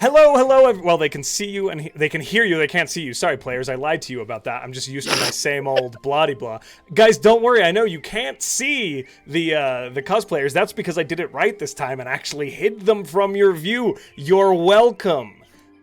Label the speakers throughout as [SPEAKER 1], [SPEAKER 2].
[SPEAKER 1] Hello, hello. Well, they can see you and they can hear you. They can't see you. Sorry, players. I lied to you about that. I'm just used to my same old blah-de-blah. Guys, don't worry. I know you can't see the cosplayers. That's because I did it right this time and actually hid them from your view. You're welcome.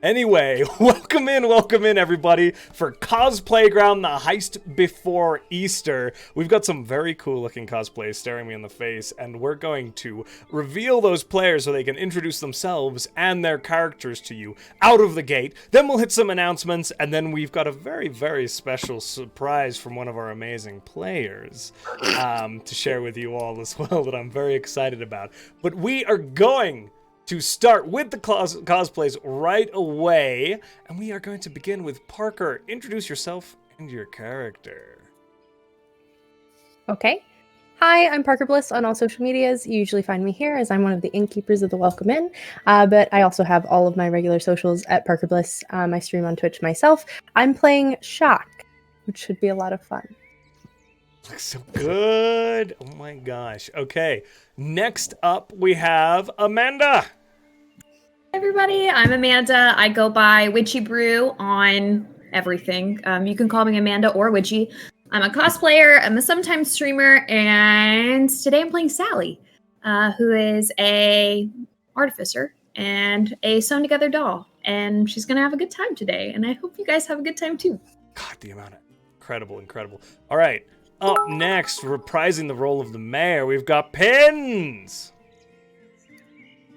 [SPEAKER 1] Anyway, welcome in, everybody, for Cosplayground, the heist before Easter. We've got some very cool-looking cosplays staring me in the face, and we're going to reveal those players so they can introduce themselves and their characters to you out of the gate. Then we'll hit some announcements, and then we've got a very, very special surprise from one of our amazing players to share with you all as well that I'm very excited about. But we are going to start with the cosplays right away, and we are going to begin with Parker. Introduce yourself and your character.
[SPEAKER 2] Okay. Hi, I'm Parker Bliss on all social medias. You usually find me here as I'm one of the innkeepers of the Welcome Inn, but I also have all of my regular socials at Parker Bliss. I stream on Twitch myself. I'm playing Shock, which should be a lot of fun.
[SPEAKER 1] Looks so good. Oh my gosh. Okay. Next up, we have Amanda.
[SPEAKER 3] Hi, everybody. I'm Amanda. I go by Witchy Brew on everything. You can call me Amanda or Witchy. I'm a cosplayer. I'm a sometimes streamer. And today I'm playing Sally, who is a artificer and a sewn together doll. And she's going to have a good time today. And I hope you guys have a good time too.
[SPEAKER 1] God, the amount of incredible. All right. Up next, reprising the role of the mayor, we've got Pins!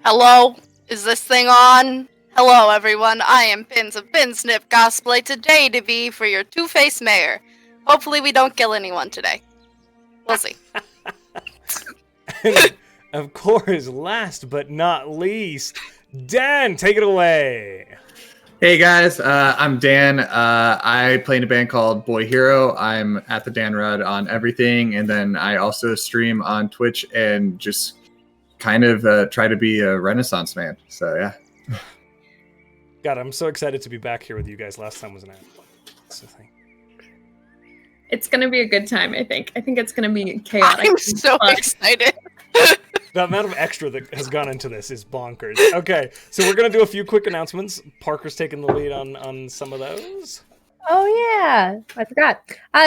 [SPEAKER 4] Hello, is this thing on? Hello everyone, I am Pins of Pinsnip Cosplay today to be for your Two-Face Mayor. Hopefully we don't kill anyone today. We'll see.
[SPEAKER 1] And of course, last but not least, Dan, take it away!
[SPEAKER 5] Hey guys, I'm Dan. I play in a band called Boy Hero. I'm at the Dan Rudd on everything, and then I also stream on Twitch and just kind of try to be a Renaissance man. So yeah.
[SPEAKER 1] God, I'm so excited to be back here with you guys. Last time was an thing.
[SPEAKER 3] It's going to be a good time, I think. I think it's going to be chaotic.
[SPEAKER 4] I'm so excited.
[SPEAKER 1] The amount of extra that has gone into this is bonkers. Okay, so we're going to do a few quick announcements. Parker's taking the lead on some of those.
[SPEAKER 2] Oh yeah, I forgot.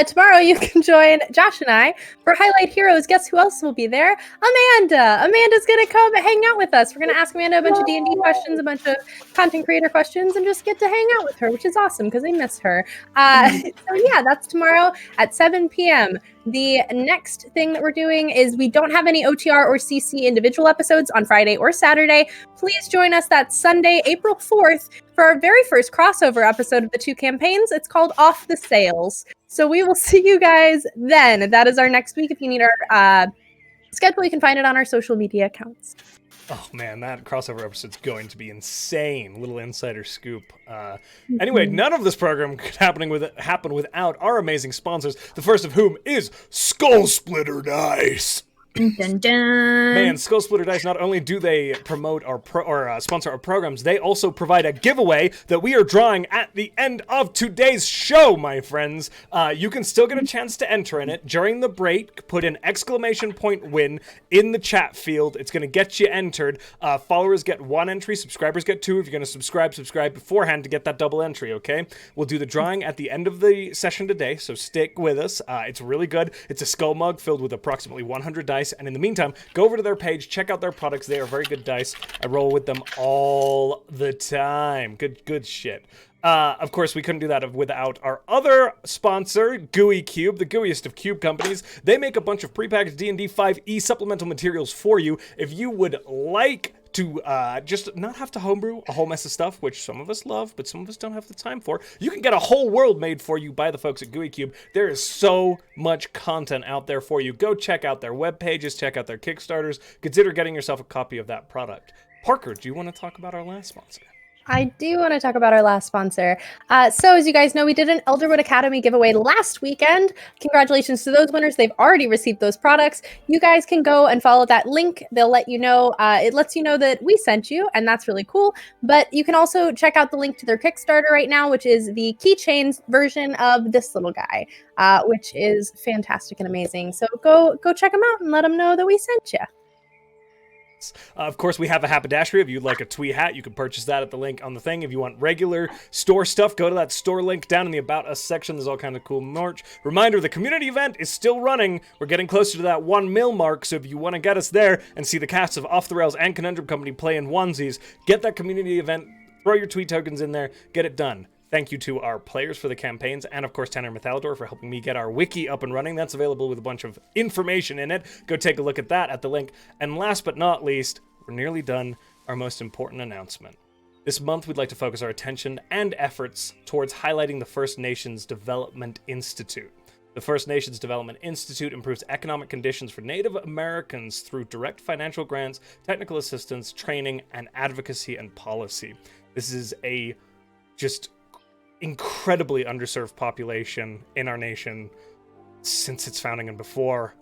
[SPEAKER 2] Tomorrow you can join Josh and I for Highlight Heroes. Guess who else will be there? Amanda. Amanda's gonna come hang out with us. We're gonna ask Amanda a bunch of D&D questions, a bunch of content creator questions, and just get to hang out with her, which is awesome because I miss her. So yeah, that's tomorrow at 7 p.m. The next thing that we're doing is we don't have any OTR or CC individual episodes on Friday or Saturday. Please join us that Sunday, April 4th, for our very first crossover episode of the two campaigns. It's called Off the Sails. So we will see you guys then. That is our next week. If you need our schedule, you can find it on our social media accounts.
[SPEAKER 1] Oh man, that crossover episode's going to be insane. Little insider scoop. Anyway, none of this program could happen without our amazing sponsors, the first of whom is Skull Splitter Dice.
[SPEAKER 3] Dun, dun.
[SPEAKER 1] Man, Skull Splitter Dice, not only do they promote our sponsor our programs, they also provide a giveaway that we are drawing at the end of today's show, my friends. You can still get a chance to enter in it. During the break, put an !win in the chat field. It's going to get you entered. Followers get 1 entry, subscribers get 2. If you're going to subscribe beforehand to get that double entry, okay? We'll do the drawing at the end of the session today, so stick with us. It's really good. It's a skull mug filled with approximately 100 dice. And in the meantime, go over to their page, check out their products. They are very good dice. I roll with them all the time. Good shit. Of course, we couldn't do that without our other sponsor, Gooey Cube, the gooeyest of cube companies. They make a bunch of prepackaged D&D 5e supplemental materials for you. If you would like to just not have to homebrew a whole mess of stuff, which some of us love, but some of us don't have the time for, you can get a whole world made for you by the folks at Gooey Cube. There is so much content out there for you. Go check out their web pages, check out their Kickstarters. Consider getting yourself a copy of that product. Parker, do you want to talk about our last sponsor?
[SPEAKER 2] I do want to talk about our last sponsor. So as you guys know, we did an Elderwood Academy giveaway last weekend. Congratulations to those winners. They've already received those products. You guys can go and follow that link. They'll let you know. It lets you know that we sent you, and that's really cool. But you can also check out the link to their Kickstarter right now, which is the keychains version of this little guy, which is fantastic and amazing. So go check them out and let them know that we sent you.
[SPEAKER 1] Of course, we have a haberdashery. If you'd like a twee hat, you can purchase that at the link on the thing. If you want regular store stuff, go to that store link down in the About Us section. There's all kind of cool merch. Reminder, the community event is still running. We're getting closer to that 1 mil mark, so if you want to get us there and see the cast of Off the Rails and Conundrum Company play in onesies, get that community event, throw your tweet tokens in there, get it done. Thank you to our players for the campaigns, and of course Tanner Methalidor for helping me get our wiki up and running. That's available with a bunch of information in it. Go take a look at that at the link. And last but not least, we're nearly done. Our most important announcement. This month, we'd like to focus our attention and efforts towards highlighting the First Nations Development Institute. The First Nations Development Institute improves economic conditions for Native Americans through direct financial grants, technical assistance, training, and advocacy and policy. This is a just incredibly underserved population in our nation since its founding and before.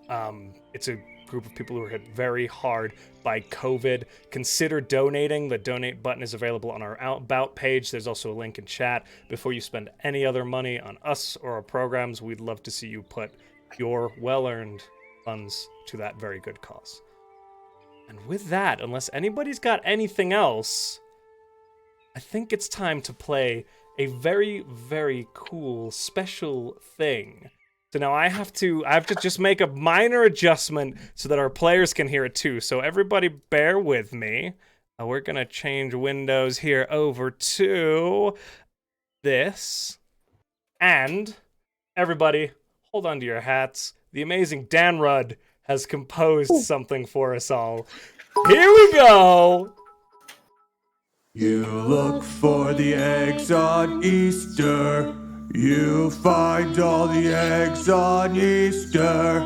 [SPEAKER 1] It's a group of people who were hit very hard by COVID. Consider donating. The donate button is available on our About page. There's also a link in chat. Before you spend any other money on us or our programs, we'd love to see you put your well-earned funds to that very good cause. And with that, unless anybody's got anything else, I think it's time to play a very, very cool special thing. So now I have to just make a minor adjustment so that our players can hear it too. So everybody bear with me. We're gonna change windows here over to this. And everybody, hold on to your hats. The amazing Dan Rudd has composed something for us all. Here we go!
[SPEAKER 6] You look for the eggs on Easter. You find all the eggs on Easter.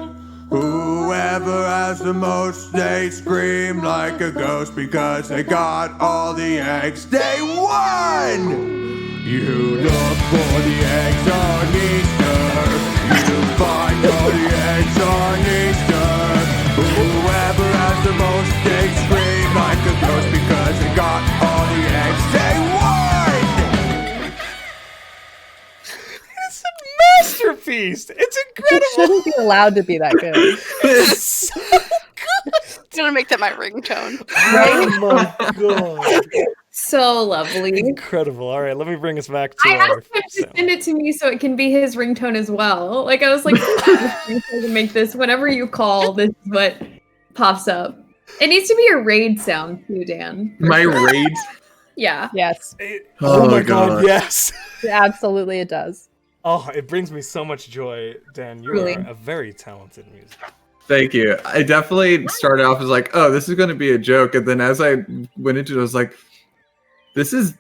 [SPEAKER 6] Whoever has the most, they scream like a ghost because they got all the eggs they won! You look for the eggs on Easter. You find all the eggs on Easter. Whoever has the most, they scream like a ghost because they got all the eggs they won!
[SPEAKER 1] It's a masterpiece! It's
[SPEAKER 2] It
[SPEAKER 1] incredible!
[SPEAKER 2] shouldn't be allowed to be that good.
[SPEAKER 1] It's so
[SPEAKER 4] I'm gonna make that my ringtone.
[SPEAKER 1] Oh my god.
[SPEAKER 3] So lovely.
[SPEAKER 1] Incredible. All right, let me bring us back to
[SPEAKER 3] I
[SPEAKER 1] our
[SPEAKER 3] asked him to send it to me so it can be his ringtone as well. Like, I was like, to make this, whatever you call this, is what pops up. It needs to be a raid sound too, Dan.
[SPEAKER 5] My raids.
[SPEAKER 3] Yeah.
[SPEAKER 2] Yes,
[SPEAKER 1] Oh,
[SPEAKER 5] Oh
[SPEAKER 1] my
[SPEAKER 5] my
[SPEAKER 1] god,
[SPEAKER 5] God.
[SPEAKER 1] yes.
[SPEAKER 2] absolutely it does.
[SPEAKER 1] Oh, it brings me so much joy, Dan. You
[SPEAKER 3] Really?
[SPEAKER 1] are a very talented musician.
[SPEAKER 5] Thank you. I definitely started off as like, oh, this is going to be a joke. And then as I went into it, I was like, this is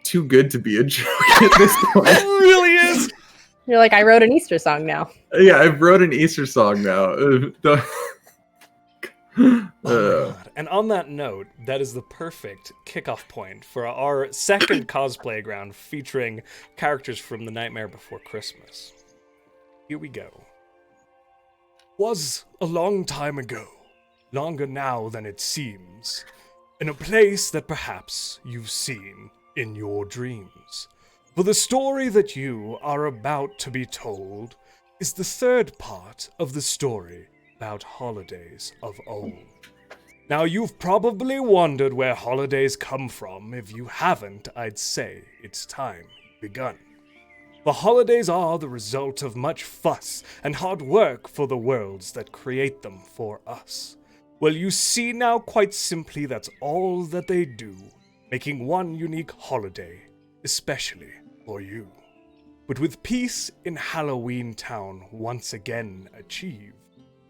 [SPEAKER 5] too good to be a joke at this
[SPEAKER 1] It
[SPEAKER 5] point.
[SPEAKER 1] really is.
[SPEAKER 2] You're like, I wrote an Easter song now.
[SPEAKER 5] Yeah, I wrote an Easter song now.
[SPEAKER 1] Oh my God. And on that note, that is the perfect kickoff point for our second Cosplayground featuring characters from The Nightmare Before Christmas. Here we go. Was a long time ago, longer now than it seems, in a place that perhaps you've seen in your dreams. For the story that you are about to be told is the third part of the story about holidays of old. Now, you've probably wondered where holidays come from. If you haven't, I'd say it's time begun. The holidays are the result of much fuss and hard work for the worlds that create them for us. Well, you see now, quite simply, that's all that they do, making one unique holiday, especially for you. But with peace in Halloween Town once again achieved,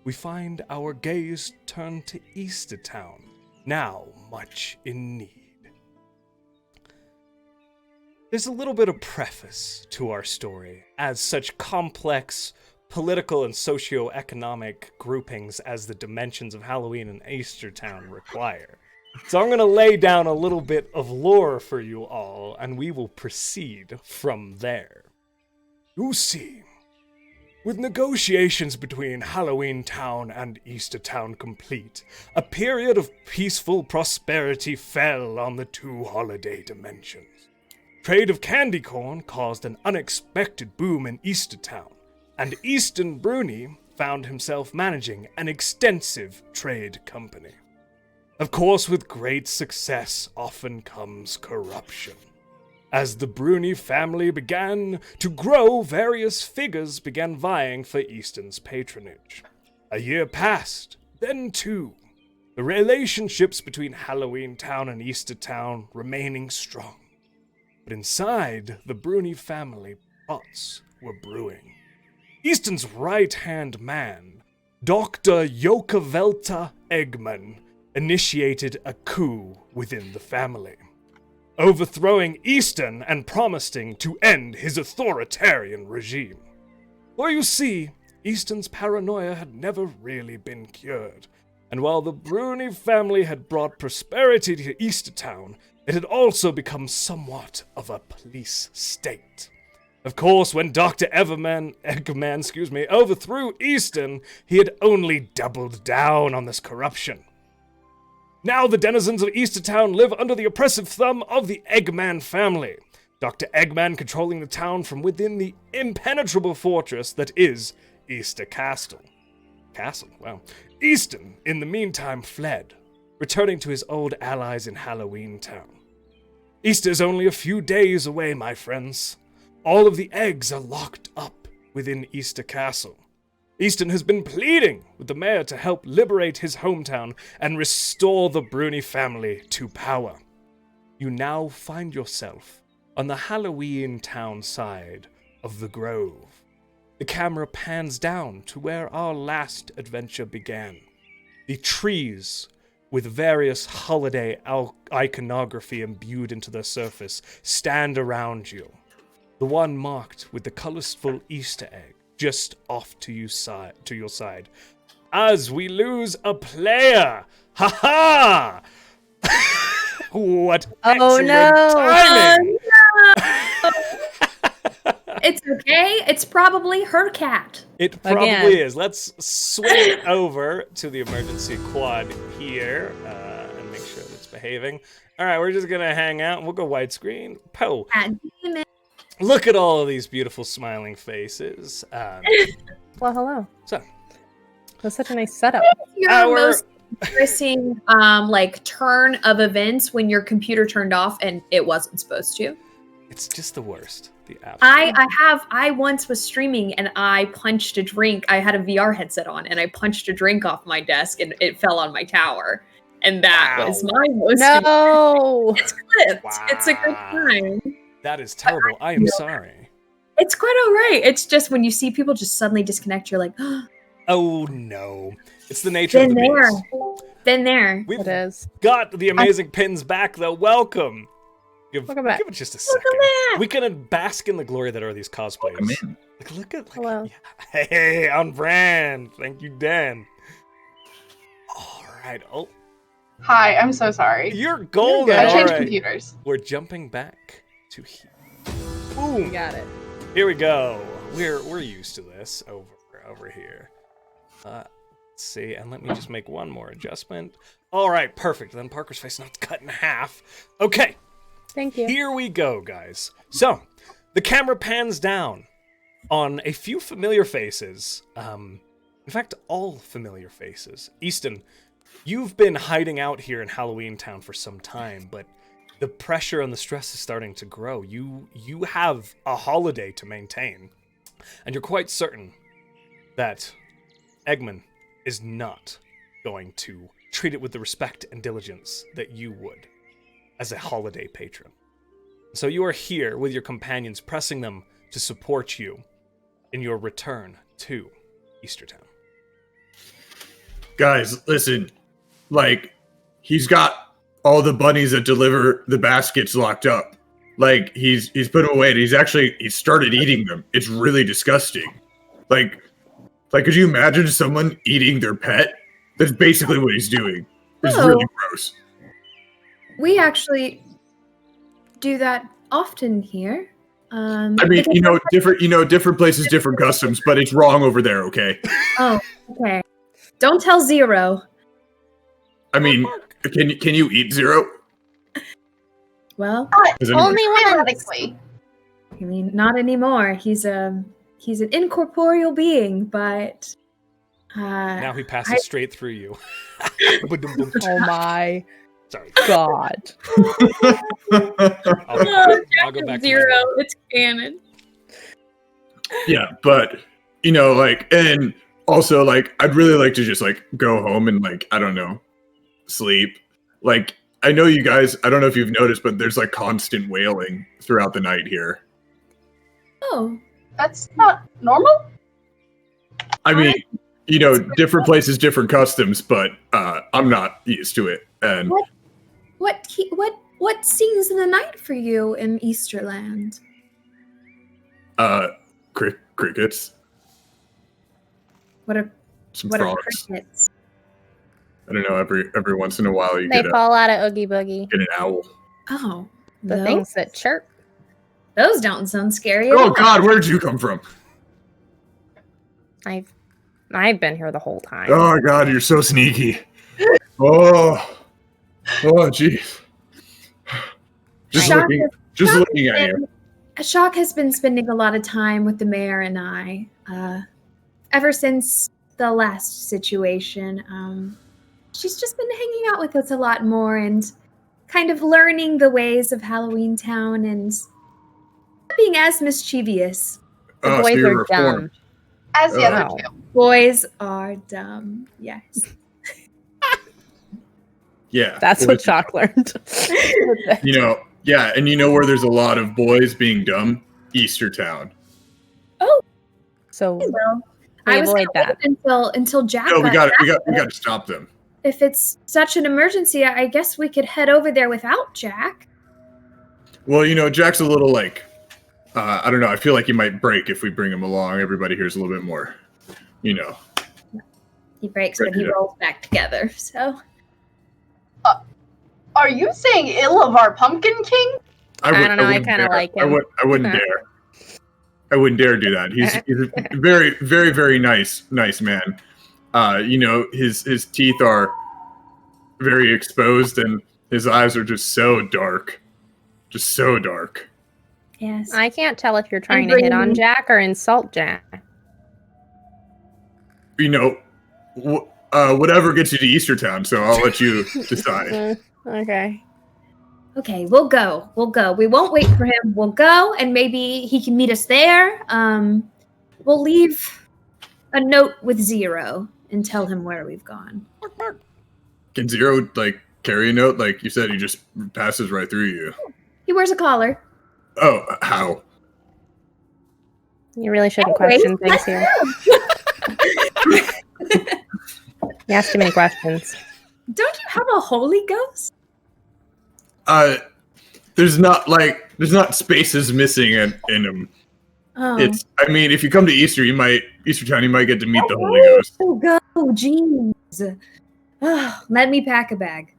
[SPEAKER 1] we find our gaze turn to Easter Town, now much in need. There's a little bit of preface to our story, as such complex political and socio-economic groupings as the dimensions of Halloween and Easter Town require. So I'm going to lay down a little bit of lore for you all, and we will proceed from there. You see, with negotiations between Halloween Town and Easter Town complete, a period of peaceful prosperity fell on the two holiday dimensions. Trade of candy corn caused an unexpected boom in Easter Town, and Easton Bruni found himself managing an extensive trade company. Of course, with great success often comes corruption. As the Bruni family began to grow, various figures began vying for Easton's patronage. A year passed, then 2. The relationships between Halloween Town and Easter Town remaining strong. But inside the Bruni family, plots were brewing. Easton's right-hand man, Dr. Jokavelta Eggman, initiated a coup within the family, overthrowing Easton and promising to end his authoritarian regime. For you see, Easton's paranoia had never really been cured, and while the Bruni family had brought prosperity to Eastertown, it had also become somewhat of a police state. Of course, when Dr. Eggman overthrew Easton, he had only doubled down on this corruption. Now the denizens of Eastertown live under the oppressive thumb of the Eggman family, Dr. Eggman controlling the town from within the impenetrable fortress that is Easter Castle. Wow. Easton, in the meantime, fled, returning to his old allies in Halloween Town. Easter's only a few days away, my friends. All of the eggs are locked up within Easter Castle. Easton has been pleading with the mayor to help liberate his hometown and restore the Bruni family to power. You now find yourself on the Halloween Town side of the Grove. The camera pans down to where our last adventure began. The trees, with various holiday iconography imbued into their surface, stand around you. The one marked with the colorful Easter egg just off to your side. As we lose a player! Ha ha! What excellent timing!
[SPEAKER 3] It's okay. It's probably her cat.
[SPEAKER 1] It probably is. Let's swing over to the emergency quad here and make sure that it's behaving. All right, we're just going to hang out. We'll go widescreen. Poe. Look at all of these beautiful smiling faces.
[SPEAKER 2] Well, hello.
[SPEAKER 1] So,
[SPEAKER 2] That's such a nice setup.
[SPEAKER 3] Your most embarrassing turn of events when your computer turned off and it wasn't supposed to.
[SPEAKER 1] it's just the worst. The
[SPEAKER 3] I once was streaming and I punched a drink. I had a VR headset on and I punched a drink off my desk and it fell on my tower. And that was my most.
[SPEAKER 2] No,
[SPEAKER 3] it's clipped. Wow. It's a good time.
[SPEAKER 1] That is terrible. I am sorry.
[SPEAKER 3] It's quite all right. It's just when you see people just suddenly disconnect, you're like,
[SPEAKER 1] oh no. It's the nature of the beast.
[SPEAKER 3] Been there.
[SPEAKER 1] We've
[SPEAKER 2] it is.
[SPEAKER 1] got the amazing pins back though. Welcome.
[SPEAKER 2] Welcome back.
[SPEAKER 1] Give it just a second. We can bask in the glory that are these cosplayers. Look at
[SPEAKER 2] hello.
[SPEAKER 1] Yeah. Hey, on brand. Thank you, Dan. All right. Oh.
[SPEAKER 7] Hi, I'm so sorry.
[SPEAKER 1] You're golden.
[SPEAKER 7] I changed
[SPEAKER 1] right.
[SPEAKER 7] computers.
[SPEAKER 1] We're jumping back to here. Boom.
[SPEAKER 2] Got it.
[SPEAKER 1] Here we go. We're used to this over here. Let's see, and let me just make one more adjustment. All right, perfect. Then Parker's face not cut in half. Okay.
[SPEAKER 2] Thank you.
[SPEAKER 1] Here we go, guys. So, the camera pans down on a few familiar faces. In fact, all familiar faces. Easton, you've been hiding out here in Halloween Town for some time, but the pressure and the stress is starting to grow. You have a holiday to maintain, and you're quite certain that Eggman is not going to treat it with the respect and diligence that you would as a holiday patron. So you are here with your companions, pressing them to support you in your return to Eastertown.
[SPEAKER 5] Guys, listen. He's got all the bunnies that deliver the baskets locked up. He's put them away and he's started eating them. It's really disgusting. Could you imagine someone eating their pet? That's basically what he's doing. It's really gross.
[SPEAKER 3] We actually do that often here.
[SPEAKER 5] Different places, different customs, but it's wrong over there, okay?
[SPEAKER 3] Oh, okay. Don't tell Zero.
[SPEAKER 5] I mean, can you eat Zero?
[SPEAKER 3] Well,
[SPEAKER 7] only theoretically.
[SPEAKER 3] I mean, not anymore. He's an incorporeal being, but
[SPEAKER 1] Now he passes straight through you.
[SPEAKER 2] Oh my
[SPEAKER 1] Sorry.
[SPEAKER 2] god.
[SPEAKER 1] I'll go back to
[SPEAKER 3] Zero.
[SPEAKER 1] my
[SPEAKER 3] It's canon.
[SPEAKER 5] Yeah, but and also I'd really like to just go home and I don't know, sleep. I know you guys, I don't know if you've noticed, but there's constant wailing throughout the night here.
[SPEAKER 3] Oh.
[SPEAKER 7] That's not normal.
[SPEAKER 5] I mean, different places, different customs, but I'm not used to it. And
[SPEAKER 3] What sings in the night for you in Easterland?
[SPEAKER 5] crickets,
[SPEAKER 3] What are
[SPEAKER 5] some
[SPEAKER 3] what are
[SPEAKER 5] frogs.
[SPEAKER 3] crickets?
[SPEAKER 5] I don't know. Every once in a while, you
[SPEAKER 2] They
[SPEAKER 5] get
[SPEAKER 2] fall out of Oogie Boogie.
[SPEAKER 5] an owl.
[SPEAKER 3] Oh,
[SPEAKER 2] The
[SPEAKER 3] those,
[SPEAKER 2] things that chirp.
[SPEAKER 3] those don't sound scary at
[SPEAKER 5] Oh
[SPEAKER 3] all.
[SPEAKER 5] God, where'd you come from?
[SPEAKER 2] I've been here the whole time.
[SPEAKER 5] Oh God, you're so sneaky. Oh, jeez. Just
[SPEAKER 3] Shock
[SPEAKER 5] looking at you.
[SPEAKER 3] Shock has been spending a lot of time with the mayor and I. Ever since the last situation, she's just been hanging out with us a lot more and kind of learning the ways of Halloween Town and not being as mischievous.
[SPEAKER 2] The
[SPEAKER 5] Oh, so
[SPEAKER 2] boys
[SPEAKER 5] you're
[SPEAKER 2] are dumb.
[SPEAKER 5] reformed.
[SPEAKER 7] As the other
[SPEAKER 2] Wow.
[SPEAKER 7] two.
[SPEAKER 3] Boys are dumb. Yes.
[SPEAKER 5] Yeah,
[SPEAKER 2] That's what Shock learned.
[SPEAKER 5] Yeah, and where there's a lot of boys being dumb? Easter Town.
[SPEAKER 2] So
[SPEAKER 3] Well,
[SPEAKER 2] we
[SPEAKER 3] I was
[SPEAKER 2] avoid
[SPEAKER 3] gonna
[SPEAKER 2] that.
[SPEAKER 3] wait until Jack.
[SPEAKER 5] No, we
[SPEAKER 3] got
[SPEAKER 5] got
[SPEAKER 3] back.
[SPEAKER 5] to stop them.
[SPEAKER 3] If it's such an emergency, I guess we could head over there without Jack.
[SPEAKER 5] Well, Jack's a little I don't know. I feel like he might break if we bring him along. Everybody here's a little bit more,
[SPEAKER 3] He breaks, but he
[SPEAKER 5] Yeah.
[SPEAKER 3] rolls back together. So
[SPEAKER 7] Are you saying ill of our Pumpkin King?
[SPEAKER 2] I don't know, I
[SPEAKER 5] wouldn't
[SPEAKER 2] kinda
[SPEAKER 5] dare.
[SPEAKER 2] like him.
[SPEAKER 5] I wouldn't dare. I wouldn't dare do that. He's a very, very, very nice man. His teeth are very exposed, and his eyes are just so dark.
[SPEAKER 3] yes,
[SPEAKER 2] I can't tell if you're trying to
[SPEAKER 3] bring
[SPEAKER 2] hit on
[SPEAKER 3] me-
[SPEAKER 2] Jack or insult Jack.
[SPEAKER 5] Whatever gets you to Easter Town. So I'll let you decide.
[SPEAKER 2] Okay.
[SPEAKER 3] Okay, we'll go. We won't wait for him. We'll go, and maybe he can meet us there. We'll leave a note with Zero and tell him where we've gone.
[SPEAKER 5] Can Zero carry a note? Like you said, he just passes right through you.
[SPEAKER 3] He wears a collar.
[SPEAKER 5] Oh, how?
[SPEAKER 2] You really shouldn't
[SPEAKER 3] Anyway,
[SPEAKER 2] question things
[SPEAKER 3] let's
[SPEAKER 2] here. You ask too many questions.
[SPEAKER 3] Don't you have a holy ghost?
[SPEAKER 5] There's not spaces missing in him.
[SPEAKER 3] Oh.
[SPEAKER 5] If you come to Easter Town, you might get to meet the Holy Ghost.
[SPEAKER 3] Oh, go, jeez. Oh, let me pack a bag.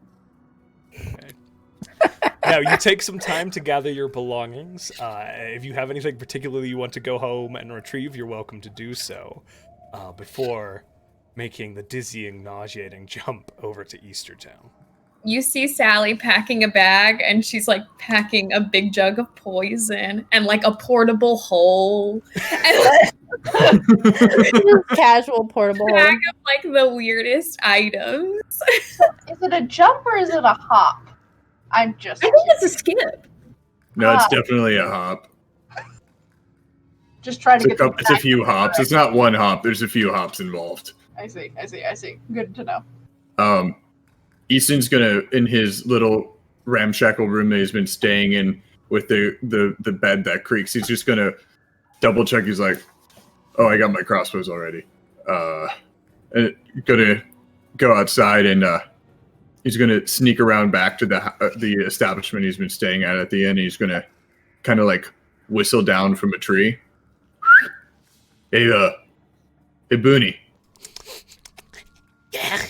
[SPEAKER 1] Now, you take some time to gather your belongings. If you have anything particularly you want to go home and retrieve, you're welcome to do so before making the dizzying, nauseating jump over to Easter Town.
[SPEAKER 3] You see Sally packing a bag, and she's packing a big jug of poison and a portable hole and
[SPEAKER 2] Casual portable.
[SPEAKER 3] a bag of the weirdest items.
[SPEAKER 7] Is it a jump or is it a hop? I'm just
[SPEAKER 3] I think it's a skip.
[SPEAKER 5] No, it's definitely a hop.
[SPEAKER 7] just trying to get
[SPEAKER 5] It's a few hops. It's not one hop. There's a few hops involved.
[SPEAKER 7] I see. Good to know.
[SPEAKER 5] Easton's gonna, in his little ramshackle room that he's been staying in with the bed that creaks, he's just gonna double check. He's like, oh, I got my crossbows already. And gonna go outside, and he's gonna sneak around back to the establishment he's been staying at the end. He's gonna kind of whistle down from a tree. Hey Booney.
[SPEAKER 1] Yeah.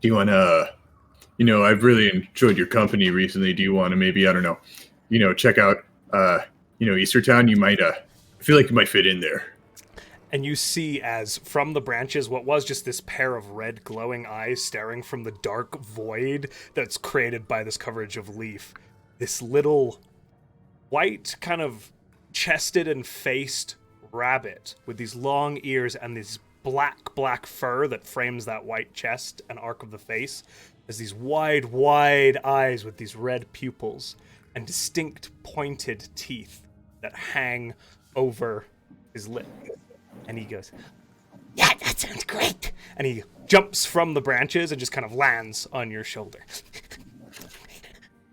[SPEAKER 5] Do you want to, I've really enjoyed your company recently. Do you want to maybe, I don't know, check out, Easter Town? You might, I feel like you might fit in there.
[SPEAKER 1] And you see as from the branches what was just this pair of red glowing eyes staring from the dark void that's created by this coverage of leaf, this little white kind of chested and faced rabbit with these long ears and these black fur that frames that white chest and arc of the face. There's these wide eyes with these red pupils and distinct pointed teeth that hang over his lip. And he goes, "Yeah, that sounds great." And he jumps from the branches and just kind of lands on your shoulder.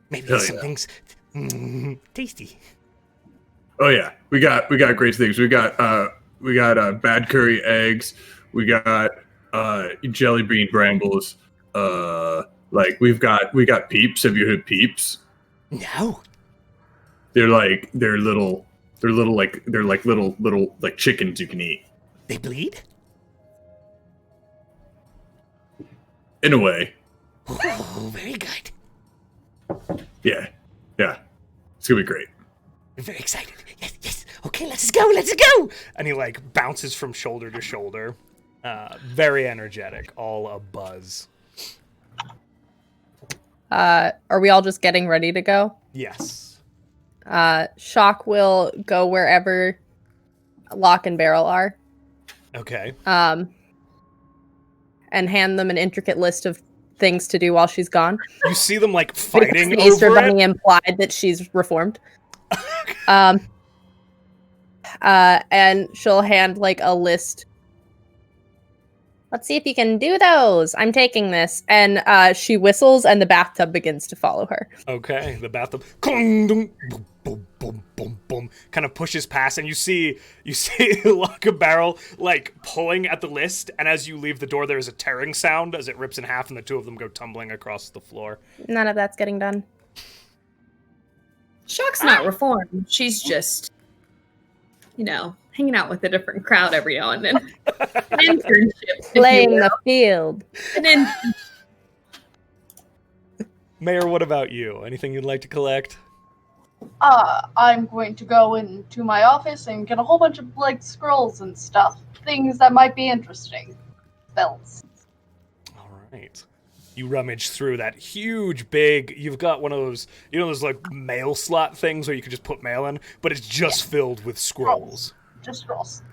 [SPEAKER 1] Maybe something's tasty.
[SPEAKER 5] Oh yeah, we got great things. We got bad curry eggs. We got jelly bean brambles. Like we got peeps. Have you heard peeps?
[SPEAKER 1] No.
[SPEAKER 5] They're little chickens you can eat.
[SPEAKER 1] They bleed?
[SPEAKER 5] In a way.
[SPEAKER 1] Oh, very good.
[SPEAKER 5] Yeah. It's gonna be great.
[SPEAKER 1] I'm very excited. Yes. Okay, let's go. And he like bounces from shoulder to shoulder. Very energetic, all a buzz.
[SPEAKER 2] Are we all just getting ready to go?
[SPEAKER 1] Yes.
[SPEAKER 2] Shock will go wherever Lock and Barrel are.
[SPEAKER 1] Okay.
[SPEAKER 2] And hand them an intricate list of things to do while she's gone.
[SPEAKER 1] You see them like fighting
[SPEAKER 2] Because the Easter
[SPEAKER 1] over
[SPEAKER 2] Bunny
[SPEAKER 1] it.
[SPEAKER 2] implied that she's reformed. And she'll hand like a list. Let's see if you can do those. I'm taking this. And she whistles and the bathtub begins to follow her.
[SPEAKER 1] Okay, the bathtub boom, boom, boom, boom, boom, kind of pushes past, and you see Lock and Barrel like pulling at the list, and as you leave the door, there is a tearing sound as it rips in half, and the two of them go tumbling across the floor.
[SPEAKER 2] None of that's getting done.
[SPEAKER 3] Shock's not reformed. She's just, hanging out with a different crowd every now and then. An internship, if you
[SPEAKER 2] Playing
[SPEAKER 3] will.
[SPEAKER 2] the field.
[SPEAKER 1] Mayor, what about you? Anything you'd like to collect?
[SPEAKER 7] I'm going to go into my office and get a whole bunch of scrolls and stuff. Things that might be interesting. Spells.
[SPEAKER 1] All right. You rummage through that huge, big. You've got one of those, those like mail slot things where you can just put mail in, but it's just filled with scrolls.
[SPEAKER 7] Just scrolls.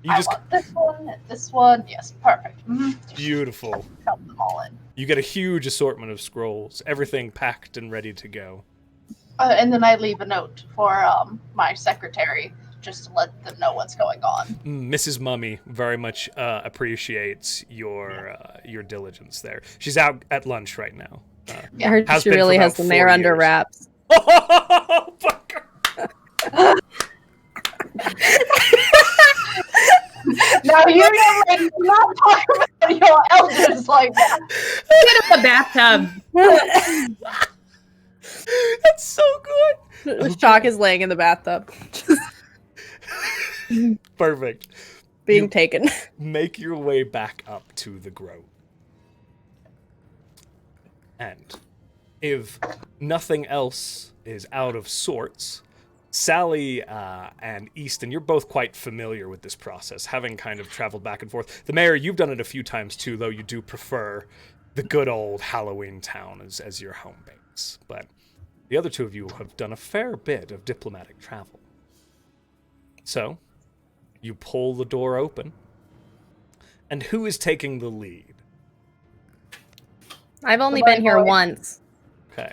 [SPEAKER 1] You
[SPEAKER 7] I
[SPEAKER 1] just
[SPEAKER 7] want this one and this one. Yes, perfect.
[SPEAKER 1] beautiful.
[SPEAKER 7] Count them all in.
[SPEAKER 1] You get a huge assortment of scrolls, everything packed and ready to go.
[SPEAKER 7] And then I leave a note for my secretary just to let them know what's going on.
[SPEAKER 1] Mrs. Mummy very much appreciates your diligence there. She's out at lunch right now.
[SPEAKER 2] I heard
[SPEAKER 1] Has
[SPEAKER 2] she
[SPEAKER 1] been for
[SPEAKER 2] really
[SPEAKER 1] about
[SPEAKER 2] has the
[SPEAKER 1] 4
[SPEAKER 2] mayor under
[SPEAKER 1] years.
[SPEAKER 2] wraps.
[SPEAKER 1] Oh, fuck.
[SPEAKER 7] Now you're not talking about your elders like that.
[SPEAKER 3] Get in the bathtub.
[SPEAKER 1] That's so good.
[SPEAKER 2] Shock is laying in the bathtub.
[SPEAKER 1] Perfect.
[SPEAKER 2] Being taken.
[SPEAKER 1] Make your way back up to the grove. And if nothing else is out of sorts, Sally and Easton, you're both quite familiar with this process, having kind of traveled back and forth. The mayor, you've done it a few times too, though you do prefer the good old Halloween town as your home base. But the other two of you have done a fair bit of diplomatic travel. So, you pull the door open. And who is taking the lead?
[SPEAKER 2] I've only been here once.
[SPEAKER 1] Okay.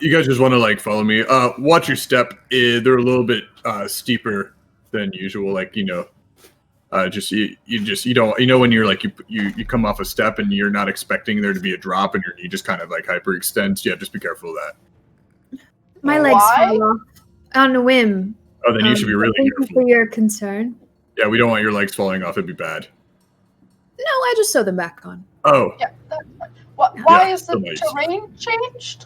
[SPEAKER 5] You guys just want to follow me. Watch your step. They're a little bit steeper than usual. You don't when you're you come off a step and you're not expecting there to be a drop and your knee just kind of hyperextends. Yeah, just be careful of that.
[SPEAKER 3] My legs
[SPEAKER 7] Why?
[SPEAKER 3] fell off on a whim.
[SPEAKER 5] Oh, then you should be really
[SPEAKER 3] Thank you
[SPEAKER 5] careful.
[SPEAKER 3] for your concern.
[SPEAKER 5] Yeah, we don't want your legs falling off. It'd be bad.
[SPEAKER 3] No, I just sew them back on.
[SPEAKER 5] Oh,
[SPEAKER 7] Yeah. Why
[SPEAKER 5] Yeah,
[SPEAKER 7] is the
[SPEAKER 5] so nice.
[SPEAKER 7] terrain changed?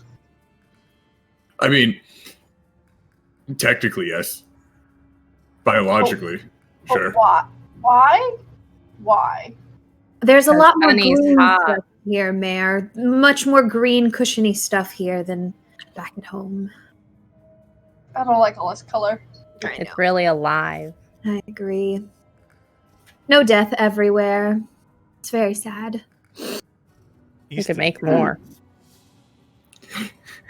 [SPEAKER 5] I mean, technically, yes. Biologically,
[SPEAKER 7] But
[SPEAKER 5] sure.
[SPEAKER 7] Why?
[SPEAKER 3] There's a lot more
[SPEAKER 2] Sunny's
[SPEAKER 3] green
[SPEAKER 2] hot.
[SPEAKER 3] stuff here, Mayor. Much more green, cushiony stuff here than back at home.
[SPEAKER 7] I don't like all this color.
[SPEAKER 3] I know.
[SPEAKER 2] It's really alive.
[SPEAKER 3] I agree. No death everywhere. It's very sad.
[SPEAKER 2] You could make more.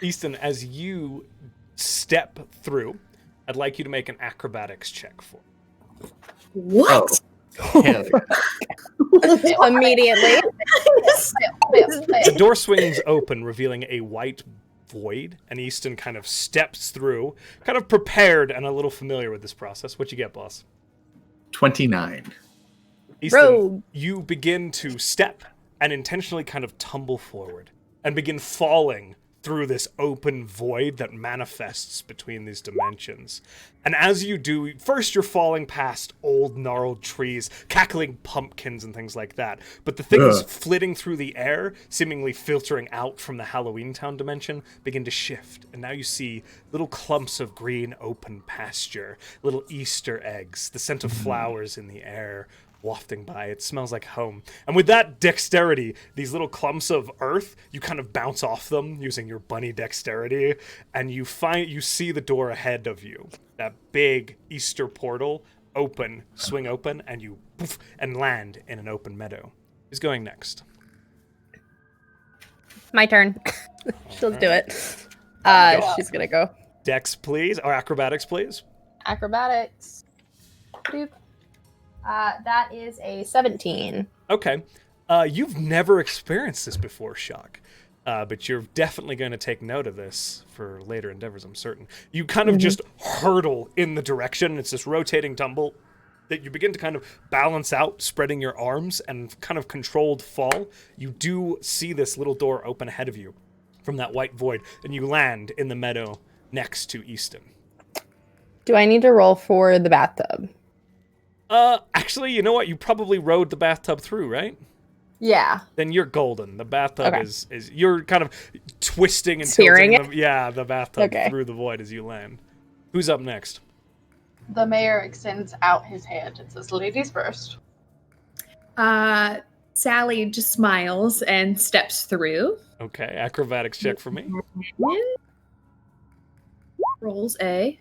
[SPEAKER 1] Easton, as you step through, I'd like you to make an acrobatics check for me.
[SPEAKER 3] What?
[SPEAKER 5] Oh, hell yeah.
[SPEAKER 2] Immediately.
[SPEAKER 1] The door swings open, revealing a white void, and Easton kind of steps through, kind of prepared and a little familiar with this process. What you get, boss?
[SPEAKER 5] 29.
[SPEAKER 1] Easton,
[SPEAKER 2] Rogue.
[SPEAKER 1] you begin to step and intentionally kind of tumble forward and begin falling through this open void that manifests between these dimensions. And as you do, first you're falling past old gnarled trees, cackling pumpkins and things like that. But the things flitting through the air, seemingly filtering out from the Halloween Town dimension, begin to shift. And now you see little clumps of green open pasture, little Easter eggs, the scent of flowers in the air, wafting by. It smells like home. And with that dexterity, these little clumps of earth, you kind of bounce off them using your bunny dexterity, and you see the door ahead of you. That big Easter portal swing open, and you poof, and land in an open meadow. Who's going next?
[SPEAKER 2] My turn. She'll do it. She's gonna go.
[SPEAKER 1] Dex, please, or acrobatics, please.
[SPEAKER 2] Acrobatics. Boop. That is a 17.
[SPEAKER 1] Okay. You've never experienced this before, Shock. But you're definitely going to take note of this for later endeavors, I'm certain. You kind of just hurtle in the direction. It's this rotating tumble that you begin to kind of balance out, spreading your arms and kind of controlled fall. You do see this little door open ahead of you from that white void, and you land in the meadow next to Easton.
[SPEAKER 2] Do I need to roll for the bathtub?
[SPEAKER 1] Actually, you know what? You probably rode the bathtub through, right?
[SPEAKER 2] Yeah.
[SPEAKER 1] Then you're golden. The bathtub
[SPEAKER 2] Okay.
[SPEAKER 1] is you're kind of twisting and
[SPEAKER 2] Steering
[SPEAKER 1] tilting the bathtub
[SPEAKER 2] Okay.
[SPEAKER 1] through the void as you land. Who's up next?
[SPEAKER 7] The mayor extends out his hand and says, "Ladies first."
[SPEAKER 3] Sally just smiles and steps through.
[SPEAKER 1] Okay, acrobatics check for me.
[SPEAKER 3] Rolls a.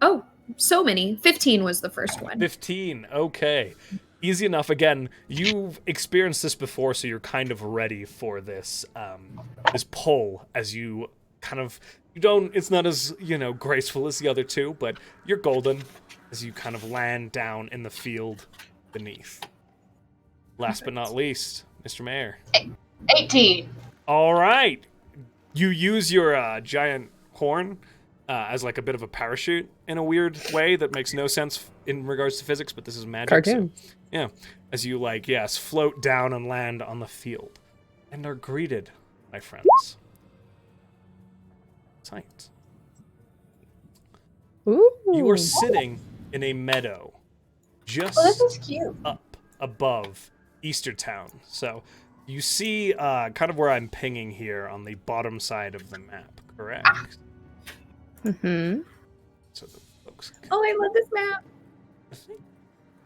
[SPEAKER 3] Oh, so many. 15 was the first one.
[SPEAKER 1] 15. Okay. Easy enough. Again, you've experienced this before, so you're kind of ready for this this pull as you kind of it's not as, graceful as the other two, but you're golden as you kind of land down in the field beneath. Last but not least, Mr. Mayor.
[SPEAKER 7] 18.
[SPEAKER 1] All right. You use your giant horn as like a bit of a parachute in a weird way that makes no sense in regards to physics, but this is magic.
[SPEAKER 2] Cartoon.
[SPEAKER 1] So, yeah. As you float down and land on the field and are greeted, my friends. Sight.
[SPEAKER 2] Ooh.
[SPEAKER 1] You are sitting in a meadow just
[SPEAKER 7] Oh, this is cute.
[SPEAKER 1] up above Eastertown. So you see kind of where I'm pinging here on the bottom side of the map, correct?
[SPEAKER 2] Mm-hmm.
[SPEAKER 1] So the folks can
[SPEAKER 3] Oh, I love this map.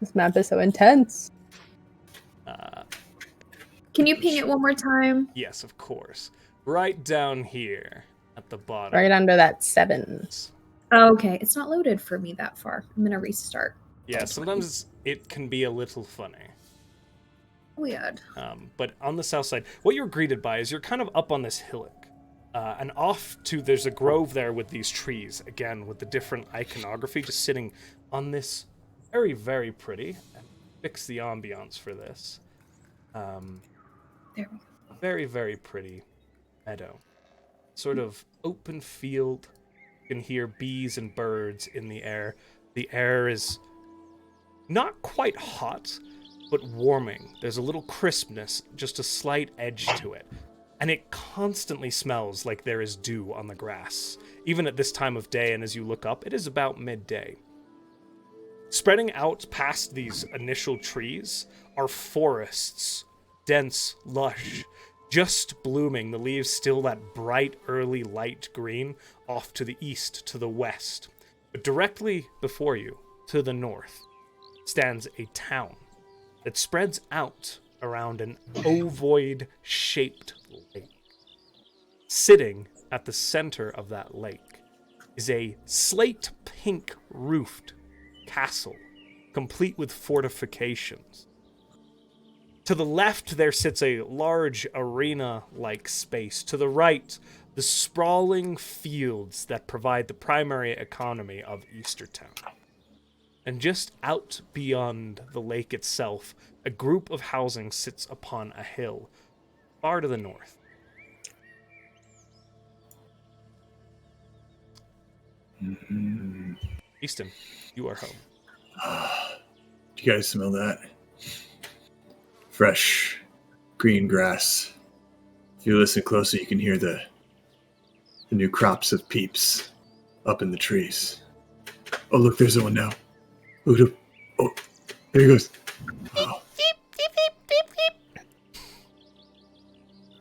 [SPEAKER 2] This map is so intense.
[SPEAKER 3] Can you ping it one more time?
[SPEAKER 1] Yes, of course. Right down here at the bottom.
[SPEAKER 2] Right under that 7.
[SPEAKER 3] Oh, okay, it's not loaded for me that far. I'm gonna restart.
[SPEAKER 1] Yeah, sometimes it can be a little funny.
[SPEAKER 3] Weird.
[SPEAKER 1] But on the south side, what you're greeted by is you're kind of up on this hillock. And off to, there's a grove there with these trees, again, with the different iconography, just sitting on this very, very pretty, and fix the ambiance for this.
[SPEAKER 3] There we go.
[SPEAKER 1] Very, very pretty meadow. Sort of open field. You can hear bees and birds in the air. The air is not quite hot, but warming. There's a little crispness, just a slight edge to it. And it constantly smells like there is dew on the grass. Even at this time of day, and as you look up, it is about midday. Spreading out past these initial trees are forests, dense, lush, just blooming, the leaves still that bright, early light green, off to the east, to the west. But directly before you, to the north, stands a town that spreads out around an ovoid-shaped lake. Sitting at the center of that lake is a slate-pink roofed castle, complete with fortifications. To the left, there sits a large arena-like space. To the right, the sprawling fields that provide the primary economy of Eastertown. And just out beyond the lake itself, a group of housing sits upon a hill, far to the north.
[SPEAKER 5] Mm-hmm.
[SPEAKER 1] Easton, you are home.
[SPEAKER 5] Do you guys smell that? Fresh, green grass. If you listen closely, you can hear the new crops of peeps up in the trees. Oh, look, there's one now. Look, oh, there he goes. Oh.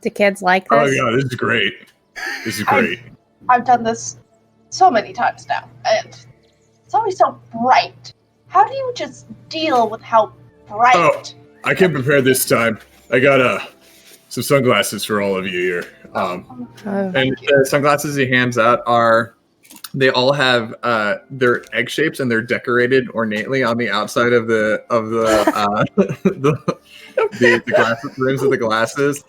[SPEAKER 2] Do kids like
[SPEAKER 5] Oh,
[SPEAKER 2] this?
[SPEAKER 5] yeah, this is great. This is great.
[SPEAKER 7] I've done this so many times now, and it's always so bright. How do you just deal with how bright?
[SPEAKER 5] Oh, I came prepared this time. I got some sunglasses for all of you here. And the sunglasses he hands out they all have their egg shapes, and they're decorated ornately on the outside of the glasses, rims of the glasses.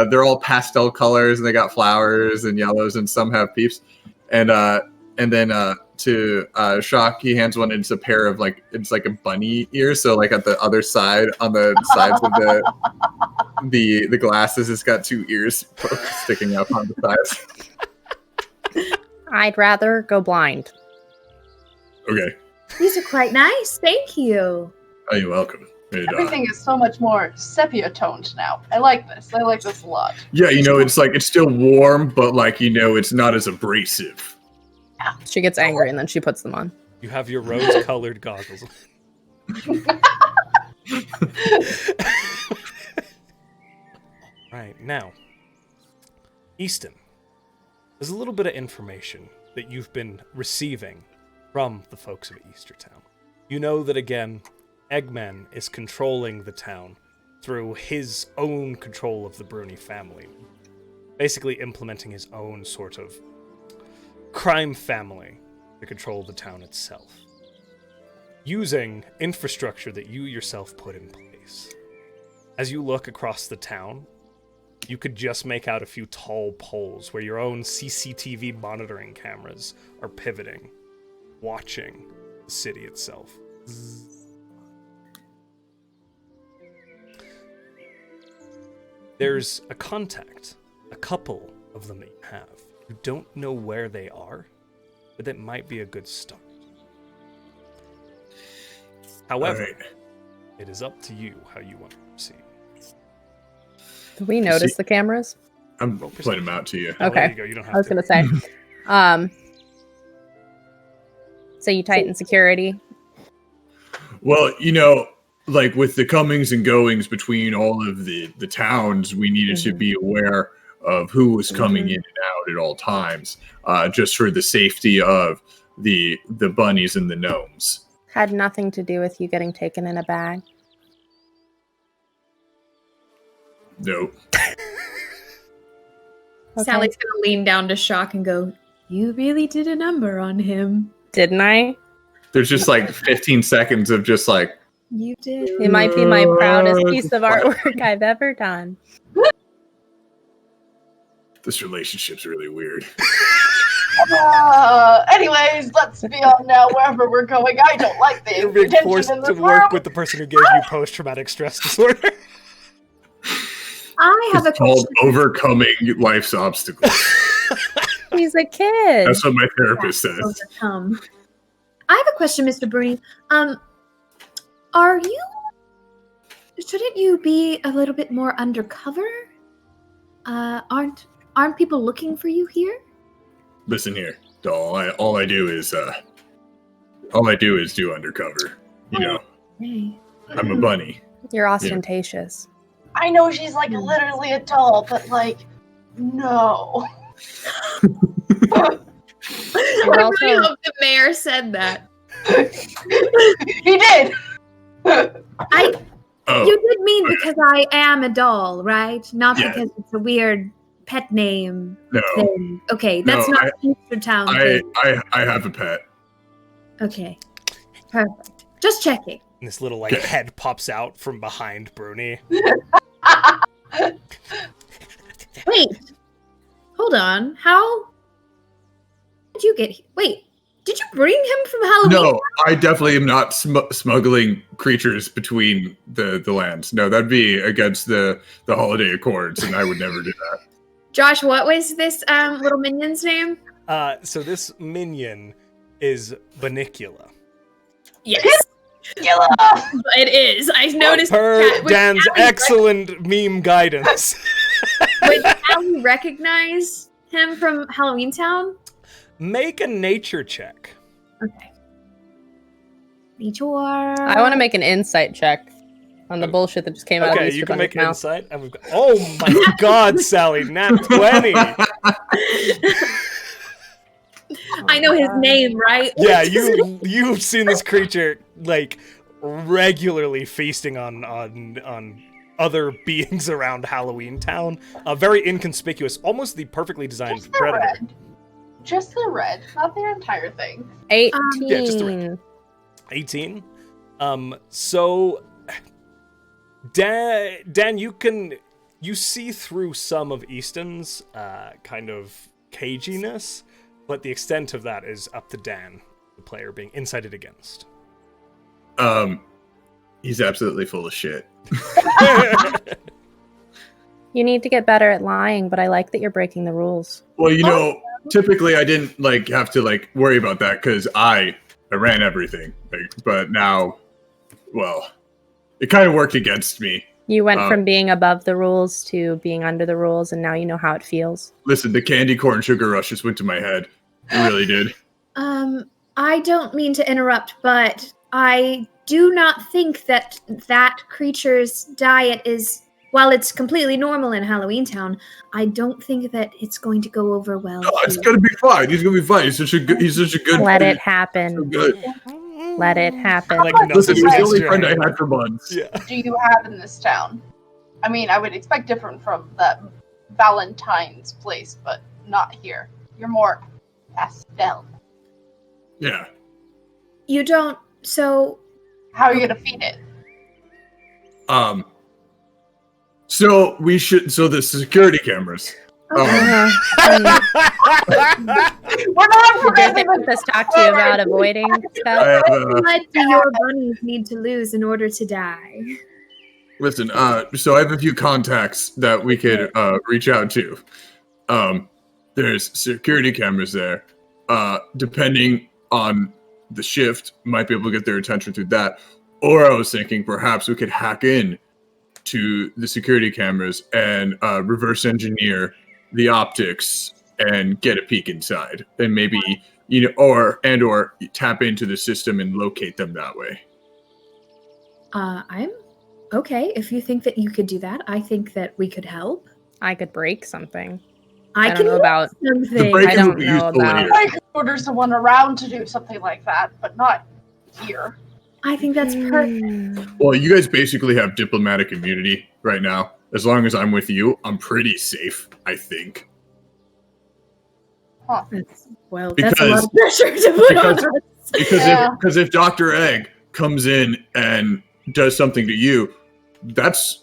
[SPEAKER 5] They're all pastel colors, and they got flowers and yellows, and some have peeps. And then to Shock, he hands one. It's a pair of it's like a bunny ear. So like at the other side, on the sides of the glasses, it's got two ears sticking up on the sides.
[SPEAKER 2] I'd rather go blind.
[SPEAKER 5] Okay.
[SPEAKER 3] These are quite nice. Thank you.
[SPEAKER 5] Oh, you're welcome.
[SPEAKER 7] Everything is so much more sepia toned now. I like this. I like this a lot.
[SPEAKER 5] Yeah, it's still warm, but it's not as abrasive.
[SPEAKER 2] She gets angry and then she puts them on.
[SPEAKER 1] You have your rose-colored goggles. Right, now, Easton, there's a little bit of information that you've been receiving from the folks of Eastertown. You know that, again, Eggman is controlling the town through his own control of the Bruni family. Basically implementing his own sort of crime family to control the town itself. Using infrastructure that you yourself put in place. As you look across the town, you could just make out a few tall poles where your own CCTV monitoring cameras are pivoting, watching the city itself. There's a contact, a couple of them that you have. You don't know where they are, but that might be a good start. However, it is up to you how you want to proceed.
[SPEAKER 2] Do we notice the cameras?
[SPEAKER 5] I'm pointing them out to you.
[SPEAKER 1] Oh,
[SPEAKER 2] Okay.
[SPEAKER 1] there you go. You don't have
[SPEAKER 2] I was going to say. So you tighten security?
[SPEAKER 5] Well, with the comings and goings between all of the towns, we needed to be aware of who was coming in and out at all times, just for the safety of the bunnies and the gnomes.
[SPEAKER 2] Had nothing to do with you getting taken in a bag?
[SPEAKER 5] Nope.
[SPEAKER 3] Sally's gonna lean down to Shock and go, "You really did a number on him."
[SPEAKER 2] Didn't I?
[SPEAKER 5] There's just 15 seconds of just
[SPEAKER 3] You did.
[SPEAKER 2] It might be my proudest piece of artwork I've ever done.
[SPEAKER 5] This relationship's really weird.
[SPEAKER 7] Anyways, let's be on now wherever we're going. I don't like the
[SPEAKER 1] You're being
[SPEAKER 7] tension
[SPEAKER 1] forced
[SPEAKER 7] in
[SPEAKER 1] to
[SPEAKER 7] this
[SPEAKER 1] work
[SPEAKER 7] world.
[SPEAKER 1] with the person who gave you post-traumatic stress disorder.
[SPEAKER 3] I have
[SPEAKER 5] It's
[SPEAKER 3] a
[SPEAKER 5] called
[SPEAKER 3] question.
[SPEAKER 5] overcoming life's obstacles.
[SPEAKER 2] He's a kid.
[SPEAKER 5] That's what my therapist says.
[SPEAKER 3] Overcome. I have a question, Mr. Bruni. Shouldn't you be a little bit more undercover? Aren't people looking for you here?
[SPEAKER 5] Listen here, doll. All I do is do undercover.
[SPEAKER 3] Hey.
[SPEAKER 5] I'm a bunny.
[SPEAKER 2] You're ostentatious.
[SPEAKER 7] I know she's literally a doll, but no.
[SPEAKER 3] I really
[SPEAKER 2] also-
[SPEAKER 3] hope the mayor said that.
[SPEAKER 7] He did.
[SPEAKER 5] Oh,
[SPEAKER 3] You did mean because I am a doll, right? Not
[SPEAKER 5] Yeah.
[SPEAKER 3] because it's a weird pet name
[SPEAKER 5] no.
[SPEAKER 3] thing. Okay, that's
[SPEAKER 5] No,
[SPEAKER 3] not Eastertown thing.
[SPEAKER 5] I have a pet.
[SPEAKER 3] Okay, perfect. Just checking.
[SPEAKER 1] And this little head pops out from behind Bruni.
[SPEAKER 3] Wait, hold on. How did you get here? Wait, Did you bring him from Halloween?
[SPEAKER 5] No, I definitely am not smuggling creatures between the lands. No, that'd be against the holiday accords, and I would never do that.
[SPEAKER 3] Josh, what was this little minion's name?
[SPEAKER 1] So this minion is Banicula.
[SPEAKER 3] Yes. It is. I noticed
[SPEAKER 1] Per Dan's excellent meme guidance.
[SPEAKER 3] Wait, how do you recognize him from Halloween Town?
[SPEAKER 1] Make a nature check.
[SPEAKER 3] Okay. Nature.
[SPEAKER 2] I want to make an insight check on the bullshit that just came out of
[SPEAKER 1] Okay,
[SPEAKER 2] Easter
[SPEAKER 1] you can
[SPEAKER 2] Bunny's
[SPEAKER 1] make
[SPEAKER 2] mouth.
[SPEAKER 1] insight. And we've got, oh my God, Sally, nat 20.
[SPEAKER 3] I know his name, right?
[SPEAKER 1] Yeah, you've seen this creature like regularly feasting on other beings around Halloween Town. Very inconspicuous, almost the perfectly designed
[SPEAKER 7] Just the
[SPEAKER 1] predator.
[SPEAKER 7] red. Just the red, not the entire thing.
[SPEAKER 2] 18.
[SPEAKER 1] Yeah, just the red. 18. So Dan, you see through some of Easton's kind of caginess, but the extent of that is up to Dan, the player, being incited against.
[SPEAKER 5] He's absolutely full of shit.
[SPEAKER 2] You need to get better at lying, but I like that you're breaking the rules.
[SPEAKER 5] Well, typically I didn't have to worry about that because I ran everything. But now, well, it kind of worked against me.
[SPEAKER 2] You went from being above the rules to being under the rules, and now you know how it feels.
[SPEAKER 5] Listen, the candy corn sugar rush just went to my head. It really did.
[SPEAKER 3] I don't mean to interrupt, but I do not think that creature's diet is, while it's completely normal in Halloween Town, I don't think that it's going to go over well.
[SPEAKER 5] No, it's gonna be fine. He's gonna be fine. He's such a good.
[SPEAKER 2] Let it
[SPEAKER 5] So
[SPEAKER 2] happen.
[SPEAKER 5] good.
[SPEAKER 2] Let it happen.
[SPEAKER 5] Listen, he was the only
[SPEAKER 1] Yes,
[SPEAKER 5] friend I
[SPEAKER 1] right.
[SPEAKER 5] had for months.
[SPEAKER 1] Yeah.
[SPEAKER 7] Do you have in this town? I mean, I would expect different from that Valentine's place, but not here. You're more pastel.
[SPEAKER 5] Yeah.
[SPEAKER 3] You don't, so...
[SPEAKER 7] How are you gonna feed it?
[SPEAKER 5] So the security cameras.
[SPEAKER 2] Uh-huh.
[SPEAKER 7] We're not
[SPEAKER 2] Did
[SPEAKER 7] forgetting
[SPEAKER 2] this talk to you about avoiding
[SPEAKER 5] I
[SPEAKER 2] stuff?
[SPEAKER 5] have,
[SPEAKER 3] What blood do your bunnies need to lose in order to die?
[SPEAKER 5] listen, so I have a few contacts that we could reach out to. There's security cameras there. Depending on the shift, might be able to get their attention through that. Or I was thinking perhaps we could hack in to the security cameras and reverse engineer the optics and get a peek inside, and maybe or tap into the system and locate them that way.
[SPEAKER 3] I'm okay. If you think that you could do that, I think that we could help.
[SPEAKER 2] I could break something.
[SPEAKER 3] I
[SPEAKER 2] don't
[SPEAKER 3] can
[SPEAKER 2] know
[SPEAKER 3] do
[SPEAKER 2] about-
[SPEAKER 3] something.
[SPEAKER 5] break-
[SPEAKER 2] I don't
[SPEAKER 5] would be
[SPEAKER 2] know
[SPEAKER 5] useful
[SPEAKER 2] about.
[SPEAKER 5] here.
[SPEAKER 7] I could order someone around to do something like that, but not here.
[SPEAKER 3] I think that's perfect.
[SPEAKER 5] Well, you guys basically have diplomatic immunity right now. As long as I'm with you, I'm pretty safe, I think.
[SPEAKER 3] That's a lot of
[SPEAKER 5] Because-
[SPEAKER 3] pressure to put on
[SPEAKER 5] because-
[SPEAKER 3] us.
[SPEAKER 5] Because if Dr. Egg comes in and does something to you, that's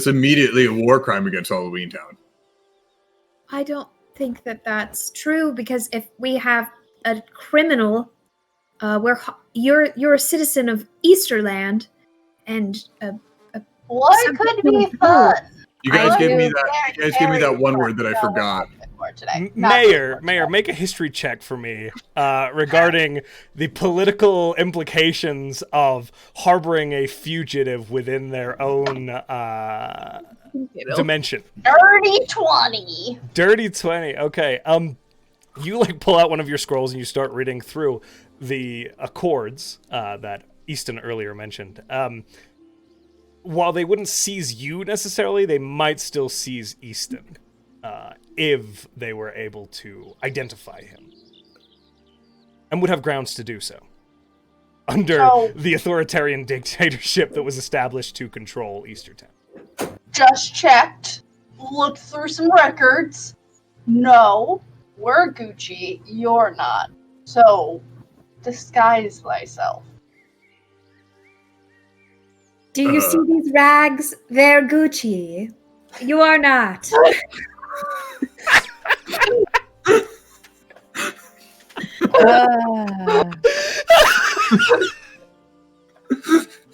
[SPEAKER 5] immediately a war crime against Halloween Town.
[SPEAKER 3] I don't think that that's true, because if we have a criminal, you're a citizen of Easterland, and
[SPEAKER 7] What could be fun?
[SPEAKER 5] You guys
[SPEAKER 2] I
[SPEAKER 5] give me
[SPEAKER 2] do.
[SPEAKER 5] that. You guys give me that one word that I forgot.
[SPEAKER 7] Today.
[SPEAKER 1] Mayor, make a history check for me regarding the political implications of harboring a fugitive within their own dimension.
[SPEAKER 7] Dirty 20.
[SPEAKER 1] Dirty 20. Okay. You pull out one of your scrolls and you start reading through the accords that Easton earlier mentioned. While they wouldn't seize you necessarily, they might still seize Easton. If they were able to identify him. And would have grounds to do so. Under the authoritarian dictatorship that was established to control Eastertown.
[SPEAKER 7] Just checked. Looked through some records. No, we're Gucci. You're not. So, disguise myself.
[SPEAKER 3] do you see these rags? They're Gucci. You are not.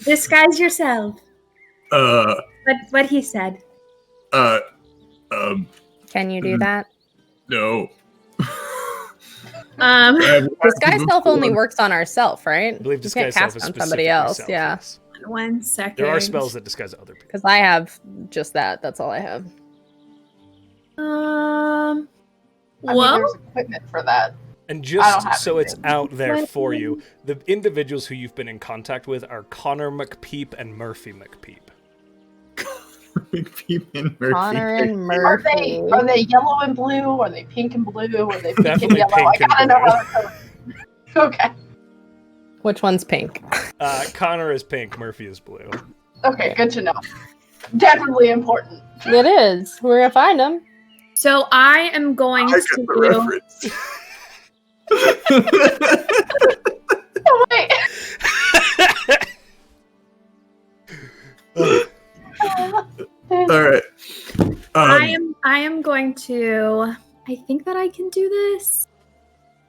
[SPEAKER 3] Disguise yourself. What he said.
[SPEAKER 2] Can you do that?
[SPEAKER 5] No.
[SPEAKER 2] Disguise self only works on ourself, right?
[SPEAKER 1] I believe
[SPEAKER 2] You
[SPEAKER 1] disguise
[SPEAKER 2] can't
[SPEAKER 1] self
[SPEAKER 2] cast
[SPEAKER 1] is
[SPEAKER 2] on
[SPEAKER 1] specific
[SPEAKER 2] somebody else.
[SPEAKER 1] yourself,
[SPEAKER 2] Yeah,
[SPEAKER 1] yes.
[SPEAKER 3] 1 second.
[SPEAKER 1] There are spells that disguise other people.
[SPEAKER 2] because I have just that. That's all I have.
[SPEAKER 7] I mean,
[SPEAKER 3] Well,
[SPEAKER 7] there's equipment for that.
[SPEAKER 1] And
[SPEAKER 7] I don't have
[SPEAKER 1] just so it's
[SPEAKER 7] anything.
[SPEAKER 1] out there for you, the individuals who you've been in contact with are Connor McPeep and Murphy McPeep.
[SPEAKER 5] McPeep and Murphy.
[SPEAKER 2] Connor and
[SPEAKER 7] Are
[SPEAKER 2] Murphy.
[SPEAKER 7] they yellow and blue? Are they pink and blue? Are they pink
[SPEAKER 1] Definitely
[SPEAKER 7] and yellow?
[SPEAKER 1] pink and
[SPEAKER 7] I gotta know how to. Okay.
[SPEAKER 2] Which one's pink?
[SPEAKER 1] Connor is pink, Murphy is blue.
[SPEAKER 7] Okay, good to know. Definitely important.
[SPEAKER 2] It is. We're gonna find them.
[SPEAKER 3] so I am going
[SPEAKER 5] I
[SPEAKER 3] to
[SPEAKER 5] get the
[SPEAKER 3] do.
[SPEAKER 5] reference.
[SPEAKER 7] Oh, wait.
[SPEAKER 5] All right.
[SPEAKER 3] I am going to. I think that I can do this.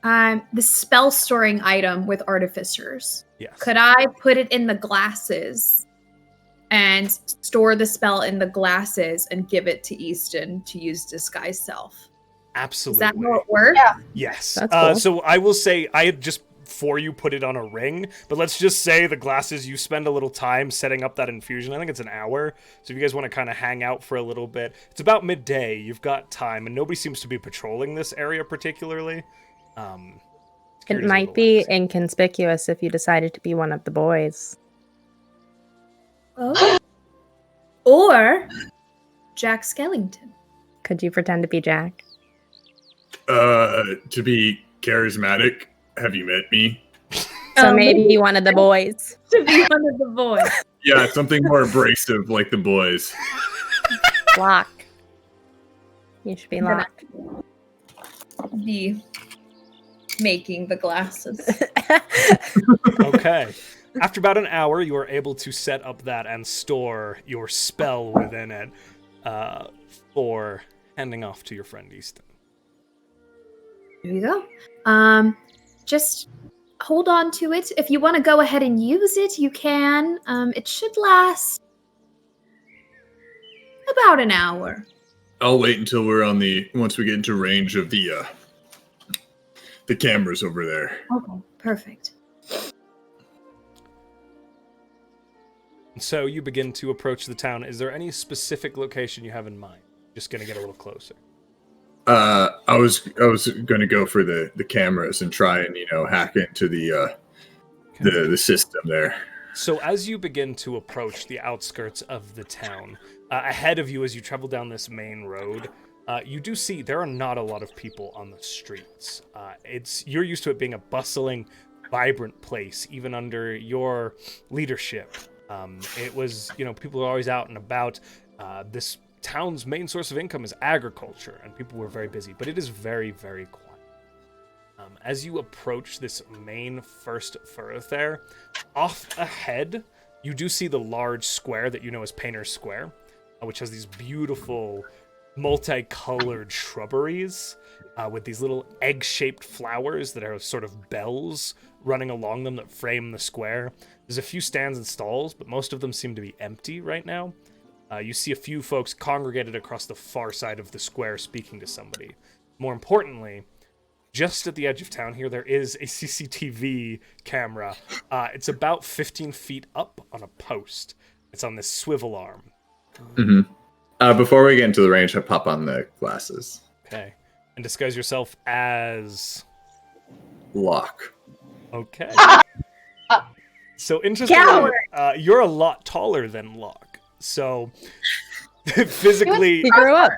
[SPEAKER 3] The spell storing item with artificers.
[SPEAKER 1] Yes.
[SPEAKER 3] Could I put it in the glasses and store the spell in the glasses and give it to Easton to use disguise self?
[SPEAKER 1] Absolutely.
[SPEAKER 3] Is that how it works?
[SPEAKER 7] Yeah.
[SPEAKER 1] Yes.
[SPEAKER 2] That's cool.
[SPEAKER 1] So I will say I had just for you put it on a ring, but let's just say the glasses, you spend a little time setting up that infusion. I think it's an hour. So if you guys want to kind of hang out for a little bit, it's about midday. You've got time, and nobody seems to be patrolling this area particularly.
[SPEAKER 2] It
[SPEAKER 1] security's a
[SPEAKER 2] might
[SPEAKER 1] little
[SPEAKER 2] be
[SPEAKER 1] lax.
[SPEAKER 2] inconspicuous if you decided to be one of the boys.
[SPEAKER 3] Oh. Or Jack Skellington.
[SPEAKER 2] Could you pretend to be Jack?
[SPEAKER 5] To be charismatic, have you met me?
[SPEAKER 2] So maybe one of the boys.
[SPEAKER 3] To be one of the boys.
[SPEAKER 5] Yeah, something more abrasive like the boys.
[SPEAKER 2] Lock. You should be
[SPEAKER 3] I'm gonna-
[SPEAKER 2] locked.
[SPEAKER 3] Be making the glasses.
[SPEAKER 1] Okay. After about an hour, you are able to set up that and store your spell within it for handing off to your friend Easton.
[SPEAKER 3] There you go. Just hold on to it. If you want to go ahead and use it, you can. It should last about an hour.
[SPEAKER 5] I'll wait until we're once we get into range of the cameras over there.
[SPEAKER 3] Okay, perfect.
[SPEAKER 1] So you begin to approach the town. Is there any specific location you have in mind? Just gonna get a little closer.
[SPEAKER 5] I was going to go for the cameras and try and hack into the system there.
[SPEAKER 1] So as you begin to approach the outskirts of the town, ahead of you as you travel down this main road, you do see there are not a lot of people on the streets. You're used to it being a bustling, vibrant place, even under your leadership. It was, people are always out and about. This town's main source of income is agriculture, and people were very busy, but it is very, very quiet. As you approach this main first thoroughfare, off ahead, you do see the large square that you know as Painter's Square, which has these beautiful multicolored shrubberies with these little egg-shaped flowers that are sort of bells running along them that frame the square. There's a few stands and stalls, but most of them seem to be empty right now. You see a few folks congregated across the far side of the square speaking to somebody. More importantly, just at the edge of town here, there is a CCTV camera. It's about 15 feet up on a post. It's on this swivel arm.
[SPEAKER 5] Mm-hmm. Before we get into the range, I pop on the glasses.
[SPEAKER 1] Okay. And disguise yourself as...
[SPEAKER 5] Lock.
[SPEAKER 1] Okay. So interestingly, you're a lot taller than Locke. So physically...
[SPEAKER 2] He grew up.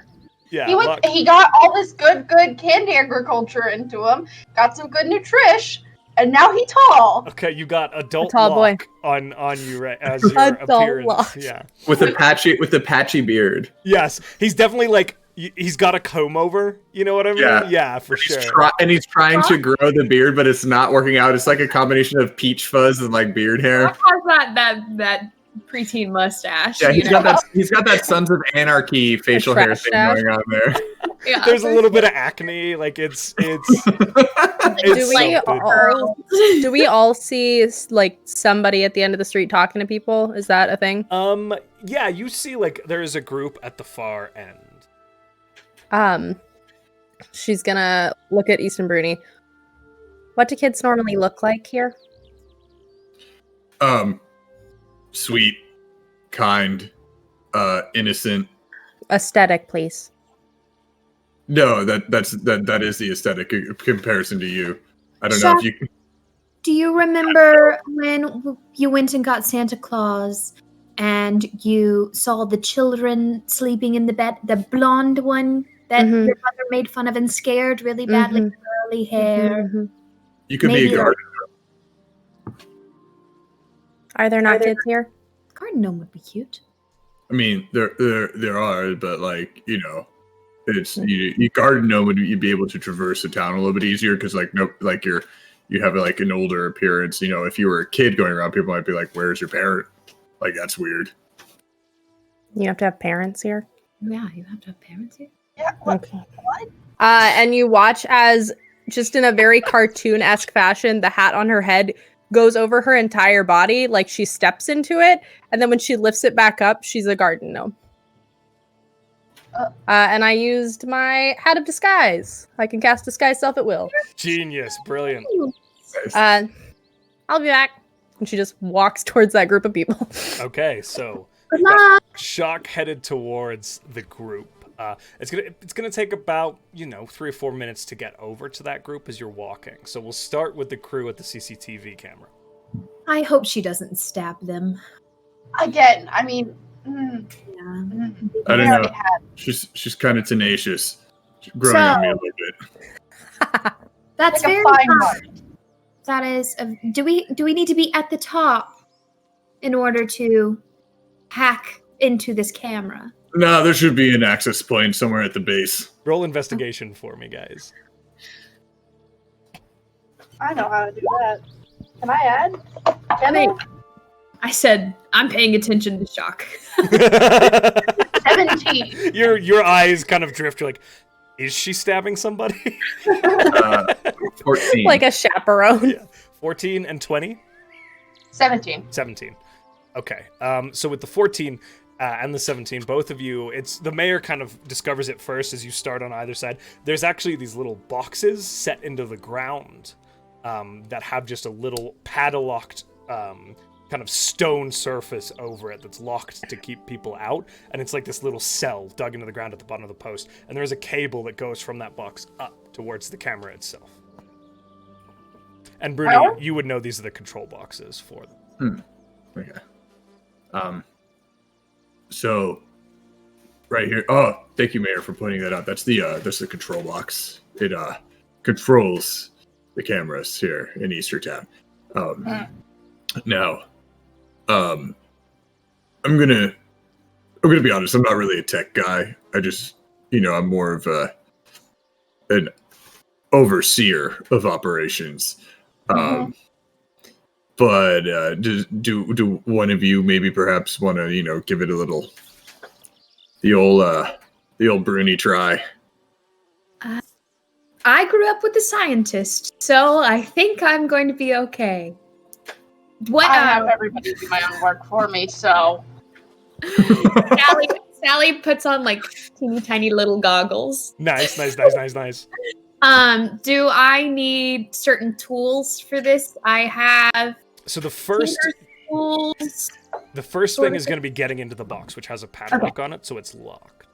[SPEAKER 1] Yeah,
[SPEAKER 7] He got all this good candy agriculture into him, got some good nutrition, and now he's tall.
[SPEAKER 1] Okay, you got adult
[SPEAKER 2] tall boy.
[SPEAKER 1] Locke on you right as your
[SPEAKER 2] Adult
[SPEAKER 1] appearance.
[SPEAKER 2] Locke.
[SPEAKER 1] Yeah.
[SPEAKER 5] With a patchy beard.
[SPEAKER 1] Yes, he's definitely like he's got a comb over. You know what I mean? Yeah, for sure.
[SPEAKER 5] He's trying to grow the beard, but it's not working out. It's like a combination of peach fuzz and like beard hair.
[SPEAKER 3] Rock has that preteen mustache.
[SPEAKER 5] Yeah, he's got that Sons of Anarchy facial hair
[SPEAKER 2] trash
[SPEAKER 5] thing
[SPEAKER 2] stash.
[SPEAKER 5] going on there.
[SPEAKER 3] Yeah,
[SPEAKER 1] There's a little bit of acne. Like it's
[SPEAKER 2] Do we
[SPEAKER 1] something.
[SPEAKER 2] do we all see like somebody at the end of the street talking to people? Is that a thing?
[SPEAKER 1] Yeah, you see like there is a group at the far end.
[SPEAKER 2] She's gonna look at Easton Bruni. What do kids normally look like here?
[SPEAKER 5] Sweet, kind, innocent.
[SPEAKER 2] Aesthetic, please.
[SPEAKER 5] No, that is the aesthetic comparison to you. I don't know if you.
[SPEAKER 3] Do you remember when you went and got Santa Claus and you saw the children sleeping in the bed, the blonde one that
[SPEAKER 2] Mhm.
[SPEAKER 3] your mother made fun of and scared really badly with curly hair?
[SPEAKER 2] Mhm.
[SPEAKER 5] You could
[SPEAKER 3] Maybe
[SPEAKER 5] be a gardener.
[SPEAKER 2] Are there not kids here?
[SPEAKER 3] Garden gnome would be cute.
[SPEAKER 5] I mean, there are, but like it's you garden gnome would you'd be able to traverse the town a little bit easier because you have like an older appearance. If you were a kid going around, people might be like, "Where's your parent?" Like that's weird.
[SPEAKER 2] You have to have parents here.
[SPEAKER 3] Yeah, you have to have parents here.
[SPEAKER 7] Yeah. What?
[SPEAKER 2] Okay. And you watch as, just in a very cartoon-esque fashion, the hat on her head goes over her entire body, like she steps into it, and then when she lifts it back up, she's a garden gnome. And I used my hat of disguise. I can cast disguise self at will.
[SPEAKER 1] Genius, brilliant.
[SPEAKER 2] I'll be back. And she just walks towards that group of people.
[SPEAKER 1] Okay, so
[SPEAKER 3] Good luck.
[SPEAKER 1] Shock headed towards the group. It's gonna take about 3 or 4 minutes to get over to that group as you're walking. So we'll start with the crew at the CCTV camera.
[SPEAKER 3] I hope she doesn't stab them.
[SPEAKER 7] Again, I mean,
[SPEAKER 3] Yeah.
[SPEAKER 5] I don't
[SPEAKER 7] we already
[SPEAKER 5] know.
[SPEAKER 7] had-
[SPEAKER 5] She's kind of tenacious, She's growing on me a little bit.
[SPEAKER 3] That's
[SPEAKER 7] like a
[SPEAKER 3] very
[SPEAKER 7] fine
[SPEAKER 3] tough.
[SPEAKER 7] wine.
[SPEAKER 3] That is. Do we need to be at the top in order to hack into this camera?
[SPEAKER 5] No, there should be an access point somewhere at the base.
[SPEAKER 1] Roll investigation for me, guys.
[SPEAKER 7] I know how to do that. Can I add? Can I?
[SPEAKER 3] I said I'm paying attention to Shock.
[SPEAKER 7] 17.
[SPEAKER 1] Your eyes kind of drift. You're like, is she stabbing somebody?
[SPEAKER 5] 14.
[SPEAKER 2] Like a chaperone.
[SPEAKER 1] Yeah. 14 and 20?
[SPEAKER 7] 17.
[SPEAKER 1] 17. Okay. So with the 14 and the 17, both of you, the mayor kind of discovers it first as you start on either side. There's actually these little boxes set into the ground that have just a little padlocked kind of stone surface over it that's locked to keep people out. And it's like this little cell dug into the ground at the bottom of the post. And there's a cable that goes from that box up towards the camera itself. And Bruni, you would know these are the control boxes for them.
[SPEAKER 5] Okay. So right here. Oh, thank you, Mayor, for pointing that out. That's the control box. It controls the cameras here in Eastertown. Now, I'm gonna be honest. I'm not really a tech guy. I just, I'm more of an overseer of operations. But do one of you maybe perhaps want to give it a little the old Bruni try?
[SPEAKER 3] I grew up with a scientist, so I think I'm going to be okay. What?
[SPEAKER 7] I have everybody do my own work for me, so.
[SPEAKER 3] Sally puts on like teeny tiny little goggles.
[SPEAKER 1] Nice.
[SPEAKER 3] Do I need certain tools for this? I have.
[SPEAKER 1] So the first
[SPEAKER 3] tools.
[SPEAKER 1] The first thing is going to be getting into the box, which has a padlock on it, so it's locked.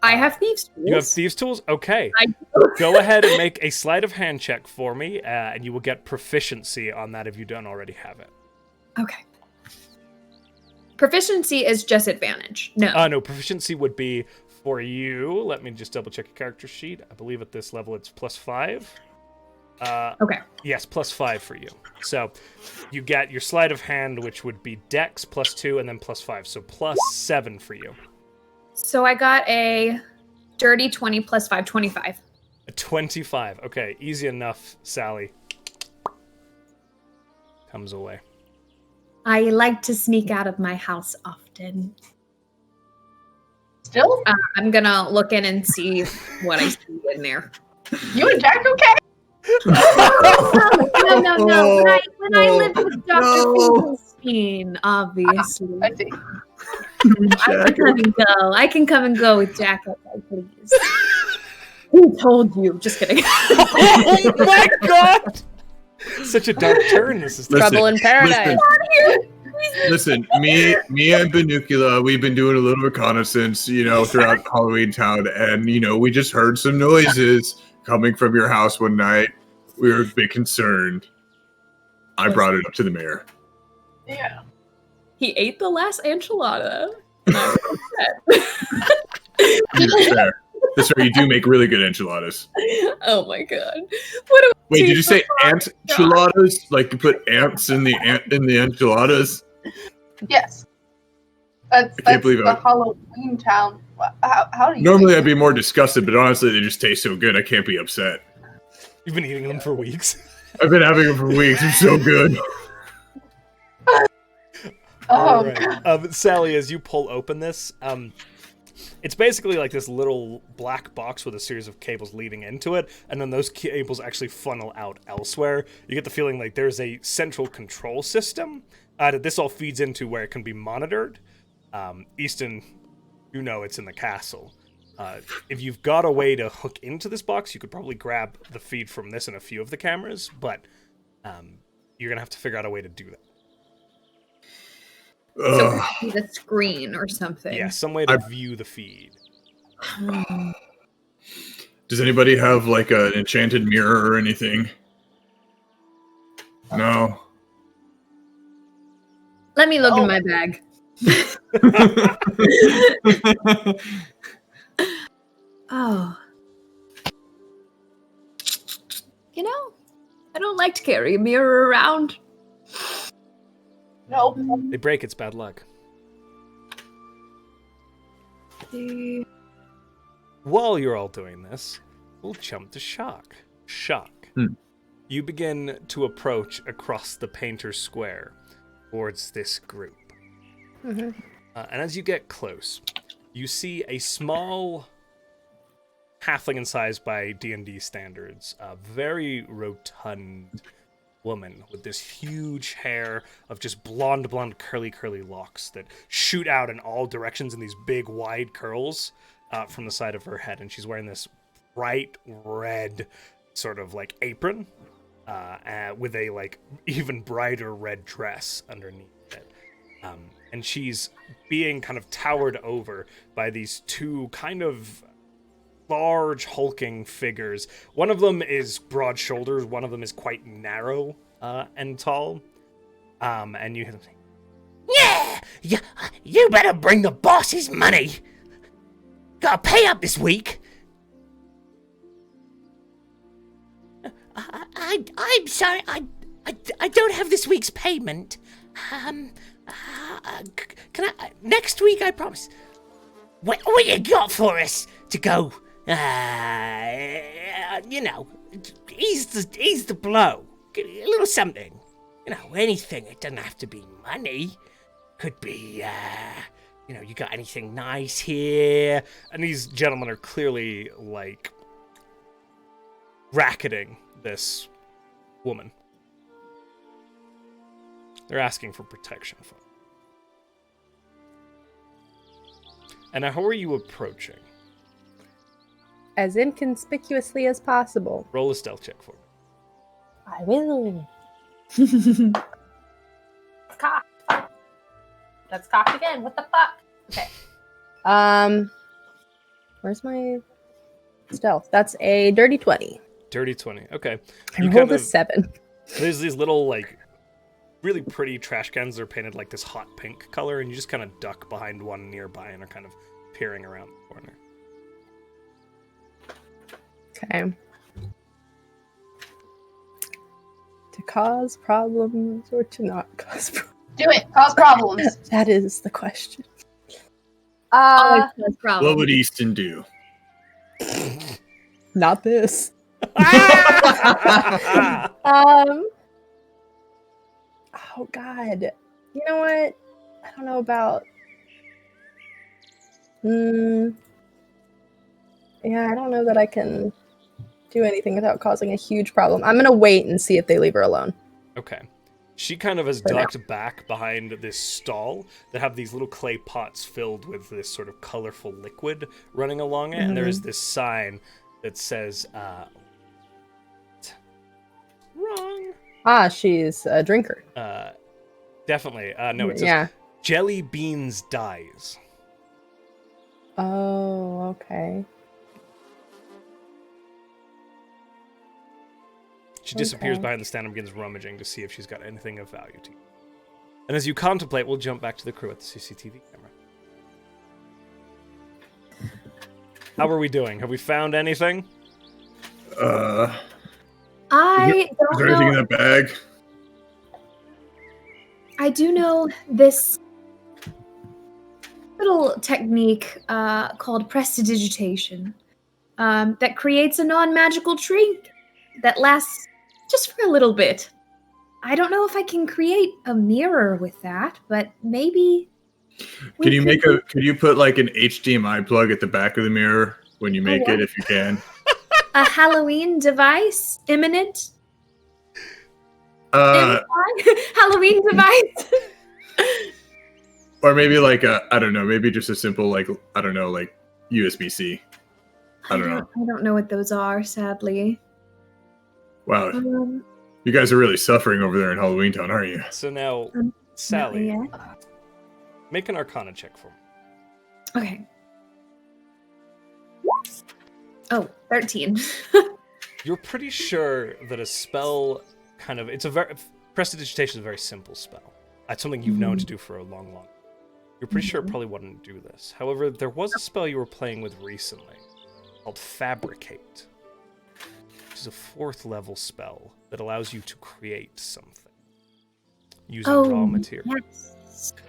[SPEAKER 3] I have thieves' tools.
[SPEAKER 1] You have thieves' tools? Okay.
[SPEAKER 3] I do.
[SPEAKER 1] Go ahead and make a sleight of hand check for me, and you will get proficiency on that if you don't already have it.
[SPEAKER 3] Okay. Proficiency is just advantage. No.
[SPEAKER 1] No, proficiency would be for you. Let me just double check your character sheet. I believe at this level it's +5.
[SPEAKER 3] Okay.
[SPEAKER 1] Yes, +5 for you. So you get your sleight of hand, which would be Dex +2 and then +5. So +7 for you.
[SPEAKER 3] So I got a dirty 20 +5, 25.
[SPEAKER 1] A 25. Okay, easy enough, Sally. Comes away.
[SPEAKER 3] I like to sneak out of my house often.
[SPEAKER 7] Still?
[SPEAKER 3] I'm gonna look in and see what I see in there.
[SPEAKER 7] You and Jack okay?
[SPEAKER 3] No. When I lived with Dr.
[SPEAKER 5] No.
[SPEAKER 3] Finkelstein, obviously.
[SPEAKER 7] I see.
[SPEAKER 3] I can come and go with Jack, please. Who told you? Just kidding.
[SPEAKER 1] Oh my god! Such a dark turn. This is
[SPEAKER 2] Trouble in paradise.
[SPEAKER 5] Listen, me and Banucula, we've been doing a little reconnaissance, throughout Halloween Town, and we just heard some noises coming from your house one night. We were a bit concerned. I brought it up to the mayor.
[SPEAKER 7] Yeah.
[SPEAKER 3] He ate the last enchilada.
[SPEAKER 5] That's fair. That's fair. You do make really good enchiladas.
[SPEAKER 3] Oh my god! What do
[SPEAKER 5] Wait,
[SPEAKER 3] do
[SPEAKER 5] did you say
[SPEAKER 3] for
[SPEAKER 5] ant enchiladas? Like you put ants in the enchiladas?
[SPEAKER 7] Yes. That's
[SPEAKER 5] believe
[SPEAKER 7] the
[SPEAKER 5] it.
[SPEAKER 7] Halloween Town. How do you
[SPEAKER 5] Normally I'd be more disgusted, but honestly they just taste so good I can't be upset.
[SPEAKER 1] You've been eating them for weeks.
[SPEAKER 5] I've been having them for weeks. They're so good.
[SPEAKER 7] Oh,
[SPEAKER 1] right. Sally, as you pull open this, it's basically like this little black box with a series of cables leading into it, and then those cables actually funnel out elsewhere. You get the feeling like there's a central control system that this all feeds into where it can be monitored. Easton, it's in the castle. If you've got a way to hook into this box, you could probably grab the feed from this and a few of the cameras, but you're going to have to figure out a way to do that.
[SPEAKER 3] So the screen or something.
[SPEAKER 1] Yeah, some way to view the feed.
[SPEAKER 5] Does anybody have like an enchanted mirror or anything? No.
[SPEAKER 3] Let me look in my bag. Oh. I don't like to carry a mirror around.
[SPEAKER 7] no.
[SPEAKER 1] They break, it's bad luck. While you're all doing this, we'll jump to Shock. Shock. You begin to approach across the Painter's Square towards this group.
[SPEAKER 2] Mm-hmm.
[SPEAKER 1] And as you get close, you see a small, halfling in size by D&D standards, a very rotund woman with this huge hair of just blonde, curly locks that shoot out in all directions in these big, wide curls from the side of her head. And she's wearing this bright red sort of like apron with a like even brighter red dress underneath it. And she's being kind of towered over by these two kind of large hulking figures. One of them is broad shoulders, one of them is quite narrow and tall. And you hear them say,
[SPEAKER 8] Yeah, you better bring the boss's money. Gotta pay up this week. I'm sorry, I don't have this week's payment. Can I next week? I promise. What you got for us to go? Ease the blow. A little something. Anything. It doesn't have to be money. Could be, you got anything nice here?
[SPEAKER 1] and these gentlemen are clearly like racketing this woman. They're asking for protection from her. And now, how are you approaching?
[SPEAKER 2] As inconspicuously as possible.
[SPEAKER 1] Roll a stealth check for me.
[SPEAKER 2] I will.
[SPEAKER 7] Cocked. That's cocked again. What the fuck? Okay.
[SPEAKER 2] Where's my stealth? That's a dirty 20.
[SPEAKER 1] Dirty 20. Okay.
[SPEAKER 2] I rolled a 7.
[SPEAKER 1] There's these little, like, really pretty trash cans that are painted like this hot pink color, and you just kind of duck behind one nearby and are kind of peering around the corner.
[SPEAKER 2] Okay. To cause problems or to not cause problems?
[SPEAKER 7] Do it. Cause problems.
[SPEAKER 2] That is the question.
[SPEAKER 3] Always cause problems.
[SPEAKER 5] What would Easton do?
[SPEAKER 2] Not this. Oh God. You know what? I don't know about. Yeah, I don't know that I can do anything without causing a huge problem. I'm gonna wait and see if they leave her alone.
[SPEAKER 1] Okay. She kind of has
[SPEAKER 2] For now.
[SPEAKER 1] ducked back behind this stall that have these little clay pots filled with this sort of colorful liquid running along it, and there is this sign that says, wrong.
[SPEAKER 2] Ah, she's a drinker.
[SPEAKER 1] Definitely. No, it says
[SPEAKER 2] Yeah.
[SPEAKER 1] Jelly Beans Dies.
[SPEAKER 2] Oh, okay.
[SPEAKER 1] She disappears
[SPEAKER 2] Okay.
[SPEAKER 1] behind the stand and begins rummaging to see if she's got anything of value to you. And as you contemplate, we'll jump back to the crew at the CCTV camera. How are we doing? Have we found anything?
[SPEAKER 3] I
[SPEAKER 5] Is
[SPEAKER 3] don't
[SPEAKER 5] there anything in
[SPEAKER 3] know.
[SPEAKER 5] that bag?
[SPEAKER 3] I do know this little technique called prestidigitation that creates a non-magical drink that lasts just for a little bit. I don't know if I can create a mirror with that, but maybe.
[SPEAKER 5] Could you put like an HDMI plug at the back of the mirror when you make it, if you can?
[SPEAKER 3] A Halloween device? Imminent? Halloween device?
[SPEAKER 5] Or maybe like I don't know, maybe just a simple like USB-C. I don't know.
[SPEAKER 3] I don't know what those are, sadly.
[SPEAKER 5] Wow, you guys are really suffering over there in Halloween Town, aren't you?
[SPEAKER 1] So now,
[SPEAKER 3] Not
[SPEAKER 1] Sally,
[SPEAKER 3] yet.
[SPEAKER 1] make an Arcana check for me.
[SPEAKER 3] Okay. Oh, 13.
[SPEAKER 1] You're pretty sure that a spell kind of... Prestidigitation is a very simple spell. It's something you've known to do for a long, long... You're pretty sure it probably wouldn't do this. However, there was a spell you were playing with recently called Fabricate, which is a 4th level spell that allows you to create something using raw material.
[SPEAKER 3] Yes.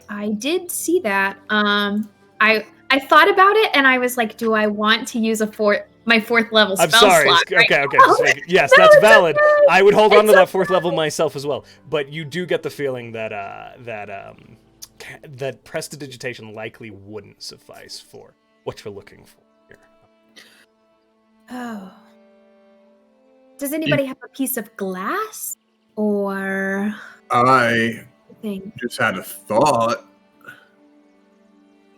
[SPEAKER 3] I did see that. I thought about it and I was like, do I want to use my 4th level spell
[SPEAKER 1] I'm sorry.
[SPEAKER 3] slot?
[SPEAKER 1] Okay.
[SPEAKER 3] right now?
[SPEAKER 1] Yes,
[SPEAKER 3] No,
[SPEAKER 1] that's
[SPEAKER 3] it's
[SPEAKER 1] valid.
[SPEAKER 3] okay.
[SPEAKER 1] I would hold on to
[SPEAKER 3] It's
[SPEAKER 1] that 4th level myself as well. But you do get the feeling that that prestidigitation likely wouldn't suffice for what you're looking for here.
[SPEAKER 3] Oh. Does anybody have a piece of glass or
[SPEAKER 5] I
[SPEAKER 3] thing
[SPEAKER 5] just had a thought.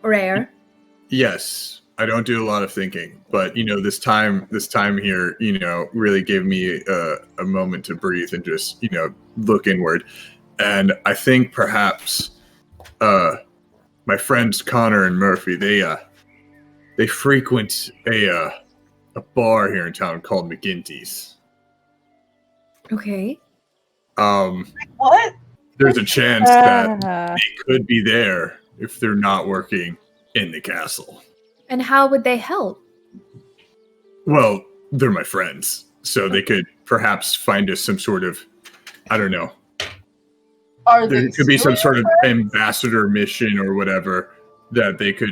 [SPEAKER 3] rare?
[SPEAKER 5] Yes, I don't do a lot of thinking, but this time here, really gave me a moment to breathe and just look inward. And I think perhaps my friends Connor and Murphy, they frequent a bar here in town called McGinty's.
[SPEAKER 3] Okay.
[SPEAKER 7] What?
[SPEAKER 5] There's a chance that
[SPEAKER 2] Ah.
[SPEAKER 5] they could be there if they're not working in the castle.
[SPEAKER 3] And how would they help?
[SPEAKER 5] Well, they're my friends, so they could perhaps find us some sort of, I don't know.
[SPEAKER 7] Are
[SPEAKER 5] There
[SPEAKER 7] they
[SPEAKER 5] could be some sort of
[SPEAKER 7] serious?
[SPEAKER 5] ambassador mission or whatever that they could,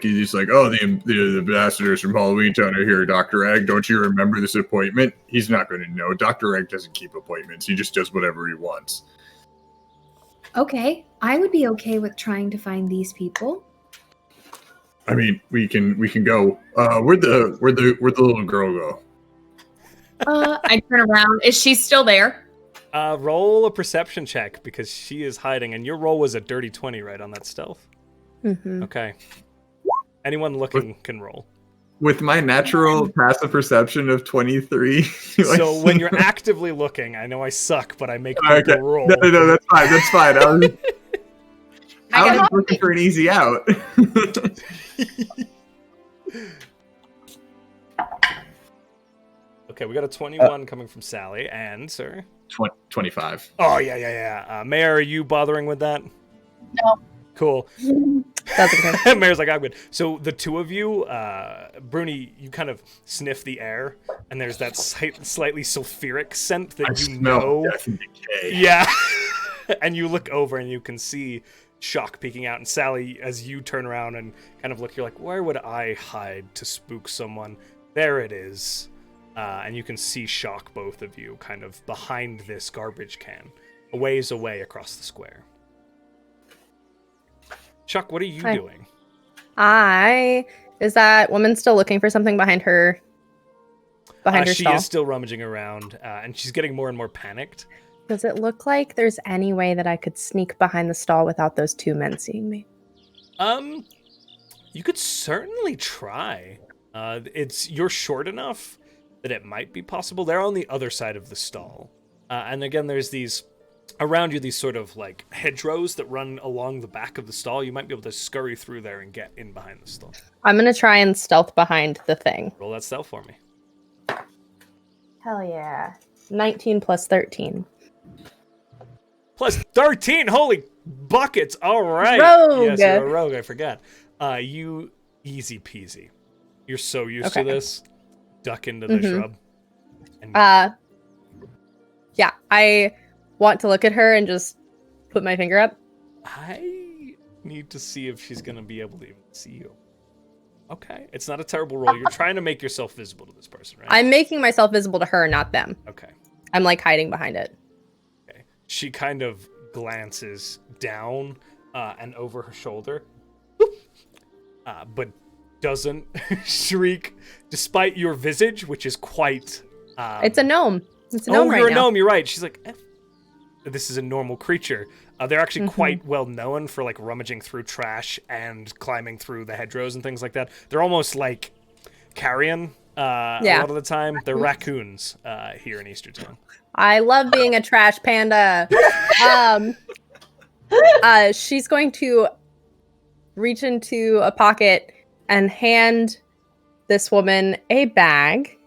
[SPEAKER 5] he's like, oh, the ambassadors from Halloween Town are here, Dr. Egg. Don't you remember this appointment? He's not going to know. Dr. Egg doesn't keep appointments. He just does whatever he wants.
[SPEAKER 3] Okay, I would be okay with trying to find these people.
[SPEAKER 5] I mean, we can go. Where'd the little girl go?
[SPEAKER 3] I turn around. Is she still there?
[SPEAKER 1] Roll a perception check because she is hiding, and your roll was a dirty 20, right, on that stealth?
[SPEAKER 2] Mhm.
[SPEAKER 1] Okay. Anyone looking can roll.
[SPEAKER 5] With my natural passive perception of 23.
[SPEAKER 1] So when you're actively looking, I know I suck, but I make people
[SPEAKER 5] Okay.
[SPEAKER 1] roll.
[SPEAKER 5] No, that's fine. That's fine. I was
[SPEAKER 3] I got
[SPEAKER 5] looking for an easy out.
[SPEAKER 1] Okay, we got a 21 coming from Sally, and sir.
[SPEAKER 5] 25.
[SPEAKER 1] Oh yeah. Mayor, are you bothering with that?
[SPEAKER 7] No.
[SPEAKER 1] Cool.
[SPEAKER 2] That's okay.
[SPEAKER 1] Mayor's like, I'm good. So the two of you, Bruni, you kind of sniff the air, and there's that slightly sulfuric scent that
[SPEAKER 5] I
[SPEAKER 1] you
[SPEAKER 5] smell
[SPEAKER 1] know.
[SPEAKER 5] death and decay.
[SPEAKER 1] Yeah. And you look over and you can see Shock peeking out. And Sally, as you turn around and kind of look, you're like, where would I hide to spook someone? There it is. And you can see Shock, both of you, kind of behind this garbage can, a ways away across the square. Chuck, what are you
[SPEAKER 2] Hi.
[SPEAKER 1] doing?
[SPEAKER 2] Is that woman still looking for something behind her? Behind her
[SPEAKER 1] she
[SPEAKER 2] stall?
[SPEAKER 1] is still rummaging around, and she's getting more and more panicked.
[SPEAKER 2] Does it look like there's any way that I could sneak behind the stall without those two men seeing me?
[SPEAKER 1] You could certainly try. You're short enough that it might be possible. They're on the other side of the stall. And again, there's around you, these sort of like hedgerows that run along the back of the stall. You might be able to scurry through there and get in behind the stall.
[SPEAKER 2] I'm going to try and stealth behind the thing.
[SPEAKER 1] Roll that stealth for me.
[SPEAKER 2] Hell yeah. 19 plus 13.
[SPEAKER 1] Plus 13! Holy buckets! All right.
[SPEAKER 2] Rogue.
[SPEAKER 1] Yes, you're a rogue. I forgot. You easy peasy. You're so used to this. Duck into the shrub. And
[SPEAKER 2] yeah, I want to look at her and just put my finger up.
[SPEAKER 1] I need to see if she's going to be able to even see you. Okay. It's not a terrible roll. You're trying to make yourself visible to this person, right?
[SPEAKER 2] I'm making myself visible to her, not them.
[SPEAKER 1] Okay.
[SPEAKER 2] I'm like hiding behind it.
[SPEAKER 1] Okay. She kind of glances down and over her shoulder, but doesn't shriek, despite your visage, which is quite...
[SPEAKER 2] it's a gnome. It's a gnome right now.
[SPEAKER 1] You're a gnome. You're right. She's like, this is a normal creature. They're actually quite well known for like rummaging through trash and climbing through the hedgerows and things like that. They're almost like carrion a lot of the time. They're raccoons here in Eastertown.
[SPEAKER 2] I love being a trash panda. She's going to reach into a pocket and hand this woman a bag.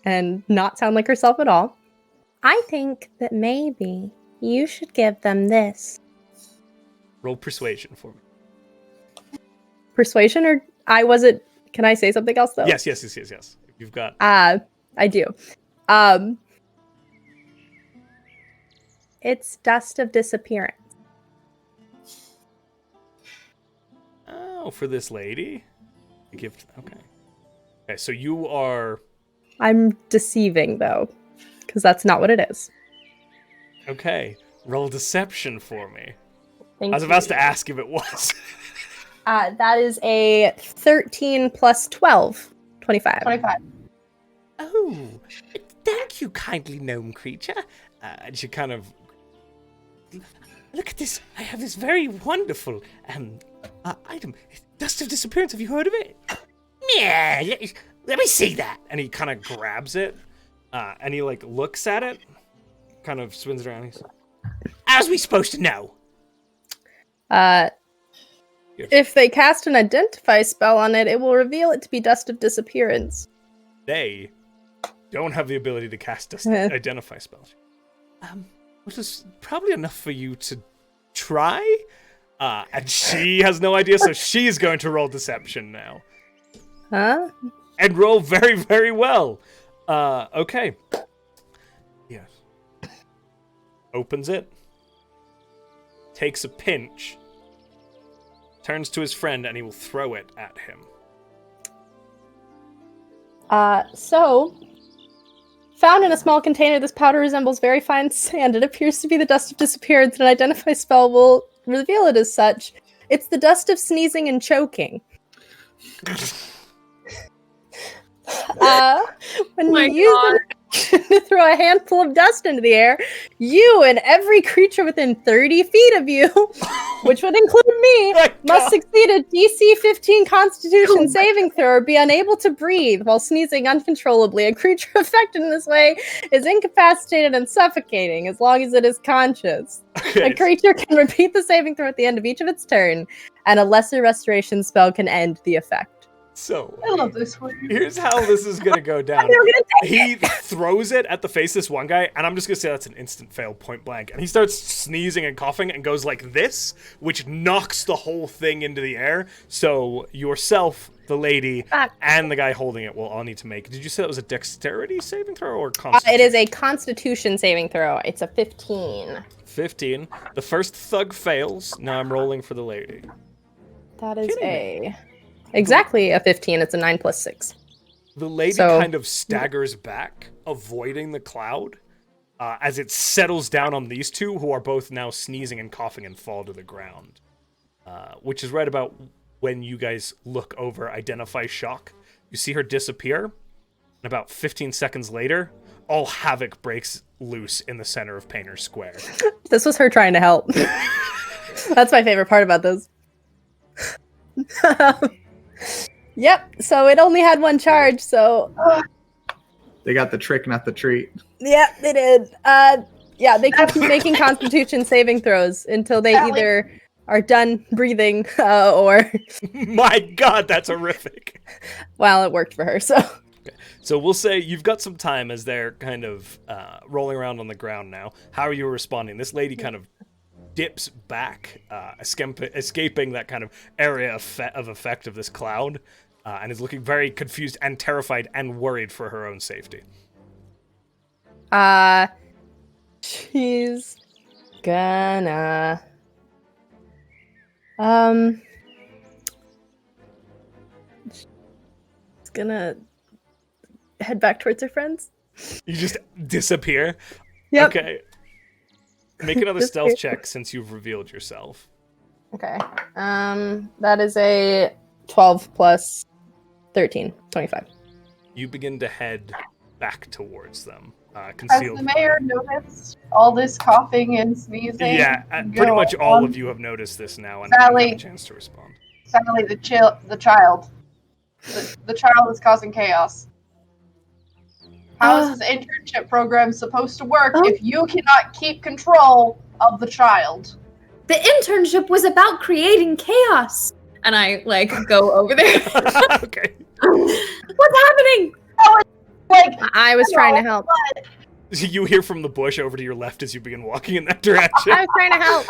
[SPEAKER 2] And not sound like herself at all. I think that maybe you should give them this.
[SPEAKER 1] Roll persuasion for me.
[SPEAKER 2] Persuasion, or can I say something else though?
[SPEAKER 1] Yes. You've got...
[SPEAKER 2] I do. It's dust of disappearance.
[SPEAKER 1] Oh, for this lady? A gift. Okay, so you are...
[SPEAKER 2] I'm deceiving, though, because that's not what it is.
[SPEAKER 1] Okay, roll deception for me.
[SPEAKER 2] Thank
[SPEAKER 1] I was about to ask if it was.
[SPEAKER 2] That is a 13 plus 12. 25.
[SPEAKER 7] 25.
[SPEAKER 8] Oh, thank you, kindly gnome creature.
[SPEAKER 1] And she kind of...
[SPEAKER 8] Look at this. I have this very wonderful item. Dust of disappearance. Have you heard of it? Yeah, let me see that.
[SPEAKER 1] And he kind of grabs it, and he like looks at it, kind of spins it around. He's like,
[SPEAKER 8] how's we supposed to know?
[SPEAKER 2] If they cast an identify spell on it, it will reveal it to be dust of disappearance.
[SPEAKER 1] They don't have the ability to cast identify spells.
[SPEAKER 8] Which is probably enough for you to try.
[SPEAKER 1] And she has no idea, so she's going to roll deception now.
[SPEAKER 2] Huh?
[SPEAKER 1] And roll very, very well. Okay. Yes. Opens it. Takes a pinch. Turns to his friend, and he will throw it at him.
[SPEAKER 2] Found in a small container, this powder resembles very fine sand. It appears to be the dust of disappearance, and an identify spell will reveal it as such. It's the dust of sneezing and choking. When you use it to throw a handful of dust into the air, you and every creature within 30 feet of you, which would include me, must succeed a DC 15 Constitution saving throw or be unable to breathe while sneezing uncontrollably. A creature affected in this way is incapacitated and suffocating as long as it is conscious.
[SPEAKER 1] Okay.
[SPEAKER 2] A creature can repeat the saving throw at the end of each of its turn, and a lesser restoration spell can end the effect.
[SPEAKER 1] So,
[SPEAKER 7] I love this one.
[SPEAKER 1] here's how this is going to go down. He throws it at the face of this one guy, and I'm just going to say that's an instant fail, point blank. And he starts sneezing and coughing and goes like this, which knocks the whole thing into the air. So yourself, the lady, and the guy holding it will all need to make... Did you say that was a dexterity saving throw or constitution?
[SPEAKER 2] It is a Constitution saving throw. It's a 15.
[SPEAKER 1] 15. The first thug fails. Now I'm rolling for the lady.
[SPEAKER 2] That is exactly a 15. It's a 9 plus 6.
[SPEAKER 1] The lady kind of staggers back, avoiding the cloud, as it settles down on these two, who are both now sneezing and coughing and fall to the ground. Which is right about when you guys look over, identify Shock. You see her disappear, and about 15 seconds later, all havoc breaks loose in the center of Painter Square.
[SPEAKER 2] This was her trying to help. That's my favorite part about this. Yep, so it only had one charge, so...
[SPEAKER 5] They got the trick, not the treat.
[SPEAKER 2] Yeah, they did. Yeah, they keep making Constitution saving throws until they either are done breathing or...
[SPEAKER 1] My god, that's horrific.
[SPEAKER 2] Well, it worked for her, so...
[SPEAKER 1] So we'll say you've got some time as they're kind of rolling around on the ground now. How are you responding? This lady kind of dips back, escaping that kind of area of effect of this cloud, and is looking very confused and terrified and worried for her own safety.
[SPEAKER 2] She's gonna... She's gonna head back towards her friends.
[SPEAKER 1] You just disappear?
[SPEAKER 2] Yep.
[SPEAKER 1] Okay. Make another stealth check since you've revealed yourself.
[SPEAKER 2] Okay. That is a 12 plus 13, 25.
[SPEAKER 1] You begin to head back towards them,
[SPEAKER 7] Has
[SPEAKER 1] concealed.
[SPEAKER 7] the mayor noticed all this coughing and sneezing?
[SPEAKER 1] Yeah, pretty much all of you have noticed this now and
[SPEAKER 7] Sally.
[SPEAKER 1] have a chance to respond.
[SPEAKER 7] Sally, the child. The child is causing chaos. How is this internship program supposed to work if you cannot keep control of the child?
[SPEAKER 3] The internship was about creating chaos. And I, go over there.
[SPEAKER 1] Okay.
[SPEAKER 3] What's happening?
[SPEAKER 2] I was trying to help.
[SPEAKER 1] You hear from the bush over to your left as you begin walking in that direction.
[SPEAKER 2] I was trying to help.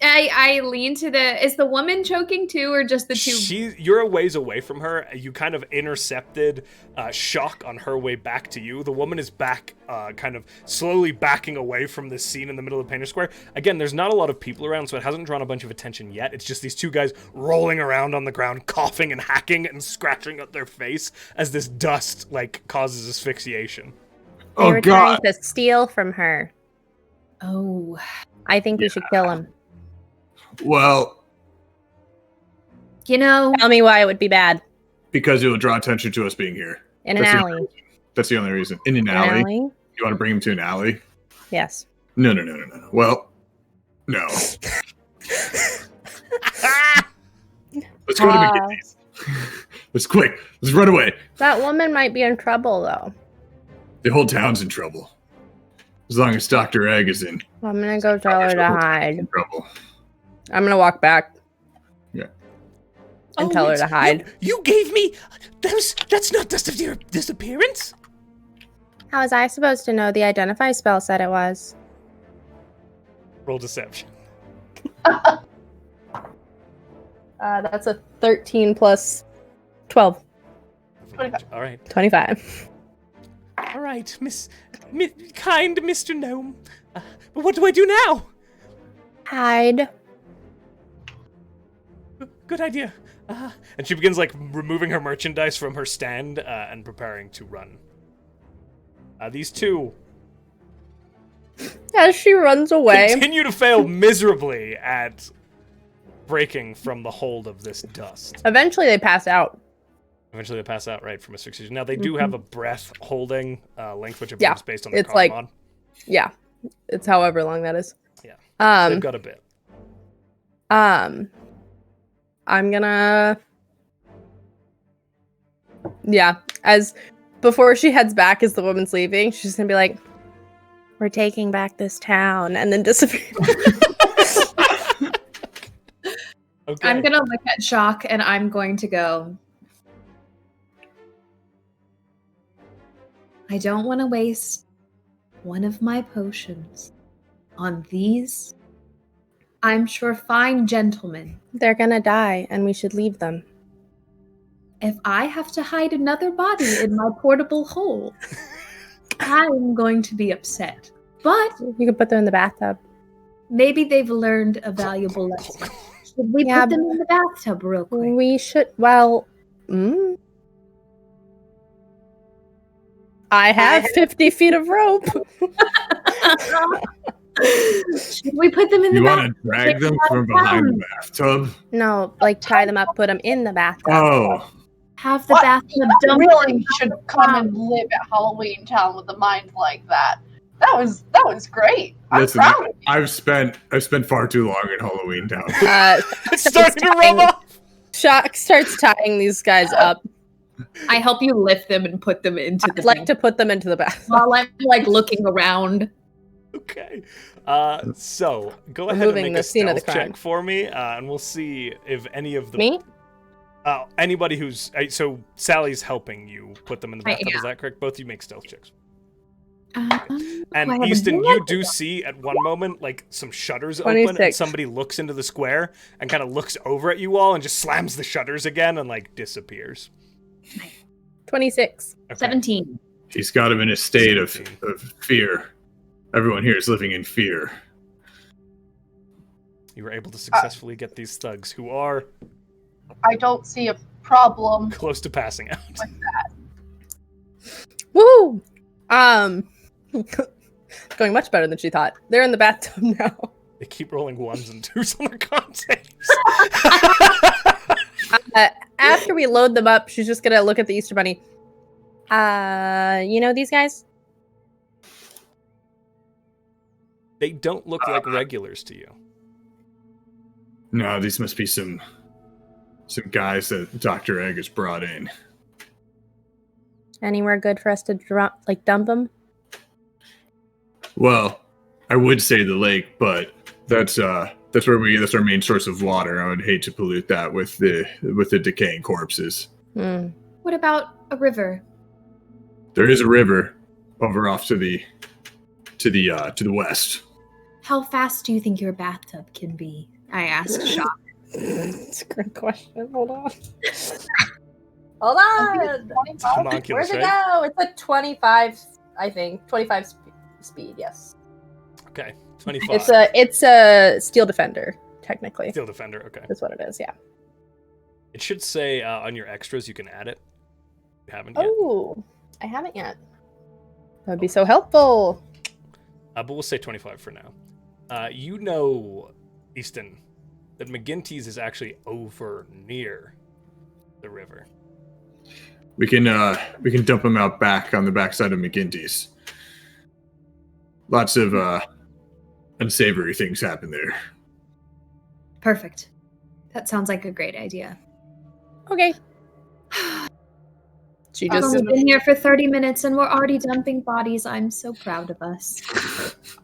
[SPEAKER 3] I lean to is the woman choking too, or just the two?
[SPEAKER 1] You're a ways away from her. You kind of intercepted Shock on her way back to you. The woman is back, kind of slowly backing away from this scene in the middle of Painter Square. Again, there's not a lot of people around, so it hasn't drawn a bunch of attention yet. It's just these two guys rolling around on the ground, coughing and hacking and scratching at their face as this dust, causes asphyxiation.
[SPEAKER 2] They were trying to steal from her.
[SPEAKER 3] Oh.
[SPEAKER 2] I think we should kill him.
[SPEAKER 5] Well,
[SPEAKER 2] tell me why it would be bad.
[SPEAKER 5] because it will draw attention to us being here.
[SPEAKER 2] In an alley.
[SPEAKER 5] That's the only reason. In an alley? You want to bring him to an alley?
[SPEAKER 2] Yes.
[SPEAKER 5] No. Well, no. Let's go to McGinty's. Let's quick. Let's run away.
[SPEAKER 2] That woman might be in trouble, though.
[SPEAKER 5] The whole town's in trouble. As long as Dr. Egg is in
[SPEAKER 2] I'm gonna go tell her to hide.
[SPEAKER 5] trouble.
[SPEAKER 2] I'm gonna walk back.
[SPEAKER 5] Yeah.
[SPEAKER 2] And tell her to hide.
[SPEAKER 8] You gave me... That's not disappearance.
[SPEAKER 2] How was I supposed to know the identify spell said it was?
[SPEAKER 1] Roll deception.
[SPEAKER 2] That's a 13 plus 12.
[SPEAKER 7] 25.
[SPEAKER 1] All right.
[SPEAKER 2] 25.
[SPEAKER 8] All right, kind Mr. Gnome. But what do I do now?
[SPEAKER 2] Hide.
[SPEAKER 1] Good idea. And she begins removing her merchandise from her stand and preparing to run. These two
[SPEAKER 2] As she runs away.
[SPEAKER 1] continue to fail miserably at breaking from the hold of this dust.
[SPEAKER 2] Eventually they pass out.
[SPEAKER 1] Eventually they pass out right from asphyxiation. Now they do have a breath holding length, which I believe is based on their
[SPEAKER 2] it's
[SPEAKER 1] con mod.
[SPEAKER 2] Yeah. It's however long that is.
[SPEAKER 1] Yeah. They've got a bit.
[SPEAKER 2] I'm gonna... Yeah. Before she heads back as the woman's leaving, she's gonna be like, we're taking back this town, and then disappear.
[SPEAKER 1] Okay.
[SPEAKER 3] I'm gonna look at Shock and I'm going to go. I don't want to waste one of my potions on these, I'm sure, fine gentlemen.
[SPEAKER 2] They're gonna die, and we should leave them.
[SPEAKER 3] If I have to hide another body in my portable hole, I'm going to be upset. But
[SPEAKER 2] You can put them in the bathtub.
[SPEAKER 3] maybe they've learned a valuable lesson. Should we
[SPEAKER 2] Yeah,
[SPEAKER 3] put them in the bathtub real quick?
[SPEAKER 2] We should... Well... I have 50 feet of rope.
[SPEAKER 3] Should we put them in the
[SPEAKER 5] You
[SPEAKER 3] bath?
[SPEAKER 5] want to drag them from behind the bathtub?
[SPEAKER 2] No, like tie them up, put them in the bathtub.
[SPEAKER 5] Oh,
[SPEAKER 3] Have the
[SPEAKER 7] What?
[SPEAKER 3] bathtub
[SPEAKER 7] You
[SPEAKER 3] dump.
[SPEAKER 7] really should come and live at Halloween Town with a mind like that. That was great. I'm
[SPEAKER 5] listen,
[SPEAKER 7] proud of you.
[SPEAKER 5] I've spent far too long in Halloween Town.
[SPEAKER 1] It's starting to rub off.
[SPEAKER 2] Shock starts tying these guys up.
[SPEAKER 3] I help you lift them and put them into the
[SPEAKER 2] I'd like to put them into the bathtub.
[SPEAKER 3] while I'm like looking around.
[SPEAKER 1] Okay. So go ahead and
[SPEAKER 2] Removing
[SPEAKER 1] make
[SPEAKER 2] the
[SPEAKER 1] a
[SPEAKER 2] scene of the
[SPEAKER 1] stealth
[SPEAKER 2] crime.
[SPEAKER 1] check for me, and we'll see if any of the
[SPEAKER 2] Me?
[SPEAKER 1] Anybody who's so Sally's helping you put them in the
[SPEAKER 3] I
[SPEAKER 1] bathtub.
[SPEAKER 3] am.
[SPEAKER 1] Is that correct? Both of you make stealth checks.
[SPEAKER 3] I
[SPEAKER 1] And
[SPEAKER 3] have a
[SPEAKER 1] Easton,
[SPEAKER 3] bullet.
[SPEAKER 1] you do see at one moment like some shutters open, and
[SPEAKER 2] 26.
[SPEAKER 1] somebody looks into the square and kind of looks over at you all and just slams the shutters again and like disappears.
[SPEAKER 2] 26.
[SPEAKER 1] Okay.
[SPEAKER 3] 17.
[SPEAKER 5] He's got him in a state of
[SPEAKER 1] 17.
[SPEAKER 5] fear. Everyone here is living in fear.
[SPEAKER 1] You were able to successfully get these thugs who are
[SPEAKER 7] I don't see a problem.
[SPEAKER 1] close to passing out.
[SPEAKER 2] Woo! Going much better than she thought. They're in the bathtub now.
[SPEAKER 1] They keep rolling 1s and 2s on their con saves.
[SPEAKER 2] After we load them up, she's just gonna look at the Easter Bunny. You know these guys?
[SPEAKER 1] They don't look like regulars to you.
[SPEAKER 5] No, these must be some guys that Dr. Egg has brought in.
[SPEAKER 2] Anywhere good for us to dump them?
[SPEAKER 5] Well, I would say the lake, but that's our main source of water. I would hate to pollute that with the decaying corpses.
[SPEAKER 2] Hmm.
[SPEAKER 3] What about a river?
[SPEAKER 5] There is a river over off to the west.
[SPEAKER 3] How fast do you think your bathtub can be? I asked Shock.
[SPEAKER 2] That's a great question. Hold on. Hold
[SPEAKER 7] I think
[SPEAKER 2] on.
[SPEAKER 7] it's 25.
[SPEAKER 1] Homunculus,
[SPEAKER 2] Where's it
[SPEAKER 1] right?
[SPEAKER 2] go? It's a 25, I think. 25 speed, yes.
[SPEAKER 1] Okay, 25.
[SPEAKER 2] It's a steel defender, technically.
[SPEAKER 1] Steel defender. Okay.
[SPEAKER 2] That's what it is, yeah.
[SPEAKER 1] It should say on your extras you can add it. You haven't yet.
[SPEAKER 2] Oh, I haven't yet. That would be so helpful.
[SPEAKER 1] But we'll say 25 for now. You know, Easton, that McGinty's is actually over near the river.
[SPEAKER 5] We can dump them out back on the backside of McGinty's. Lots of unsavory things happen there.
[SPEAKER 3] Perfect. That sounds like a great idea.
[SPEAKER 2] Okay. She
[SPEAKER 3] I've
[SPEAKER 2] just.
[SPEAKER 3] only been here for 30 minutes and we're already dumping bodies. I'm so proud of us.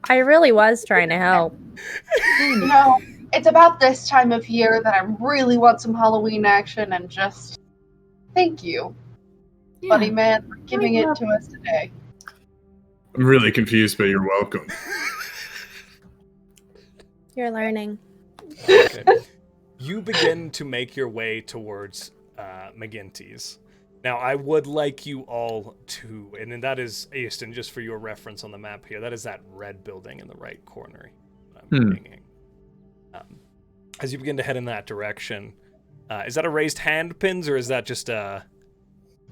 [SPEAKER 2] I really was trying to help.
[SPEAKER 7] No, it's about this time of year that I really want some Halloween action, and just thank you, Buddy Man, for giving it to us today.
[SPEAKER 5] I'm really confused, but you're welcome.
[SPEAKER 2] You're learning.
[SPEAKER 1] Okay. You begin to make your way towards McGinty's. Now, I would like you all to, and then that is, Easton, just for your reference on the map here, that is that red building in the right corner. Pinging. As you begin to head in that direction, is that a raised hand, Pins, or is that just a...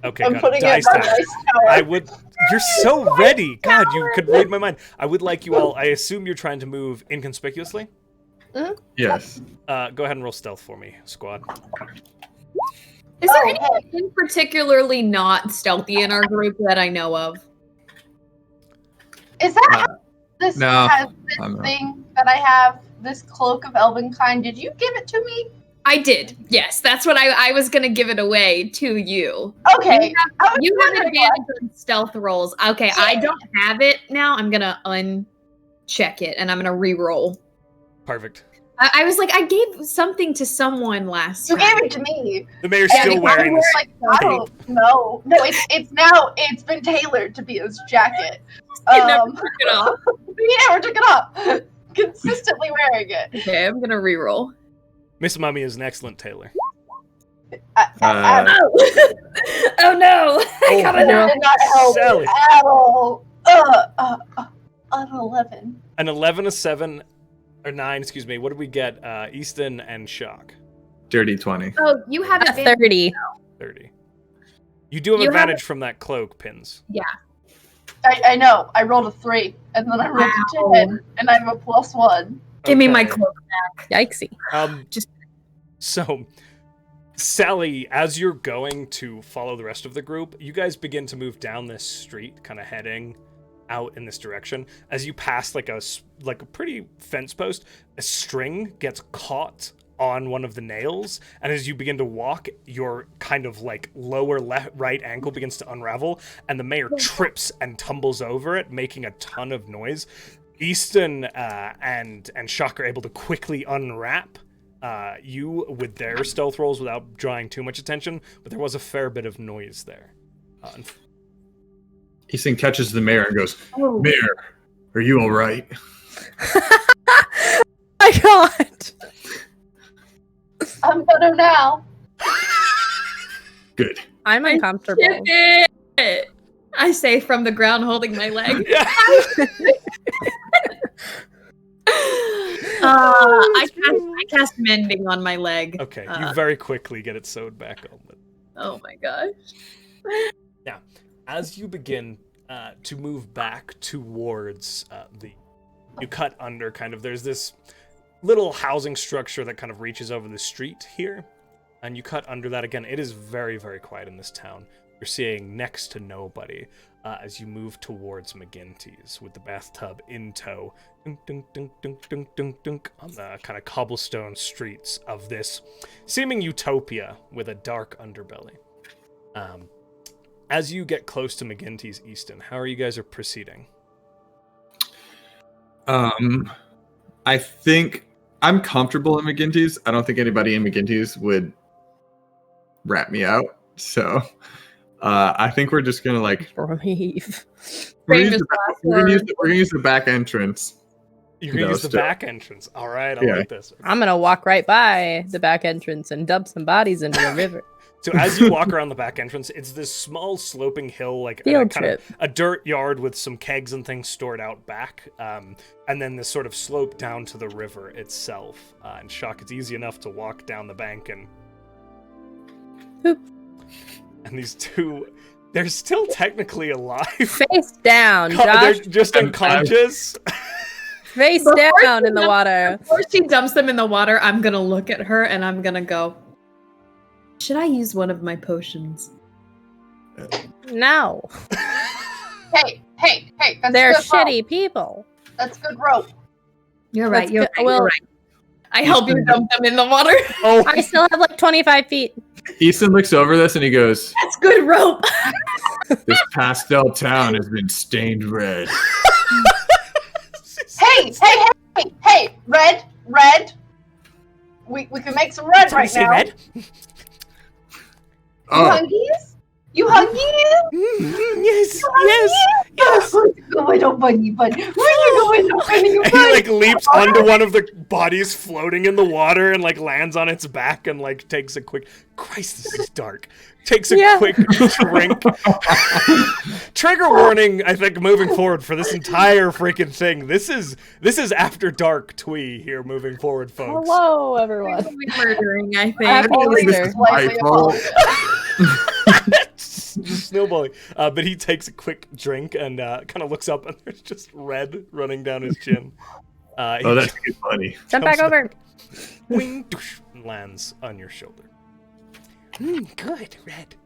[SPEAKER 1] Okay,
[SPEAKER 7] I'm
[SPEAKER 1] got
[SPEAKER 7] putting
[SPEAKER 1] dice
[SPEAKER 7] it on
[SPEAKER 1] tower.
[SPEAKER 7] Dice Tower.
[SPEAKER 1] I would... You're so ready! God, you could read my mind. I would like you all... I assume you're trying to move inconspicuously?
[SPEAKER 5] Yes.
[SPEAKER 1] Go ahead and roll stealth for me, squad.
[SPEAKER 3] Is there
[SPEAKER 7] Oh,
[SPEAKER 3] anything particularly not stealthy in our group that I know of?
[SPEAKER 7] Is that how this
[SPEAKER 5] no,
[SPEAKER 7] has
[SPEAKER 5] I'm
[SPEAKER 7] this
[SPEAKER 5] not.
[SPEAKER 7] thing that I have, this cloak of elvenkind? Did you give it to me?
[SPEAKER 3] I did. Yes, that's what I was going to give it away to you.
[SPEAKER 7] Okay. I was
[SPEAKER 3] You have
[SPEAKER 7] wondering
[SPEAKER 3] advantage on stealth rolls. Okay, I don't have it now. I'm going to uncheck it and I'm going to re-roll.
[SPEAKER 1] Perfect.
[SPEAKER 3] I was like, I gave something to someone last
[SPEAKER 7] You
[SPEAKER 3] time.
[SPEAKER 7] gave it to me.
[SPEAKER 1] The mayor's
[SPEAKER 7] And
[SPEAKER 1] still
[SPEAKER 7] I
[SPEAKER 1] wearing
[SPEAKER 7] was
[SPEAKER 1] this.
[SPEAKER 7] like, I don't know. No, it's been tailored to be his jacket.
[SPEAKER 3] I never took it off.
[SPEAKER 7] He never took it off. Consistently wearing it.
[SPEAKER 3] Okay, I'm going to re-roll.
[SPEAKER 1] Miss Mummy is an excellent tailor.
[SPEAKER 5] Uh,
[SPEAKER 3] Oh no!
[SPEAKER 1] Oh,
[SPEAKER 3] got
[SPEAKER 7] That did not help
[SPEAKER 1] Sally.
[SPEAKER 7] at all. An 11.
[SPEAKER 1] An 11, a 7, or 9, excuse me. What did we get? Easton and Shock.
[SPEAKER 5] Dirty 20.
[SPEAKER 3] Oh, you have
[SPEAKER 2] A
[SPEAKER 3] advantage.
[SPEAKER 2] 30.
[SPEAKER 1] 30. You do have
[SPEAKER 3] You have-
[SPEAKER 1] advantage from that cloak, Pins.
[SPEAKER 7] I know. I rolled a 3, and then I rolled a 10, and I have a +1.
[SPEAKER 3] Give me my
[SPEAKER 1] Okay.
[SPEAKER 3] cloak.
[SPEAKER 2] Yikesy.
[SPEAKER 1] So, Sally, as you're going to follow the rest of the group, you guys begin to move down this street, kind of heading out in this direction. As you pass like a pretty fence post, a string gets caught on one of the nails, and as you begin to walk, your kind of like lower right ankle begins to unravel, and the mayor trips and tumbles over it, making a ton of noise. Easton and Shock are able to quickly unwrap you with their stealth rolls without drawing too much attention, but there was a fair bit of noise there.
[SPEAKER 5] Easton catches the mayor and goes, "Mayor, are you all right?"
[SPEAKER 2] My God.
[SPEAKER 7] I'm better now.
[SPEAKER 5] Good.
[SPEAKER 2] I'm uncomfortable.
[SPEAKER 3] I say from the ground, holding my leg. I cast mending on my leg.
[SPEAKER 1] Okay, you very quickly get it sewed back on.
[SPEAKER 3] Oh my gosh.
[SPEAKER 1] Now, as you begin to move back towards you cut under there's this little housing structure that kind of reaches over the street here, and you cut under that again. It is very, very quiet in this town. You're seeing next to nobody as you move towards McGinty's with the bathtub in tow, dunk, dunk, dunk, dunk, dunk, dunk, dunk, on the kind of cobblestone streets of this seeming utopia with a dark underbelly. As you get close to McGinty's, Easton, how are you guys proceeding?
[SPEAKER 5] I think I'm comfortable in McGinty's. I don't think anybody in McGinty's would rat me out. So I think we're just gonna
[SPEAKER 2] Leave.
[SPEAKER 5] we're gonna use the back entrance.
[SPEAKER 1] You're gonna use the back entrance. All right, I like this.
[SPEAKER 2] I'm gonna walk right by the back entrance and dump some bodies into the river.
[SPEAKER 1] So as you walk around the back entrance, it's this small sloping hill, like
[SPEAKER 2] Field
[SPEAKER 1] kind of
[SPEAKER 2] trip.
[SPEAKER 1] a dirt yard with some kegs and things stored out back, and then this sort of slope down to the river itself. And Shock, it's easy enough to walk down the bank and
[SPEAKER 2] Boop.
[SPEAKER 1] And these two, they're still technically alive.
[SPEAKER 2] Face down,
[SPEAKER 1] They're
[SPEAKER 2] Josh.
[SPEAKER 1] just unconscious.
[SPEAKER 2] Face down in the water.
[SPEAKER 3] Before she dumps them in the water, I'm gonna look at her and I'm gonna go, should I use one of my potions?
[SPEAKER 2] No.
[SPEAKER 7] Hey, that's
[SPEAKER 2] They're
[SPEAKER 7] good rope.
[SPEAKER 2] shitty people.
[SPEAKER 7] That's good rope.
[SPEAKER 3] You're
[SPEAKER 2] That's
[SPEAKER 3] right, you're
[SPEAKER 2] good.
[SPEAKER 3] right,
[SPEAKER 2] Well-
[SPEAKER 3] you're right. I help you dump them in the water.
[SPEAKER 1] Oh,
[SPEAKER 2] I still have like 25 feet.
[SPEAKER 5] Easton looks over this and he goes,
[SPEAKER 3] That's good rope.
[SPEAKER 5] "This pastel town has been stained red."
[SPEAKER 7] Hey, red. We can make some red right now.
[SPEAKER 8] Red?
[SPEAKER 5] Oh,
[SPEAKER 7] You hungry?
[SPEAKER 8] Yes.
[SPEAKER 7] Where's you going, oh bunny? Where's you going, oh bunny?
[SPEAKER 1] and he like leaps onto one of the bodies floating in the water and like lands on its back and like takes a quick. Christ, this is dark. Takes a quick drink. Trigger warning, I think, moving forward for this entire freaking thing. This is after dark twee here moving forward, folks.
[SPEAKER 2] Hello, everyone.
[SPEAKER 3] Murdering, I think.
[SPEAKER 2] Happy Easter.
[SPEAKER 7] Slightly
[SPEAKER 5] Rifle.
[SPEAKER 1] Just snowballing. But he takes a quick drink and kind of looks up and there's just red running down his chin.
[SPEAKER 5] Oh, that's good funny.
[SPEAKER 2] Jump back over.
[SPEAKER 1] Wing, doosh, and lands on your shoulder.
[SPEAKER 8] Good, Red.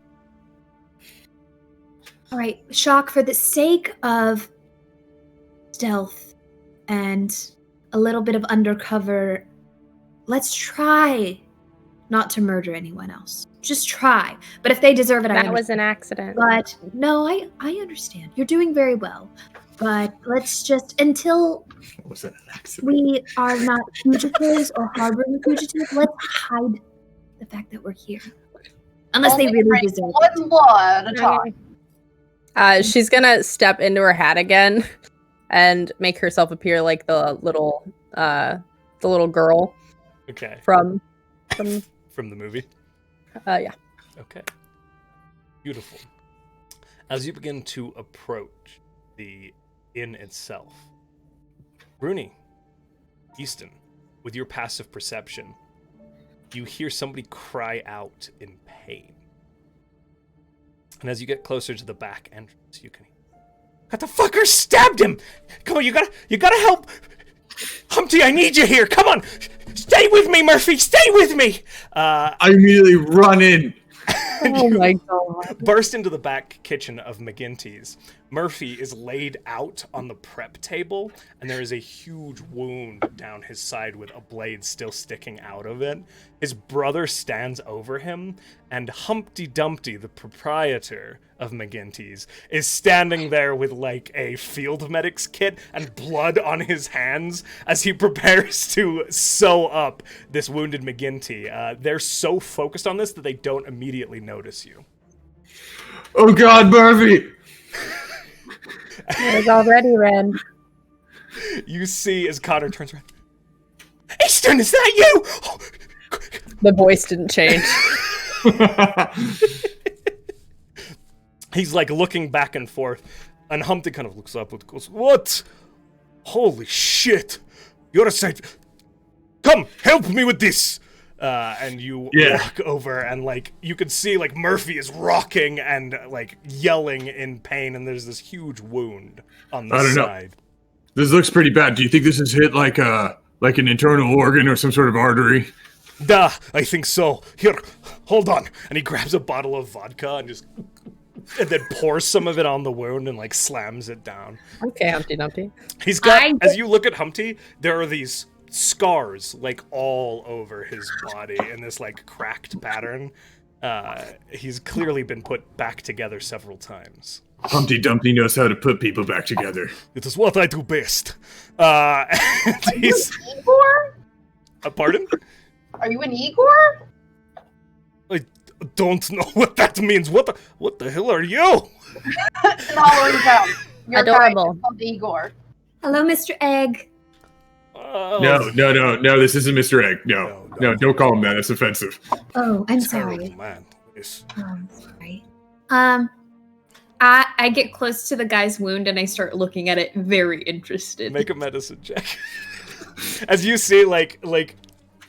[SPEAKER 3] All right, Shock, for the sake of stealth and a little bit of undercover, let's try not to murder anyone else. Just try. But if they deserve it, I
[SPEAKER 2] That was an
[SPEAKER 3] understand.
[SPEAKER 2] accident.
[SPEAKER 3] But no, I understand. You're doing very well. But let's just, until
[SPEAKER 5] Was that an accident?
[SPEAKER 3] we are not fugitives or harboring fugitives, let's hide the fact that we're here. Unless they
[SPEAKER 7] Only
[SPEAKER 3] really
[SPEAKER 7] break
[SPEAKER 3] deserve it.
[SPEAKER 7] one law at a time.
[SPEAKER 2] She's gonna step into her hat again and make herself appear like the little girl
[SPEAKER 1] Okay.
[SPEAKER 2] from
[SPEAKER 1] From the movie.
[SPEAKER 2] yeah.
[SPEAKER 1] Okay. Beautiful. As you begin to approach the inn itself, Bruni, Easton, with your passive perception, you hear somebody cry out in pain. And as you get closer to the back entrance, you can
[SPEAKER 8] That the fucker stabbed him! Come on, you gotta help! Humpty, I need you here! Come on! Stay with me, Murphy! Stay with me!
[SPEAKER 5] I immediately run in.
[SPEAKER 2] Oh my god.
[SPEAKER 1] Burst into the back kitchen of McGinty's. Murphy is laid out on the prep table, and there is a huge wound down his side with a blade still sticking out of it. His brother stands over him, and Humpty Dumpty, the proprietor of McGinty's, is standing there with like a field medic's kit and blood on his hands as he prepares to sew up this wounded McGinty. They're so focused on this that they don't immediately notice you.
[SPEAKER 5] Oh God, Murphy!
[SPEAKER 2] It was already red.
[SPEAKER 1] You see as Connor turns around. Easton, is that you?
[SPEAKER 2] The voice didn't change.
[SPEAKER 1] He's like looking back and forth, and Humpty kind of looks up and goes, "What? Holy shit! You're a sight. Come, help me with this." And you walk over, and like you can see, like Murphy is rocking and like yelling in pain, and there's this huge wound on the side.
[SPEAKER 5] This looks pretty bad. Do you think this has hit like an internal organ or some sort of artery?
[SPEAKER 1] Duh, I think so. Here, hold on. And he grabs a bottle of vodka and then pours some of it on the wound and like slams it down.
[SPEAKER 2] Okay, Humpty Dumpty.
[SPEAKER 1] He's got, as you look at Humpty, there are these scars like all over his body in this like cracked pattern. He's clearly been put back together several times.
[SPEAKER 5] Humpty Dumpty knows how to put people back together.
[SPEAKER 1] It is what I do best.
[SPEAKER 7] Are you an Igor?
[SPEAKER 1] Pardon?
[SPEAKER 7] Are you an Igor?
[SPEAKER 1] I don't know what that means. What the hell are you?
[SPEAKER 7] An hollowing town. You're
[SPEAKER 2] adorable.
[SPEAKER 7] Called Igor.
[SPEAKER 3] Hello, Mr. Egg.
[SPEAKER 5] No, this isn't Mr. Egg. No, don't call him that. It's offensive.
[SPEAKER 3] Oh, I'm
[SPEAKER 1] Terrible
[SPEAKER 3] sorry.
[SPEAKER 1] man. Yes.
[SPEAKER 3] I'm sorry. I get close to the guy's wound and I start looking at it very interested.
[SPEAKER 1] Make a medicine check. As you see, like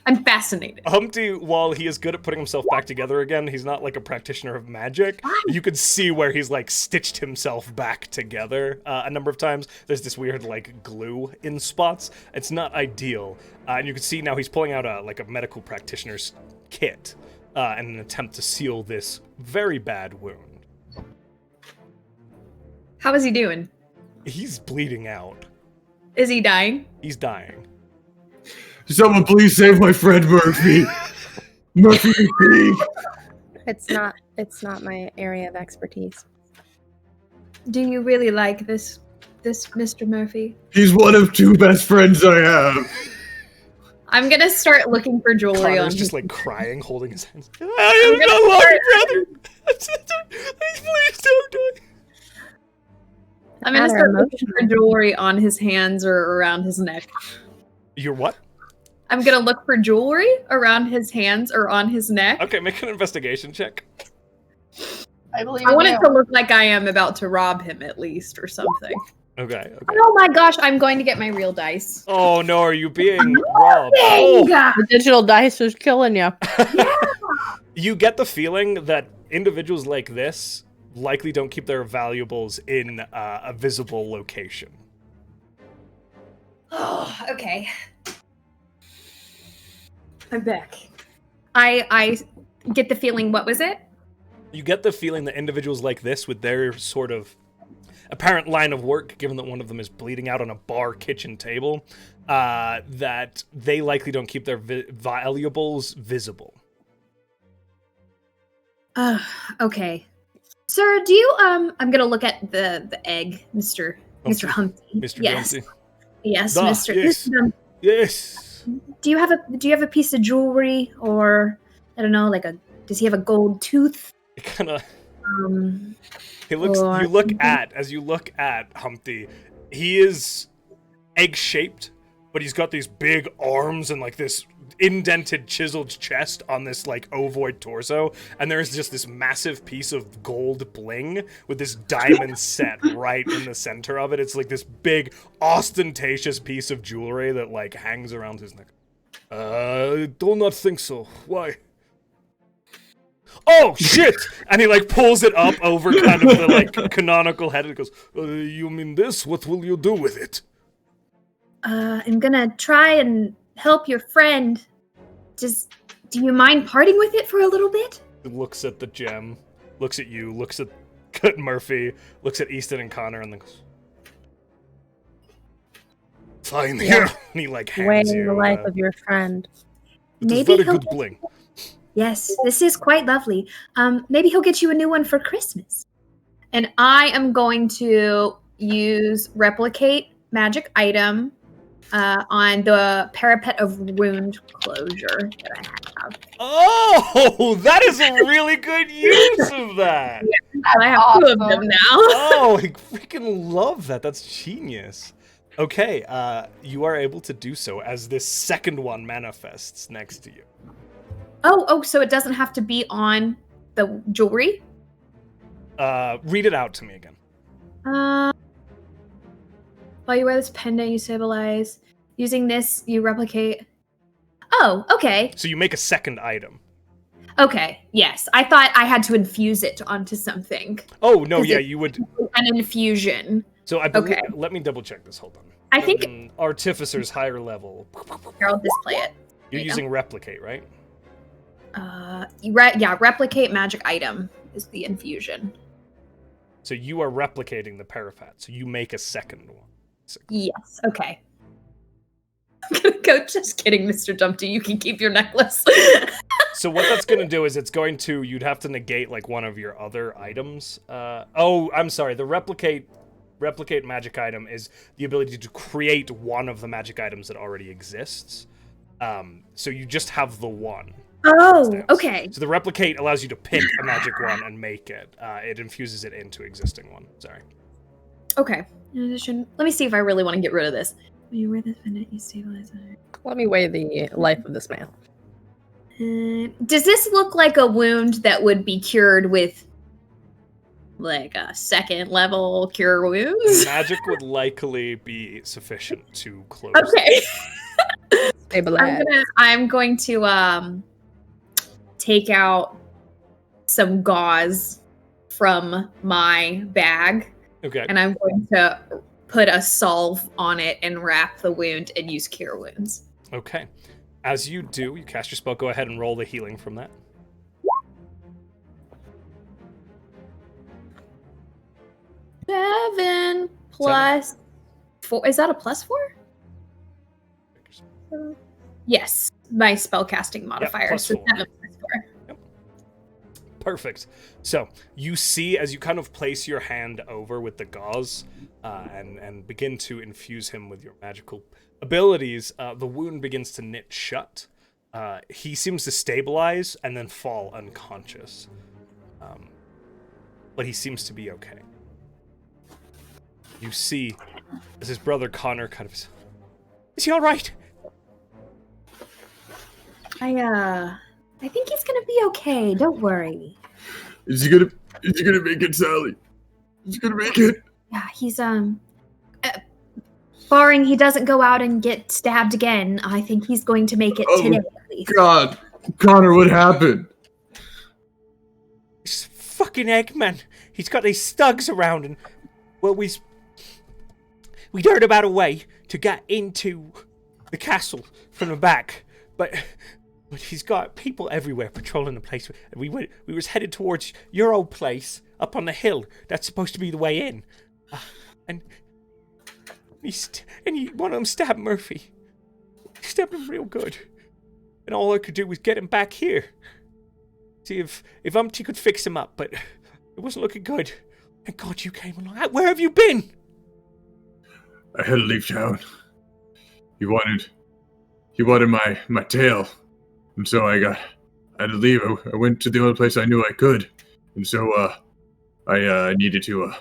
[SPEAKER 3] I'm fascinated.
[SPEAKER 1] Humpty, while he is good at putting himself back together again, he's not like a practitioner of magic. You can see where he's like stitched himself back together a number of times. There's this weird like glue in spots. It's not ideal. And you can see now he's pulling out a medical practitioner's kit in an attempt to seal this very bad wound.
[SPEAKER 3] How is he doing?
[SPEAKER 1] He's bleeding out.
[SPEAKER 3] Is he dying?
[SPEAKER 1] He's dying.
[SPEAKER 5] Someone please save my friend Murphy. Murphy, please.
[SPEAKER 2] It's not my area of expertise.
[SPEAKER 3] Do you really like this Mr. Murphy?
[SPEAKER 5] He's one of two best friends I have.
[SPEAKER 3] I'm gonna start looking for jewelry
[SPEAKER 1] Connor's
[SPEAKER 3] on
[SPEAKER 1] just
[SPEAKER 3] him.
[SPEAKER 1] like crying, holding his hands. I love you, brother. Please don't die.
[SPEAKER 3] I'm gonna start looking for jewelry on his hands or around his neck.
[SPEAKER 1] You're what?
[SPEAKER 3] I'm gonna look for jewelry around his hands or on his neck.
[SPEAKER 1] Okay, make an investigation check.
[SPEAKER 7] I believe
[SPEAKER 3] I want
[SPEAKER 7] you.
[SPEAKER 3] it to look like I am about to rob him at least or something.
[SPEAKER 1] Okay.
[SPEAKER 3] Oh my gosh, I'm going to get my real dice.
[SPEAKER 1] Oh no, are you being robbed? Oh.
[SPEAKER 2] The digital dice is killing you.
[SPEAKER 1] You get the feeling that individuals like this likely don't keep their valuables in a visible location.
[SPEAKER 3] Oh, okay. I'm back. I get the feeling, what was it?
[SPEAKER 1] You get the feeling that individuals like this, with their sort of apparent line of work, given that one of them is bleeding out on a bar kitchen table, that they likely don't keep their valuables visible.
[SPEAKER 3] Okay. Sir, do you, I'm gonna look at the egg, Mr. Humpty.
[SPEAKER 1] Mr.
[SPEAKER 3] Yes.
[SPEAKER 1] Dumpty.
[SPEAKER 3] Yes,
[SPEAKER 1] Ah,
[SPEAKER 3] Mr.
[SPEAKER 1] yes.
[SPEAKER 3] Mr. Dumpty.
[SPEAKER 1] Yes.
[SPEAKER 3] Do you have a piece of jewelry or I don't know, does he have a gold tooth?
[SPEAKER 1] It kind of.
[SPEAKER 3] He
[SPEAKER 1] looks. As you look at Humpty, he is egg-shaped, but he's got these big arms and like this indented, chiseled chest on this like ovoid torso, and there is just this massive piece of gold bling with this diamond set right in the center of it. It's like this big, ostentatious piece of jewelry that like hangs around his neck. I do not think so. Why? oh shit! And he like pulls it up over kind of the like canonical head and goes, you mean this? What will you do with it?
[SPEAKER 3] I'm gonna try and help your friend. Do you mind parting with it for a little bit?
[SPEAKER 1] He looks at the gem, looks at you, looks at Murphy, looks at Easton and Connor, and then goes, fine, here. And he like hands
[SPEAKER 2] Weighing
[SPEAKER 1] you
[SPEAKER 2] the life of your friend.
[SPEAKER 1] it is
[SPEAKER 3] Maybe
[SPEAKER 1] very
[SPEAKER 3] he'll
[SPEAKER 1] good bling.
[SPEAKER 3] Yes, this is quite lovely. Maybe he'll get you a new one for Christmas. And I am going to use replicate magic item on the parapet of wound closure that I have.
[SPEAKER 1] Oh, that is a really good use of that.
[SPEAKER 3] I have 2 of them now.
[SPEAKER 1] Oh, I freaking love that. That's genius. Okay, you are able to do so as this second one manifests next to you.
[SPEAKER 3] Oh, so it doesn't have to be on the jewelry?
[SPEAKER 1] Read it out to me again.
[SPEAKER 3] While you wear this pendant, you stabilize. Using this, you replicate. Oh, okay.
[SPEAKER 1] So you make a second item.
[SPEAKER 3] Okay, yes. I thought I had to infuse it onto something.
[SPEAKER 1] Oh, no, yeah,
[SPEAKER 3] It's
[SPEAKER 1] you would.
[SPEAKER 3] An infusion.
[SPEAKER 1] So I believe,
[SPEAKER 3] Okay.
[SPEAKER 1] let me double check this. Hold on.
[SPEAKER 3] I think
[SPEAKER 1] Artificer's higher level.
[SPEAKER 3] here, I'll display it.
[SPEAKER 1] You're
[SPEAKER 3] There you
[SPEAKER 1] using replicate, right?
[SPEAKER 3] Replicate magic item is the infusion.
[SPEAKER 1] So you are replicating the parapet. So you make a second one.
[SPEAKER 3] Yes, okay. I'm gonna go, just kidding, Mr. Dumpty, you can keep your necklace.
[SPEAKER 1] So what that's going to do is you'd have to negate like one of your other items. I'm sorry. The replicate magic item is the ability to create one of the magic items that already exists. So you just have the one.
[SPEAKER 3] Oh, okay.
[SPEAKER 1] So the replicate allows you to pick a magic one and make it. It infuses it into existing one. Sorry.
[SPEAKER 3] Okay. In addition, let me see if I really want to get rid of this. When you wear this pendant, you stabilize it.
[SPEAKER 2] Let me weigh the life of this man.
[SPEAKER 3] Does this look like a wound that would be cured with like a 2nd level cure wounds?
[SPEAKER 1] Magic would likely be sufficient to close.
[SPEAKER 3] Okay.
[SPEAKER 2] Stabilize.
[SPEAKER 3] I'm going to take out some gauze from my bag.
[SPEAKER 1] Okay.
[SPEAKER 3] And I'm going to put a salve on it and wrap the wound and use cure wounds.
[SPEAKER 1] Okay. As you do, you cast your spell. Go ahead and roll the healing from that.
[SPEAKER 3] Seven plus 4. Is that a +4? Yes. My spellcasting modifier.
[SPEAKER 1] plus
[SPEAKER 3] so
[SPEAKER 1] 4.
[SPEAKER 3] 7 plus 4.
[SPEAKER 1] Yep. Perfect. So you see as you kind of place your hand over with the gauze and begin to infuse him with your magical abilities, the wound begins to knit shut. He seems to stabilize and then fall unconscious. But he seems to be okay. You see, as his brother Connor kind of is he all right?
[SPEAKER 3] I think he's gonna be okay. Don't worry.
[SPEAKER 5] Is he gonna make it, Sally? Is he gonna make it?
[SPEAKER 3] Yeah, he's barring he doesn't go out and get stabbed again, I think he's going to make it today at least.
[SPEAKER 5] God, Connor, what happened?
[SPEAKER 8] This fucking Eggman. He's got these thugs around and, well, we'd heard about a way to get into the castle from the back, but he's got people everywhere patrolling the place. We was headed towards your old place up on the hill. That's supposed to be the way in. And one of them stabbed Murphy. He stabbed him real good. And all I could do was get him back here. See if Umpty could fix him up, but it wasn't looking good. Thank God you came along. Where have you been?
[SPEAKER 5] I had to leave town. He wanted my tail. And so I had to leave. I went to the only place I knew I could. And so I needed to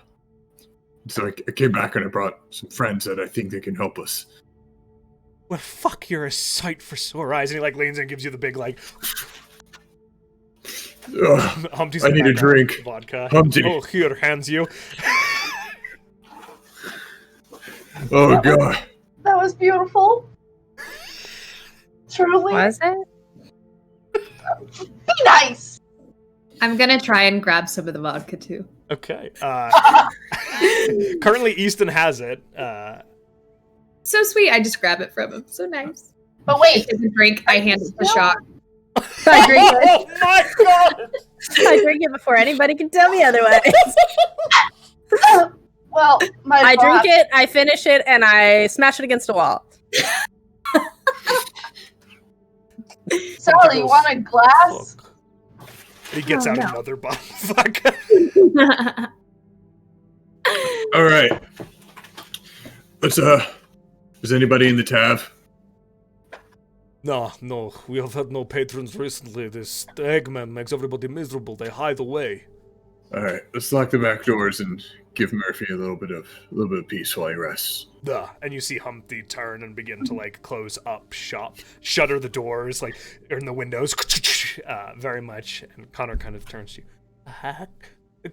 [SPEAKER 5] so I came back and I brought some friends that I think they can help us.
[SPEAKER 1] Well, fuck, you're a sight for sore eyes. And he like leans in and gives you the big like.
[SPEAKER 5] I need a drink.
[SPEAKER 1] Vodka.
[SPEAKER 5] Humpty.
[SPEAKER 1] Oh, here, hands you.
[SPEAKER 5] Oh God.
[SPEAKER 7] That was beautiful. Truly.
[SPEAKER 2] Was it?
[SPEAKER 7] Be nice.
[SPEAKER 3] I'm gonna try and grab some of the vodka too.
[SPEAKER 1] Okay. Currently, Easton has it.
[SPEAKER 3] So sweet. I just grab it from him. So nice.
[SPEAKER 7] But wait,
[SPEAKER 3] If it's a drink, I hand it to Shock.
[SPEAKER 2] I drink it.
[SPEAKER 1] Oh my god!
[SPEAKER 2] I drink it before anybody can tell me otherwise.
[SPEAKER 7] well, my
[SPEAKER 2] I
[SPEAKER 7] boss-
[SPEAKER 2] drink it, I finish it, and I smash it against a wall.
[SPEAKER 7] Sally, you want a glass?
[SPEAKER 1] Fuck. He gets
[SPEAKER 3] Oh,
[SPEAKER 1] out
[SPEAKER 3] no.
[SPEAKER 1] another bottle. Fuck.
[SPEAKER 5] All right. Let's is anybody in the tab?
[SPEAKER 1] No, we have had no patrons recently. This Eggman makes everybody miserable. They hide away.
[SPEAKER 5] All right, let's lock the back doors and give Murphy a little bit of peace while he rests.
[SPEAKER 1] Duh. And you see Humpty turn and begin to like close up shop, shutter the doors, like in the windows, very much. And Connor kind of turns to you.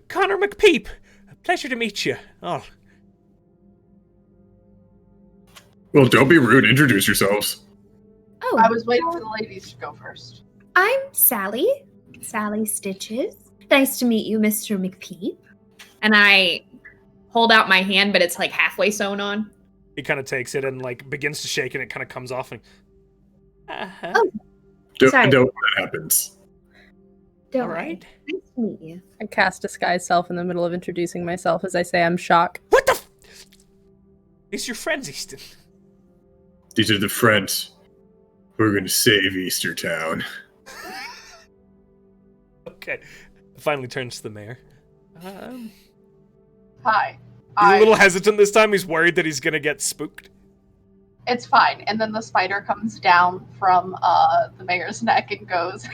[SPEAKER 1] Connor McPeep, pleasure to meet you. Oh,
[SPEAKER 5] Well, don't be rude. Introduce yourselves.
[SPEAKER 3] Oh,
[SPEAKER 7] I was waiting for the ladies to go first.
[SPEAKER 3] I'm Sally. Sally Stitches. Nice to meet you, Mr. McPeep. And I hold out my hand, but it's like halfway sewn on.
[SPEAKER 1] he kind of takes it and like begins to shake, and it kind of comes off. And
[SPEAKER 3] Sorry.
[SPEAKER 5] Don't that happens.
[SPEAKER 3] Don't
[SPEAKER 1] all
[SPEAKER 3] worry.
[SPEAKER 1] right.
[SPEAKER 3] Nice to meet you.
[SPEAKER 2] I cast disguise self in the middle of introducing myself as I say I'm Shock.
[SPEAKER 1] What the? These your friends, Easton.
[SPEAKER 5] These are the friends who are going to save Easter Town.
[SPEAKER 1] Okay. Finally turns to the mayor.
[SPEAKER 7] Hi.
[SPEAKER 1] He's a little hesitant this time. He's worried that he's gonna get spooked.
[SPEAKER 7] It's fine. And then the spider comes down from the mayor's neck and goes.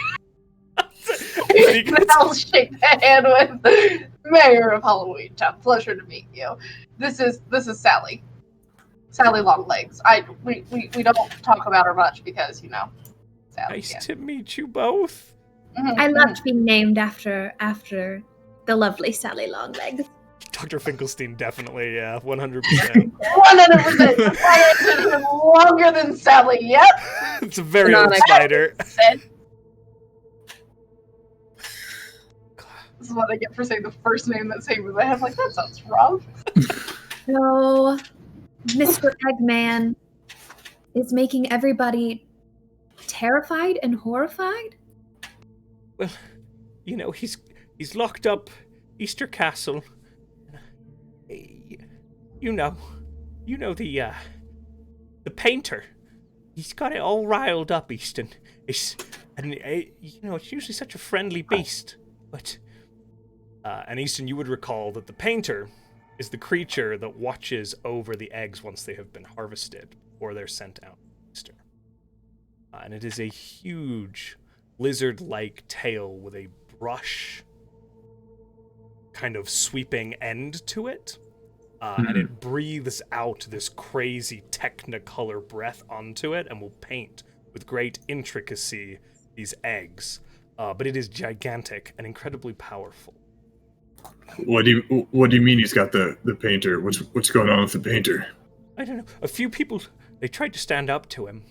[SPEAKER 1] He goes-
[SPEAKER 7] And I'll shake the hand with Mayor of Halloween Town. Pleasure to meet you. This is Sally. Sally Longlegs. We don't talk about her much because Sally.
[SPEAKER 1] Nice
[SPEAKER 7] Yeah.
[SPEAKER 1] to meet you both.
[SPEAKER 7] Mhm,
[SPEAKER 3] I
[SPEAKER 7] mhm.
[SPEAKER 3] love being named after the lovely Sally Longlegs.
[SPEAKER 1] Dr. Finkelstein, definitely, yeah, 100%.
[SPEAKER 7] 100%. The spider is even longer than Sally. Yep.
[SPEAKER 1] It's a very old
[SPEAKER 2] Canonic.
[SPEAKER 1] spider.
[SPEAKER 7] Said. This is what I get for saying the first name that's saying in my head. Like, that sounds wrong.
[SPEAKER 3] So, Mr. Eggman is making everybody terrified and horrified?
[SPEAKER 1] Well, he's locked up Easter Castle. You know the painter. He's got it all riled up, Easton. It's usually such a friendly beast, but and Easton, you would recall that the painter is the creature that watches over the eggs once they have been harvested or they're sent out Easter. And it is a huge lizard-like tail with a brush kind of sweeping end to it. And it breathes out this crazy technicolor breath onto it and will paint with great intricacy these eggs. But it is gigantic and incredibly powerful.
[SPEAKER 5] What do you mean he's got the painter? What's going on with the painter?
[SPEAKER 1] I don't know. A few people, they tried to stand up to him.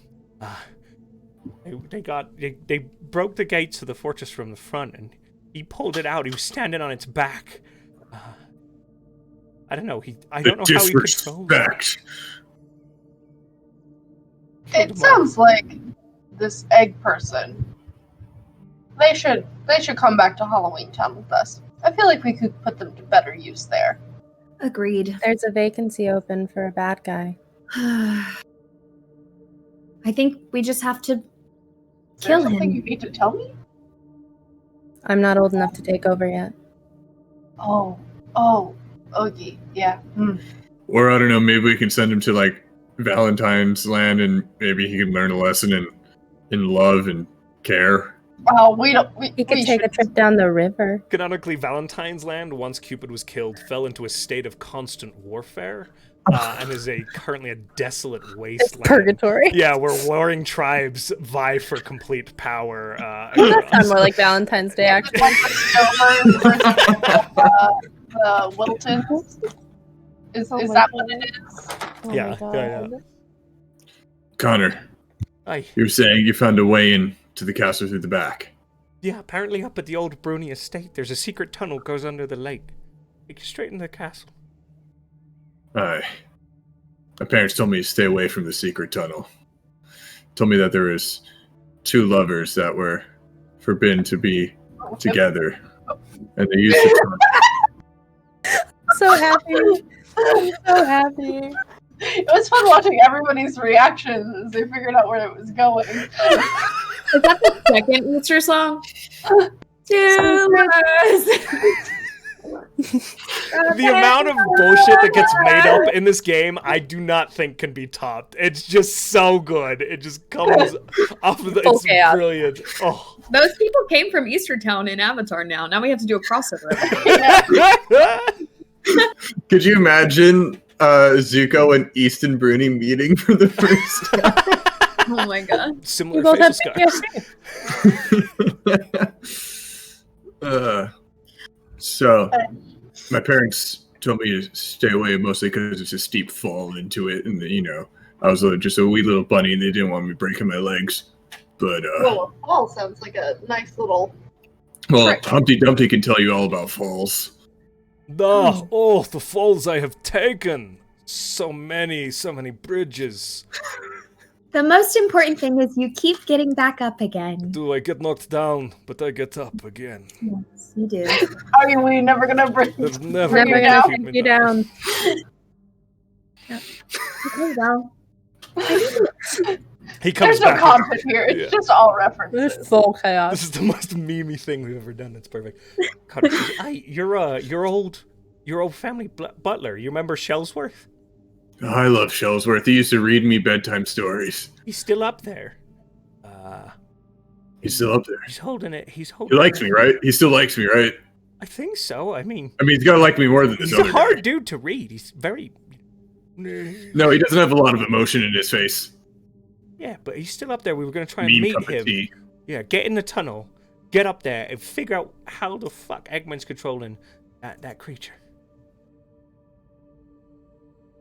[SPEAKER 1] They broke the gates of the fortress from the front, and he pulled it out. He was standing on its back. I don't know. I don't know how he controls it.
[SPEAKER 5] Disrespect.
[SPEAKER 7] It sounds like this egg person. They should come back to Halloween Town with us. I feel like we could put them to better use there.
[SPEAKER 3] Agreed.
[SPEAKER 2] There's a vacancy open for a bad guy.
[SPEAKER 3] I think we just have to
[SPEAKER 7] Is there
[SPEAKER 3] kill
[SPEAKER 7] something
[SPEAKER 3] him.
[SPEAKER 7] you need to tell me?
[SPEAKER 2] I'm not old enough to take over yet.
[SPEAKER 7] Oh, Oogie, yeah.
[SPEAKER 5] Or I don't know, maybe we can send him to like Valentine's Land and maybe he can learn a lesson in love and care.
[SPEAKER 7] Oh, we don't.
[SPEAKER 2] He could take a trip down the river.
[SPEAKER 1] Canonically, Valentine's Land, once Cupid was killed, fell into a state of constant warfare, and is currently a desolate
[SPEAKER 2] It's
[SPEAKER 1] wasteland.
[SPEAKER 2] purgatory.
[SPEAKER 1] Yeah, where warring tribes vie for complete power.
[SPEAKER 2] That sounds more like Valentine's Day, actually.
[SPEAKER 7] Like the Wiltons. Is
[SPEAKER 2] Oh my
[SPEAKER 7] that what it is?
[SPEAKER 2] Oh
[SPEAKER 1] Yeah,
[SPEAKER 2] my God.
[SPEAKER 1] yeah.
[SPEAKER 5] Connor,
[SPEAKER 1] Aye.
[SPEAKER 5] you were saying you found a way in to the castle through the back.
[SPEAKER 1] Yeah, apparently up at the old Bruni estate, there's a secret tunnel goes under the lake. Take you straight into the castle.
[SPEAKER 5] My parents told me to stay away from the secret tunnel. Told me that there was 2 lovers that were forbidden to be together, and they used the tunnel.
[SPEAKER 2] So happy. I'm so happy.
[SPEAKER 7] It was fun watching everybody's reactions as they figured out where it was going.
[SPEAKER 3] Is that the second Easter song?
[SPEAKER 1] The amount of bullshit that gets made up in this game, I do not think can be topped. It's just so good. It just comes off of the. It's
[SPEAKER 2] chaos.
[SPEAKER 1] brilliant. Oh.
[SPEAKER 3] Those people came from Eastertown in Avatar now. Now we have to do a crossover.
[SPEAKER 5] Could you imagine Zuko and Easton Bruni meeting for the first time?
[SPEAKER 3] Oh my god.
[SPEAKER 1] Similar
[SPEAKER 2] both have
[SPEAKER 1] facial scars.
[SPEAKER 5] So, my parents told me to stay away mostly because it's a steep fall into it, and I was just a wee little bunny, and they didn't want me breaking my legs. But
[SPEAKER 7] Well, a fall sounds like a nice little.
[SPEAKER 5] well,
[SPEAKER 7] trick.
[SPEAKER 5] Humpty Dumpty can tell you all about falls.
[SPEAKER 1] The falls I have taken. So many bridges.
[SPEAKER 3] The most important thing is you keep getting back up again.
[SPEAKER 1] Do I get knocked down, but I get up again.
[SPEAKER 3] Yes, you do.
[SPEAKER 7] Are we never gonna bring?
[SPEAKER 1] They're never
[SPEAKER 2] Never
[SPEAKER 1] gonna
[SPEAKER 2] gonna
[SPEAKER 1] keep
[SPEAKER 2] take
[SPEAKER 1] me
[SPEAKER 2] you down.
[SPEAKER 3] Okay, well.
[SPEAKER 1] He comes
[SPEAKER 7] There's no
[SPEAKER 1] back.
[SPEAKER 7] content here. It's
[SPEAKER 1] Yeah.
[SPEAKER 7] just all references.
[SPEAKER 2] There's full chaos.
[SPEAKER 1] This is the most memey thing we've ever done. It's perfect. God, your old family butler. You remember Shellsworth?
[SPEAKER 5] I love Shellsworth. He used to read me bedtime stories.
[SPEAKER 1] He's still up there.
[SPEAKER 5] He's still up there.
[SPEAKER 1] He's holding it. He
[SPEAKER 5] likes me, right? He still likes me, right?
[SPEAKER 1] I think so. I mean,
[SPEAKER 5] he's gotta like me more than this
[SPEAKER 1] he's a
[SPEAKER 5] other
[SPEAKER 1] hard
[SPEAKER 5] guy.
[SPEAKER 1] dude to read. He's very.
[SPEAKER 5] No, he doesn't have a lot of emotion in his face.
[SPEAKER 1] Yeah, but he's still up there. We were gonna try and
[SPEAKER 5] Mean
[SPEAKER 1] meet
[SPEAKER 5] cup of
[SPEAKER 1] him.
[SPEAKER 5] tea.
[SPEAKER 1] Yeah, get in the tunnel, get up there, and figure out how the fuck Eggman's controlling that creature.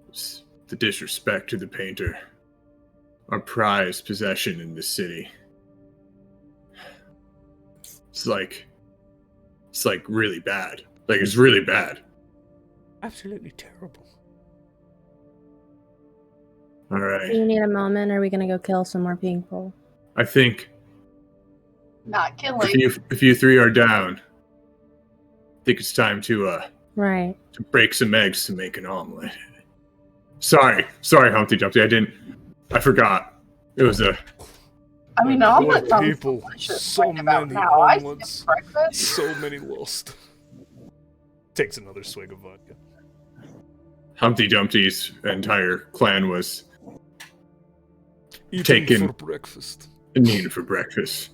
[SPEAKER 5] It's the disrespect to the painter. Our prized possession in this city. It's like really bad. Like, it's really bad.
[SPEAKER 1] Absolutely terrible.
[SPEAKER 5] All
[SPEAKER 2] Do
[SPEAKER 5] right.
[SPEAKER 2] you need a moment? Or are we gonna go kill some more people?
[SPEAKER 5] I think
[SPEAKER 7] Not killing.
[SPEAKER 5] if you 3 are down, I think it's time to
[SPEAKER 2] Right.
[SPEAKER 5] break some eggs to make an omelet. Sorry, Humpty Dumpty. I forgot. It was a.
[SPEAKER 7] I mean, omelet sounds
[SPEAKER 1] people.
[SPEAKER 7] delicious
[SPEAKER 1] So
[SPEAKER 7] right about
[SPEAKER 1] many
[SPEAKER 7] now. I
[SPEAKER 1] omelets.
[SPEAKER 7] skip breakfast.
[SPEAKER 1] So many lost. Takes another swig of vodka.
[SPEAKER 5] Humpty Dumpty's entire clan was
[SPEAKER 1] Eating
[SPEAKER 5] Taken.
[SPEAKER 1] for breakfast.
[SPEAKER 5] eaten for breakfast.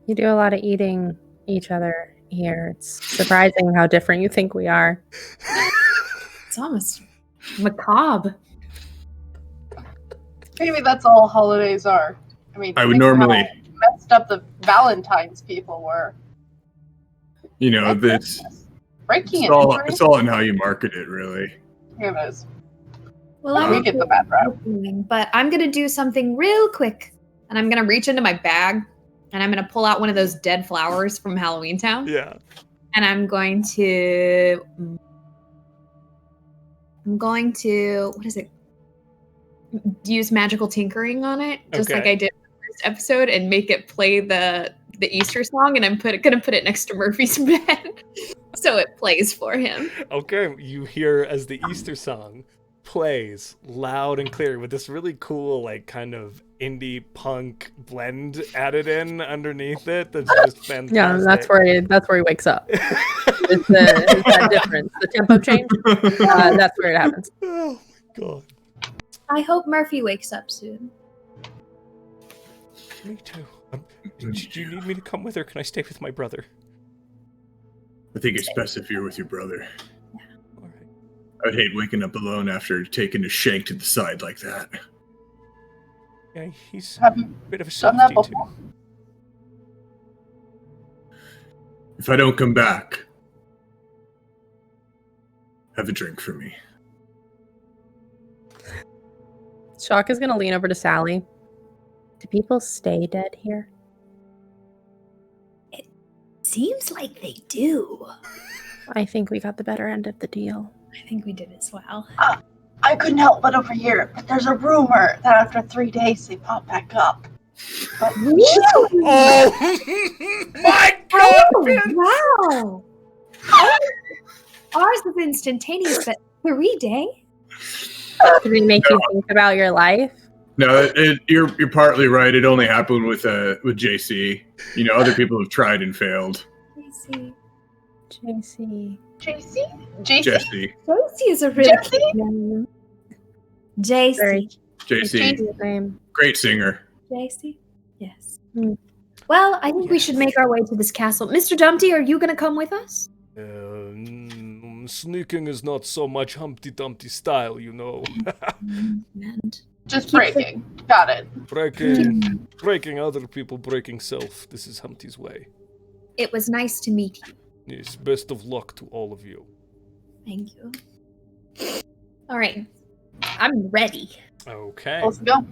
[SPEAKER 2] You do a lot of eating each other here. It's surprising how different you think we are.
[SPEAKER 3] It's almost macabre.
[SPEAKER 7] Maybe that's all holidays are. I mean,
[SPEAKER 5] I would
[SPEAKER 7] think of how
[SPEAKER 5] normally,
[SPEAKER 7] messed up the Valentine's people were.
[SPEAKER 5] it's
[SPEAKER 7] Breaking it.
[SPEAKER 5] it's all in how you market it, really.
[SPEAKER 7] Here it is.
[SPEAKER 3] Well,
[SPEAKER 7] We get the bad rap.
[SPEAKER 3] but I'm gonna do something real quick, and I'm gonna reach into my bag, and I'm gonna pull out one of those dead flowers from Halloween Town,
[SPEAKER 1] Yeah.
[SPEAKER 3] and I'm going to what is it? Use magical tinkering on it, just like
[SPEAKER 1] Okay.
[SPEAKER 3] I did in the first episode, and make it play the Easter song, and I'm gonna put it next to Murphy's bed, so it plays for him.
[SPEAKER 1] Okay, you hear as the Easter song plays loud and clear with this really cool, like, kind of indie punk blend added in underneath it. That's just fantastic.
[SPEAKER 2] Yeah, that's where he wakes up. It's that difference, the tempo change. That's where it happens.
[SPEAKER 1] Oh my god.
[SPEAKER 3] I hope Murphy wakes up soon.
[SPEAKER 1] Me too. Do you need me to come with, or can I stay with my brother?
[SPEAKER 5] I think it's best if you're with your brother.
[SPEAKER 1] All right.
[SPEAKER 5] I'd hate waking up alone after taking a shank to the side like that.
[SPEAKER 1] Yeah, he's
[SPEAKER 7] Have
[SPEAKER 1] a
[SPEAKER 7] you
[SPEAKER 1] bit of a
[SPEAKER 7] done that
[SPEAKER 1] softie
[SPEAKER 7] before?
[SPEAKER 1] too.
[SPEAKER 5] If I don't come back, have a drink for me.
[SPEAKER 2] Shock is gonna lean over to Sally. Do people stay dead here?
[SPEAKER 3] seems like they do.
[SPEAKER 2] I think we got the better end of the deal.
[SPEAKER 3] I think we did as well.
[SPEAKER 7] I couldn't help but overhear it, but there's a rumor that after 3 days they pop back up. But
[SPEAKER 1] Oh my god!
[SPEAKER 3] Wow! Ours is instantaneous, but 3 days?
[SPEAKER 2] Did it make you think about your life?
[SPEAKER 5] No, you're partly right. It only happened with JC. You know, other people have tried and failed.
[SPEAKER 3] JC.
[SPEAKER 2] JC.
[SPEAKER 7] JC?
[SPEAKER 5] Jesse.
[SPEAKER 3] JC is a really cute name. JC.
[SPEAKER 2] Very
[SPEAKER 5] JC.
[SPEAKER 2] cute name.
[SPEAKER 5] Great singer.
[SPEAKER 3] JC? Yes.
[SPEAKER 2] Hmm.
[SPEAKER 3] Well, I think we should make our way to this castle. Mr. Dumpty, are you going to come with us?
[SPEAKER 1] Sneaking is not so much Humpty Dumpty style, you know.
[SPEAKER 3] And
[SPEAKER 7] Just breaking. Got it.
[SPEAKER 1] breaking other people, breaking self. This is Humpty's way.
[SPEAKER 3] it was nice to meet you.
[SPEAKER 1] Yes, best of luck to all of you.
[SPEAKER 3] Thank you. All right. I'm ready.
[SPEAKER 1] Okay.
[SPEAKER 7] Let's go.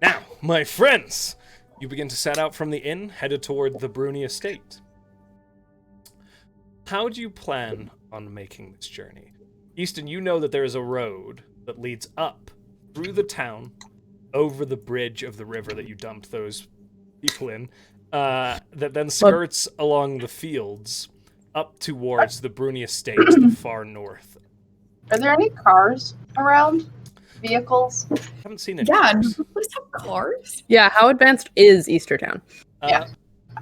[SPEAKER 1] Now, my friends, you begin to set out from the inn, headed toward the Bruni estate. How do you plan on making this journey? Easton, you know that there is a road that leads up through the town, over the bridge of the river that you dumped those people in, that then skirts along the fields up towards the Bruni estate to the far north.
[SPEAKER 7] Are there any cars around? Vehicles?
[SPEAKER 1] I haven't seen any.
[SPEAKER 3] Yeah,
[SPEAKER 1] cars.
[SPEAKER 3] let's have cars.
[SPEAKER 2] Yeah, how advanced is Eastertown?
[SPEAKER 7] Yeah.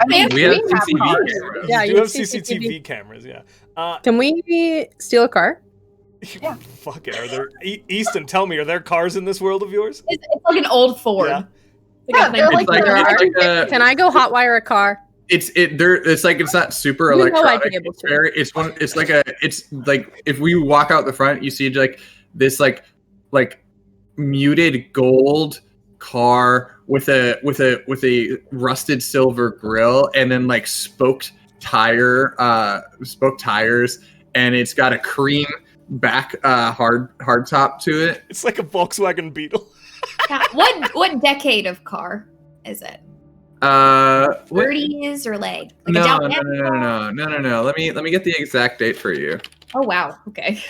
[SPEAKER 7] I mean,
[SPEAKER 5] We have
[SPEAKER 7] cars.
[SPEAKER 5] CCTV cameras.
[SPEAKER 2] Yeah,
[SPEAKER 1] you
[SPEAKER 2] you
[SPEAKER 1] have
[SPEAKER 2] have
[SPEAKER 1] CCTV cameras, yeah.
[SPEAKER 2] Can we steal a car?
[SPEAKER 7] Yeah.
[SPEAKER 1] Fuck it. Are there Easton? Tell me, are there cars in this world of yours?
[SPEAKER 3] It's like an old Ford.
[SPEAKER 1] Yeah.
[SPEAKER 7] Yeah, they're like,
[SPEAKER 2] Can I go hotwire a car?
[SPEAKER 5] It's not super
[SPEAKER 2] You know I'd
[SPEAKER 5] electronic.
[SPEAKER 2] be able
[SPEAKER 5] It's
[SPEAKER 2] to.
[SPEAKER 5] very it's like if we walk out the front, you see like this like muted gold car with a rusted silver grill and then like spoked tires, and it's got a cream back hard top to it.
[SPEAKER 1] It's like a Volkswagen Beetle.
[SPEAKER 3] Yeah, what decade of car is it?
[SPEAKER 5] What?
[SPEAKER 3] 30s or like a
[SPEAKER 5] No.
[SPEAKER 3] Dow-
[SPEAKER 5] Let me get the exact date for you.
[SPEAKER 3] Oh wow. Okay.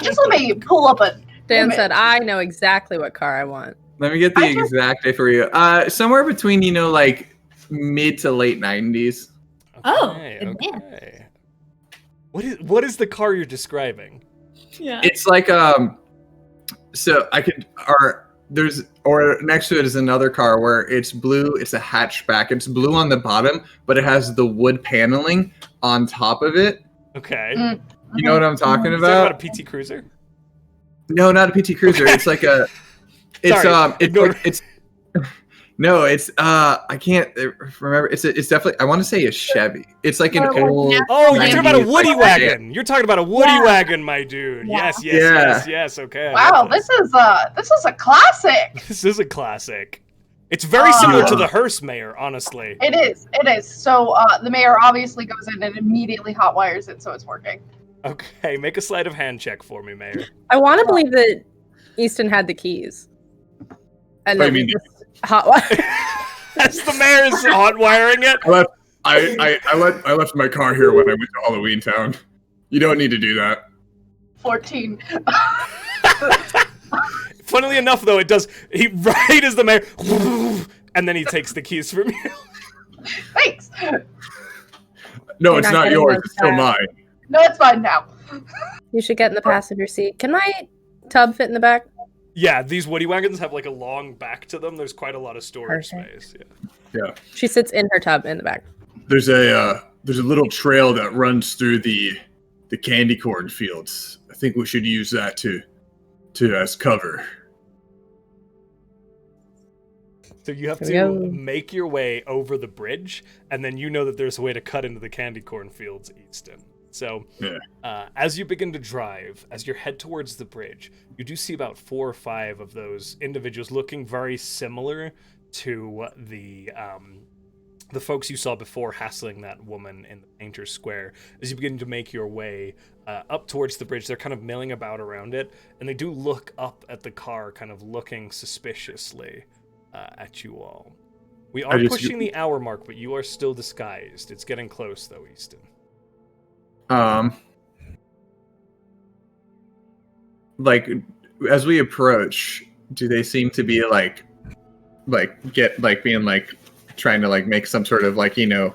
[SPEAKER 7] just let me pull up a.
[SPEAKER 2] Dan
[SPEAKER 7] image.
[SPEAKER 2] said, I know exactly what car I want.
[SPEAKER 5] Let me get the exact date for you. Somewhere between like mid to late 90s.
[SPEAKER 3] Oh,
[SPEAKER 1] Okay,
[SPEAKER 3] advanced.
[SPEAKER 1] okay. What is the car you're describing?
[SPEAKER 3] Yeah.
[SPEAKER 5] It's like so I could or next to it is another car where it's blue. It's a hatchback. It's blue on the bottom, but it has the wood paneling on top of it.
[SPEAKER 1] Okay.
[SPEAKER 5] You know what I'm talking
[SPEAKER 1] Is that
[SPEAKER 5] about?
[SPEAKER 1] about a PT Cruiser?
[SPEAKER 5] No, not a PT Cruiser.
[SPEAKER 1] Okay.
[SPEAKER 5] It's like a. It's
[SPEAKER 1] Sorry, ignore-
[SPEAKER 5] it's. No, it's I can't remember. It's definitely I want to say a Chevy. It's like an
[SPEAKER 3] Or
[SPEAKER 5] old.
[SPEAKER 1] Oh, you're talking about a
[SPEAKER 5] 90s,
[SPEAKER 1] Woody
[SPEAKER 5] like,
[SPEAKER 1] wagon. You're talking about a Woody
[SPEAKER 3] Yeah.
[SPEAKER 1] wagon, my dude.
[SPEAKER 3] Yeah.
[SPEAKER 1] Yes. Okay. I
[SPEAKER 7] Wow,
[SPEAKER 1] love
[SPEAKER 7] this is a classic.
[SPEAKER 1] This is a classic. It's very similar to
[SPEAKER 5] Yeah.
[SPEAKER 1] the hearse mayor, honestly.
[SPEAKER 7] It is. So the mayor obviously goes in and immediately hotwires it, so it's working.
[SPEAKER 1] Okay, make a sleight of hand check for me, mayor.
[SPEAKER 2] I want to believe that Easton had the keys. And
[SPEAKER 5] What
[SPEAKER 2] then
[SPEAKER 5] do you mean?
[SPEAKER 2] just hotwire.
[SPEAKER 1] As the mayor's hot wiring it.
[SPEAKER 5] I left my car here when I went to Halloween Town. You don't need to do that.
[SPEAKER 7] 14.
[SPEAKER 1] Funnily enough, though, it does. He right as the mayor, and then he takes the keys from you.
[SPEAKER 7] Thanks.
[SPEAKER 5] No,
[SPEAKER 2] You're
[SPEAKER 5] it's
[SPEAKER 2] not
[SPEAKER 5] not
[SPEAKER 2] getting
[SPEAKER 5] yours.
[SPEAKER 2] those
[SPEAKER 5] It's still
[SPEAKER 2] back.
[SPEAKER 5] mine.
[SPEAKER 7] No, it's fine now.
[SPEAKER 2] You should get in the passenger seat. Can my tub fit in the back?
[SPEAKER 1] Yeah, these Woody wagons have like a long back to them. There's quite a lot of storage
[SPEAKER 2] Perfect.
[SPEAKER 1] space. Yeah.
[SPEAKER 5] Yeah.
[SPEAKER 2] She sits in her tub in the back.
[SPEAKER 5] There's a little trail that runs through the candy corn fields. I think we should use that to as cover.
[SPEAKER 1] So you have
[SPEAKER 2] Here we
[SPEAKER 1] to
[SPEAKER 2] go.
[SPEAKER 1] make your way over the bridge, and then you know that there's a way to cut into the candy corn fields, Easton. So,
[SPEAKER 5] Yeah.
[SPEAKER 1] as you begin to drive, as you head towards the bridge, you do see about 4 or 5 of those individuals looking very similar to the folks you saw before hassling that woman in the Painter's Square. As you begin to make your way up towards the bridge, they're kind of milling about around it, and they do look up at the car, kind of looking suspiciously at you all. We are pushing the hour mark, but you are still disguised. It's getting close, though, Easton.
[SPEAKER 5] Like, as we approach, do they seem to be trying to like make some sort of like, you know?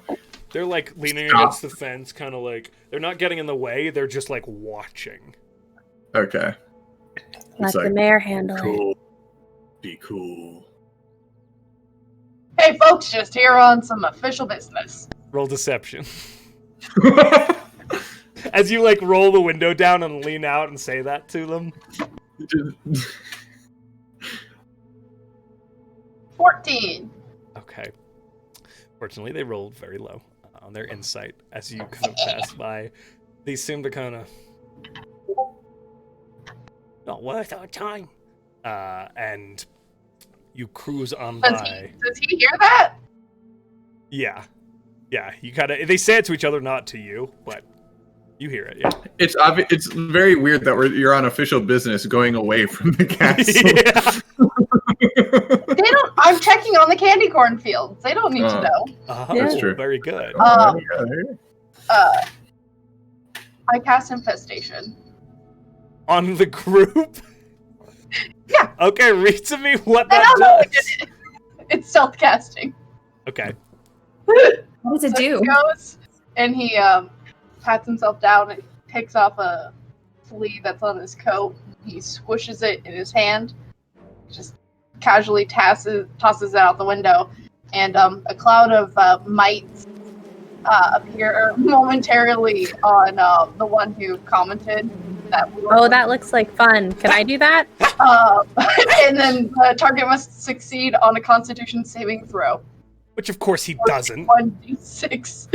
[SPEAKER 1] They're like leaning
[SPEAKER 5] Stop.
[SPEAKER 1] against the fence, kind of like they're not getting in the way. They're just like watching.
[SPEAKER 5] Okay.
[SPEAKER 2] Let
[SPEAKER 5] It's
[SPEAKER 2] the
[SPEAKER 5] like,
[SPEAKER 2] mayor handle it.
[SPEAKER 5] cool. Be cool.
[SPEAKER 7] Hey, folks, just here on some official business.
[SPEAKER 1] Roll deception. As you like roll the window down and lean out and say that to them.
[SPEAKER 7] 14.
[SPEAKER 1] Okay. Fortunately, they rolled very low on their insight as you kind of pass by. They seem to kind of not worth our time. And you cruise on by.
[SPEAKER 7] Does he hear that?
[SPEAKER 1] Yeah. You kind of. They say it to each other, not to you, but you hear it. Yeah.
[SPEAKER 5] It's obvious. It's very weird that you're on official business, going away from the castle.
[SPEAKER 7] They don't. I'm checking on the candy corn fields. They don't need to know.
[SPEAKER 5] That's true.
[SPEAKER 1] Very good.
[SPEAKER 7] I cast infestation
[SPEAKER 1] On the group.
[SPEAKER 7] Yeah.
[SPEAKER 1] Okay, read to me what
[SPEAKER 7] I
[SPEAKER 1] that
[SPEAKER 7] don't know
[SPEAKER 1] does.
[SPEAKER 7] It's stealth casting.
[SPEAKER 1] Okay.
[SPEAKER 3] What does it
[SPEAKER 7] So
[SPEAKER 3] do?
[SPEAKER 7] he goes and he pats himself down and takes off a flea that's on his coat. He squishes it in his hand, just casually tosses it out the window, and a cloud of mites appear momentarily on the one who commented that.
[SPEAKER 2] Oh, that looks like fun. Can I do that?
[SPEAKER 7] And then the target must succeed on a Constitution saving throw.
[SPEAKER 1] Which of course he doesn't.
[SPEAKER 7] 1d6.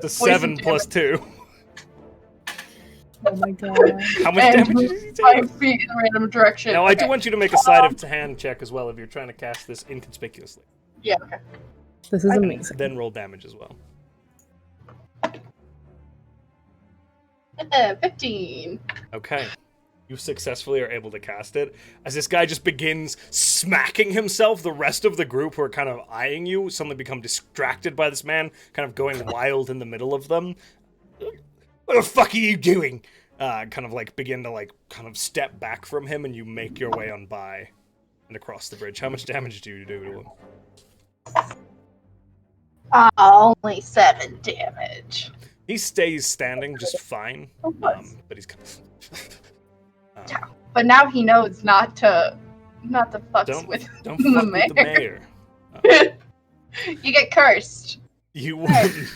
[SPEAKER 1] The 7 plus 2.
[SPEAKER 2] Oh my god.
[SPEAKER 1] How much damage did he take?
[SPEAKER 7] 5 feet in a random direction.
[SPEAKER 1] Now I do
[SPEAKER 7] Okay.
[SPEAKER 1] want you to make a sleight of hand check as well if you're trying to cast this inconspicuously.
[SPEAKER 7] Yeah, okay.
[SPEAKER 2] This is
[SPEAKER 1] And
[SPEAKER 2] amazing.
[SPEAKER 1] then roll damage as well.
[SPEAKER 7] 15.
[SPEAKER 1] Okay. You successfully are able to cast it. As this guy just begins smacking himself, the rest of the group who are kind of eyeing you suddenly become distracted by this man, kind of going wild in the middle of them. What the fuck are you doing? Kind of like begin to like kind of step back from him, and you make your way on by and across the bridge. How much damage do you do to him?
[SPEAKER 7] Only 7 damage.
[SPEAKER 1] He stays standing just fine, but he's kind of...
[SPEAKER 7] But now he knows not to fuck with
[SPEAKER 1] Don't
[SPEAKER 7] the
[SPEAKER 1] fuck
[SPEAKER 7] mayor.
[SPEAKER 1] with the mayor.
[SPEAKER 7] You get cursed.
[SPEAKER 1] You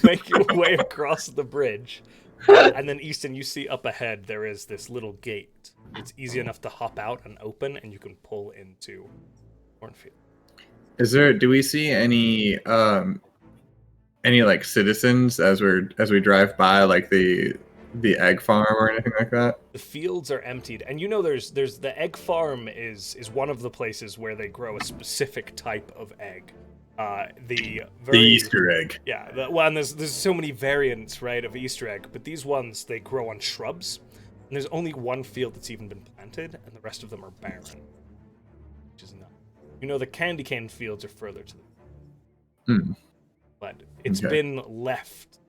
[SPEAKER 1] make your way across the bridge. And then, Easton, you see up ahead there is this little gate. It's easy enough to hop out and open, and you can pull into Cornfield.
[SPEAKER 5] Do we see any like citizens as we drive by, like the egg farm or anything like that?
[SPEAKER 1] The fields are emptied, and you know there's the egg farm is one of the places where they grow a specific type of egg. The
[SPEAKER 5] Easter egg.
[SPEAKER 1] Yeah, and there's so many variants, right, of Easter egg, but these ones, they grow on shrubs, and there's only one field that's even been planted, and the rest of them are barren, which is nuts. You know, the candy cane fields are further to the but it's been left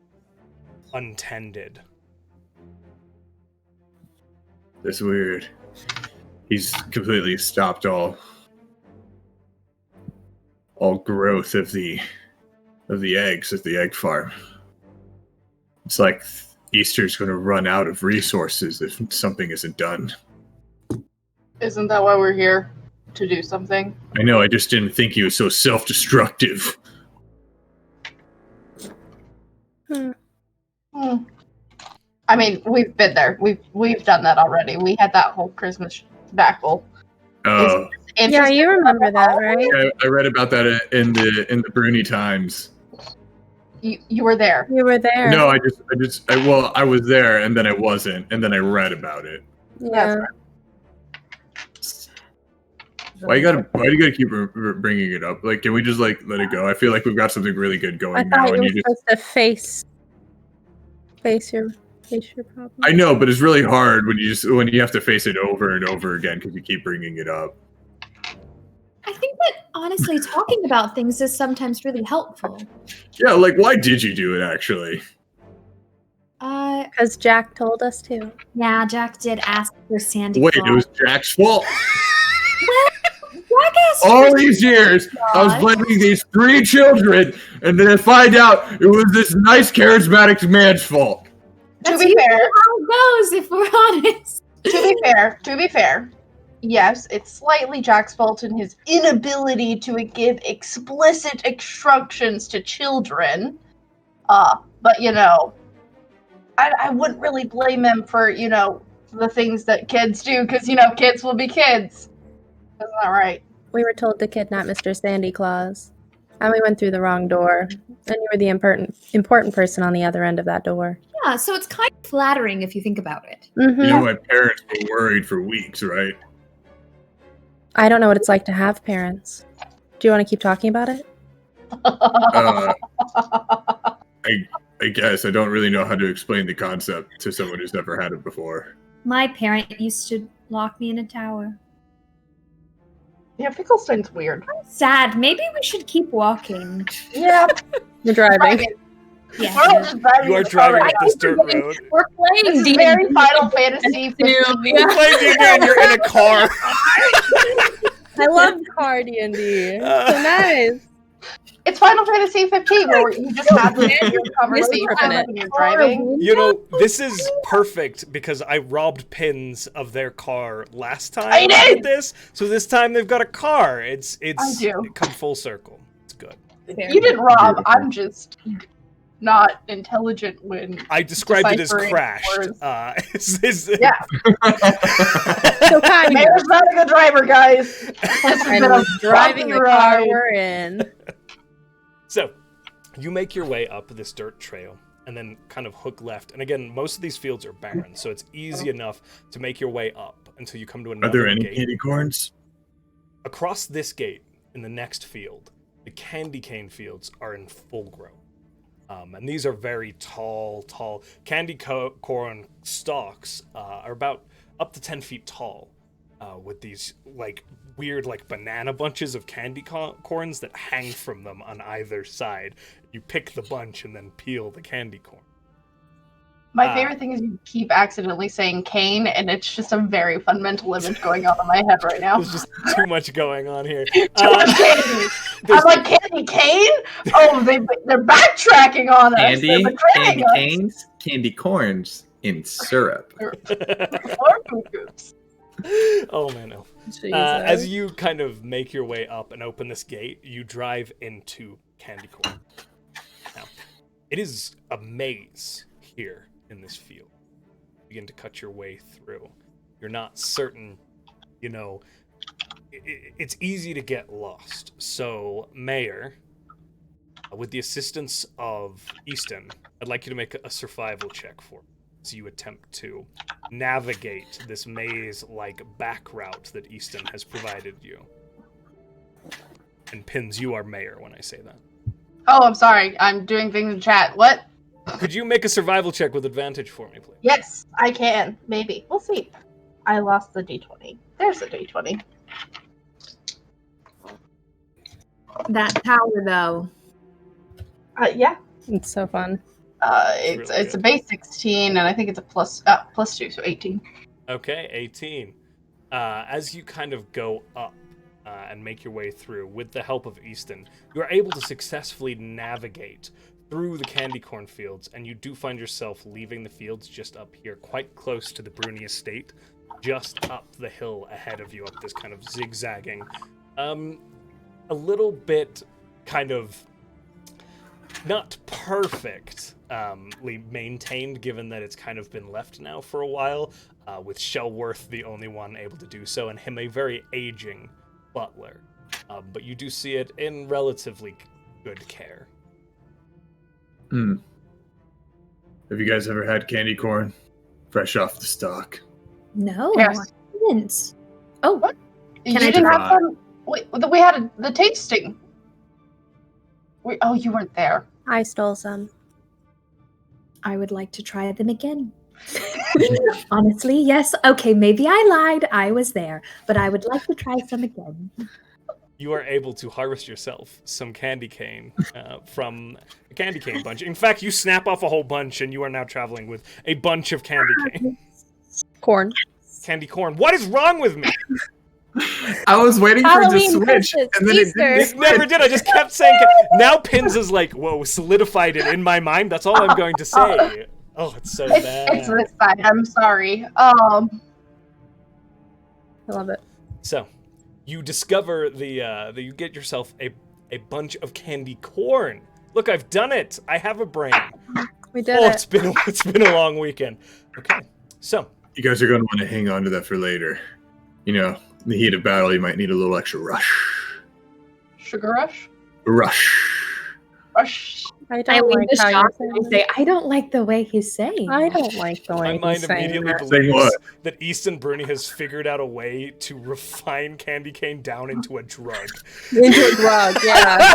[SPEAKER 1] untended.
[SPEAKER 5] That's weird. He's completely stopped all growth of the eggs at the egg farm. It's like Easter's going to run out of resources if something isn't done.
[SPEAKER 7] Isn't that why we're here? To do something?
[SPEAKER 5] I know, I just didn't think he was so self-destructive.
[SPEAKER 7] I mean, we've been there. We've done that already. We had that whole Christmas debacle.
[SPEAKER 5] Oh,
[SPEAKER 2] Yeah, you remember that, right?
[SPEAKER 5] I read about that in the Bruni Times.
[SPEAKER 7] You were there.
[SPEAKER 2] You were there.
[SPEAKER 5] No, I was there, and then I wasn't, and then I read about it.
[SPEAKER 2] Yeah.
[SPEAKER 5] Why do you gotta keep bringing it up? Like, can we just like let it go? I feel like we've got something really good
[SPEAKER 2] I
[SPEAKER 5] going
[SPEAKER 2] thought
[SPEAKER 5] now,
[SPEAKER 2] you
[SPEAKER 5] and
[SPEAKER 2] were
[SPEAKER 5] you just.
[SPEAKER 2] supposed to face your problem.
[SPEAKER 5] I know, but it's really hard when you have to face it over and over again because you keep bringing it up.
[SPEAKER 3] I think that honestly, talking about things is sometimes really helpful.
[SPEAKER 5] Yeah, like why did you do it actually?
[SPEAKER 2] Because Jack told us to.
[SPEAKER 3] Yeah, Jack did ask for Sandy
[SPEAKER 5] Wait,
[SPEAKER 3] Claus.
[SPEAKER 5] it was Jack's fault.
[SPEAKER 3] Jack asked
[SPEAKER 5] All
[SPEAKER 3] for
[SPEAKER 5] these years, I was
[SPEAKER 3] Claus.
[SPEAKER 5] blaming these 3 children, and then I find out it was this nice, charismatic man's fault.
[SPEAKER 3] That's
[SPEAKER 7] To be
[SPEAKER 3] usually
[SPEAKER 7] fair,
[SPEAKER 3] how it goes, if we're honest.
[SPEAKER 7] to be fair, yes, it's slightly Jack's fault in his inability to give explicit instructions to children. But I wouldn't really blame him for the things that kids do, because kids will be kids. Isn't that right?
[SPEAKER 2] We were told to kidnap Mr. Sandy Claus, and we went through the wrong door. And you were the important person on the other end of that door.
[SPEAKER 3] Yeah, so it's kind of flattering if you think about it.
[SPEAKER 2] Mm-hmm.
[SPEAKER 5] You know, my parents were worried for weeks, right?
[SPEAKER 2] I don't know what it's like to have parents. Do you want to keep talking about it?
[SPEAKER 5] I guess I don't really know how to explain the concept to someone who's never had it before.
[SPEAKER 3] My parent used to lock me in a tower.
[SPEAKER 7] Yeah, Finkelstein's weird.
[SPEAKER 3] Sad. Maybe we should keep walking.
[SPEAKER 7] Yeah,
[SPEAKER 2] You're driving.
[SPEAKER 3] Yeah.
[SPEAKER 7] we're all just driving
[SPEAKER 1] You are
[SPEAKER 7] in the car
[SPEAKER 1] driving
[SPEAKER 7] right
[SPEAKER 1] up this dirt road.
[SPEAKER 3] We're playing
[SPEAKER 7] This is
[SPEAKER 3] D&D.
[SPEAKER 7] very Final Fantasy 15.
[SPEAKER 1] You're playing D&D and you're in a car.
[SPEAKER 2] I love car D&D. So nice.
[SPEAKER 7] It's Final Fantasy 15 where you just have this weird conversation when you're driving.
[SPEAKER 1] You know, this is perfect because I robbed Pins of their car last time
[SPEAKER 7] I did!
[SPEAKER 1] this. So this time they've got a car. It's
[SPEAKER 7] do.
[SPEAKER 1] it come full circle. It's good.
[SPEAKER 7] You didn't rob. I'm just not intelligent when
[SPEAKER 1] I described it as
[SPEAKER 7] deciphering
[SPEAKER 1] crashed.
[SPEAKER 7] words.
[SPEAKER 1] Yeah.
[SPEAKER 2] So kind of.
[SPEAKER 7] Mayor's not a good driver, guys. This has
[SPEAKER 2] And
[SPEAKER 7] been a
[SPEAKER 2] driving the
[SPEAKER 7] bumpy
[SPEAKER 2] car
[SPEAKER 7] ride.
[SPEAKER 2] we're in.
[SPEAKER 1] So, you make your way up this dirt trail and then kind of hook left. And again, most of these fields are barren, so it's easy enough to make your way up until you come to another
[SPEAKER 5] Are there any
[SPEAKER 1] gate.
[SPEAKER 5] candy corns?
[SPEAKER 1] Across this gate, in the next field, the candy cane fields are in full growth. And these are very tall candy corn stalks are about up to 10 feet tall, with these weird banana bunches of candy corns that hang from them on either side. You pick the bunch and then peel the candy corn.
[SPEAKER 7] My favorite thing is you keep accidentally saying cane, and it's just a very fun mental image going on in my head right now.
[SPEAKER 1] There's just too much going on here.
[SPEAKER 7] Too much candy. I'm like, candy cane? Oh, they're backtracking on us.
[SPEAKER 5] Candy,
[SPEAKER 7] They're betraying
[SPEAKER 5] candy
[SPEAKER 7] us.
[SPEAKER 5] canes, candy corns in syrup.
[SPEAKER 7] Or poo-poops.
[SPEAKER 1] Oh man, no.
[SPEAKER 2] Jesus.
[SPEAKER 1] As you kind of make your way up and open this gate, you drive into Candy Corn. Now, it is a maze here in this field. You begin to cut your way through. You're not certain, it's easy to get lost. So, Mayor, with the assistance of Easton, I'd like you to make a survival check for me. So you attempt to navigate this maze-like back route that Easton has provided you. And Pins, you are Mayor when I say that.
[SPEAKER 7] Oh, I'm sorry. I'm doing things in chat. What?
[SPEAKER 1] Could you make a survival check with advantage for me, please?
[SPEAKER 7] Yes, I can. Maybe. We'll see. I lost the d20. There's the d20.
[SPEAKER 3] That tower, though.
[SPEAKER 7] Yeah.
[SPEAKER 2] It's so fun.
[SPEAKER 7] It's
[SPEAKER 1] really
[SPEAKER 7] a
[SPEAKER 1] good.
[SPEAKER 7] base 16, and I think it's a plus 2, so 18.
[SPEAKER 1] Okay, 18. As you kind of go up and make your way through, with the help of Easton, you are able to successfully navigate through the candy corn fields, and you do find yourself leaving the fields just up here, quite close to the Bruni estate, just up the hill ahead of you, up this kind of zigzagging, a little bit kind of not perfectly maintained, given that it's kind of been left now for a while, with Shellworth the only one able to do so, and him a very aging butler. But you do see it in relatively good care.
[SPEAKER 5] Have you guys ever had candy corn? Fresh off the stalk.
[SPEAKER 3] No,
[SPEAKER 7] Yes.
[SPEAKER 3] I didn't. Oh,
[SPEAKER 7] What?
[SPEAKER 3] Can
[SPEAKER 7] You
[SPEAKER 3] I
[SPEAKER 7] didn't
[SPEAKER 5] try?
[SPEAKER 7] have some? We had the tasting. Oh, you weren't there.
[SPEAKER 2] I stole some.
[SPEAKER 3] I would like to try them again. Honestly, yes. Okay, maybe I lied. I was there, but I would like to try some again.
[SPEAKER 1] you are able to harvest yourself some candy cane from a candy cane bunch. In fact, you snap off a whole bunch, and you are now traveling with a bunch of candy cane.
[SPEAKER 2] Corn.
[SPEAKER 1] Candy corn. What is wrong with me?
[SPEAKER 5] I was waiting for it to
[SPEAKER 2] Halloween,
[SPEAKER 5] switch,
[SPEAKER 2] Christmas,
[SPEAKER 5] and then
[SPEAKER 2] Easter.
[SPEAKER 1] It never did. I just kept saying. Now Pins is like, whoa, solidified it in my mind. That's all I'm going to say. Oh, it's so bad.
[SPEAKER 7] It's this side. I'm sorry.
[SPEAKER 2] I love it.
[SPEAKER 1] So, you discover that you get yourself a bunch of candy corn. Look, I've done it. I have a brain.
[SPEAKER 2] We did
[SPEAKER 1] Oh,
[SPEAKER 2] it.
[SPEAKER 1] it's been a long weekend. Okay, so
[SPEAKER 5] you guys are going to want to hang on to that for later. You know, in the heat of battle, you might need a little extra rush.
[SPEAKER 7] Sugar rush? Rush.
[SPEAKER 2] I
[SPEAKER 3] I
[SPEAKER 2] don't
[SPEAKER 3] leave
[SPEAKER 2] like
[SPEAKER 3] the
[SPEAKER 2] how
[SPEAKER 3] shop
[SPEAKER 2] you're
[SPEAKER 3] and I
[SPEAKER 2] saying
[SPEAKER 3] say, I don't like the way he's saying.
[SPEAKER 2] I don't like the way
[SPEAKER 1] my mind
[SPEAKER 2] he's saying
[SPEAKER 1] immediately
[SPEAKER 2] that.
[SPEAKER 5] Saying
[SPEAKER 1] believes
[SPEAKER 5] what?
[SPEAKER 1] that Easton Bruni has figured out a way to refine candy cane down into a drug.
[SPEAKER 2] Into a drug, yeah.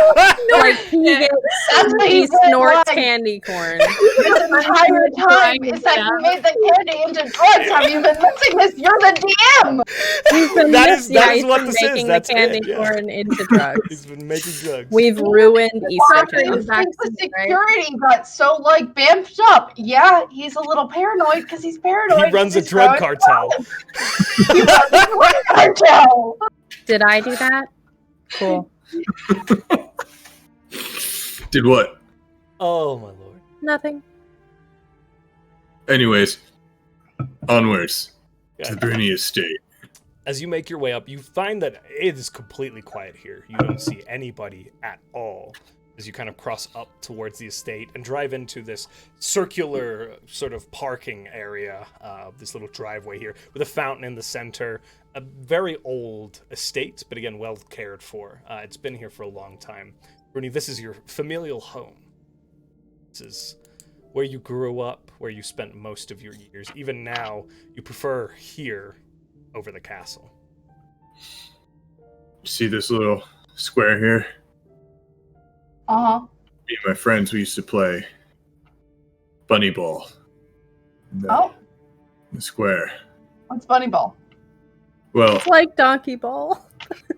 [SPEAKER 2] Like he gets,
[SPEAKER 7] That's what
[SPEAKER 2] he
[SPEAKER 7] he said,
[SPEAKER 2] snorts
[SPEAKER 7] like,
[SPEAKER 2] candy corn.
[SPEAKER 7] This entire time is that you made the candy into drugs. Have you been missing this? You're the DM!
[SPEAKER 2] He's been
[SPEAKER 1] That is
[SPEAKER 2] he's
[SPEAKER 1] what
[SPEAKER 2] been
[SPEAKER 1] this is.
[SPEAKER 2] making
[SPEAKER 1] That's
[SPEAKER 2] the candy
[SPEAKER 1] it, yeah.
[SPEAKER 2] corn into drugs.
[SPEAKER 1] He's been making drugs.
[SPEAKER 2] We've ruined Easter
[SPEAKER 7] Parker, you
[SPEAKER 2] Town.
[SPEAKER 7] think the security got so, like, bamped up? Yeah, he's a little paranoid because he's paranoid.
[SPEAKER 1] He runs a
[SPEAKER 7] 'cause he's
[SPEAKER 1] drug
[SPEAKER 7] growing
[SPEAKER 1] cartel.
[SPEAKER 7] up. He runs a drug cartel!
[SPEAKER 2] Did I do that? Cool.
[SPEAKER 5] Did what?
[SPEAKER 1] Oh my lord.
[SPEAKER 2] Nothing.
[SPEAKER 5] Anyways, onwards
[SPEAKER 1] Yeah.
[SPEAKER 5] to the Bruni estate.
[SPEAKER 1] As you make your way up, you find that it is completely quiet here. You don't see anybody at all as you kind of cross up towards the estate and drive into this circular sort of parking area, this little driveway here with a fountain in the center. A very old estate, but again, well cared for. It's been here for a long time. Bruni, this is your familial home. This is where you grew up, where you spent most of your years. Even now, you prefer here over the castle.
[SPEAKER 5] See this little square here?
[SPEAKER 7] Uh-huh.
[SPEAKER 5] Me and my friends, we used to play bunny ball. In
[SPEAKER 7] Oh,
[SPEAKER 5] the square.
[SPEAKER 7] what's Bunny Ball?
[SPEAKER 5] Well,
[SPEAKER 2] It's like Donkey Ball.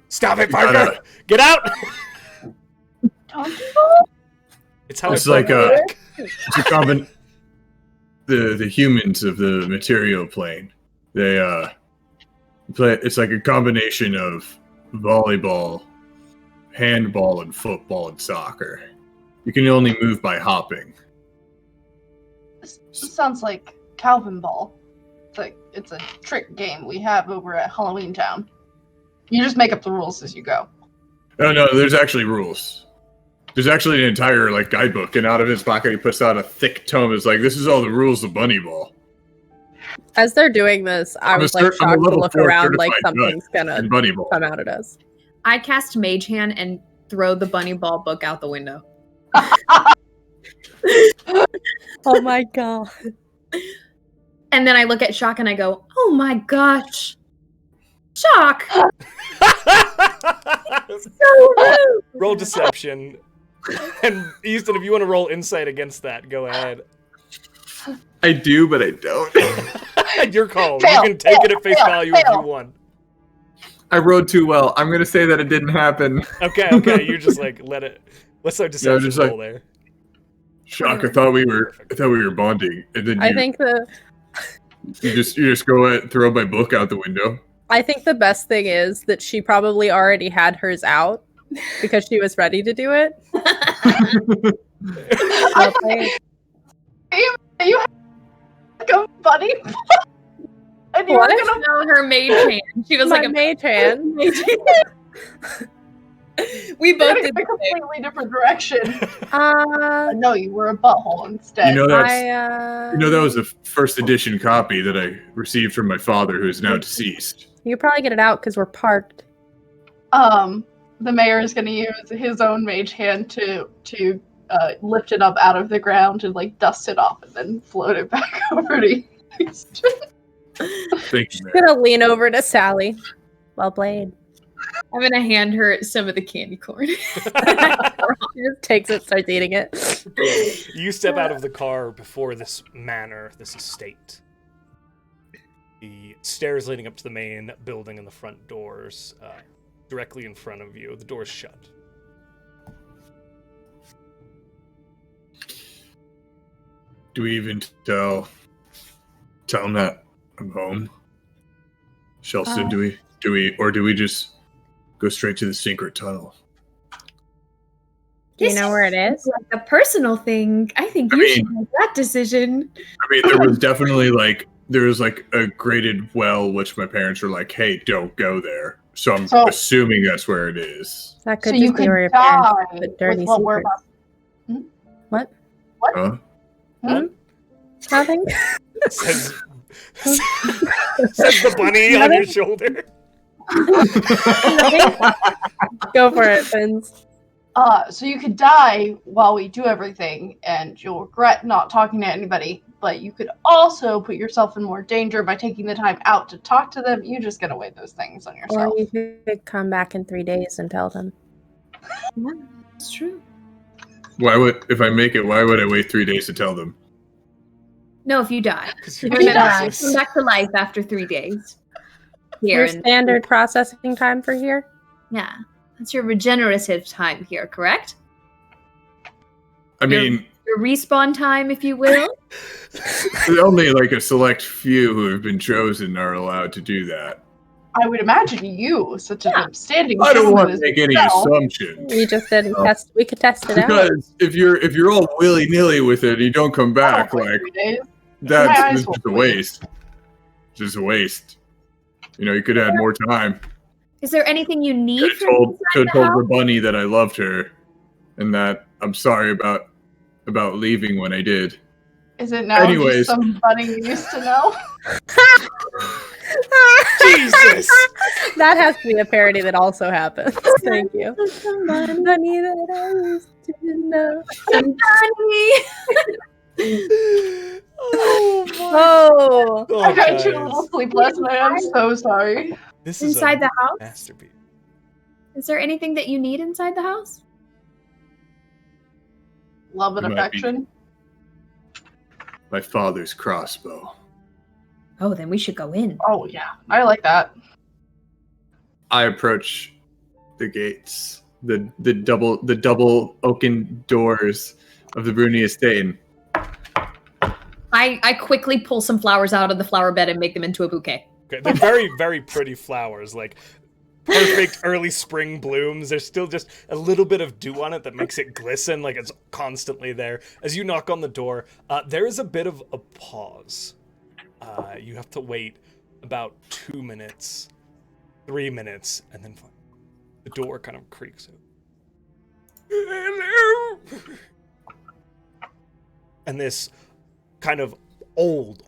[SPEAKER 1] Stop it,
[SPEAKER 5] Shut
[SPEAKER 1] Parker!
[SPEAKER 5] up.
[SPEAKER 1] Get out!
[SPEAKER 7] Donkey Ball?
[SPEAKER 1] It's how
[SPEAKER 5] It's
[SPEAKER 1] I
[SPEAKER 5] like
[SPEAKER 1] broke
[SPEAKER 5] it's a common. The humans of the material plane, they play. It's like a combination of volleyball, handball, and football and soccer. You can only move by hopping.
[SPEAKER 7] This sounds like Calvin Ball. It's a trick game we have over at Halloween Town. You just make up the rules as you go.
[SPEAKER 5] Oh no, there's actually rules. There's actually an entire like guidebook, and out of his pocket he puts out a thick tome. It's like, this is all the rules of bunny ball
[SPEAKER 2] As they're doing this, I
[SPEAKER 5] I'm a
[SPEAKER 2] was like
[SPEAKER 5] I'm a
[SPEAKER 2] shocked to
[SPEAKER 5] level
[SPEAKER 2] look
[SPEAKER 5] 4
[SPEAKER 2] around like
[SPEAKER 5] certified
[SPEAKER 2] something's gonna
[SPEAKER 5] and bunny ball.
[SPEAKER 2] come out at us.
[SPEAKER 3] I cast Mage Hand and throw the bunny ball book out the window.
[SPEAKER 2] Oh my god.
[SPEAKER 3] And then I look at Shock and I go, oh my gosh. Shock! So rude!
[SPEAKER 1] Roll deception. And Easton, if you want to roll insight against that, go ahead.
[SPEAKER 5] I do, but I don't.
[SPEAKER 1] Your call.
[SPEAKER 7] Fail,
[SPEAKER 1] You can take it
[SPEAKER 7] fail,
[SPEAKER 1] at face
[SPEAKER 7] fail,
[SPEAKER 1] value if you
[SPEAKER 7] fail.
[SPEAKER 1] want.
[SPEAKER 5] I rode too well. I'm gonna say that it didn't happen.
[SPEAKER 1] Okay. You just like let it. What's our deception
[SPEAKER 5] just like-
[SPEAKER 1] roll there?
[SPEAKER 5] Shock! I thought we were bonding, and then
[SPEAKER 2] I think
[SPEAKER 5] you just go ahead and throw my book out the window.
[SPEAKER 2] I think the best thing is that she probably already had hers out because she was ready to do it. Well played.
[SPEAKER 7] You have like a Bunny Ball? And you were
[SPEAKER 2] What?
[SPEAKER 7] gonna
[SPEAKER 3] No, her Mage Hand. She was
[SPEAKER 2] My
[SPEAKER 3] like a
[SPEAKER 2] mage hand.
[SPEAKER 3] Mage Hand. We both
[SPEAKER 7] going
[SPEAKER 3] did
[SPEAKER 7] in a
[SPEAKER 3] the same.
[SPEAKER 7] completely different direction.
[SPEAKER 2] Uh,
[SPEAKER 7] No, you were a butthole instead.
[SPEAKER 5] You know that's that was a first edition copy that I received from my father, who is now deceased.
[SPEAKER 2] You could probably get it out because we're parked.
[SPEAKER 7] The mayor is going to use his own mage hand to lift it up out of the ground and like dust it off and then float it back over to Houston.
[SPEAKER 5] Thank you, man.
[SPEAKER 2] Gonna lean over to Sally. Well played.
[SPEAKER 3] I'm gonna hand her some of the candy corn.
[SPEAKER 2] She just takes it, starts eating it.
[SPEAKER 1] You step out of the car before this manor, this estate. The stairs leading up to the main building and the front doors directly in front of you. The door's shut.
[SPEAKER 5] Do we even tell him that I'm home? Shelston, do we just go straight to the secret tunnel?
[SPEAKER 2] Do you know where it is?
[SPEAKER 3] Like a personal thing. I think you should make that decision.
[SPEAKER 5] I mean, there was definitely there was a graded well, which my parents were like, "Hey, don't go there." So I'm assuming that's where it is.
[SPEAKER 2] That could
[SPEAKER 7] So you
[SPEAKER 2] just be
[SPEAKER 7] could
[SPEAKER 2] where your
[SPEAKER 7] die
[SPEAKER 2] parents put
[SPEAKER 7] with
[SPEAKER 2] dirty
[SPEAKER 7] what we're
[SPEAKER 2] secrets.
[SPEAKER 7] about.
[SPEAKER 2] What?
[SPEAKER 5] Huh?
[SPEAKER 2] Nothing?
[SPEAKER 1] Says the bunny on your shoulder.
[SPEAKER 2] Go for it, Fins.
[SPEAKER 7] So you could die while we do everything, and you'll regret not talking to anybody. But you could also put yourself in more danger by taking the time out to talk to them. You just gotta weigh those things on yourself.
[SPEAKER 2] Or you could come back in 3 days and tell them.
[SPEAKER 3] Yeah, it's true.
[SPEAKER 5] If I make it, why would I wait 3 days to tell them?
[SPEAKER 3] No, if you die.
[SPEAKER 1] Because
[SPEAKER 3] If
[SPEAKER 1] you're
[SPEAKER 3] you die,
[SPEAKER 1] Jesus.
[SPEAKER 3] come back to life after 3 days.
[SPEAKER 2] Your
[SPEAKER 3] Here,
[SPEAKER 2] standard processing time for here?
[SPEAKER 3] yeah, that's your regenerative time here, correct?
[SPEAKER 5] I mean,
[SPEAKER 3] Your respawn time, if you will.
[SPEAKER 5] only a select few who have been chosen are allowed to do that.
[SPEAKER 7] I would imagine you, such an upstanding
[SPEAKER 5] I don't
[SPEAKER 7] gentleman
[SPEAKER 5] want to
[SPEAKER 7] as
[SPEAKER 5] make any
[SPEAKER 7] yourself.
[SPEAKER 5] assumptions.
[SPEAKER 2] We just didn't test. We could test it out.
[SPEAKER 5] Because if you're all willy nilly with it, and you don't come back.
[SPEAKER 7] Wait 3 days.
[SPEAKER 5] That's just a waste. Just a waste. You could have had more time.
[SPEAKER 3] Is there anything you need
[SPEAKER 5] Could
[SPEAKER 3] from
[SPEAKER 5] have
[SPEAKER 3] inside the
[SPEAKER 5] told
[SPEAKER 3] house?
[SPEAKER 5] the bunny that I loved her, and that I'm sorry about leaving when I did.
[SPEAKER 7] Is it now
[SPEAKER 5] Anyways.
[SPEAKER 7] just somebody you used to know?
[SPEAKER 1] Jesus!
[SPEAKER 2] That has to be a parody that also happens. Thank you. Somebody that I used to know.
[SPEAKER 1] Oh my!
[SPEAKER 2] Oh,
[SPEAKER 7] I got you a
[SPEAKER 1] guys.
[SPEAKER 7] little sleep last night. I'm so sorry.
[SPEAKER 1] This is
[SPEAKER 3] Inside
[SPEAKER 1] a
[SPEAKER 3] the house?
[SPEAKER 1] masterpiece.
[SPEAKER 3] Is there anything that you need inside the house?
[SPEAKER 7] Love and
[SPEAKER 5] You might be-
[SPEAKER 7] affection.
[SPEAKER 5] My father's crossbow.
[SPEAKER 3] Oh, then we should go in.
[SPEAKER 7] Oh yeah, I like that.
[SPEAKER 5] I approach the gates, the double oaken doors of the Bruni estate. And
[SPEAKER 3] I quickly pull some flowers out of the flower bed and make them into a bouquet.
[SPEAKER 1] Okay, they're very, very pretty flowers, perfect early spring blooms. There's still just a little bit of dew on it that makes it glisten, like it's constantly there. As you knock on the door, there is a bit of a pause. You have to wait about 2 minutes, 3 minutes, and then the door kind of creaks open. Hello! And this kind of old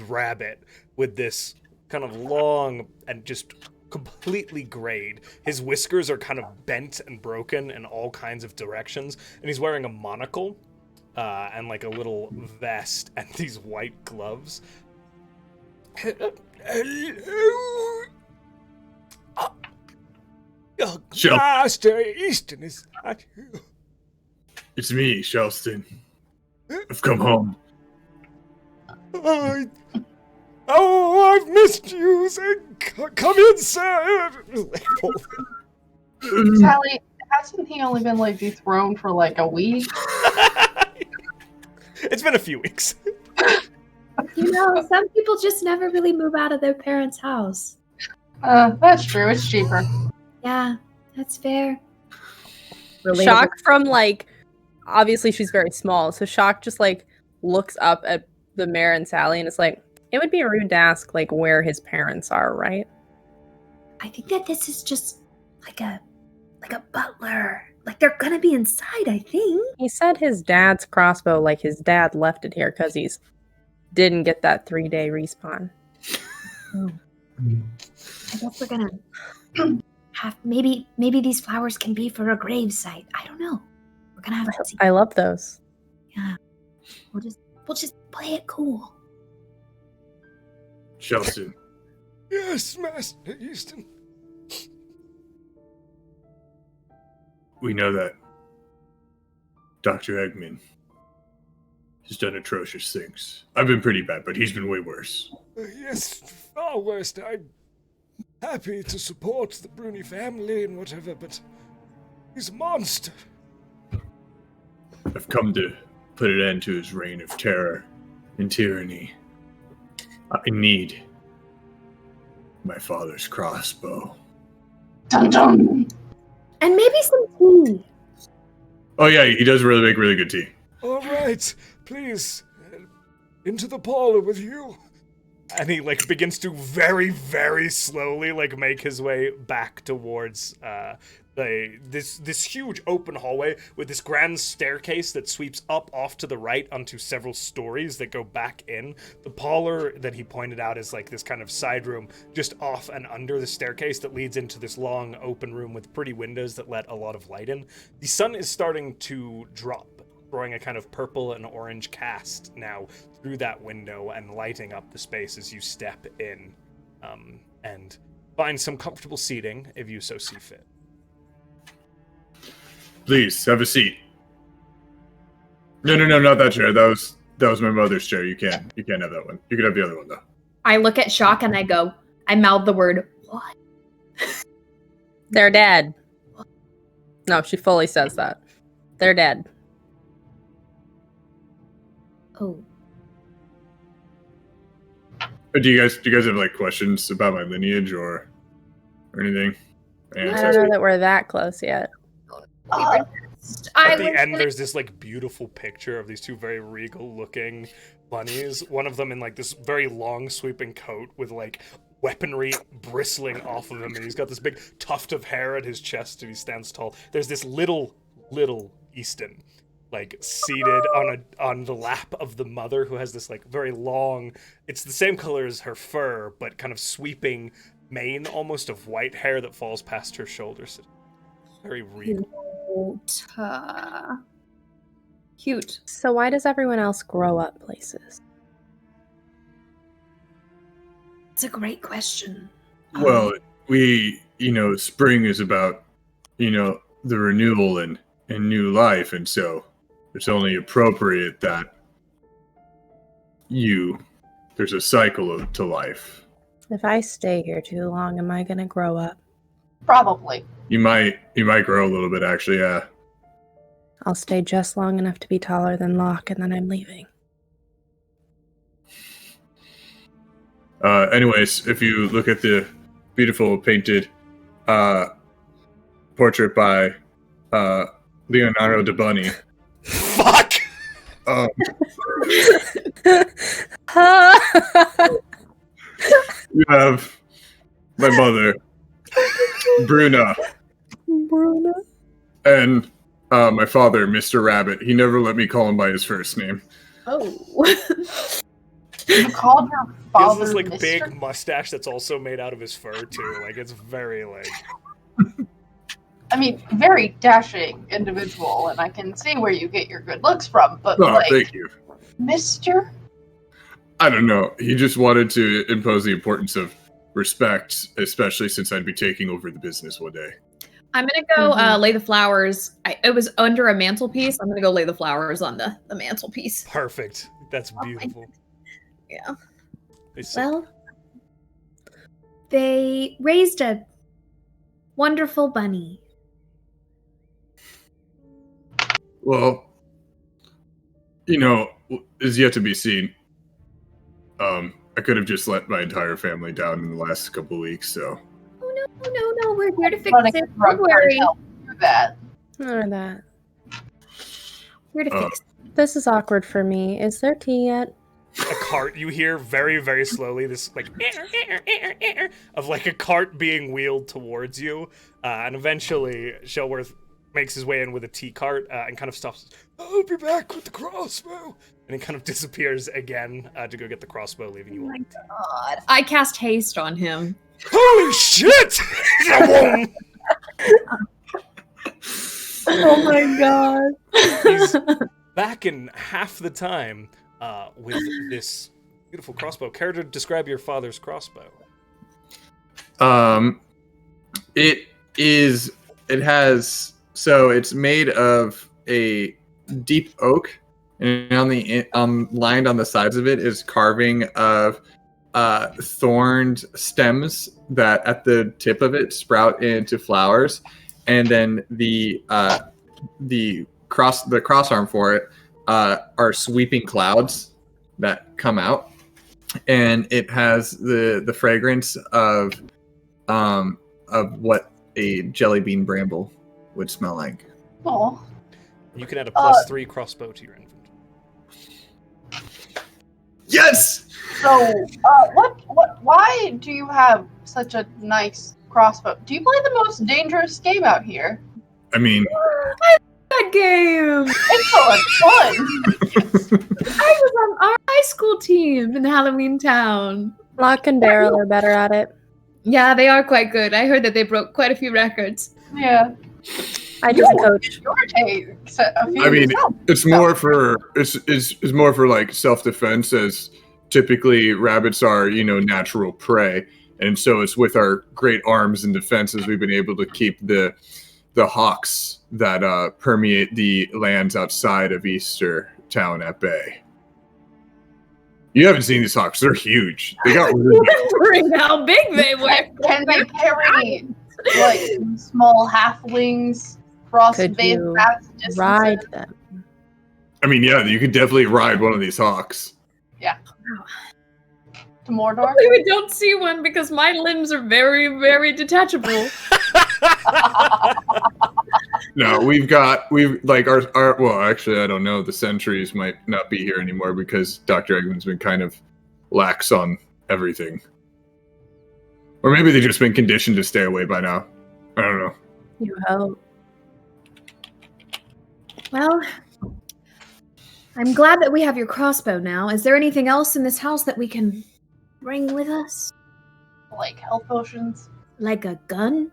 [SPEAKER 1] rabbit with this kind of long and just completely grayed. His whiskers are kind of bent and broken in all kinds of directions, and he's wearing a monocle and a little vest and these white gloves. Hello. Oh, Master Easton is not here.
[SPEAKER 5] it's me, Shelston. I've come home.
[SPEAKER 1] I've missed you. Come in, sir.
[SPEAKER 7] Sally, hasn't he only been dethroned for a week?
[SPEAKER 1] It's been a few weeks.
[SPEAKER 3] Some people just never really move out of their parents' house.
[SPEAKER 7] That's true. It's cheaper.
[SPEAKER 3] Yeah, that's fair.
[SPEAKER 2] Shock from obviously she's very small, so Shock just looks up at the mayor and Sally and is like, it would be rude to ask where his parents are, right?
[SPEAKER 3] I think that this is just like a butler. They're gonna be inside, I think.
[SPEAKER 2] He said his dad's crossbow, his dad left it here because he's didn't get that 3-day respawn.
[SPEAKER 3] I guess we're gonna have maybe these flowers can be for a grave site. I don't know. We're gonna have to see.
[SPEAKER 2] I love those.
[SPEAKER 3] Yeah. We'll just play it cool.
[SPEAKER 5] Shelston,
[SPEAKER 1] Yes, Master Easton.
[SPEAKER 5] we know that Dr. Eggman has done atrocious things. I've been pretty bad, but he's been way worse.
[SPEAKER 1] Yes, far worse. happy to support the Bruni family and whatever, but he's a monster.
[SPEAKER 6] I've come to put an end to his reign of terror and tyranny. I need my father's crossbow.
[SPEAKER 7] Dun dun.
[SPEAKER 3] And maybe some tea.
[SPEAKER 6] Oh yeah, he does really make really good tea.
[SPEAKER 1] All right, please, into the parlor with you. And he like begins to very, very slowly like make his way back towards this huge open hallway with this grand staircase that sweeps up off to the right onto several stories that go back in. The parlor that he pointed out is like this kind of side room just off and under the staircase that leads into this long open room with pretty windows that let a lot of light in. The sun is starting to drop, throwing a kind of purple and orange cast now through that window and lighting up the space as you step in and find some comfortable seating if you so see fit.
[SPEAKER 6] Please have a seat. No, not that chair. That was my mother's chair. You can't have that one. You can have the other one though.
[SPEAKER 3] I look at Shock and I mouth the word, what?
[SPEAKER 2] They're dead. No, she fully says that. They're dead.
[SPEAKER 3] Oh.
[SPEAKER 6] Do you guys have like questions about my lineage or anything?
[SPEAKER 2] I don't know that we're that close yet.
[SPEAKER 1] At the end, there's this like beautiful picture of these two very regal looking bunnies. One of them in like this very long sweeping coat with like weaponry bristling off of him, and he's got this big tuft of hair at his chest and he stands tall. There's this little Easton like seated on the lap of the mother, who has this like very long, it's the same color as her fur, but kind of sweeping mane almost of white hair that falls past her shoulders. Very regal.
[SPEAKER 3] Cute.
[SPEAKER 2] So why does everyone else grow up places?
[SPEAKER 3] That's a great question.
[SPEAKER 6] Well, spring is about, the renewal and new life, and so it's only appropriate that there's a cycle to life.
[SPEAKER 2] If I stay here too long, am I gonna grow up?
[SPEAKER 7] Probably.
[SPEAKER 6] You might grow a little bit, actually, yeah.
[SPEAKER 2] I'll stay just long enough to be taller than Locke, and then I'm leaving.
[SPEAKER 6] Anyways, if you look at the beautiful painted portrait by Leonardo da Bunny.
[SPEAKER 1] Fuck!
[SPEAKER 6] You have my mother, Bruna, and my father, Mr. Rabbit. He never let me call him by his first name.
[SPEAKER 3] Oh.
[SPEAKER 7] You called your
[SPEAKER 1] He has
[SPEAKER 7] father
[SPEAKER 1] this like
[SPEAKER 7] Mr.
[SPEAKER 1] big mustache that's also made out of his fur too. Like it's very like.
[SPEAKER 7] I mean, very dashing individual, and I can see where you get your good looks from, but
[SPEAKER 6] Thank you.
[SPEAKER 7] Mr.
[SPEAKER 6] I don't know. He just wanted to impose the importance of respect, especially since I'd be taking over the business one day.
[SPEAKER 3] I'm gonna go lay the flowers. It was under a mantelpiece. I'm gonna go lay the flowers on the mantelpiece.
[SPEAKER 1] Perfect. That's beautiful.
[SPEAKER 3] Yeah.
[SPEAKER 1] It's
[SPEAKER 3] Well, they raised a wonderful bunny.
[SPEAKER 6] Well, is yet to be seen. I could have just let my entire family down in the last couple weeks, so.
[SPEAKER 3] Oh no, we're here to fix
[SPEAKER 7] Running
[SPEAKER 3] it.
[SPEAKER 7] a drug
[SPEAKER 3] Don't worry.
[SPEAKER 7] cartel. Do that.
[SPEAKER 2] Or that.
[SPEAKER 3] We're to fix it.
[SPEAKER 2] This is awkward for me. Is there tea yet?
[SPEAKER 1] a cart. You hear very, very slowly this like of like a cart being wheeled towards you, and eventually Shelworth makes his way in with a tea cart and kind of stops. I'll be back with the crossbow, and he kind of disappears again to go get the crossbow, leaving you.
[SPEAKER 3] Oh my god! I cast haste on him.
[SPEAKER 1] Holy shit!
[SPEAKER 2] Oh my god!
[SPEAKER 1] He's back in half the time with this beautiful crossbow. Care to describe your father's crossbow?
[SPEAKER 5] It's made of a deep oak, and lined on the sides of it is carving of thorned stems that at the tip of it sprout into flowers, and then the cross arm for it are sweeping clouds that come out, and it has the fragrance of what a jelly bean bramble would smell like.
[SPEAKER 7] Oh.
[SPEAKER 1] You can add a +3 crossbow to your inventory.
[SPEAKER 5] Yes.
[SPEAKER 7] So, why do you have such a nice crossbow? Do you play the most dangerous game out here?
[SPEAKER 5] I mean,
[SPEAKER 3] That game!
[SPEAKER 7] It's so much fun!
[SPEAKER 3] I was on our high school team in Halloween Town.
[SPEAKER 2] Lock and Barrel are better at it.
[SPEAKER 3] Yeah, they are quite good. I heard that they broke quite a few records.
[SPEAKER 7] Yeah.
[SPEAKER 2] I just coach.
[SPEAKER 7] Your take. A few
[SPEAKER 5] I mean,
[SPEAKER 7] yourself.
[SPEAKER 5] it's more for it's more for like self-defense, as typically rabbits are, natural prey, and so it's with our great arms and defenses we've been able to keep the hawks that permeate the lands outside of Easter Town at bay. You haven't seen these hawks; they're huge. They got
[SPEAKER 3] Remembering how big they were.
[SPEAKER 7] Can they carry like small halflings cross
[SPEAKER 2] Could
[SPEAKER 7] vast
[SPEAKER 2] you
[SPEAKER 7] distances?
[SPEAKER 2] ride them?
[SPEAKER 5] I mean, yeah, you could definitely ride one of these hawks.
[SPEAKER 7] To Mordor?
[SPEAKER 3] Hopefully we don't see one because my limbs are very, very detachable.
[SPEAKER 5] No, we've our well, actually, I don't know. The sentries might not be here anymore because Dr. Eggman's been kind of lax on everything. Or maybe they've just been conditioned to stay away by now. I don't know.
[SPEAKER 2] You hope.
[SPEAKER 3] Well, I'm glad that we have your crossbow now. Is there anything else in this house that we can bring with us?
[SPEAKER 7] Like health potions?
[SPEAKER 3] Like a gun?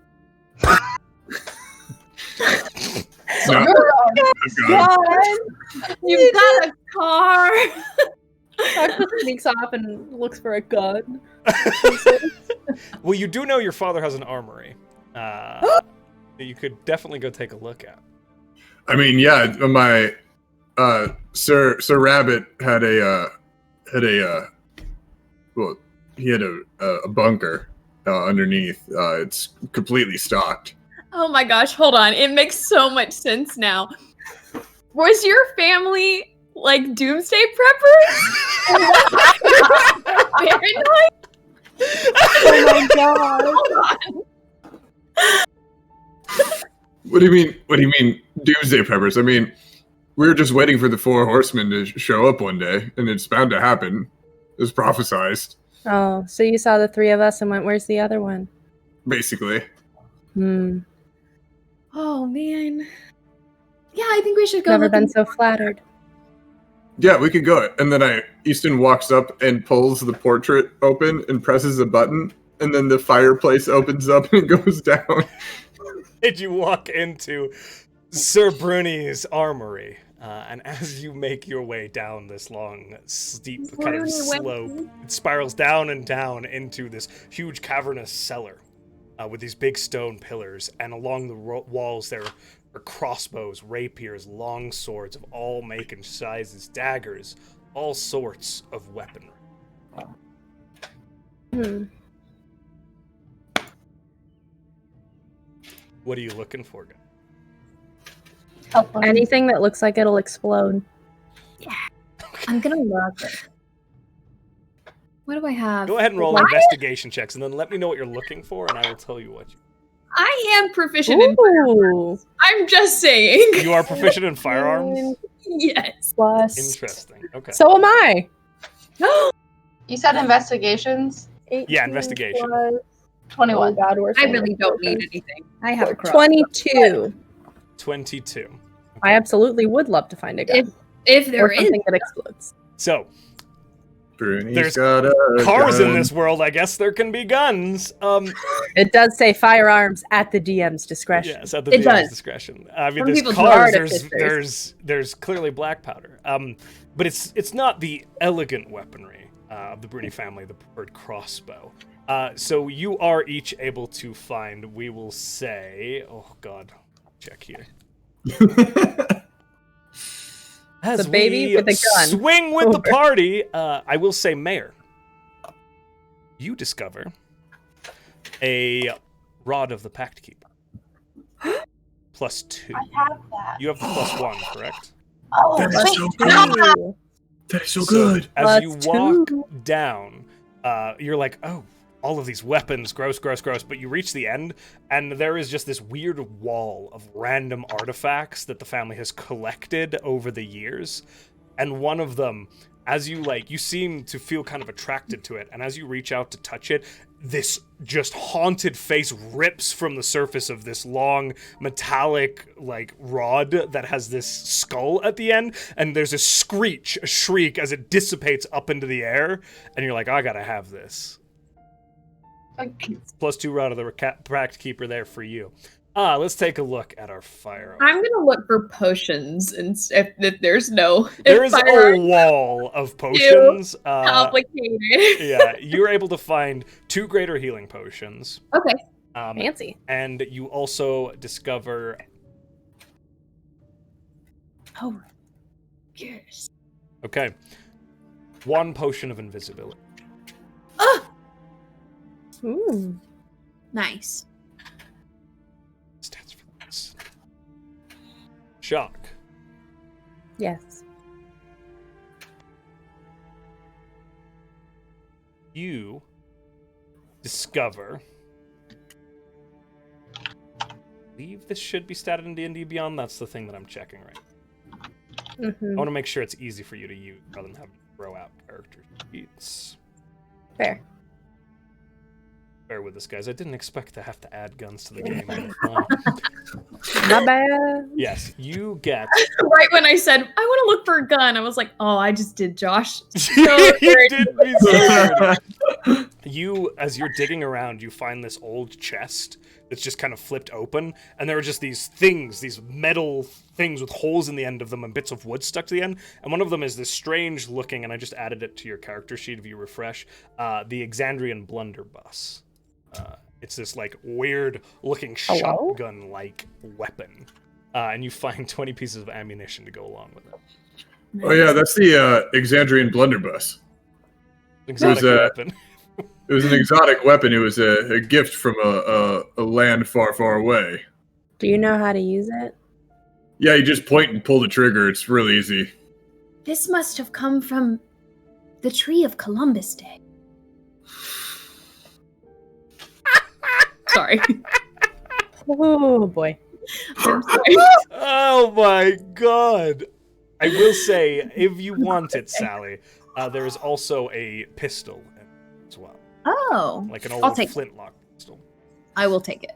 [SPEAKER 5] No,
[SPEAKER 3] You've got a car!
[SPEAKER 2] Doctor sneaks off and looks for a gun.
[SPEAKER 1] Well, you do know your father has an armory. That you could definitely go take a look at.
[SPEAKER 5] I mean, yeah, my Sir Rabbit had a bunker underneath. It's completely stocked.
[SPEAKER 3] Oh my gosh, hold on. It makes so much sense now. Was your family like doomsday preppers? Paranoid?
[SPEAKER 2] Oh my god.
[SPEAKER 3] Hold on.
[SPEAKER 5] What do you mean, doomsday preppers? I mean, we were just waiting for the 4 horsemen to show up one day, and it's bound to happen. It was prophesized,
[SPEAKER 2] Oh, so you saw the 3 of us and went, where's the other one?
[SPEAKER 5] basically.
[SPEAKER 3] Oh man. Yeah, I think we should go.
[SPEAKER 2] Never
[SPEAKER 3] look
[SPEAKER 2] been
[SPEAKER 3] in-
[SPEAKER 2] so flattered.
[SPEAKER 5] Yeah, we could go. And then Easton walks up and pulls the portrait open and presses a button, and then the fireplace opens up and goes down.
[SPEAKER 1] Did you walk into Sir Bruni's armory? And as you make your way down this long, steep kind of
[SPEAKER 3] Bruni went
[SPEAKER 1] slope, it spirals down and down into this huge cavernous cellar with these big stone pillars. And along the walls there are crossbows, rapiers, long swords of all make and sizes, daggers, all sorts of weaponry. What are you looking for, guys?
[SPEAKER 7] Health potions.
[SPEAKER 2] Anything that looks like it'll explode.
[SPEAKER 3] I'm gonna look. What do I have?
[SPEAKER 1] Go ahead and roll investigation checks, and then let me know what you're looking for, and I will tell you what you...
[SPEAKER 3] I am proficient in
[SPEAKER 2] Ooh.
[SPEAKER 3] I'm just saying.
[SPEAKER 1] You are proficient in firearms?
[SPEAKER 3] Yes.
[SPEAKER 2] Plus.
[SPEAKER 1] Interesting. Okay.
[SPEAKER 2] So am I.
[SPEAKER 7] You said investigations?
[SPEAKER 2] 18
[SPEAKER 1] investigation.
[SPEAKER 2] plus-
[SPEAKER 7] 21.
[SPEAKER 2] Oh god, we're
[SPEAKER 3] I
[SPEAKER 2] so
[SPEAKER 3] really don't need anything. I have a cross.
[SPEAKER 2] 22.
[SPEAKER 1] 22.
[SPEAKER 2] I absolutely would love to find a gun.
[SPEAKER 3] If
[SPEAKER 2] or
[SPEAKER 3] there is.
[SPEAKER 2] something that explodes.
[SPEAKER 1] So,
[SPEAKER 5] Bruni's
[SPEAKER 1] There's
[SPEAKER 5] got a
[SPEAKER 1] cars in
[SPEAKER 5] gun.
[SPEAKER 1] this world, I guess there can be guns.
[SPEAKER 2] It does say firearms at the DM's discretion.
[SPEAKER 1] Yes, at the
[SPEAKER 3] It
[SPEAKER 1] DM's
[SPEAKER 3] does.
[SPEAKER 1] discretion. I mean,
[SPEAKER 3] Some
[SPEAKER 1] there's
[SPEAKER 3] people do
[SPEAKER 1] cars,
[SPEAKER 2] artificers.
[SPEAKER 1] there's clearly black powder. But it's not the elegant weaponry of the Bruni family, the preferred crossbow. So you are each able to find, we will say, oh god, check here. As
[SPEAKER 2] The baby
[SPEAKER 1] we
[SPEAKER 2] with a gun
[SPEAKER 1] swing with the
[SPEAKER 2] over.
[SPEAKER 1] party, I will say mayor. you discover a Rod of the Pact Keeper. +2.
[SPEAKER 7] I have that.
[SPEAKER 1] You have the +1, correct?
[SPEAKER 7] Oh,
[SPEAKER 5] That is
[SPEAKER 7] wait.
[SPEAKER 5] so
[SPEAKER 2] Ooh.
[SPEAKER 5] That is so good.
[SPEAKER 1] As you
[SPEAKER 2] +2.
[SPEAKER 1] walk down, you're like, oh, all of these weapons, gross. But you reach the end, and there is just this weird wall of random artifacts that the family has collected over the years. And one of them, as you you seem to feel kind of attracted to it, and as you reach out to touch it, this just haunted face rips from the surface of this long metallic rod that has this skull at the end, and there's a shriek as it dissipates up into the air, and you're like, I gotta have this. +2 Rod of the Pact Keeper there for you. Let's take a look at our firearm.
[SPEAKER 3] I'm gonna look for potions, and if there's no,
[SPEAKER 1] There is a wall of potions.
[SPEAKER 3] Complicated.
[SPEAKER 1] Yeah, you're able to find 2 greater healing potions.
[SPEAKER 3] Okay.
[SPEAKER 2] Fancy.
[SPEAKER 1] And you also discover.
[SPEAKER 3] Oh, yes.
[SPEAKER 1] Okay. 1 potion of invisibility.
[SPEAKER 3] Oh,
[SPEAKER 2] Ooh.
[SPEAKER 3] nice.
[SPEAKER 1] Stats for this. Shock.
[SPEAKER 2] Yes.
[SPEAKER 1] You discover. I believe this should be statted in D&D Beyond. That's the thing that I'm checking right now. I want to make sure it's easy for you to use rather than having to throw out character sheets.
[SPEAKER 2] Fair.
[SPEAKER 1] Bear with us, guys. I didn't expect to have to add guns to the game.
[SPEAKER 2] Not bad.
[SPEAKER 1] Yes, you get.
[SPEAKER 3] Right when I said I want to look for a gun, I was like, "Oh, I just did Josh."
[SPEAKER 1] You did me so dirty. You, as you're digging around, you find this old chest that's just kind of flipped open, and there are just these things, these metal things with holes in the end of them and bits of wood stuck to the end. And one of them is this strange looking, and I just added it to your character sheet if you refresh, the Exandrian blunderbuss. It's this weird looking shotgun-like weapon. And you find 20 pieces of ammunition to go along with it.
[SPEAKER 5] Oh yeah, that's the Exandrian blunderbuss.
[SPEAKER 1] Exotic weapon.
[SPEAKER 5] It was an exotic weapon. It was a gift from a land far, far away.
[SPEAKER 2] Do you know how to use it?
[SPEAKER 5] Yeah, you just point and pull the trigger. It's really easy.
[SPEAKER 3] This must have come from the tree of Columbus Day. Sorry.
[SPEAKER 2] Oh boy.
[SPEAKER 3] I'm sorry.
[SPEAKER 1] Oh my god. I will say, if you want it, Sally, there is also a pistol as well.
[SPEAKER 3] Oh.
[SPEAKER 1] Like an
[SPEAKER 3] I'll
[SPEAKER 1] old
[SPEAKER 3] take
[SPEAKER 1] flintlock pistol.
[SPEAKER 3] I will take it.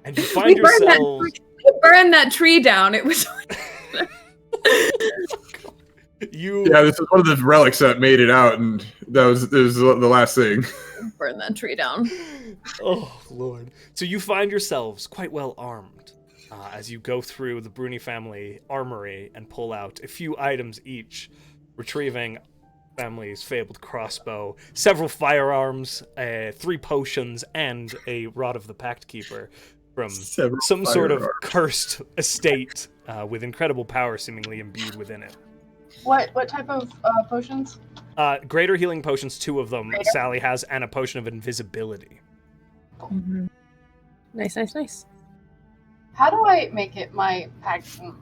[SPEAKER 1] And you find yourself...
[SPEAKER 3] We burned that tree down. It was...
[SPEAKER 5] Yeah, this is one of the relics that made it out, and that was the last thing.
[SPEAKER 3] Burn that tree down.
[SPEAKER 1] Oh, Lord. So you find yourselves quite well armed as you go through the Bruni family armory and pull out a few items each, retrieving family's fabled crossbow, several firearms, 3 potions, and a Rod of the Pact Keeper from some sort of cursed estate with incredible power seemingly imbued within it.
[SPEAKER 7] What type of potions?
[SPEAKER 1] Greater healing potions, 2 of them
[SPEAKER 7] Greater?
[SPEAKER 1] Sally has, and a potion of invisibility.
[SPEAKER 2] Mm-hmm. Nice.
[SPEAKER 7] How do I make it my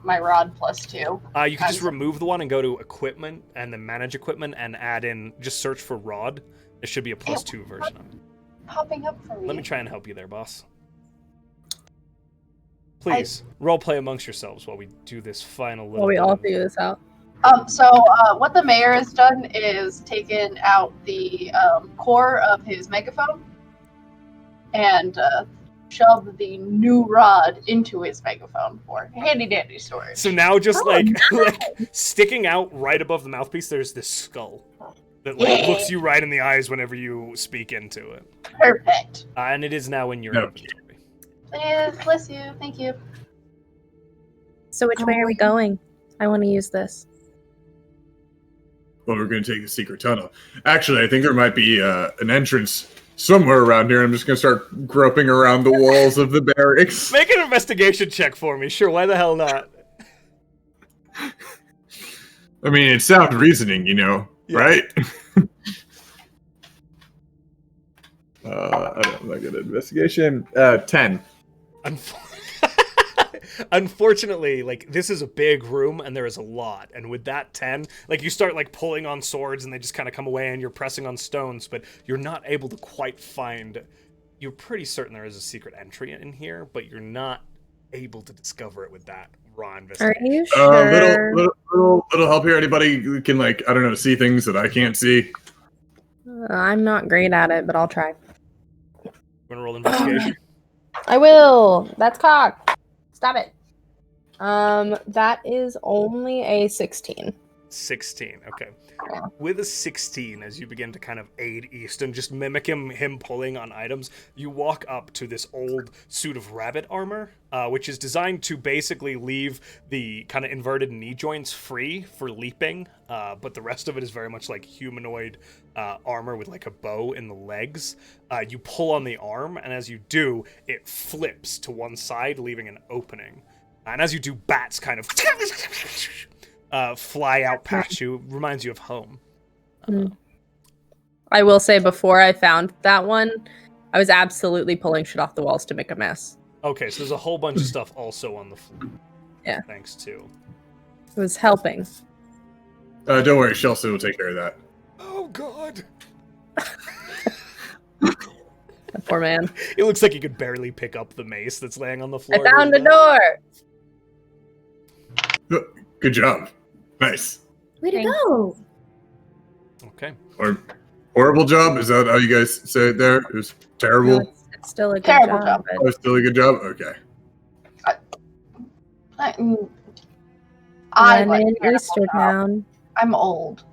[SPEAKER 7] rod +2?
[SPEAKER 1] You can just remove the one and go to equipment and then manage equipment and add in, just search for rod. There should be a +2 version of it.
[SPEAKER 7] Popping up for me.
[SPEAKER 1] Let me try and help you there, boss. Please, roleplay amongst yourselves while we do this final little...
[SPEAKER 2] Well, we all figure this out.
[SPEAKER 7] So what the mayor has done is taken out the core of his megaphone and shoved the new rod into his megaphone for handy dandy storage.
[SPEAKER 1] So now just like sticking out right above the mouthpiece, there's this skull that looks you right in the eyes whenever you speak into it.
[SPEAKER 7] Perfect.
[SPEAKER 1] And it is now in your inventory.
[SPEAKER 7] Bless you. Thank you.
[SPEAKER 2] So which way are we going? I want to use this.
[SPEAKER 5] Well, we're going to take the secret tunnel. Actually, I think there might be an entrance somewhere around here. I'm just going to start groping around the walls of the barracks.
[SPEAKER 1] Make an investigation check for me. Sure, why the hell not?
[SPEAKER 5] I mean, it's sound reasoning, you know.
[SPEAKER 1] Yeah.
[SPEAKER 5] Right? I don't know, good investigation. 10.
[SPEAKER 1] Unfortunately, like this is a big room and there is a lot, and with that 10, like you start like pulling on swords and they just kind of come away, and you're pressing on stones, but you're not able to quite find. You're pretty certain there is a secret entry in here, but you're not able to discover it with that raw
[SPEAKER 2] Are
[SPEAKER 1] investigation.
[SPEAKER 2] you sure?
[SPEAKER 5] Little help here. Anybody who can, like, I don't know, see things that I can't see?
[SPEAKER 2] I'm not great at it, but I'll try.
[SPEAKER 1] Wanna roll investigation?
[SPEAKER 2] I will. That's cocked. Stop it. That is only a 16.
[SPEAKER 1] 16. Okay.
[SPEAKER 2] Yeah.
[SPEAKER 1] With a 16, as you begin to kind of aid Easton, just mimic him pulling on items, you walk up to this old suit of rabbit armor, which is designed to basically leave the kind of inverted knee joints free for leaping, but the rest of it is very much like humanoid armor with like a bow in the legs. You pull on the arm, and as you do, it flips to one side, leaving an opening. And as you do, bats kind of fly out past you. Reminds you of home.
[SPEAKER 2] I will say, before I found that one, I was absolutely pulling shit off the walls to make a mess.
[SPEAKER 1] Okay, so there's a whole bunch of stuff also on the floor.
[SPEAKER 2] Yeah.
[SPEAKER 1] Thanks to.
[SPEAKER 2] It was helping.
[SPEAKER 5] Don't worry, Chelsea will take care of that.
[SPEAKER 1] Oh God!
[SPEAKER 2] That poor man.
[SPEAKER 1] It looks like he could barely pick up the mace that's laying on the floor.
[SPEAKER 2] I found a door.
[SPEAKER 5] Good job. Nice.
[SPEAKER 3] Way to
[SPEAKER 2] Thanks.
[SPEAKER 3] go.
[SPEAKER 1] Okay.
[SPEAKER 5] Or horrible job? Is that how you guys say it there? It was terrible.
[SPEAKER 2] No, it's still a good
[SPEAKER 7] Terrible
[SPEAKER 2] job.
[SPEAKER 7] job.
[SPEAKER 2] But
[SPEAKER 5] Oh, still a good job? Okay.
[SPEAKER 7] I
[SPEAKER 2] when
[SPEAKER 7] like
[SPEAKER 2] in
[SPEAKER 7] terrible
[SPEAKER 2] Easter
[SPEAKER 7] job.
[SPEAKER 2] Town.
[SPEAKER 7] I'm old.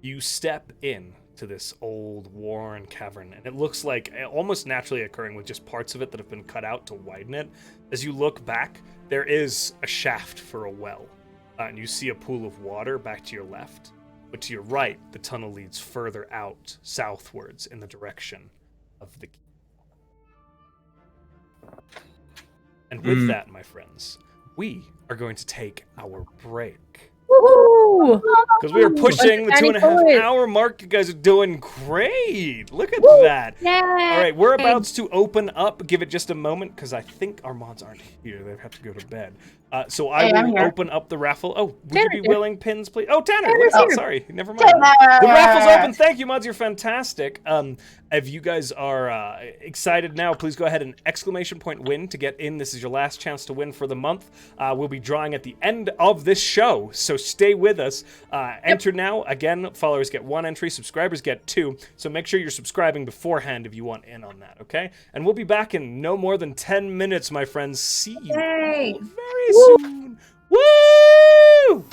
[SPEAKER 1] You step in to this old, worn cavern, and it looks like almost naturally occurring with just parts of it that have been cut out to widen it. As you look back, there is a shaft for a well, and you see a pool of water back to your left. But to your right, the tunnel leads further out, southwards, in the direction of the... And with that, my friends, we are going to take our break.
[SPEAKER 2] Woo!
[SPEAKER 1] Because we are pushing the
[SPEAKER 2] Bunch of
[SPEAKER 1] 2.5
[SPEAKER 2] tiny
[SPEAKER 1] hour mark. You guys are doing great. Look at that.
[SPEAKER 3] Yay.
[SPEAKER 1] All right, we're about to open up. Give it just a moment, because I think our mods aren't here. They have to go to bed. So I
[SPEAKER 7] Hey, I'm
[SPEAKER 1] will
[SPEAKER 7] here.
[SPEAKER 1] open up the raffle. Oh, would you
[SPEAKER 2] Tanner's
[SPEAKER 1] be
[SPEAKER 2] here.
[SPEAKER 1] willing, Pins, please? Oh, Tanner.
[SPEAKER 2] Tanner's
[SPEAKER 1] Look at that.
[SPEAKER 2] here.
[SPEAKER 1] Sorry. Never mind. The raffle's open. Thank you, mods. You're fantastic. If you guys are excited now, please go ahead and !win to get in. This is your last chance to win for the month. We'll be drawing at the end of this show, so stay with us. Enter now. Again, followers get 1 entry, subscribers get 2. So make sure you're subscribing beforehand if you want in on that, okay? And we'll be back in no more than 10 minutes, my friends. See you
[SPEAKER 3] Yay.
[SPEAKER 1] all very soon. Woo!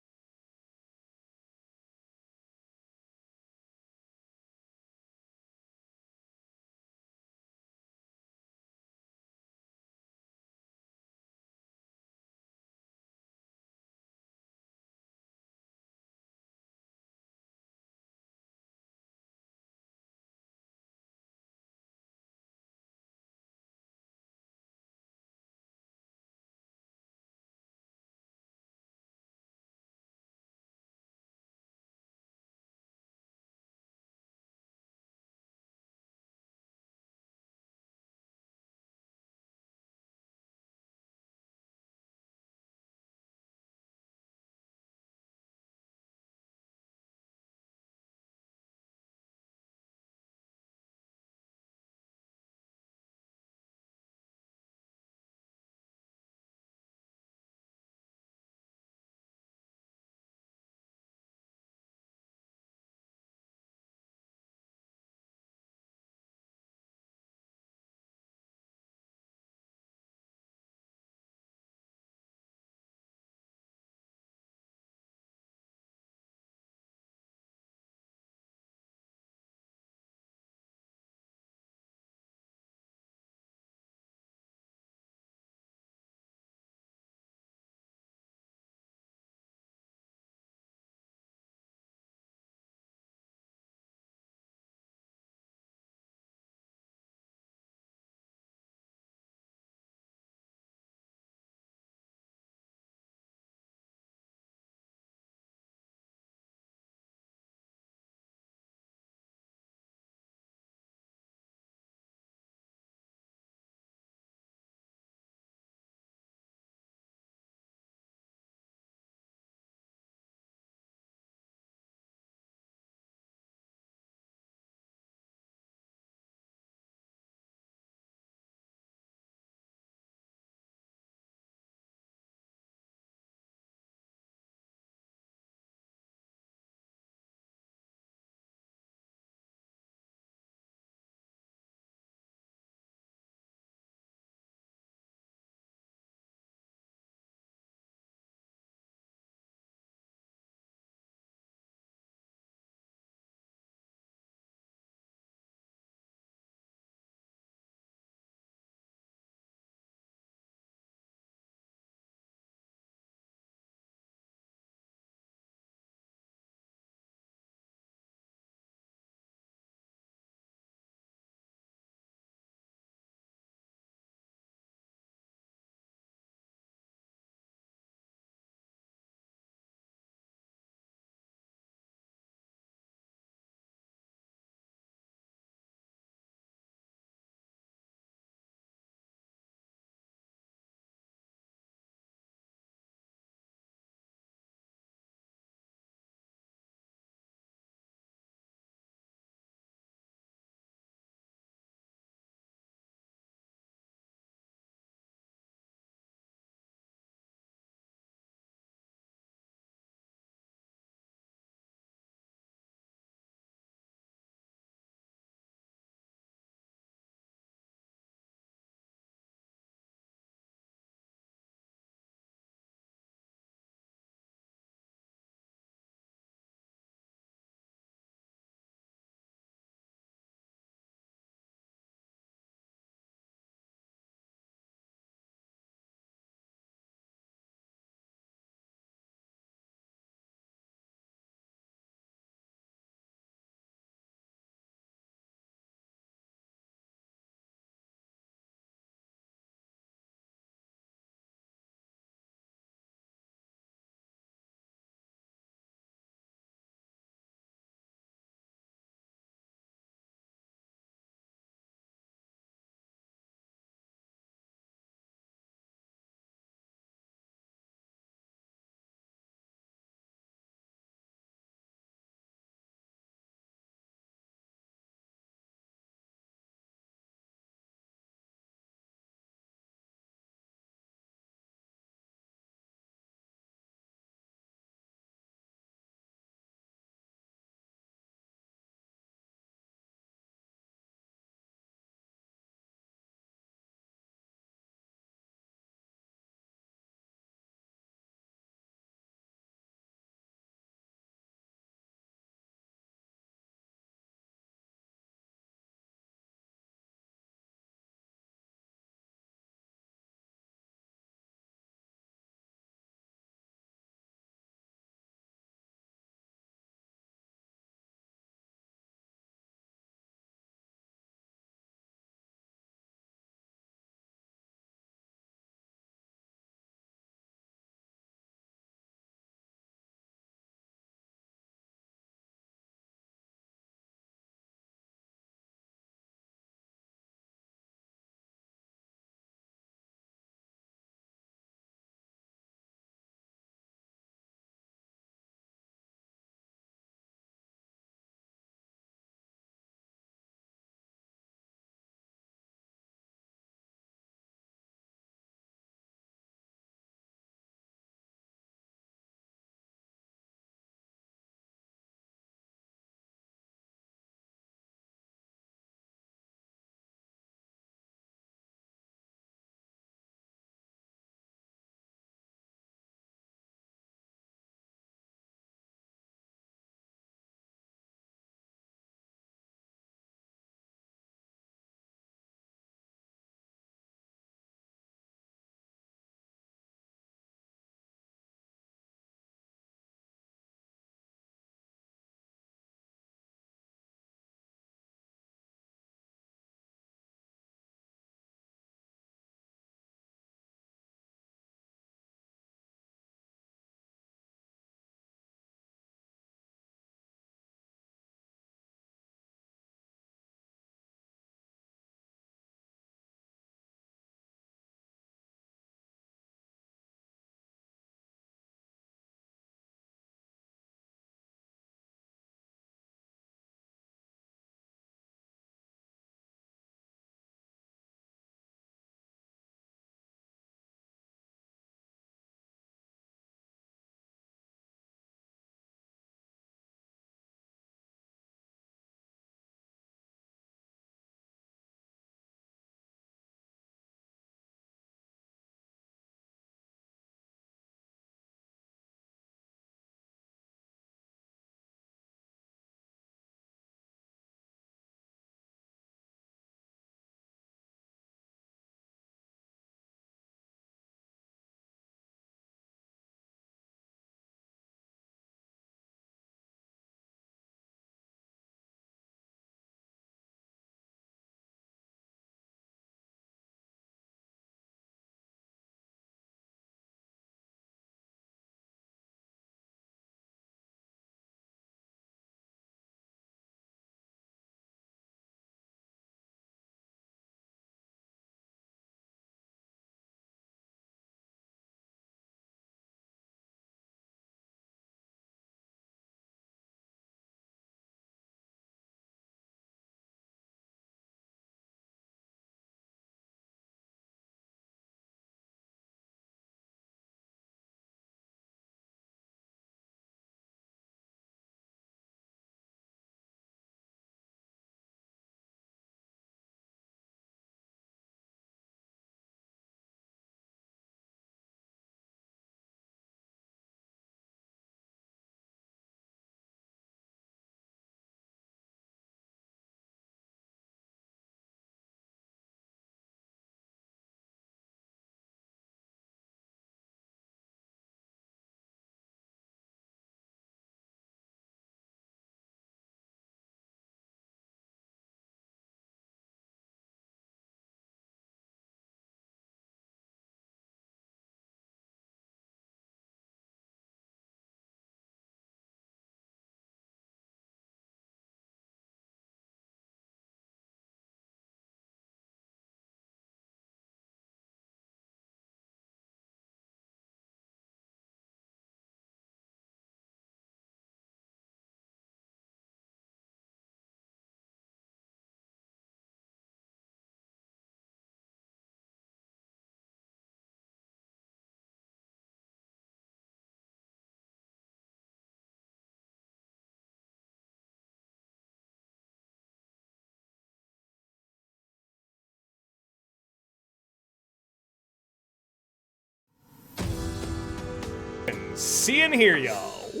[SPEAKER 1] can see and hear y'all. Woo!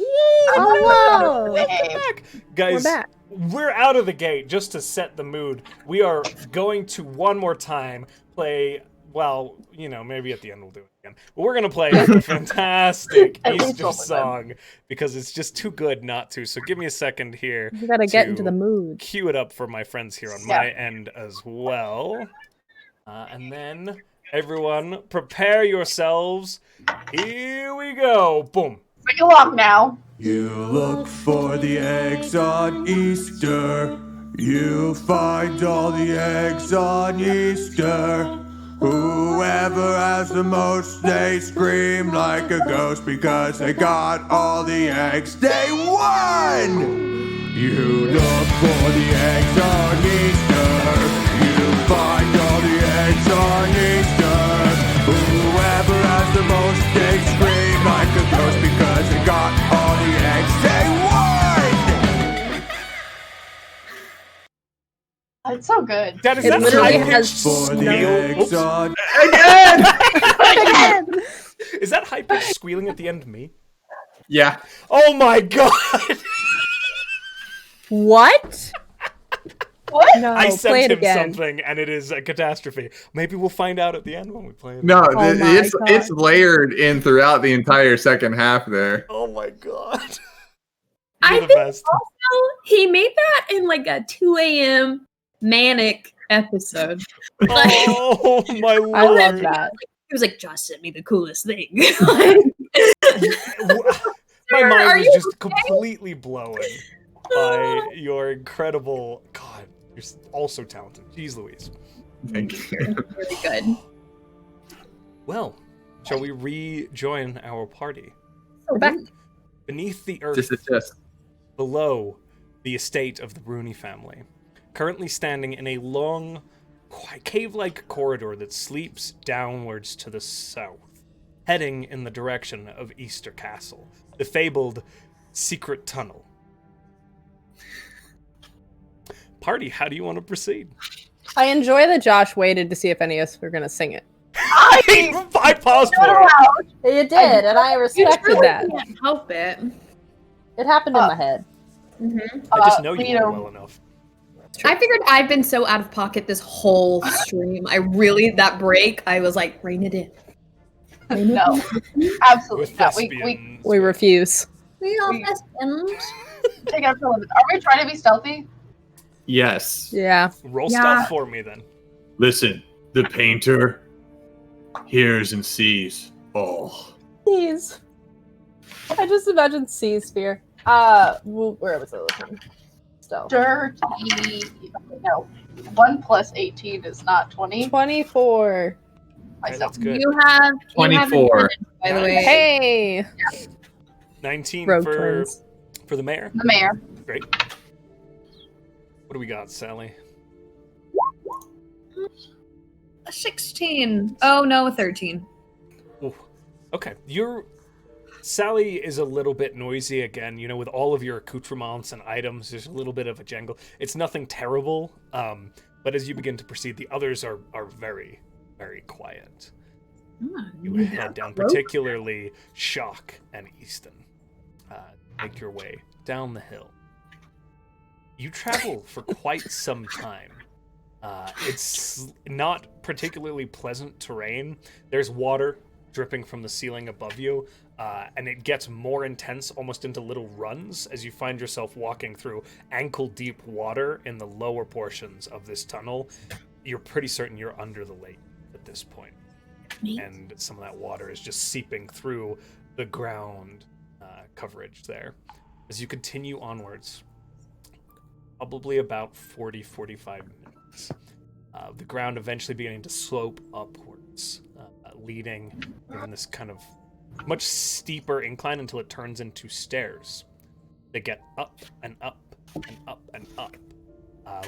[SPEAKER 2] Hello.
[SPEAKER 1] Welcome back. Guys,
[SPEAKER 2] We're back.
[SPEAKER 1] we're out of the gate just to set the mood. We are going to one more time play, well, you know, maybe at the end we'll do it again. But we're going to play a fantastic
[SPEAKER 7] At least
[SPEAKER 1] Easter
[SPEAKER 7] one more time.
[SPEAKER 1] song because it's just too good not to. So give me a second here.
[SPEAKER 2] We gotta get into
[SPEAKER 1] to
[SPEAKER 2] the mood.
[SPEAKER 1] Cue it up for my friends here on
[SPEAKER 7] Yeah.
[SPEAKER 1] my end as well. And then everyone prepare yourselves. Here we go. Boom.
[SPEAKER 7] Bring along now.
[SPEAKER 6] You look for the eggs on Easter. You find all the eggs on Easter. Whoever has the most, they scream like a ghost because they got all the eggs. They won! You look for the eggs on Easter. You find all the eggs on Easter. Whoever has the most, they scream like a ghost because they got all the eggs. They won!
[SPEAKER 7] It's so good.
[SPEAKER 1] That is
[SPEAKER 2] It
[SPEAKER 1] that
[SPEAKER 2] literally
[SPEAKER 1] high-pitched
[SPEAKER 2] has
[SPEAKER 6] For the
[SPEAKER 1] squeal.
[SPEAKER 6] eggs
[SPEAKER 1] Oops.
[SPEAKER 6] on
[SPEAKER 5] Again!
[SPEAKER 1] Is that high-pitched squealing at the end me?
[SPEAKER 5] Yeah.
[SPEAKER 1] Oh my god!
[SPEAKER 2] What?
[SPEAKER 7] What?
[SPEAKER 2] No,
[SPEAKER 1] I
[SPEAKER 2] play
[SPEAKER 1] sent
[SPEAKER 2] it
[SPEAKER 1] him
[SPEAKER 2] again.
[SPEAKER 1] something, and it is a catastrophe. Maybe we'll find out at the end when we play it.
[SPEAKER 5] No,
[SPEAKER 2] Oh my
[SPEAKER 5] it's
[SPEAKER 2] God.
[SPEAKER 5] layered in throughout the entire second half there.
[SPEAKER 1] Oh my god.
[SPEAKER 3] I
[SPEAKER 1] You're the
[SPEAKER 3] think
[SPEAKER 1] best.
[SPEAKER 3] also he made that in like a 2 a.m. manic episode.
[SPEAKER 1] Oh my
[SPEAKER 2] I
[SPEAKER 1] lord.
[SPEAKER 2] love that.
[SPEAKER 3] He was like, Josh sent me the coolest thing.
[SPEAKER 1] My
[SPEAKER 3] Sir,
[SPEAKER 1] mind
[SPEAKER 3] are
[SPEAKER 1] was
[SPEAKER 3] you
[SPEAKER 1] just completely blowing by your incredible. God, you're also talented. Jeez Louise.
[SPEAKER 5] Thank you.
[SPEAKER 3] Really good.
[SPEAKER 1] Well, shall we rejoin our party?
[SPEAKER 2] We're back.
[SPEAKER 1] Beneath the earth,
[SPEAKER 5] Just.
[SPEAKER 1] below the estate of the Bruni family, currently standing in a long, cave-like corridor that sleeps downwards to the south, heading in the direction of Easter Castle, the fabled secret tunnel. Party, how do you want to proceed?
[SPEAKER 2] I enjoy that Josh waited to see if any of us were gonna sing it.
[SPEAKER 1] I paused
[SPEAKER 7] Not
[SPEAKER 1] for it.
[SPEAKER 7] allowed.
[SPEAKER 2] You did, and I
[SPEAKER 3] You
[SPEAKER 2] respected
[SPEAKER 3] truly
[SPEAKER 2] that.
[SPEAKER 3] can't help it.
[SPEAKER 2] It happened in my head.
[SPEAKER 1] I just know you
[SPEAKER 7] Leo,
[SPEAKER 1] well enough.
[SPEAKER 3] I figured I've been so out of pocket this whole stream. That break, I was like, rein it in.
[SPEAKER 7] No, absolutely
[SPEAKER 1] With
[SPEAKER 7] not.
[SPEAKER 1] thespians.
[SPEAKER 2] We refuse.
[SPEAKER 3] We all
[SPEAKER 7] We-
[SPEAKER 3] husbands.
[SPEAKER 7] Take it up to limit. Are we trying to be stealthy?
[SPEAKER 5] Yes.
[SPEAKER 2] Yeah.
[SPEAKER 1] Roll
[SPEAKER 3] Yeah.
[SPEAKER 1] stealth for me, then.
[SPEAKER 6] Listen, the painter hears and sees all.
[SPEAKER 2] Seas. I just imagined sea sphere. Where was it looking? Stealth.
[SPEAKER 7] Dirty. No. 1 plus 18 is not 20.
[SPEAKER 2] 24.
[SPEAKER 1] Okay, that's good.
[SPEAKER 3] You have
[SPEAKER 5] 24.
[SPEAKER 3] advantage, by the way.
[SPEAKER 2] Hey,
[SPEAKER 1] 19
[SPEAKER 2] Rogue
[SPEAKER 1] for
[SPEAKER 2] Twins.
[SPEAKER 1] the mayor.
[SPEAKER 7] The mayor.
[SPEAKER 1] Great. What do we got, Sally?
[SPEAKER 3] A 16. Oh no, a 13.
[SPEAKER 1] Ooh. Okay, Sally is a little bit noisy again. You know, with all of your accoutrements and items, there's a little bit of a jangle. It's nothing terrible, but as you begin to proceed, the others are very, very quiet. You head down, particularly Shock and Easton. Make your way down the hill. You travel for quite some time. It's not particularly pleasant terrain. There's water dripping from the ceiling above you, and it gets more intense almost into little runs as you find yourself walking through ankle-deep water in the lower portions of this tunnel. You're pretty certain you're under the lake at this point. And some of that water is just seeping through the ground coverage there. As you continue onwards, probably about 40-45 minutes, the ground eventually beginning to slope upwards, leading in this kind of much steeper incline until it turns into stairs. They get up and up and up and up,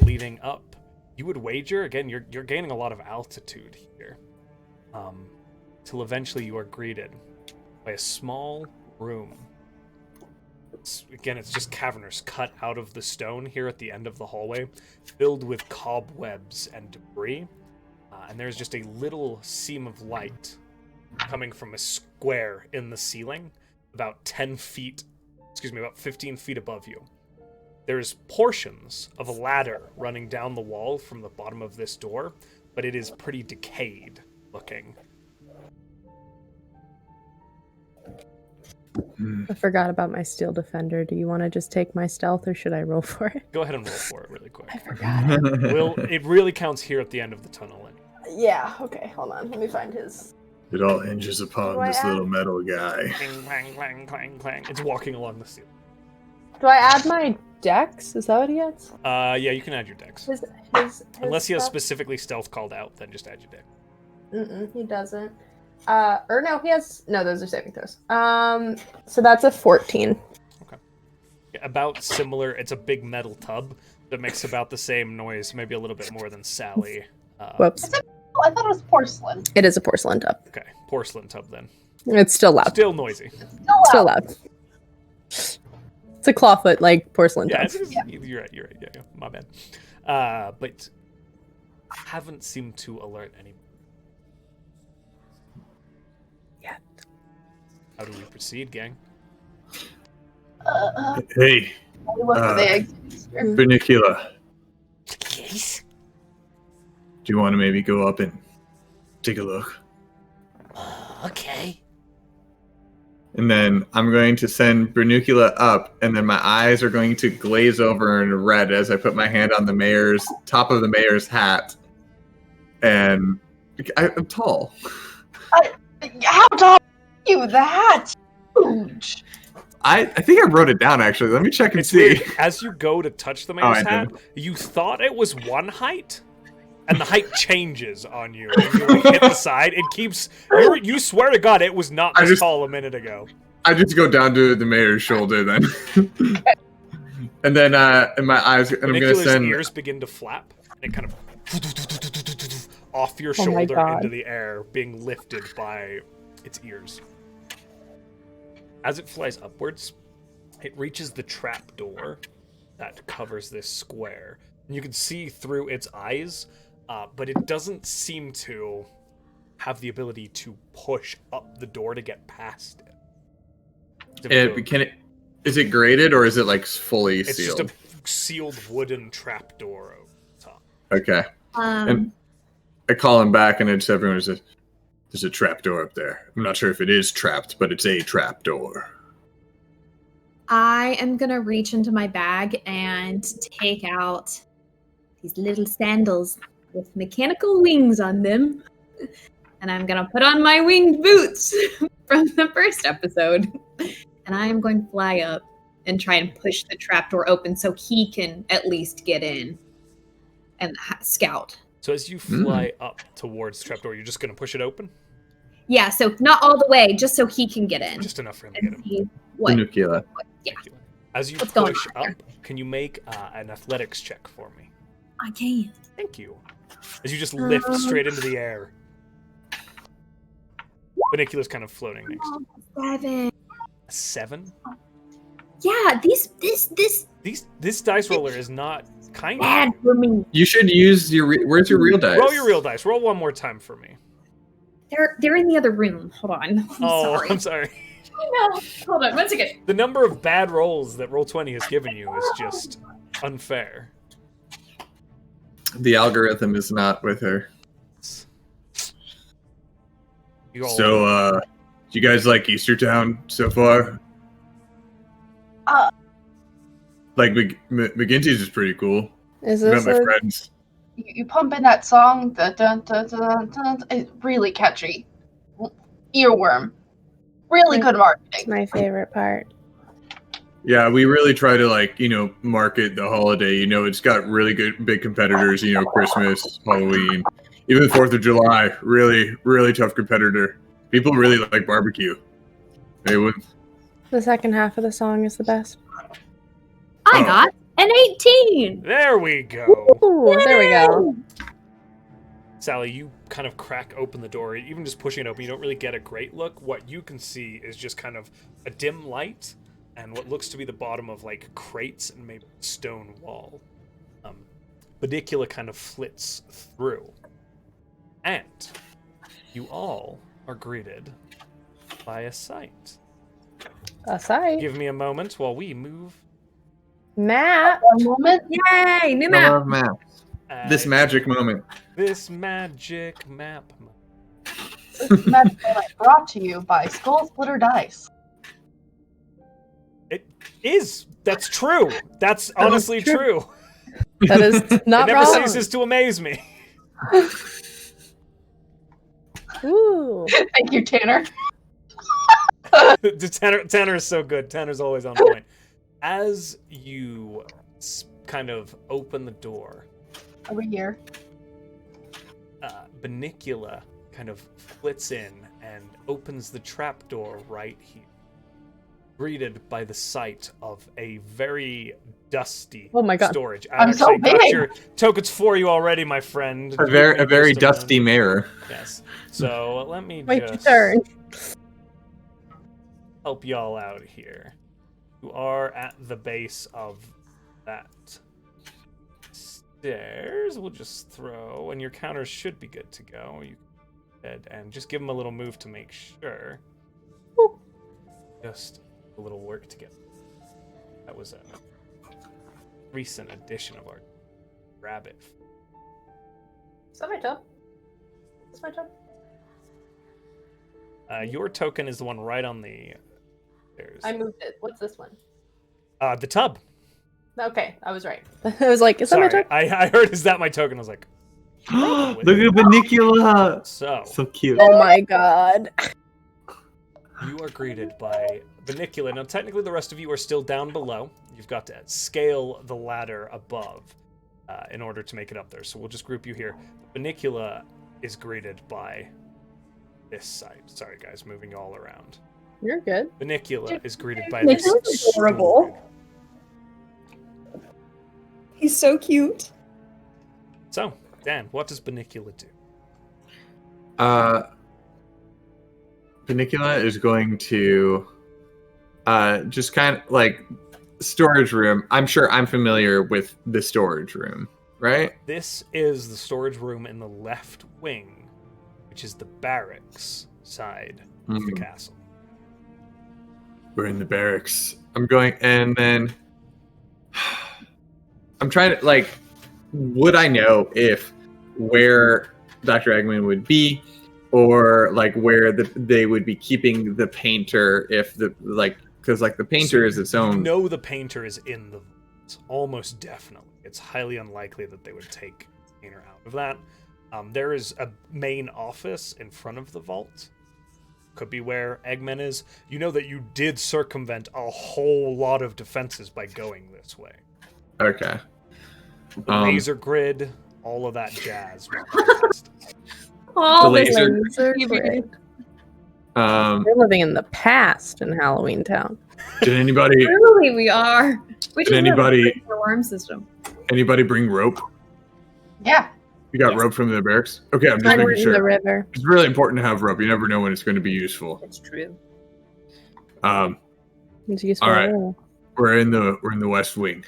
[SPEAKER 1] leading up. You would wager, again, you're gaining a lot of altitude here, till eventually you are greeted by a small room. It's just cavernous, cut out of the stone here at the end of the hallway, filled with cobwebs and debris. And there's just a little seam of light coming from a square in the ceiling about 10 feet, about 15 feet above you. There's portions of a ladder running down the wall from the bottom of this door, but it is pretty decayed looking.
[SPEAKER 2] I forgot about my steel defender. Do you want to just take my stealth, or should I roll for it?
[SPEAKER 1] Go ahead and roll for it really quick.
[SPEAKER 2] I forgot it.
[SPEAKER 1] It really counts here at the end of the tunnel.
[SPEAKER 2] Yeah. Okay. Hold on. Let me find his.
[SPEAKER 5] It all hinges upon
[SPEAKER 2] Do I
[SPEAKER 5] this
[SPEAKER 2] add-
[SPEAKER 5] little metal guy.
[SPEAKER 1] Clang, clang, clang, clang, clang. It's walking along the ceiling.
[SPEAKER 2] Do I add my dex? Is that what he gets?
[SPEAKER 1] Yeah, you can add your dex.
[SPEAKER 2] His
[SPEAKER 1] Unless he has
[SPEAKER 2] stuff?
[SPEAKER 1] specifically stealth called out, then just add your dex.
[SPEAKER 2] He doesn't. Or no, he has. No, those are saving throws. So that's a 14.
[SPEAKER 1] Yeah, about similar. It's a big metal tub that makes about the same noise, maybe a little bit more than Sally.
[SPEAKER 2] Whoops.
[SPEAKER 7] Oh, I thought it was porcelain.
[SPEAKER 2] It is a porcelain tub.
[SPEAKER 1] Okay, porcelain tub then.
[SPEAKER 2] It's still loud.
[SPEAKER 1] Still noisy.
[SPEAKER 2] Still loud. It's a clawfoot like porcelain
[SPEAKER 1] Yeah,
[SPEAKER 2] tub.
[SPEAKER 1] you're right. Yeah, my bad. But haven't seemed to alert any.
[SPEAKER 2] Yet.
[SPEAKER 1] How do we proceed, gang?
[SPEAKER 5] Hey,
[SPEAKER 7] Look for the exits here.
[SPEAKER 5] Vernicula,
[SPEAKER 8] Yes?
[SPEAKER 5] do you want to maybe go up and take a look?
[SPEAKER 8] Okay.
[SPEAKER 5] And then I'm going to send Bernucula up, and then my eyes are going to glaze over in red as I put my hand on the top of the mayor's hat. And I'm tall.
[SPEAKER 7] How tall are you? The hat's huge.
[SPEAKER 5] I think I wrote it down, actually. Let me check and
[SPEAKER 1] It's
[SPEAKER 5] see.
[SPEAKER 1] weird. As you go to touch the mayor's
[SPEAKER 5] I
[SPEAKER 1] hat,
[SPEAKER 5] did.
[SPEAKER 1] you thought it was one height, and the height changes on you. When you like, hit the side, it keeps. You swear to God, it was not this tall a minute ago.
[SPEAKER 5] I just go down to the mayor's shoulder then. And then in my eyes, and I'm going to
[SPEAKER 1] Nicula's
[SPEAKER 5] send...
[SPEAKER 1] ears begin to flap, and it kind of off your
[SPEAKER 2] Oh my
[SPEAKER 1] shoulder
[SPEAKER 2] God.
[SPEAKER 1] into the air, being lifted by its ears. As it flies upwards, it reaches the trap door that covers this square. And you can see through its eyes, but it doesn't seem to have the ability to push up the door to get past it.
[SPEAKER 5] Is it graded, or is it like fully
[SPEAKER 1] It's
[SPEAKER 5] sealed?
[SPEAKER 1] just a sealed wooden trap door over the top.
[SPEAKER 5] Okay. And I call him back, and it's everyone says, "There's a trap door up there. I'm not sure if it is trapped, but it's a trap door."
[SPEAKER 3] I am gonna reach into my bag and take out these little sandals with mechanical wings on them. And I'm gonna put on my winged boots from the first episode. And I am going to fly up and try and push the trapdoor open so he can at least get in and scout.
[SPEAKER 1] So as you fly up towards the trapdoor, you're just going to push it open?
[SPEAKER 3] Yeah, so not all the way, just so he can get in.
[SPEAKER 1] Just enough for him to get
[SPEAKER 3] And
[SPEAKER 1] in.
[SPEAKER 3] see what?
[SPEAKER 5] Nuclear.
[SPEAKER 3] Yeah,
[SPEAKER 1] As you
[SPEAKER 3] What's going
[SPEAKER 1] push
[SPEAKER 3] on
[SPEAKER 1] up, can you make an athletics check for me?
[SPEAKER 3] I can.
[SPEAKER 1] Thank you. As you just lift straight into the air. Benicula's kind of floating next.
[SPEAKER 3] 7.
[SPEAKER 1] A 7?
[SPEAKER 3] Yeah,
[SPEAKER 1] This dice roller is not kind
[SPEAKER 3] bad
[SPEAKER 1] of.
[SPEAKER 3] for me.
[SPEAKER 5] You should use your... Where's your real dice?
[SPEAKER 1] Roll your real dice. Roll one more time for me.
[SPEAKER 3] They're in the other room. Hold on.
[SPEAKER 1] I'm sorry.
[SPEAKER 3] No, hold on. 1 second.
[SPEAKER 1] The number of bad rolls that Roll20 has given you is just unfair.
[SPEAKER 5] The algorithm is not with her.
[SPEAKER 1] You all-
[SPEAKER 5] So, do you guys like Eastertown so far? Like, McGinty's is pretty cool.
[SPEAKER 2] Is
[SPEAKER 5] Met
[SPEAKER 2] this
[SPEAKER 5] my
[SPEAKER 2] a,
[SPEAKER 5] friends.
[SPEAKER 7] You pump in that song, the dun, dun, dun, dun, it's really catchy. Earworm. Really good
[SPEAKER 2] it's
[SPEAKER 7] marketing.
[SPEAKER 2] my favorite part?
[SPEAKER 5] Yeah, we really try to, like, market the holiday. It's got really good big competitors, Christmas, Halloween, even the 4th of July. Really, really tough competitor. People really like barbecue. They would.
[SPEAKER 2] The second half of the song is the best.
[SPEAKER 3] I got an 18.
[SPEAKER 1] There we go.
[SPEAKER 2] Ooh, there we go.
[SPEAKER 1] Sally, you kind of crack open the door. Even just pushing it open, you don't really get a great look. What you can see is just kind of a dim light and what looks to be the bottom of like crates and maybe a stone wall. Bedicula kind of flits through. And you all are greeted by a sight.
[SPEAKER 2] Aside.
[SPEAKER 1] Give me a moment while we move.
[SPEAKER 2] Matt.
[SPEAKER 7] One moment.
[SPEAKER 3] Yay! New
[SPEAKER 5] I
[SPEAKER 3] map.
[SPEAKER 5] love maps. This magic moment.
[SPEAKER 1] This magic map.
[SPEAKER 7] This map brought to you by Skull Splitter Dice.
[SPEAKER 1] It is. That's true. That's honestly true.
[SPEAKER 2] That is not
[SPEAKER 1] It never
[SPEAKER 2] wrong.
[SPEAKER 1] ceases to amaze me.
[SPEAKER 2] Ooh.
[SPEAKER 7] Thank you, Tanner.
[SPEAKER 1] Tanner is so good. Tanner's always on point. As you kind of open the door,
[SPEAKER 7] Over here.
[SPEAKER 1] Benicula kind of flits in and opens the trapdoor right here. Greeted by the sight of a very dusty
[SPEAKER 2] Oh my God.
[SPEAKER 1] storage. I
[SPEAKER 7] I'm so
[SPEAKER 1] actually got
[SPEAKER 7] big.
[SPEAKER 1] your tokens for you already, my friend.
[SPEAKER 5] A very dusty mirror.
[SPEAKER 1] Yes. So let me
[SPEAKER 2] Wait your
[SPEAKER 1] just
[SPEAKER 2] turn.
[SPEAKER 1] help y'all out here. You are at the base of that stairs. We'll just throw, and your counters should be good to go. You and just give them a little move to make sure.
[SPEAKER 2] Woo.
[SPEAKER 1] Just a little work to get. That was a recent addition of our rabbit.
[SPEAKER 7] Is that my tub? Is my tub?
[SPEAKER 1] Your token is the one right on the stairs.
[SPEAKER 7] I moved it. What's this one?
[SPEAKER 1] The tub.
[SPEAKER 7] Okay, I was right.
[SPEAKER 2] I was like, is that my
[SPEAKER 1] Sorry,
[SPEAKER 2] turn?
[SPEAKER 1] I heard is that my token? I was like,
[SPEAKER 5] Look at Benicula.
[SPEAKER 1] so
[SPEAKER 5] So cute.
[SPEAKER 2] Oh my God.
[SPEAKER 1] you are greeted by Benicula. Now, technically, the rest of you are still down below. You've got to scale the ladder above in order to make it up there. So we'll just group you here. Benicula is greeted by this side. Sorry, guys, moving you all around.
[SPEAKER 2] You're good.
[SPEAKER 1] Benicula is greeted by
[SPEAKER 3] Nick,
[SPEAKER 1] this.
[SPEAKER 3] that's adorable.
[SPEAKER 1] storage.
[SPEAKER 3] He's so cute.
[SPEAKER 1] So, Dan, what does Benicula do?
[SPEAKER 5] Benicula is going to just kind of like storage room. I'm sure I'm familiar with the storage room, right?
[SPEAKER 1] This is the storage room in the left wing, which is the barracks side of the castle.
[SPEAKER 5] We're in the barracks. I'm going, and then I'm trying to like, would I know if where Dr. Eggman would be, or like where they would be keeping the painter if the like, because like the painter is its own.
[SPEAKER 1] You know the painter is in the vault, almost definitely. It's highly unlikely that they would take the painter out of that. There is a main office in front of the vault. Could be where Eggman is. You know that you did circumvent a whole lot of defenses by going this way.
[SPEAKER 5] Okay.
[SPEAKER 1] The laser grid, all of that jazz.
[SPEAKER 3] All
[SPEAKER 5] The
[SPEAKER 3] this
[SPEAKER 5] laser-
[SPEAKER 3] grid.
[SPEAKER 2] We're living in the past in Halloween Town.
[SPEAKER 5] Did anybody
[SPEAKER 3] Truly, we are. We
[SPEAKER 5] Did
[SPEAKER 3] just
[SPEAKER 5] anybody-
[SPEAKER 3] have an alarm system.
[SPEAKER 5] bring rope?
[SPEAKER 7] Yeah.
[SPEAKER 5] You got
[SPEAKER 1] Yes.
[SPEAKER 5] rope from the barracks? Okay, I'm just
[SPEAKER 2] We're
[SPEAKER 5] making
[SPEAKER 2] in the
[SPEAKER 5] sure.
[SPEAKER 2] river.
[SPEAKER 5] It's really important to have rope. You never know when it's going to be useful.
[SPEAKER 3] It's true.
[SPEAKER 2] It's useful.
[SPEAKER 5] All right. We're in the West Wing.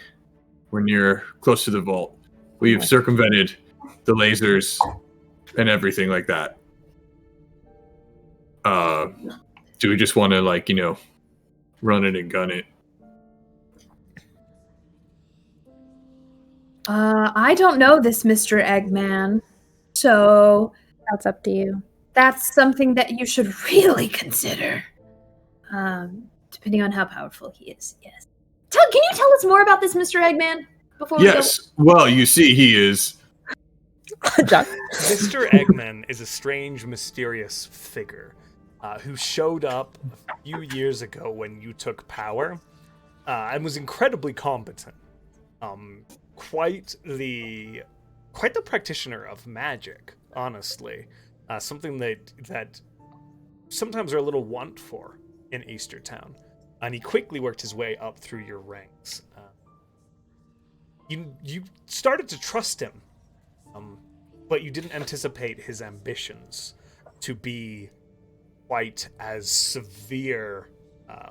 [SPEAKER 5] We're near close to the vault. We've circumvented the lasers and everything like that. Do we just want to like, run it and gun it?
[SPEAKER 3] I don't know this Mr. Eggman, so
[SPEAKER 2] That's up to you.
[SPEAKER 3] that's something that you should really consider. Depending on how powerful he is, yes. Can you tell us more about this Mr. Eggman before we
[SPEAKER 5] Yes. Well, you see, he is.
[SPEAKER 2] John.
[SPEAKER 1] Mr. Eggman is a strange, mysterious figure who showed up a few years ago when you took power and was incredibly competent. Quite the practitioner of magic, honestly. Something that sometimes are a little want for in Eastertown. And he quickly worked his way up through your ranks. You started to trust him, but you didn't anticipate his ambitions to be quite as severe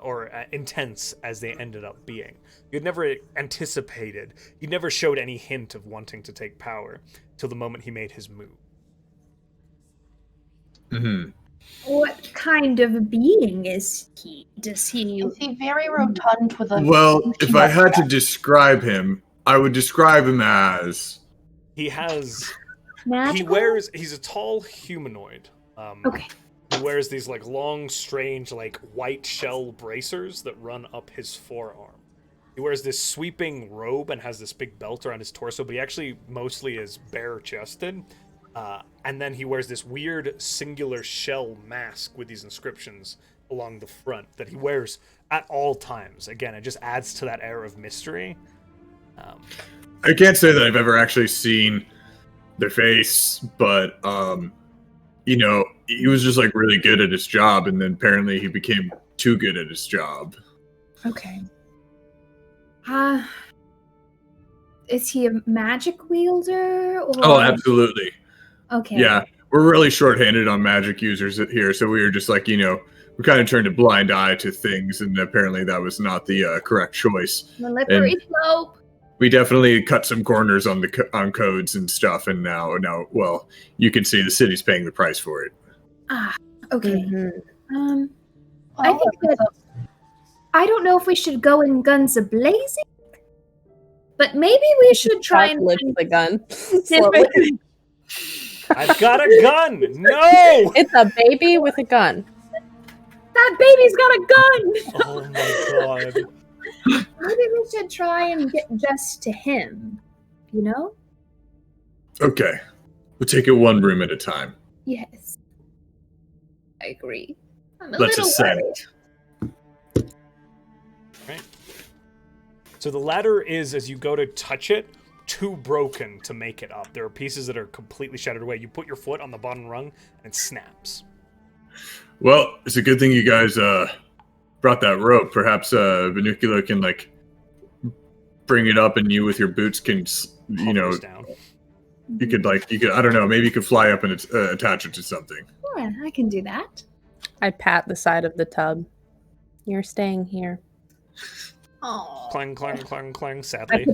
[SPEAKER 1] or intense as they ended up being. You'd never anticipated, you never showed any hint of wanting to take power till the moment he made his move.
[SPEAKER 5] Mm-hmm.
[SPEAKER 3] What kind of being is he? Does he?
[SPEAKER 7] Is he very rotund with a?
[SPEAKER 5] Well, if I had to
[SPEAKER 7] mustache?
[SPEAKER 5] describe him, I would describe him as.
[SPEAKER 1] He has.
[SPEAKER 3] Magical?
[SPEAKER 1] He's a tall humanoid.
[SPEAKER 3] Okay.
[SPEAKER 1] He wears these like long, strange, like white shell bracers that run up his forearm. He wears this sweeping robe and has this big belt around his torso, but he actually mostly is bare-chested. And then he wears this weird singular shell mask with these inscriptions along the front that he wears at all times. Again, it just adds to that air of mystery.
[SPEAKER 5] I can't say that I've ever actually seen their face, but you know, he was just like really good at his job, and then apparently he became too good at his job.
[SPEAKER 3] Okay. Is he a magic wielder? Or...
[SPEAKER 5] Oh, absolutely.
[SPEAKER 3] Okay.
[SPEAKER 5] Yeah, we're really shorthanded on magic users here, so we were just like, you know, we kind of turned a blind eye to things, and apparently that was not the correct choice.
[SPEAKER 3] Slippery slope.
[SPEAKER 5] We definitely cut some corners on on codes and stuff, and now, well, you can see the city's paying the price for it.
[SPEAKER 3] Okay.
[SPEAKER 2] Mm-hmm.
[SPEAKER 3] I think that I don't know if we should go in guns a-blazing, but maybe we should try and
[SPEAKER 2] lift the gun.
[SPEAKER 3] different.
[SPEAKER 1] I've got a gun! No!
[SPEAKER 2] It's a baby with a gun.
[SPEAKER 3] That baby's got a gun!
[SPEAKER 1] Oh my god.
[SPEAKER 3] Maybe we should try and get just to him, you know?
[SPEAKER 5] Okay, we'll take it one room at a time.
[SPEAKER 3] Yes. I agree. I'm a
[SPEAKER 5] Let's
[SPEAKER 3] little
[SPEAKER 5] ascend.
[SPEAKER 3] worried.
[SPEAKER 1] Right. So the ladder is, as you go to touch it, too broken to make it up. There are pieces that are completely shattered away. You put your foot on the bottom rung, and it snaps.
[SPEAKER 5] Well, it's a good thing you guys brought that rope. Perhaps Vernacular can like bring it up, and you with your boots can, you know,
[SPEAKER 1] Down.
[SPEAKER 5] you could I don't know, maybe you could fly up and attach it to something.
[SPEAKER 3] Yeah, I can do that.
[SPEAKER 2] I pat the side of the tub. You're staying here.
[SPEAKER 3] Oh.
[SPEAKER 1] Clang, clang, clang, clang, sadly.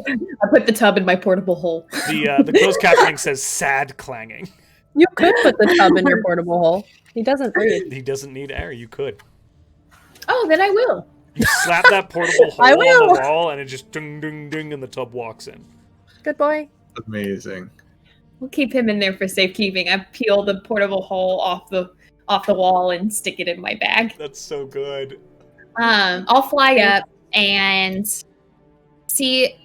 [SPEAKER 3] I put the tub in my portable hole.
[SPEAKER 1] The closed captioning says sad clanging.
[SPEAKER 2] You could put the tub in your portable hole. He doesn't breathe.
[SPEAKER 1] He doesn't need air, you could.
[SPEAKER 3] Oh, then I will.
[SPEAKER 1] You slap that portable hole
[SPEAKER 2] I
[SPEAKER 1] on
[SPEAKER 2] will.
[SPEAKER 1] the wall, and it just ding, ding, ding, and the tub walks in.
[SPEAKER 2] Good boy.
[SPEAKER 5] Amazing.
[SPEAKER 3] We'll keep him in there for safekeeping. I peel the portable hole off the wall and stick it in my bag.
[SPEAKER 1] That's so good.
[SPEAKER 3] I'll fly up and see.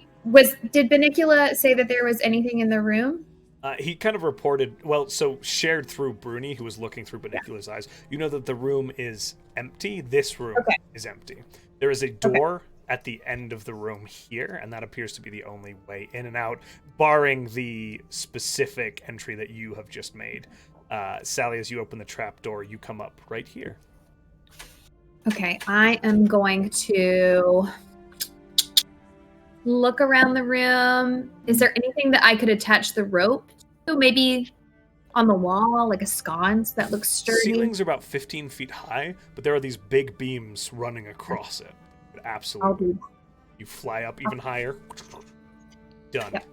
[SPEAKER 3] Did Benicula say that there was anything in the room?
[SPEAKER 1] He kind of reported, shared through Bruni, who was looking through Benicula's eyes. You know that the room is empty. This room is empty. There is a door at the end of the room here, and that appears to be the only way in and out, barring the specific entry that you have just made. Sally, as you open the trap door, you come up right here.
[SPEAKER 3] Okay, I am going to look around the room. Is there anything that I could attach the rope to? Maybe on the wall, like a sconce that looks sturdy?
[SPEAKER 1] Ceilings are about 15 feet high, but there are these big beams running across it. Absolutely. You fly up even higher. Done.
[SPEAKER 3] Yep.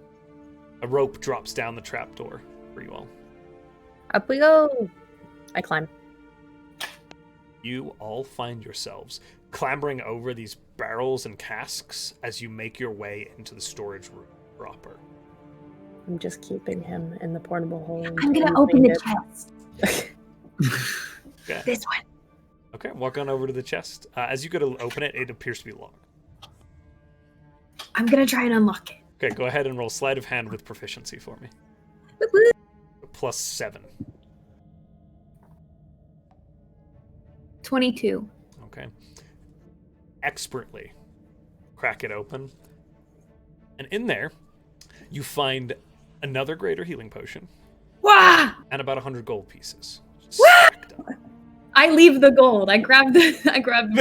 [SPEAKER 1] A rope drops down the trapdoor for you all.
[SPEAKER 2] Up we go. I climb.
[SPEAKER 1] You all find yourselves clambering over these barrels and casks as you make your way into the storage room proper.
[SPEAKER 2] I'm just keeping him in the portable hole.
[SPEAKER 3] I'm going to open the chest.
[SPEAKER 1] Okay.
[SPEAKER 3] This one.
[SPEAKER 1] Okay, walk on over to the chest. As you go to open it, it appears to be locked.
[SPEAKER 3] I'm going to try and unlock it.
[SPEAKER 1] Okay, go ahead and roll sleight of hand with proficiency for me. +7.
[SPEAKER 3] 22.
[SPEAKER 1] Okay. Expertly crack it open. And in there, you find another greater healing potion.
[SPEAKER 3] Wah!
[SPEAKER 1] And about 100 gold pieces.
[SPEAKER 3] Wah!
[SPEAKER 1] Stacked up.
[SPEAKER 3] I leave the gold. I grab the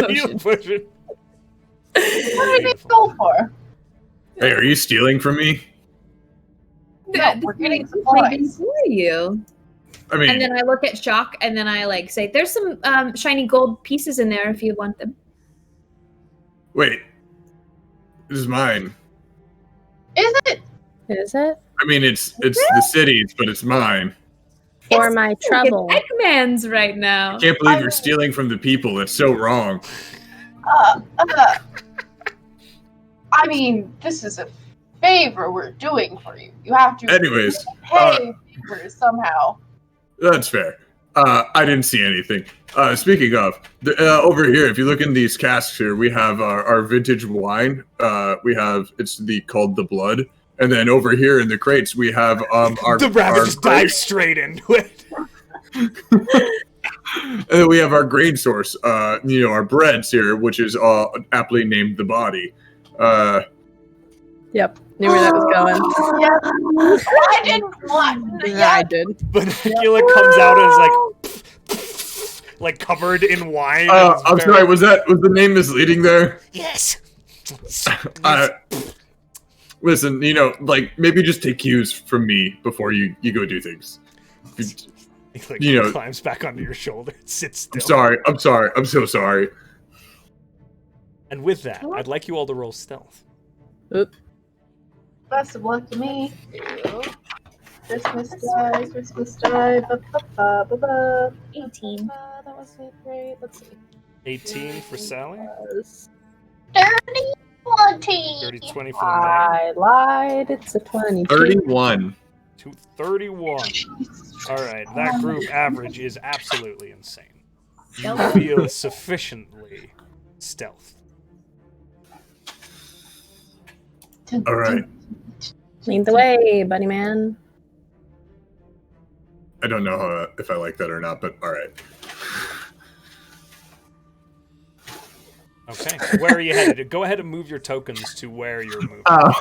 [SPEAKER 1] Healing
[SPEAKER 3] potion.
[SPEAKER 1] potion.
[SPEAKER 7] What do we need gold for?
[SPEAKER 5] Hey, are you stealing from me?
[SPEAKER 7] No, we're getting supplies.
[SPEAKER 3] For you.
[SPEAKER 5] I mean,
[SPEAKER 3] And then I look at Shock, and then I say, "There's some shiny gold pieces in there if you want them."
[SPEAKER 5] wait, this is mine.
[SPEAKER 7] Is it?
[SPEAKER 2] Is it?
[SPEAKER 5] I mean, it's the city's, but it's mine.
[SPEAKER 2] for my trouble.
[SPEAKER 3] Eggman's right now.
[SPEAKER 5] I can't believe you're stealing from the people. That's so wrong.
[SPEAKER 7] I mean, this is a favor we're doing for you. You have to
[SPEAKER 5] Anyways,
[SPEAKER 7] pay favors somehow.
[SPEAKER 5] That's fair. I didn't see anything. Speaking of, over here, if you look in these casks here, we have our vintage wine. It's called the Blood. And then over here in the crates, we have our...
[SPEAKER 1] The rabbit just dives straight into it.
[SPEAKER 5] And then we have our grain source, our breads here, which is aptly named the Body.
[SPEAKER 2] Yep. Knew where that was going.
[SPEAKER 7] Yeah. I didn't want.
[SPEAKER 2] Yeah, I did.
[SPEAKER 1] Vernacular comes out and is like covered in wine.
[SPEAKER 5] I'm sorry, was the name misleading there?
[SPEAKER 8] Yes.
[SPEAKER 5] Listen, maybe just take cues from me before you go do things.
[SPEAKER 1] He climbs back onto your shoulder and sits still.
[SPEAKER 5] I'm so sorry.
[SPEAKER 1] And with that, I'd like you all to roll stealth.
[SPEAKER 2] Oop.
[SPEAKER 7] Best of luck to me. Christmas die.
[SPEAKER 3] 18.
[SPEAKER 2] That wasn't great. Let's see.
[SPEAKER 1] 18 for Sally.
[SPEAKER 7] 30-20.
[SPEAKER 1] 30-20 for the
[SPEAKER 2] I lied. It's a 22.
[SPEAKER 5] 31.
[SPEAKER 1] to 31. All right, that group average is absolutely insane. You feel sufficiently stealth.
[SPEAKER 5] All right.
[SPEAKER 2] Lead the way, buddy man.
[SPEAKER 5] I don't know if I like that or not, but all right.
[SPEAKER 1] Okay, where are you headed? Go ahead and move your tokens to where you're moving as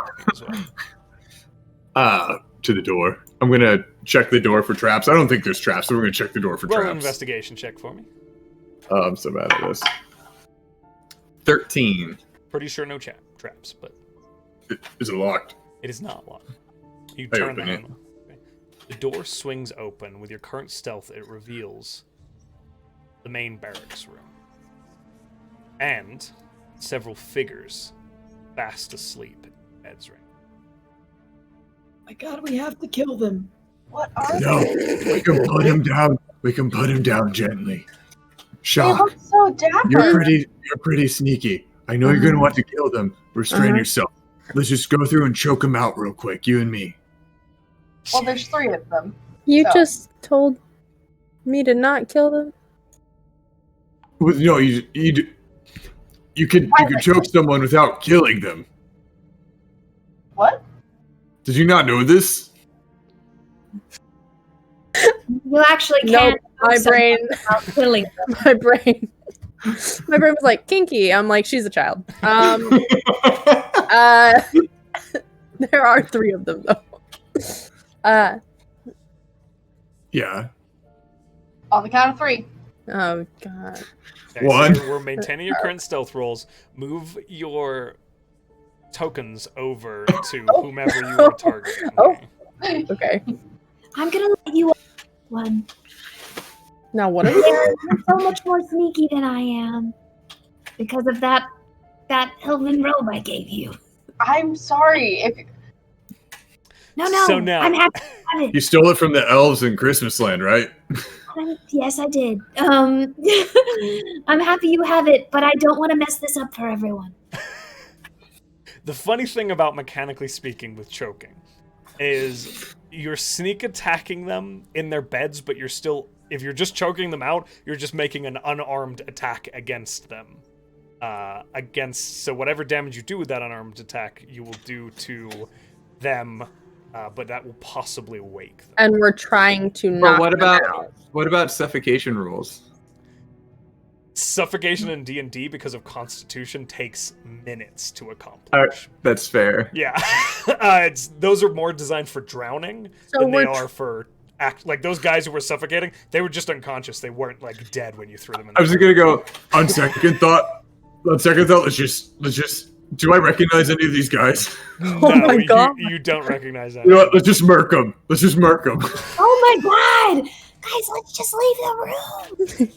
[SPEAKER 1] well.
[SPEAKER 5] To the door. I'm gonna check the door for traps. I don't think there's traps, so we're gonna check the door for
[SPEAKER 1] Roll
[SPEAKER 5] traps.
[SPEAKER 1] an investigation check for me.
[SPEAKER 5] Oh, I'm so bad at this. 13.
[SPEAKER 1] Pretty sure no traps, but
[SPEAKER 5] Is it locked?
[SPEAKER 1] it is not locked. You
[SPEAKER 5] I
[SPEAKER 1] turn
[SPEAKER 5] open
[SPEAKER 1] the
[SPEAKER 5] it.
[SPEAKER 1] handle. Okay. The door swings open. With your current stealth, it reveals the main barracks room. And several figures fast asleep in beds right
[SPEAKER 9] My God, we have to kill them.
[SPEAKER 7] What are
[SPEAKER 5] No,
[SPEAKER 7] they?
[SPEAKER 5] we can put him down. We can put him down gently.
[SPEAKER 7] They
[SPEAKER 5] Shock.
[SPEAKER 7] look so dapper.
[SPEAKER 5] You're pretty sneaky. I know you're gonna want to kill them. Restrain
[SPEAKER 2] Uh-huh.
[SPEAKER 5] yourself. Let's just go through and choke them out real quick, you and me.
[SPEAKER 7] Well, there's 3 of them.
[SPEAKER 2] You
[SPEAKER 7] So-
[SPEAKER 2] just told me to not kill them?
[SPEAKER 5] Well, no, you could choke someone without killing them.
[SPEAKER 7] What?
[SPEAKER 5] Did you not know this?
[SPEAKER 3] You actually
[SPEAKER 2] No,
[SPEAKER 3] can't
[SPEAKER 2] my brain,
[SPEAKER 3] without killing them.
[SPEAKER 2] my brain was like, kinky. I'm like, she's a child. There are 3 of them, though.
[SPEAKER 5] Yeah.
[SPEAKER 7] On the count of 3.
[SPEAKER 2] Oh, God.
[SPEAKER 1] Okay,
[SPEAKER 5] One.
[SPEAKER 1] So we're maintaining your current stealth rolls. Move your tokens over to whomever you are targeting.
[SPEAKER 2] Oh. Okay.
[SPEAKER 3] I'm gonna let you one.
[SPEAKER 2] Now, what are we doing?
[SPEAKER 3] You're so much more sneaky than I am because of that elven robe I gave you.
[SPEAKER 7] I'm sorry.
[SPEAKER 3] No,
[SPEAKER 1] So now-
[SPEAKER 3] I'm happy to have it.
[SPEAKER 5] You stole it from the elves in Christmas Land, right?
[SPEAKER 3] Yes, I did. I'm happy you have it, but I don't want to mess this up for everyone.
[SPEAKER 1] The funny thing about mechanically speaking with choking is you're sneak attacking them in their beds, but you're still, if you're just choking them out, you're just making an unarmed attack against them. So whatever damage you do with that unarmed attack, you will do to them, but that will possibly wake them.
[SPEAKER 2] And we're trying to
[SPEAKER 5] But
[SPEAKER 2] knock
[SPEAKER 5] what
[SPEAKER 2] them
[SPEAKER 5] about
[SPEAKER 2] out.
[SPEAKER 5] suffocation rules?
[SPEAKER 1] Suffocation in D&D, because of Constitution, takes minutes to accomplish.
[SPEAKER 5] Alright, that's fair.
[SPEAKER 1] Yeah. Those are more designed for drowning
[SPEAKER 2] So
[SPEAKER 1] than they
[SPEAKER 2] we're
[SPEAKER 1] are for like those guys who were suffocating. They were just unconscious. They weren't like dead when you threw them in.
[SPEAKER 5] I was just gonna go on second thought. Let's just. Do I recognize any of these guys?
[SPEAKER 1] No,
[SPEAKER 2] Oh my God.
[SPEAKER 1] You don't recognize that.
[SPEAKER 5] You know what? Let's just murk them.
[SPEAKER 3] Oh my God! Guys, let's just leave the room.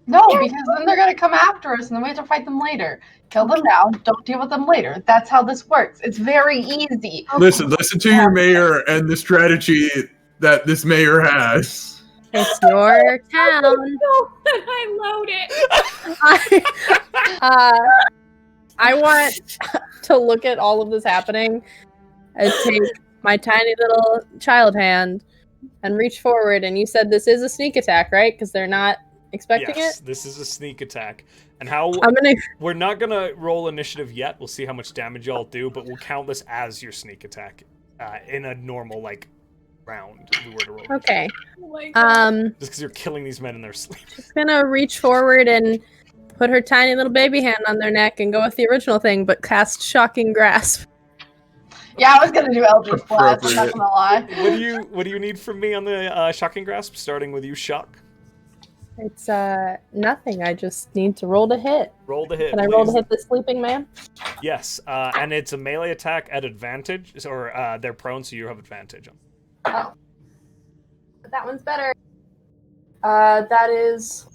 [SPEAKER 7] No, because then they're gonna come after us, and then we have to fight them later. Kill them now. Don't deal with them later. That's how this works. It's very easy.
[SPEAKER 5] Listen to your mayor and the strategy that this mayor has.
[SPEAKER 2] It's your town.
[SPEAKER 3] I load it.
[SPEAKER 2] I want to look at all of this happening and take my tiny little child hand and reach forward. And you said this is a sneak attack, right? Because they're not expecting
[SPEAKER 1] Yes,
[SPEAKER 2] it.
[SPEAKER 1] this is a sneak attack. And how we're not gonna roll initiative yet. We'll see how much damage y'all do, but we'll count this as your sneak attack in a normal round. If we were to roll.
[SPEAKER 2] Okay.
[SPEAKER 3] Oh my God.
[SPEAKER 1] Just because you're killing these men in their sleep.
[SPEAKER 2] She's gonna reach forward and put her tiny little baby hand on their neck and go with the original thing, but cast Shocking Grasp.
[SPEAKER 7] Yeah, I was gonna do Eldritch Blast. I'm not gonna lie.
[SPEAKER 1] What do you need from me on the Shocking Grasp? Starting with you, Shock.
[SPEAKER 2] It's nothing. I just need to roll to hit.
[SPEAKER 1] Roll to hit.
[SPEAKER 2] Can I roll to hit the sleeping man?
[SPEAKER 1] Yes, and it's a melee attack at advantage, or they're prone, so you have advantage.
[SPEAKER 2] Oh, that one's better. That is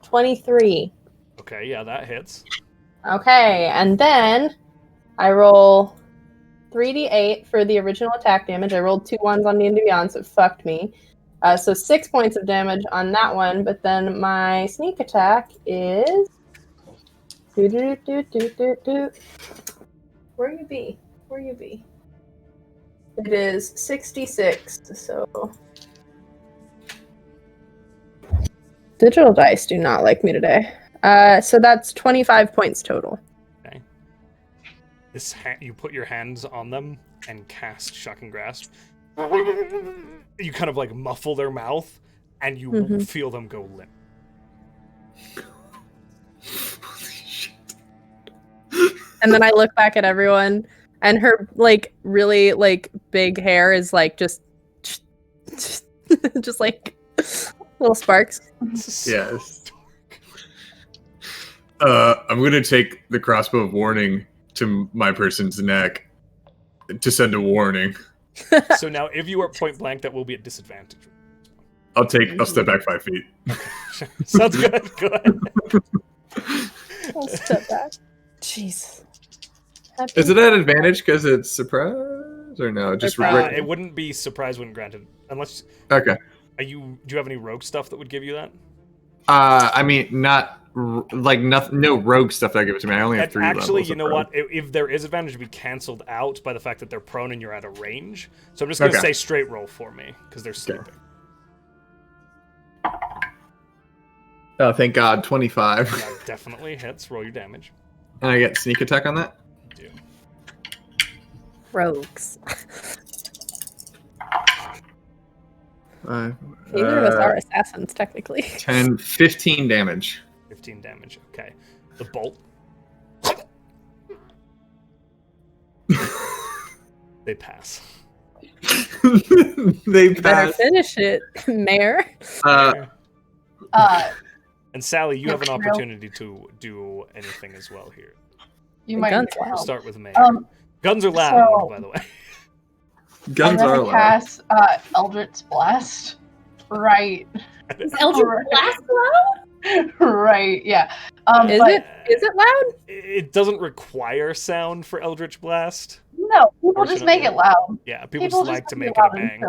[SPEAKER 2] 23.
[SPEAKER 1] Okay, yeah, that hits.
[SPEAKER 2] Okay, and then I roll 3d8 for the original attack damage. I rolled 2 1s on D&D Beyond, so it fucked me. So 6 points of damage on that one, but then my sneak attack is... Where you be? Where you be? It is 66, so... Digital dice do not like me today. So that's 25 points total.
[SPEAKER 1] Okay. You put your hands on them and cast Shocking Grasp. You kind of muffle their mouth, and you feel them go limp.
[SPEAKER 2] And then I look back at everyone, and her really big hair is just little sparks.
[SPEAKER 5] Yes. I'm gonna take the crossbow of warning to my person's neck to send a warning.
[SPEAKER 1] So now, if you are point blank, that will be at disadvantage.
[SPEAKER 5] I'll step back 5 feet.
[SPEAKER 1] Okay. Sounds good. Go ahead.
[SPEAKER 2] I'll step back. Jeez.
[SPEAKER 5] Is it at advantage because it's surprise or no? Just
[SPEAKER 1] it wouldn't be surprise when granted, unless.
[SPEAKER 5] Okay.
[SPEAKER 1] Do you have any rogue stuff that would give you that?
[SPEAKER 5] I mean, no rogue stuff that gives it to me. I only have 3 levels.
[SPEAKER 1] Actually, you know what? If there is advantage, it'd be cancelled out by the fact that they're prone and you're at a range. So I'm just going to say straight roll for me, because they're sleeping.
[SPEAKER 5] Oh, thank God. 25.
[SPEAKER 1] That definitely hits. Roll your damage.
[SPEAKER 5] And I get sneak attack on that?
[SPEAKER 1] You do.
[SPEAKER 2] Rogues.
[SPEAKER 5] Neither
[SPEAKER 2] of us are assassins, technically.
[SPEAKER 5] 15 damage.
[SPEAKER 1] 15 damage. Okay. The bolt. They pass.
[SPEAKER 5] They
[SPEAKER 2] better
[SPEAKER 5] pass.
[SPEAKER 2] finish it, Mayor.
[SPEAKER 1] And Sally, you have an opportunity to do anything as well here.
[SPEAKER 7] You might need
[SPEAKER 1] We'll
[SPEAKER 7] help.
[SPEAKER 1] start with Mayor. Guns are loud, by the way.
[SPEAKER 5] Guns
[SPEAKER 7] I'm
[SPEAKER 5] are
[SPEAKER 7] gonna
[SPEAKER 5] loud.
[SPEAKER 7] cast Eldritch Blast. Right.
[SPEAKER 3] Is Eldritch Blast loud?
[SPEAKER 7] Right, yeah.
[SPEAKER 2] Is it loud?
[SPEAKER 1] It doesn't require sound for Eldritch Blast.
[SPEAKER 7] No, people just make it loud.
[SPEAKER 1] Yeah, people just like to make it a bang.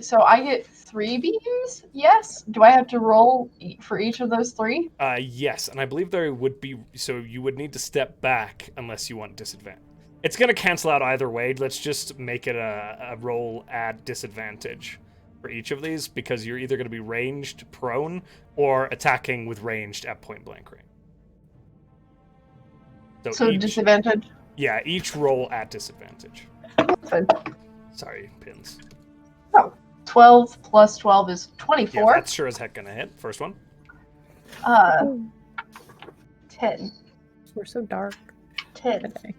[SPEAKER 7] So I get 3 beams? Yes. Do I have to roll for each of those 3?
[SPEAKER 1] Yes, and I believe there would be... So you would need to step back unless you want disadvantage. It's going to cancel out either way. Let's just make it a roll at disadvantage for each of these, because you're either going to be ranged prone or attacking with ranged at point blank range.
[SPEAKER 7] So disadvantage?
[SPEAKER 1] Yeah, each roll at disadvantage.
[SPEAKER 7] Fine.
[SPEAKER 1] Sorry, Pins.
[SPEAKER 7] Oh, 12 plus 12 is 24.
[SPEAKER 1] Yeah, that's sure as heck going to hit. First one.
[SPEAKER 7] 10.
[SPEAKER 2] We're so dark.
[SPEAKER 7] 10.
[SPEAKER 2] Okay.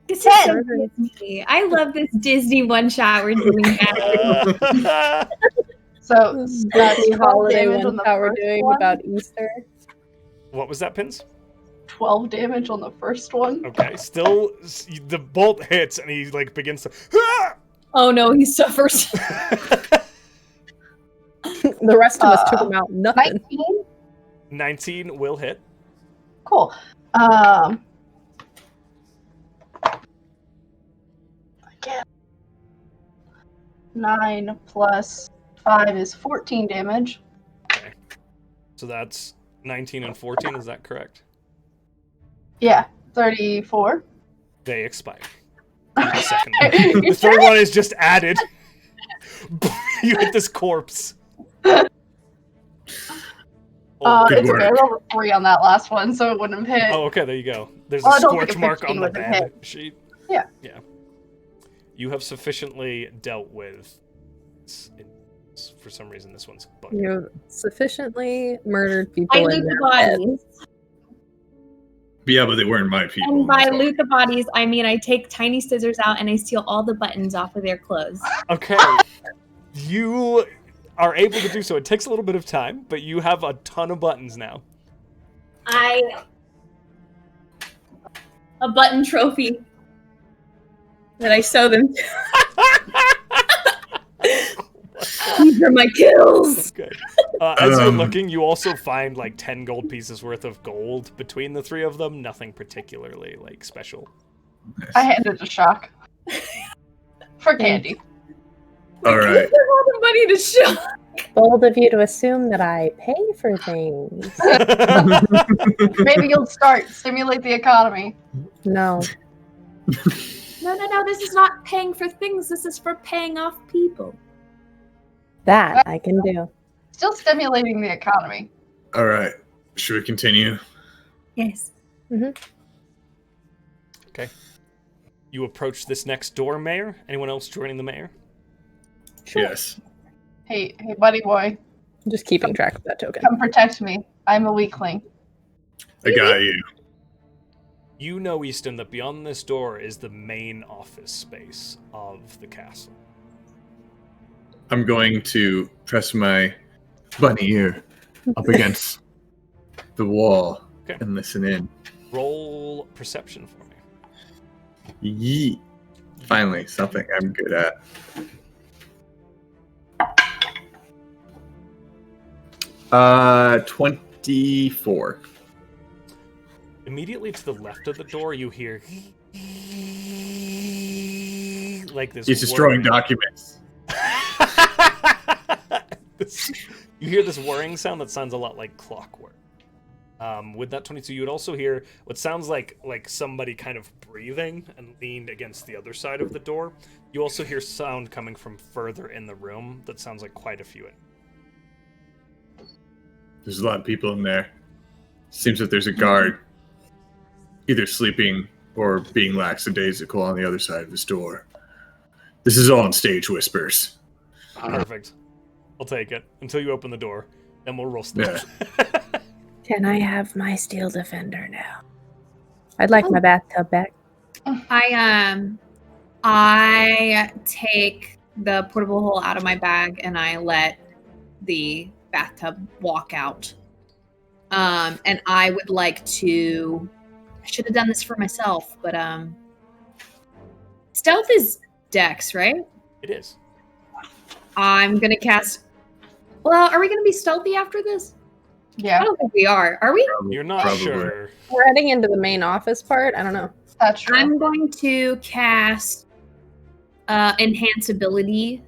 [SPEAKER 3] This is so Disney. I love this Disney one shot we're doing now.
[SPEAKER 7] So
[SPEAKER 2] That's the
[SPEAKER 7] 12
[SPEAKER 2] holiday
[SPEAKER 7] damage
[SPEAKER 2] one
[SPEAKER 7] on the
[SPEAKER 2] that we're
[SPEAKER 7] first
[SPEAKER 2] doing
[SPEAKER 7] one.
[SPEAKER 2] about Easter.
[SPEAKER 1] What was that, Pins?
[SPEAKER 7] 12 damage on the first one.
[SPEAKER 1] Okay, still, the bolt hits and he begins to...
[SPEAKER 3] Oh no, he suffers.
[SPEAKER 2] The rest of us took him out. Nothing.
[SPEAKER 7] 19?
[SPEAKER 1] 19 will hit.
[SPEAKER 7] Cool. Again. 9 plus 5 is 14 damage.
[SPEAKER 1] Okay. So that's 19 and 14, is that correct?
[SPEAKER 7] Yeah, 34.
[SPEAKER 1] They expire. The second one. The third one is just added. You hit this corpse.
[SPEAKER 5] Good
[SPEAKER 7] It's
[SPEAKER 5] work.
[SPEAKER 7] okay. I rolled a 3 on that last one, so it wouldn't have hit.
[SPEAKER 1] Oh, okay, there you go. There's
[SPEAKER 7] Well,
[SPEAKER 1] a
[SPEAKER 7] I don't think
[SPEAKER 1] scorch
[SPEAKER 7] a
[SPEAKER 1] mark
[SPEAKER 7] 15
[SPEAKER 1] on the
[SPEAKER 7] would have
[SPEAKER 1] bed
[SPEAKER 7] hit.
[SPEAKER 1] sheet.
[SPEAKER 7] Yeah.
[SPEAKER 1] Yeah. You have sufficiently dealt with for some reason this one's bugged.
[SPEAKER 2] You sufficiently murdered people
[SPEAKER 3] I
[SPEAKER 2] in
[SPEAKER 3] loot the
[SPEAKER 2] their bed.
[SPEAKER 3] bodies.
[SPEAKER 5] Yeah, but they weren't my people.
[SPEAKER 3] And by
[SPEAKER 5] so-
[SPEAKER 3] loot the bodies, I mean I take tiny scissors out and I steal all the buttons off of their clothes.
[SPEAKER 1] Okay. You are able to do so. It takes a little bit of time, but you have a ton of buttons now.
[SPEAKER 3] A button trophy that I sew them to. These are my kills.
[SPEAKER 1] Okay. As you're
[SPEAKER 5] Um,
[SPEAKER 1] looking, you also find like 10 gold pieces worth of gold between the three of them. Nothing particularly like special.
[SPEAKER 7] I handed it to Shock. For candy.
[SPEAKER 5] All right.
[SPEAKER 3] All the money to show.
[SPEAKER 2] Bold of you to assume that I pay for things.
[SPEAKER 7] Maybe you'll stimulate the economy.
[SPEAKER 2] No.
[SPEAKER 3] No. This is not paying for things. This is for paying off people.
[SPEAKER 2] That I can do.
[SPEAKER 7] Still stimulating the economy.
[SPEAKER 5] All right. Should we continue?
[SPEAKER 3] Yes.
[SPEAKER 1] Okay. You approach this next door, Mayor. Anyone else joining the mayor?
[SPEAKER 2] Sure.
[SPEAKER 5] Yes.
[SPEAKER 7] Hey, buddy boy,
[SPEAKER 2] I'm just keeping track of that token.
[SPEAKER 7] come protect me. I'm a weakling.
[SPEAKER 5] I got you.
[SPEAKER 1] You know, Easton, that beyond this door is the main office space of the castle.
[SPEAKER 5] I'm going to press my bunny ear up against the wall
[SPEAKER 1] Okay.
[SPEAKER 5] and listen in.
[SPEAKER 1] Roll perception for me.
[SPEAKER 5] Yeet. Finally, something I'm good at. Uh, 24.
[SPEAKER 1] Immediately to the left of the door, you hear like this.
[SPEAKER 5] He's destroying
[SPEAKER 1] whirring-
[SPEAKER 5] documents.
[SPEAKER 1] You hear this whirring sound that sounds a lot like clockwork. With that 22, you would also hear what sounds like somebody kind of breathing and leaned against the other side of the door. You also hear sound coming from further in the room that sounds like quite a few.
[SPEAKER 5] There's a lot of people in there. Seems that there's a guard either sleeping or being lackadaisical on the other side of this door. This is all in stage whispers.
[SPEAKER 1] Perfect. I'll take it until you open the door. Then we'll roll stealth.
[SPEAKER 2] Can I have my steel defender now? I'd like my bathtub back.
[SPEAKER 3] I take the portable hole out of my bag and I let the bathtub walk out. And I would like to. I should have done this for myself, but stealth is Dex, right?
[SPEAKER 1] It is.
[SPEAKER 3] I'm gonna cast. Well, are we gonna be stealthy after this? I
[SPEAKER 7] Yeah,
[SPEAKER 3] don't think we are. Are we?
[SPEAKER 1] You're not
[SPEAKER 5] Probably.
[SPEAKER 1] sure.
[SPEAKER 2] We're heading into the main office part. I don't know.
[SPEAKER 7] that's true.
[SPEAKER 3] I'm going to cast enhance ability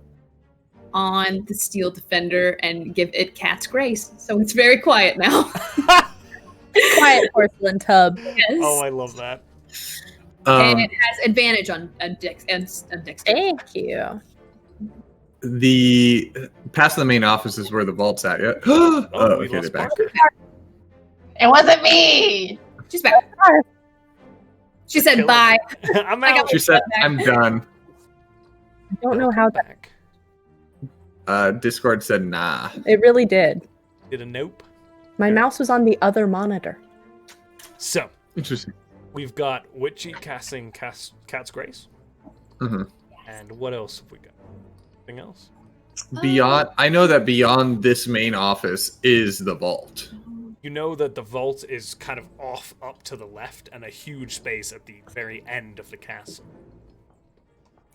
[SPEAKER 3] on the steel defender and give it cat's grace. So it's very quiet now.
[SPEAKER 2] Quiet porcelain tub.
[SPEAKER 3] Yes.
[SPEAKER 1] Oh, I love that.
[SPEAKER 3] And it has advantage on Dex and Dex.
[SPEAKER 2] Thank you.
[SPEAKER 5] The past the main office is where the vault's at, yeah? Oh,
[SPEAKER 1] we
[SPEAKER 5] okay,
[SPEAKER 1] lost
[SPEAKER 5] they're back.
[SPEAKER 1] Parker.
[SPEAKER 7] It wasn't me.
[SPEAKER 3] She's back. She said
[SPEAKER 1] Killing
[SPEAKER 3] bye.
[SPEAKER 1] I'm
[SPEAKER 3] I got
[SPEAKER 1] out.
[SPEAKER 5] She said, I'm done.
[SPEAKER 2] I don't know how that.
[SPEAKER 5] Discord said, nah.
[SPEAKER 2] It really did.
[SPEAKER 1] Did a nope.
[SPEAKER 2] My mouse was on the other monitor.
[SPEAKER 1] So
[SPEAKER 5] Interesting.
[SPEAKER 1] we've got Witchy casting Cat's Grace.
[SPEAKER 5] Mhm.
[SPEAKER 1] And what else have we got? Anything else?
[SPEAKER 5] Beyond, I know that beyond this main office is the vault.
[SPEAKER 1] You know that the vault is kind of off up to the left and a huge space at the very end of the castle.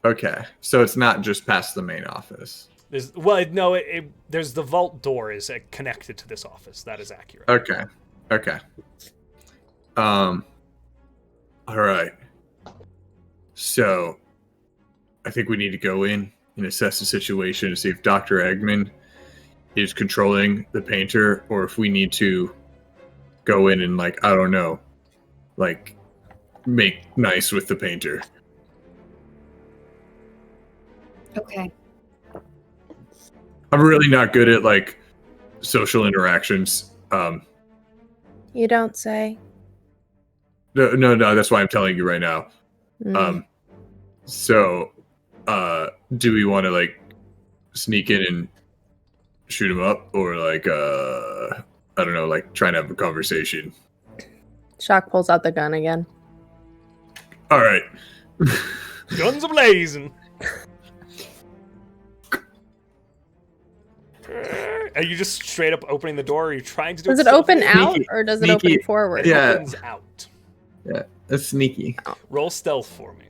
[SPEAKER 5] Okay, so it's not just past the main office.
[SPEAKER 1] There's the vault door is connected to this office. That is accurate.
[SPEAKER 5] Okay. All right. So, I think we need to go in and assess the situation to see if Dr. Eggman is controlling the painter, or if we need to go in and, like, I don't know, like, make nice with the painter.
[SPEAKER 3] Okay.
[SPEAKER 5] I'm really not good at, like, social interactions.
[SPEAKER 2] You don't say.
[SPEAKER 5] No, that's why I'm telling you right now.
[SPEAKER 2] Mm.
[SPEAKER 5] So, do we want to, like, sneak in and shoot him up, or, like, I don't know, like, try and have a conversation?
[SPEAKER 2] Shock pulls out the gun again.
[SPEAKER 5] All right.
[SPEAKER 1] Guns a-blazing. Are you just straight up opening the door, or are you trying to do
[SPEAKER 2] Does it
[SPEAKER 1] stealthily?
[SPEAKER 2] open out,
[SPEAKER 5] Sneaky-
[SPEAKER 2] or does it
[SPEAKER 5] sneaky-
[SPEAKER 2] open forward?
[SPEAKER 1] It
[SPEAKER 5] Yeah.
[SPEAKER 1] opens out.
[SPEAKER 5] Yeah, that's sneaky.
[SPEAKER 1] Roll stealth for me.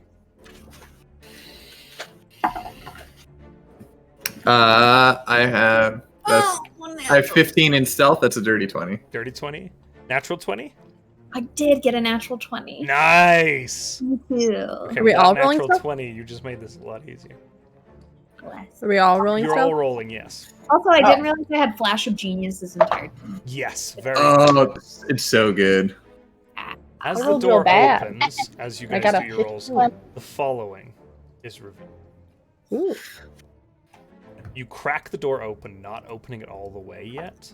[SPEAKER 5] I have I have 15 in stealth. That's a dirty 20.
[SPEAKER 1] Dirty 20. Natural 20.
[SPEAKER 3] I did get a natural 20.
[SPEAKER 1] Nice.
[SPEAKER 3] Me too.
[SPEAKER 1] Okay,
[SPEAKER 2] Are we
[SPEAKER 1] with
[SPEAKER 2] all
[SPEAKER 1] that
[SPEAKER 2] rolling
[SPEAKER 1] natural
[SPEAKER 2] stealth?
[SPEAKER 1] 20, you just made this a lot easier.
[SPEAKER 2] Are we all rolling
[SPEAKER 1] You're
[SPEAKER 2] stealth?
[SPEAKER 1] all rolling, yes.
[SPEAKER 3] Also, I didn't realize I had Flash of Genius this entire time.
[SPEAKER 1] Yes, very
[SPEAKER 5] Oh, it's so good.
[SPEAKER 1] As
[SPEAKER 2] I
[SPEAKER 1] the
[SPEAKER 2] rolled real
[SPEAKER 1] door
[SPEAKER 2] bad.
[SPEAKER 1] opens, as you
[SPEAKER 2] I
[SPEAKER 1] guys
[SPEAKER 2] got
[SPEAKER 1] do
[SPEAKER 2] a
[SPEAKER 1] your rolls,
[SPEAKER 2] 15.
[SPEAKER 1] the following is revealed.
[SPEAKER 2] Ooh.
[SPEAKER 1] You crack the door open, not opening it all the way yet.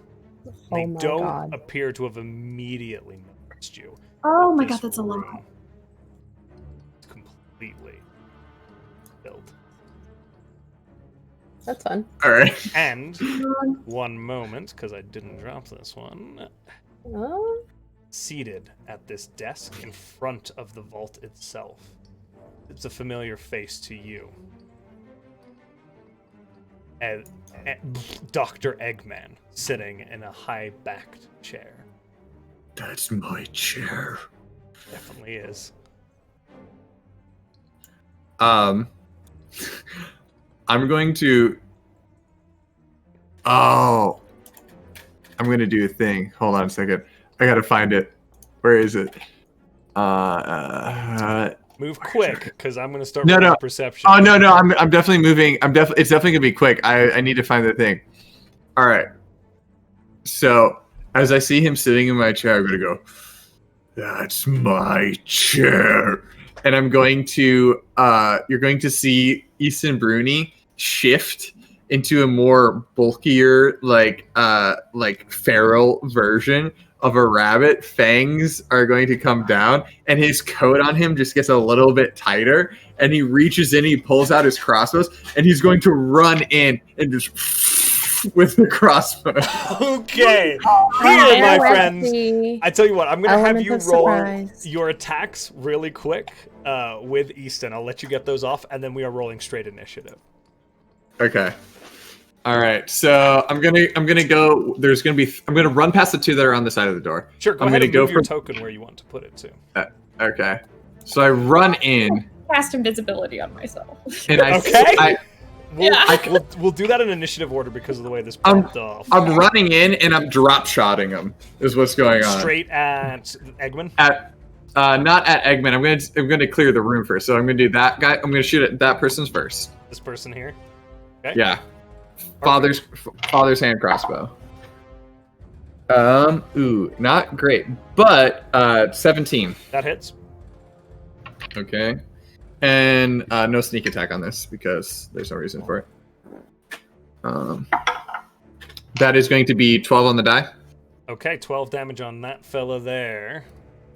[SPEAKER 2] Oh
[SPEAKER 1] They
[SPEAKER 2] my
[SPEAKER 1] don't
[SPEAKER 2] god.
[SPEAKER 1] appear to have immediately noticed you.
[SPEAKER 3] Oh my
[SPEAKER 1] This
[SPEAKER 3] god, that's a lot.
[SPEAKER 1] room is completely filled.
[SPEAKER 2] That's fun.
[SPEAKER 5] All right.
[SPEAKER 1] And one moment, because I didn't drop this one.
[SPEAKER 2] Oh.
[SPEAKER 1] Seated at this desk in front of the vault itself, it's a familiar face to you. And Dr. Eggman sitting in a high-backed chair.
[SPEAKER 5] That's my chair.
[SPEAKER 1] Definitely is.
[SPEAKER 5] I'm going to. Oh, I'm gonna do a thing. Hold on a second. I gotta find it. Where is it?
[SPEAKER 1] Move quick, because I'm going to start
[SPEAKER 5] No,
[SPEAKER 1] rolling
[SPEAKER 5] no.
[SPEAKER 1] perception.
[SPEAKER 5] Oh no, I'm definitely moving. It's definitely gonna be quick. I need to find the thing. All right. So as I see him sitting in my chair, I'm gonna go. That's my chair, and I'm going to. You're going to see Easton Bruni shift into a more bulkier, like feral version of a rabbit. Fangs are going to come down, and his coat on him just gets a little bit tighter, and he reaches in, he pulls out his crossbows, and he's going to run in and just with the crossbow.
[SPEAKER 1] Okay. Here,
[SPEAKER 2] There
[SPEAKER 1] my
[SPEAKER 2] was
[SPEAKER 1] friends.
[SPEAKER 2] the
[SPEAKER 1] I tell you what, I'm going to have
[SPEAKER 2] element
[SPEAKER 1] you
[SPEAKER 2] of
[SPEAKER 1] roll
[SPEAKER 2] surprise.
[SPEAKER 1] your attacks really quick with Easton. I'll let you get those off, and then we are rolling straight initiative.
[SPEAKER 5] Okay. All right. So I'm gonna go. I'm gonna run past the two that are on the side of the door.
[SPEAKER 1] Sure, go
[SPEAKER 5] I'm
[SPEAKER 1] ahead
[SPEAKER 5] gonna
[SPEAKER 1] and
[SPEAKER 5] go
[SPEAKER 1] move your
[SPEAKER 5] for-
[SPEAKER 1] token where you want to put it to.
[SPEAKER 5] Okay. So I run in,
[SPEAKER 3] Cast invisibility on myself.
[SPEAKER 5] and
[SPEAKER 1] Okay.
[SPEAKER 3] Yeah.
[SPEAKER 1] We'll do that in initiative order because of the way this
[SPEAKER 5] I'm-
[SPEAKER 1] popped off.
[SPEAKER 5] I'm running in, and I'm drop shotting him. Is what's going on.
[SPEAKER 1] Straight at Eggman.
[SPEAKER 5] At not at Eggman. I'm gonna clear the room first. So I'm gonna do that guy. I'm gonna shoot at that person's first.
[SPEAKER 1] This person here. Okay.
[SPEAKER 5] Yeah. Father's hand crossbow. Ooh, not great, but 17.
[SPEAKER 1] That hits.
[SPEAKER 5] Okay. And no sneak attack on this because there's no reason for it. That is going to be 12 on the die.
[SPEAKER 1] Okay, 12 damage on that fella there.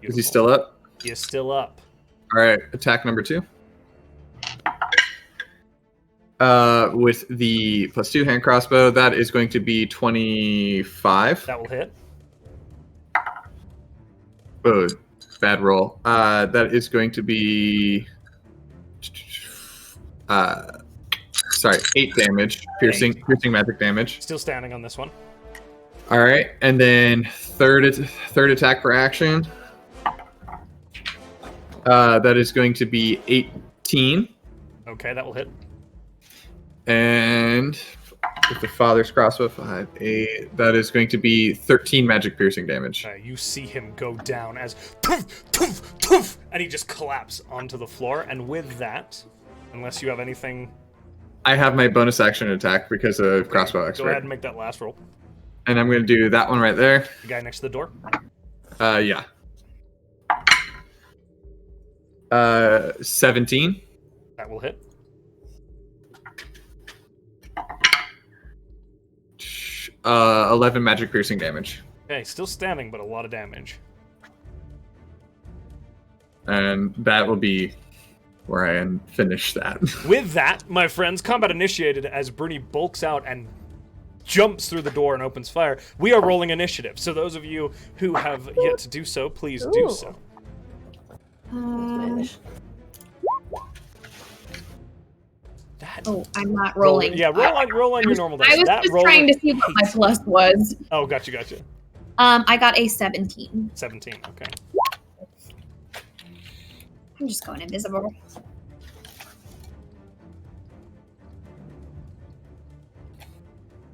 [SPEAKER 5] Is he still up?
[SPEAKER 1] He is still up.
[SPEAKER 5] All right, attack number 2. With the +2 hand crossbow, that is going to be 25.
[SPEAKER 1] That will hit.
[SPEAKER 5] Oh, bad roll. That is going to be 8 damage, piercing magic damage.
[SPEAKER 1] Still standing on this one.
[SPEAKER 5] All right, and then third attack for action. That is going to be 18,
[SPEAKER 1] Okay, that will hit.
[SPEAKER 5] and with the father's crossbow, 5, 8. That is going to be 13 magic piercing damage.
[SPEAKER 1] You see him go down as toof, toof, toof, and he just collapses onto the floor. And with that, unless you have anything,
[SPEAKER 5] I have my bonus action attack because of crossbow expert.
[SPEAKER 1] Go ahead and make that last roll.
[SPEAKER 5] And I'm going to do that one right there.
[SPEAKER 1] The guy next to the door.
[SPEAKER 5] Yeah. 17.
[SPEAKER 1] That will hit.
[SPEAKER 5] 11 magic piercing damage.
[SPEAKER 1] Okay, still standing, but a lot of damage.
[SPEAKER 5] And that will be where I finish that.
[SPEAKER 1] With that, my friends, combat initiated as Bruni bulks out and jumps through the door and opens fire. We are rolling initiative, so those of you who have yet to do so, please do so.
[SPEAKER 3] Oh, I'm not rolling.
[SPEAKER 1] Roll on your normal dice.
[SPEAKER 3] I was just trying to see what my plus was.
[SPEAKER 1] Oh, gotcha.
[SPEAKER 3] I got a 17.
[SPEAKER 1] 17, okay.
[SPEAKER 3] I'm just going invisible.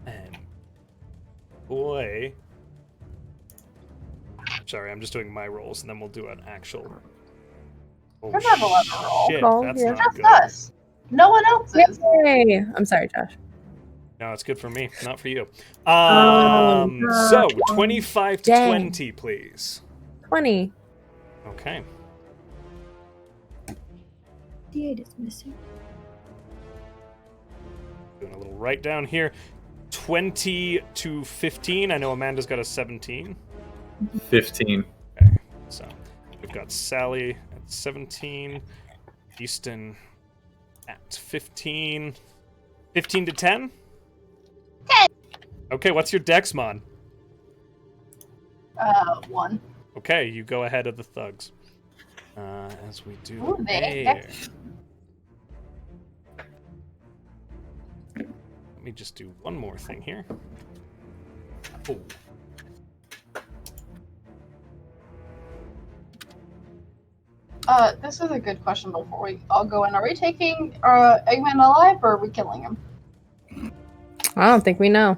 [SPEAKER 1] And boy. Sorry, I'm just doing my rolls, and then we'll do an actual. Oh,
[SPEAKER 7] You're not allowed to roll.
[SPEAKER 1] shit,
[SPEAKER 2] Roll,
[SPEAKER 1] that's
[SPEAKER 2] yeah.
[SPEAKER 1] not
[SPEAKER 7] Just
[SPEAKER 1] good.
[SPEAKER 7] us. No one else is.
[SPEAKER 2] Yay! I'm sorry, Josh.
[SPEAKER 1] No, it's good for me, not for you.
[SPEAKER 2] Oh,
[SPEAKER 1] So 25 to
[SPEAKER 2] dang.
[SPEAKER 1] 20, please.
[SPEAKER 2] 20.
[SPEAKER 1] Okay.
[SPEAKER 3] D8 is missing.
[SPEAKER 1] Doing a little write down here. 20 to 15. I know Amanda's got a 17.
[SPEAKER 5] 15.
[SPEAKER 1] Okay, so we've got Sally at 17. Easton at 15. 15 to 10?
[SPEAKER 7] 10.
[SPEAKER 1] Okay, what's your dex mod?
[SPEAKER 7] 1.
[SPEAKER 1] Okay, you go ahead of the thugs. As we do
[SPEAKER 7] Ooh, they-
[SPEAKER 1] there. Let me just do one more thing here. Oh.
[SPEAKER 7] This is a good question before we all go in. Are we taking Eggman alive or are we killing him?
[SPEAKER 2] I don't think we know.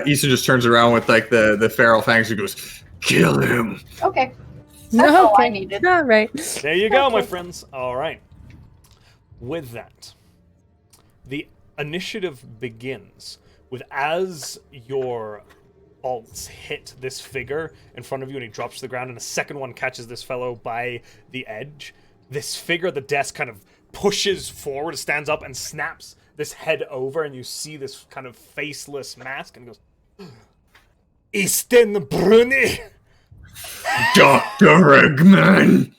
[SPEAKER 5] Easton just turns around with like the feral fangs and goes, "Kill him!"
[SPEAKER 7] Okay. That's all I
[SPEAKER 2] okay.
[SPEAKER 7] needed.
[SPEAKER 2] All right.
[SPEAKER 1] There you go, my
[SPEAKER 2] Okay.
[SPEAKER 1] friends. All right. With that, the initiative begins with as your bolts hit this figure in front of you and he drops to the ground and a second one catches this fellow by the edge. This figure at the desk kind of pushes forward, stands up and snaps this head over and you see this kind of faceless mask and he goes, Easton Bruni!
[SPEAKER 5] Dr. Eggman!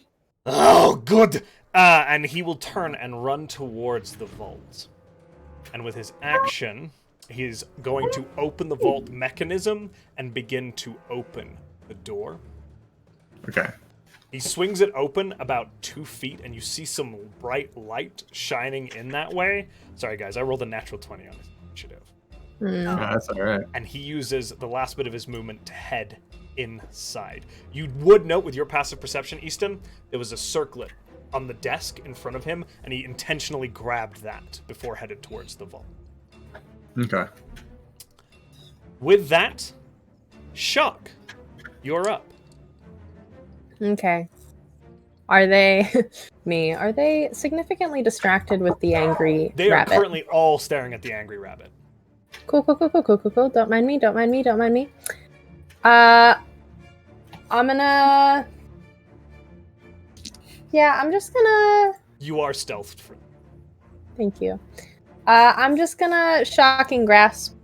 [SPEAKER 1] Oh, good! And he will turn and run towards the vault. And with his action, he's going to open the vault mechanism and begin to open the door.
[SPEAKER 5] Okay.
[SPEAKER 1] He swings it open about 2 feet, and you see some bright light shining in that way. Sorry, guys, I rolled a natural 20 on this initiative.
[SPEAKER 5] That's all right.
[SPEAKER 1] And he uses the last bit of his movement to head inside. You would note with your passive perception, Easton, there was a circlet on the desk in front of him, and he intentionally grabbed that before headed towards the vault.
[SPEAKER 5] Okay.
[SPEAKER 1] With that, Shock, you're up.
[SPEAKER 2] Okay. Are they are they significantly distracted with the angry
[SPEAKER 1] They are
[SPEAKER 2] rabbit?
[SPEAKER 1] currently all staring at the angry rabbit.
[SPEAKER 2] Cool. Don't mind me. I'm gonna. Yeah, I'm just gonna.
[SPEAKER 1] You are stealthed.
[SPEAKER 2] Thank you. I'm just gonna shocking grasp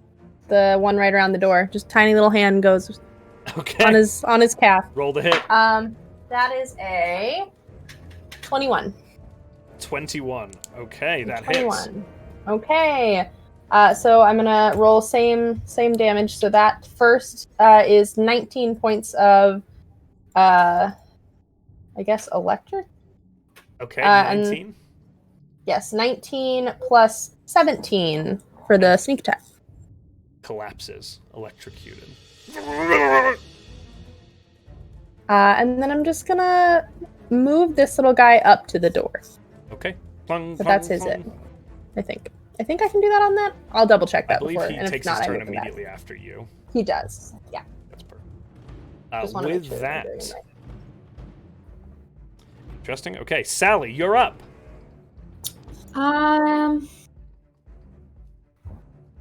[SPEAKER 2] the one right around the door. Just tiny little hand goes
[SPEAKER 1] Okay.
[SPEAKER 2] on his calf.
[SPEAKER 1] Roll the hit.
[SPEAKER 2] That is a 21.
[SPEAKER 1] 21. Okay, that
[SPEAKER 2] 21.
[SPEAKER 1] hits.
[SPEAKER 2] Okay. So I'm gonna roll same damage. So that first is 19 points of, I guess electric.
[SPEAKER 1] Okay,
[SPEAKER 2] and-
[SPEAKER 1] 19.
[SPEAKER 2] Yes, 19 plus 17 for the sneak attack.
[SPEAKER 1] Collapses, electrocuted.
[SPEAKER 2] And then I'm just gonna move this little guy up to the door.
[SPEAKER 1] Okay. Plung,
[SPEAKER 2] But
[SPEAKER 1] plung,
[SPEAKER 2] that's his
[SPEAKER 1] plung.
[SPEAKER 2] I think I can do that on that. I'll double check
[SPEAKER 1] I
[SPEAKER 2] that
[SPEAKER 1] believe
[SPEAKER 2] before.
[SPEAKER 1] he
[SPEAKER 2] And if
[SPEAKER 1] takes
[SPEAKER 2] not,
[SPEAKER 1] his
[SPEAKER 2] I
[SPEAKER 1] turn
[SPEAKER 2] will come back.
[SPEAKER 1] immediately after you.
[SPEAKER 2] He does. Yeah.
[SPEAKER 1] That's perfect.
[SPEAKER 2] Just wanna make
[SPEAKER 1] With
[SPEAKER 2] sure I'm
[SPEAKER 1] that,
[SPEAKER 2] doing it right.
[SPEAKER 1] interesting. Okay, Sally, you're up.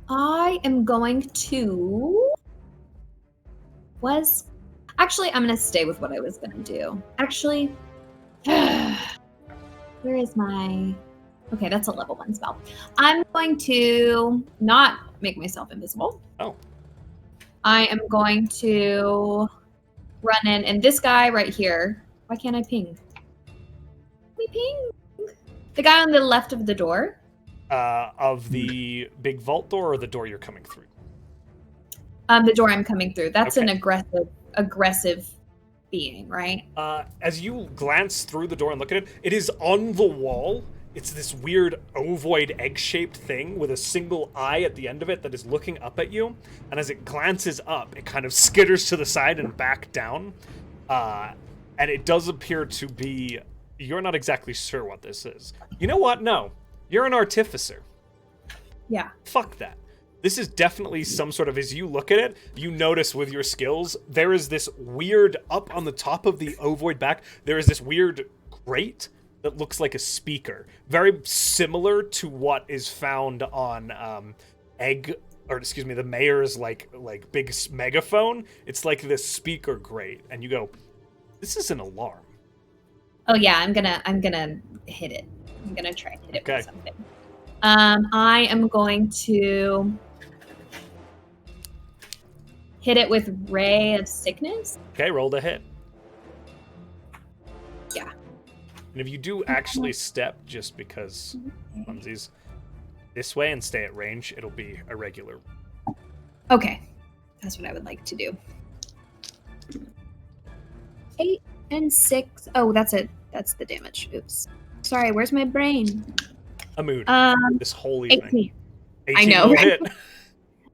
[SPEAKER 3] I am going to. Actually, I'm gonna stay with what I was gonna do. Actually, where is my? Okay, that's a level 1 spell. I'm going to not make myself invisible.
[SPEAKER 1] Oh.
[SPEAKER 3] I am going to run in, and this guy right here. Why can't I ping? Let me ping. The guy on the left of the door.
[SPEAKER 1] Of the big vault door or the door you're coming through?
[SPEAKER 3] The door I'm coming through. That's
[SPEAKER 1] Okay.
[SPEAKER 3] an aggressive being, right?
[SPEAKER 1] As you glance through the door and look at it, it is on the wall. It's this weird ovoid egg-shaped thing with a single eye at the end of it that is looking up at you. And as it glances up, it kind of skitters to the side and back down. And it does appear to be... You're not exactly sure what this is. You know what? No. You're an artificer.
[SPEAKER 3] Yeah.
[SPEAKER 1] Fuck that. This is definitely some sort of, as you look at it, you notice with your skills, there is this weird, up on the top of the ovoid back, there is this weird grate that looks like a speaker. Very similar to what is found on the mayor's like big megaphone. It's like this speaker grate, and you go, this is an alarm.
[SPEAKER 3] Oh yeah, I'm gonna hit it. I'm gonna try and hit it
[SPEAKER 1] Okay.
[SPEAKER 3] with something. I am going to hit it with Ray of Sickness.
[SPEAKER 1] Okay, roll to hit.
[SPEAKER 3] Yeah.
[SPEAKER 1] And if you do actually step, just because funsies, this way and stay at range, it'll be a regular.
[SPEAKER 3] Okay, that's what I would like to do. 8 and 6. Oh, that's it. That's the damage. Oops. Sorry. Where's my brain?
[SPEAKER 1] A mood. This whole
[SPEAKER 3] 18.
[SPEAKER 1] evening.
[SPEAKER 3] I know,
[SPEAKER 1] will
[SPEAKER 3] right?
[SPEAKER 1] hit.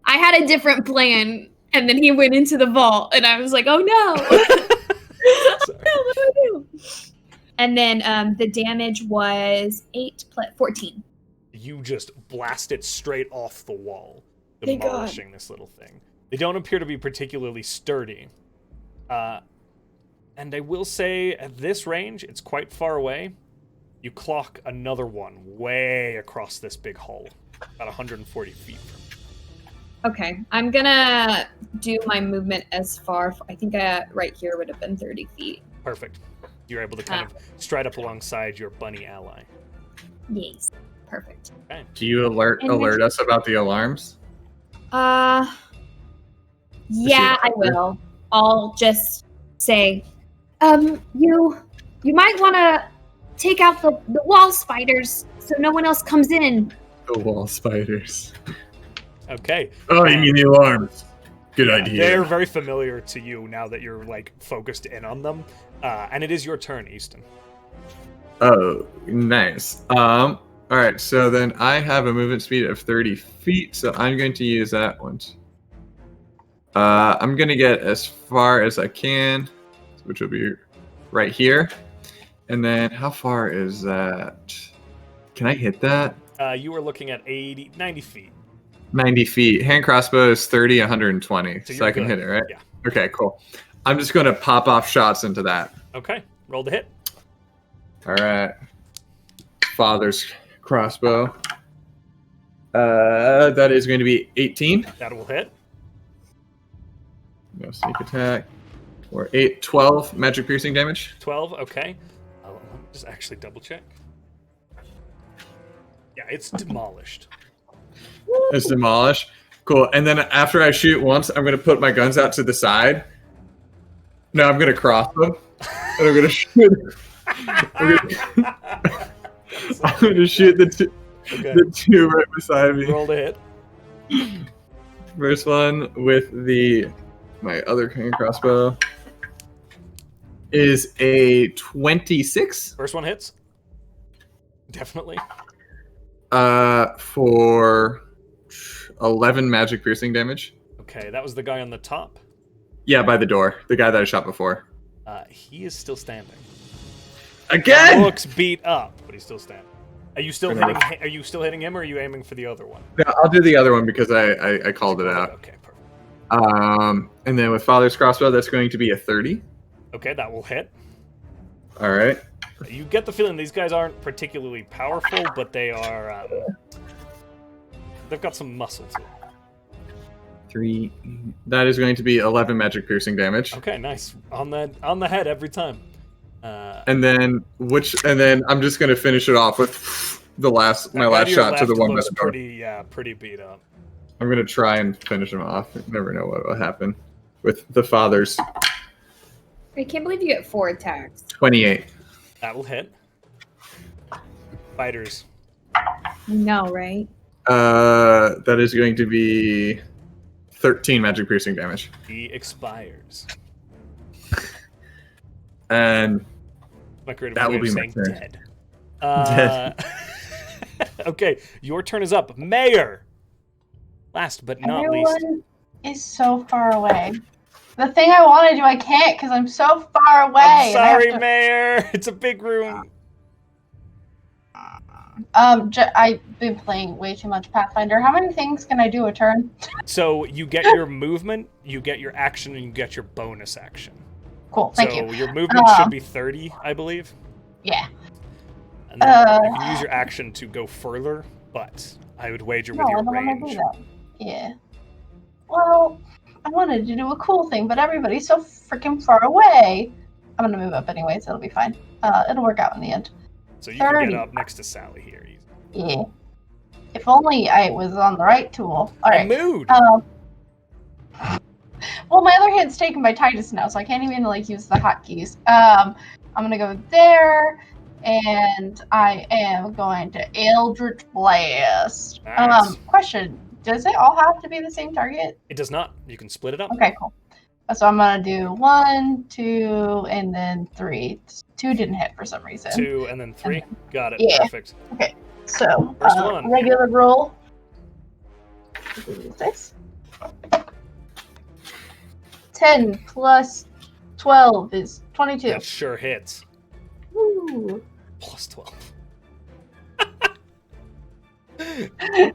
[SPEAKER 3] I had a different plan, and then he went into the vault, and I was like, "Oh no!
[SPEAKER 1] Sorry.
[SPEAKER 3] No, what do I do?" And then the damage was 8 plus 14.
[SPEAKER 1] You just blast it straight off the wall,
[SPEAKER 9] Thank God.
[SPEAKER 1] demolishing this little thing. They don't appear to be particularly sturdy. And I will say, at this range, it's quite far away. You clock another one way across this big hall, about 140 feet from you.
[SPEAKER 3] Okay, I'm gonna do my movement as far. I think right here would have been 30 feet.
[SPEAKER 1] Perfect. You're able to kind of stride up alongside your bunny ally.
[SPEAKER 3] Yes, perfect.
[SPEAKER 1] Okay.
[SPEAKER 5] Do you alert us about the alarms?
[SPEAKER 3] Yeah, I will. I'll just say, you might want to take out the wall spiders so no one else comes in.
[SPEAKER 5] The wall spiders.
[SPEAKER 1] Okay.
[SPEAKER 5] Oh, you mean the alarms? Good idea.
[SPEAKER 1] They're very familiar to you now that you're like focused in on them. And it is your turn, Easton.
[SPEAKER 5] Oh, nice. All right, so then I have a movement speed of 30 feet, so I'm going to use that one. I'm going to get as far as I can, which will be right here. And then how far is that? Can I hit that?
[SPEAKER 1] You are looking at 90 feet.
[SPEAKER 5] 90 feet. Hand crossbow is 30, 120. So
[SPEAKER 1] you're
[SPEAKER 5] I can
[SPEAKER 1] good.
[SPEAKER 5] hit it, right?
[SPEAKER 1] Yeah.
[SPEAKER 5] Okay, cool. I'm just going to pop off shots into that.
[SPEAKER 1] Okay. Roll the hit.
[SPEAKER 5] All right. Father's crossbow. That is going to be 18.
[SPEAKER 1] That will hit.
[SPEAKER 5] No sneak attack. Or 12 magic piercing damage.
[SPEAKER 1] 12. Okay. Let me just actually double check. Yeah, it's demolished.
[SPEAKER 5] It's demolished. Cool. And then after I shoot once, I'm going to put my guns out to the side. No, I'm going to cross them. And I'm going to shoot. I'm going to shoot the two right beside me.
[SPEAKER 1] Roll the hit.
[SPEAKER 5] First one with my other hand crossbow is a 26.
[SPEAKER 1] First one hits. Definitely.
[SPEAKER 5] For 11 magic piercing damage.
[SPEAKER 1] Okay, that was the guy on the top.
[SPEAKER 5] Yeah, by the door. The guy that I shot before.
[SPEAKER 1] He is still standing.
[SPEAKER 5] Again?
[SPEAKER 1] Looks beat up, but he's still standing. Are you still hitting? Are you still hitting him, or are you aiming for the other one?
[SPEAKER 5] Yeah, I'll do the other one because I called it out.
[SPEAKER 1] Okay, perfect.
[SPEAKER 5] And then with Father's crossbow, that's going to be a 30.
[SPEAKER 1] Okay, that will hit.
[SPEAKER 5] All right.
[SPEAKER 1] You get the feeling these guys aren't particularly powerful, but they are They've got some muscle to them.
[SPEAKER 5] 3. That is going to be 11 magic piercing damage.
[SPEAKER 1] Okay, nice. On the head every time.
[SPEAKER 5] And then I'm just going to finish it off with my last shot to the one
[SPEAKER 1] looks
[SPEAKER 5] that door.
[SPEAKER 1] pretty beat up.
[SPEAKER 5] I'm going to try and finish him off. You never know what will happen with the fathers.
[SPEAKER 3] I can't believe you get 4 attacks.
[SPEAKER 5] 28.
[SPEAKER 1] That will hit. Fighters.
[SPEAKER 3] No, right?
[SPEAKER 5] That is going to be 13 magic piercing damage.
[SPEAKER 1] He expires.
[SPEAKER 5] And
[SPEAKER 1] My creative
[SPEAKER 5] that
[SPEAKER 1] way
[SPEAKER 5] will be
[SPEAKER 1] of
[SPEAKER 5] my
[SPEAKER 1] saying
[SPEAKER 5] turn.
[SPEAKER 1] dead.
[SPEAKER 5] Dead.
[SPEAKER 1] Okay, your turn is up. Mayor! Last but not least.
[SPEAKER 7] Everyone is so far away. The thing I want to do, I can't because I'm so far away.
[SPEAKER 1] I'm
[SPEAKER 7] and I have
[SPEAKER 1] sorry,
[SPEAKER 7] to-
[SPEAKER 1] Mayor. It's a big room.
[SPEAKER 7] I've been playing way too much Pathfinder. How many things can I do a turn?
[SPEAKER 1] So you get your movement, you get your action, and you get your bonus action.
[SPEAKER 7] Cool, thank
[SPEAKER 1] so
[SPEAKER 7] you.
[SPEAKER 1] your movement should be 30, I believe.
[SPEAKER 7] Yeah.
[SPEAKER 1] And then you can use your action to go further, but I would wager
[SPEAKER 7] No,
[SPEAKER 1] with
[SPEAKER 7] I
[SPEAKER 1] your
[SPEAKER 7] don't want to
[SPEAKER 1] range.
[SPEAKER 7] do that. Yeah. Well, I wanted to do a cool thing, but everybody's so freaking far away. I'm gonna move up anyways. It'll be fine. It'll work out in the end.
[SPEAKER 1] So you can
[SPEAKER 7] 30.
[SPEAKER 1] get up next to Sally here.
[SPEAKER 7] Yeah. If only I was on the right tool. All right.
[SPEAKER 1] Mood.
[SPEAKER 7] Well, my other hand's taken by Titus now, so I can't even use the hotkeys. I'm gonna go there, and I am going to Eldritch Blast.
[SPEAKER 1] Nice.
[SPEAKER 7] Question: does it all have to be the same target?
[SPEAKER 1] It does not. You can split it up.
[SPEAKER 7] Okay, cool. So I'm gonna do 1, 2, and then 3. 2 didn't hit for some reason.
[SPEAKER 1] 2 and then 3. Got it.
[SPEAKER 7] Yeah.
[SPEAKER 1] Perfect.
[SPEAKER 7] Okay. So
[SPEAKER 1] First one.
[SPEAKER 7] regular roll. 6. 10 plus 12 is 22.
[SPEAKER 1] That sure hits.
[SPEAKER 7] Ooh.
[SPEAKER 1] Plus 12.
[SPEAKER 7] We're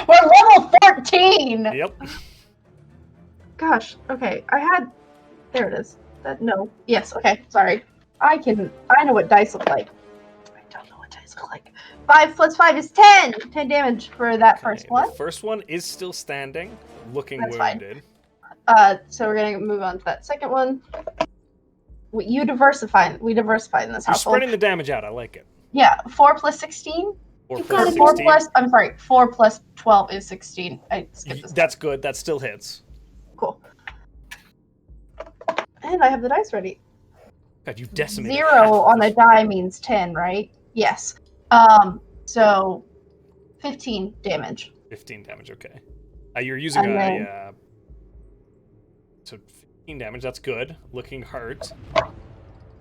[SPEAKER 7] level 14.
[SPEAKER 1] Yep.
[SPEAKER 7] Gosh. Okay. There it is. No. Yes. Okay. Sorry. I know what dice look like. I don't know what dice look like. 5 plus 5 is 10. 10 damage for that first one.
[SPEAKER 1] The first one is still standing, looking
[SPEAKER 7] That's fine.
[SPEAKER 1] wounded.
[SPEAKER 7] So we're gonna move on to that second one. We diversify in this
[SPEAKER 1] You're
[SPEAKER 7] household.
[SPEAKER 1] spreading the damage out. I like it.
[SPEAKER 7] Yeah. 4 plus 16.
[SPEAKER 1] 4
[SPEAKER 3] You've
[SPEAKER 1] plus
[SPEAKER 3] got it.
[SPEAKER 7] 4
[SPEAKER 1] 16.
[SPEAKER 7] plus. I'm sorry. 4 plus 12 is 16. I skipped this.
[SPEAKER 1] That's good. That still hits.
[SPEAKER 7] Cool. And I have the dice ready.
[SPEAKER 1] God, you decimated.
[SPEAKER 7] 0
[SPEAKER 1] half of
[SPEAKER 7] on a
[SPEAKER 1] this.
[SPEAKER 7] die means 10, right? Yes. So 15 damage.
[SPEAKER 1] 15 damage. Okay. You're using
[SPEAKER 7] And then-
[SPEAKER 1] so 15 damage. That's good. Looking hurt.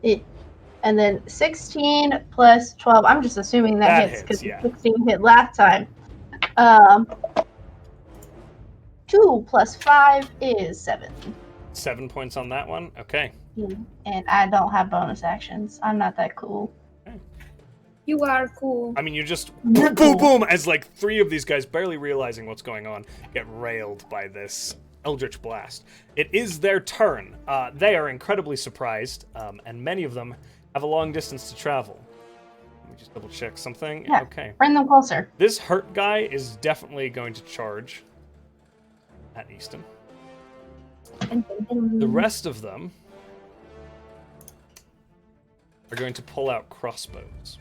[SPEAKER 7] And then 16 plus 12. I'm just assuming that
[SPEAKER 1] That
[SPEAKER 7] hits
[SPEAKER 1] hits,
[SPEAKER 7] because
[SPEAKER 1] yeah.
[SPEAKER 7] 16 hit last time. 2 plus 5 is 7.
[SPEAKER 1] 7 points on that one. Okay.
[SPEAKER 7] And I don't have bonus actions. I'm not that cool.
[SPEAKER 3] You are cool.
[SPEAKER 1] I mean, you just boom, boom, boom, as like 3 of these guys, barely realizing what's going on, get railed by this Eldritch Blast. It is their turn. They are incredibly surprised, and many of them have a long distance to travel. Let me just double check something.
[SPEAKER 7] Yeah.
[SPEAKER 1] Okay.
[SPEAKER 7] Bring them closer.
[SPEAKER 1] This hurt guy is definitely going to charge at Easton. The rest of them are going to pull out crossbows.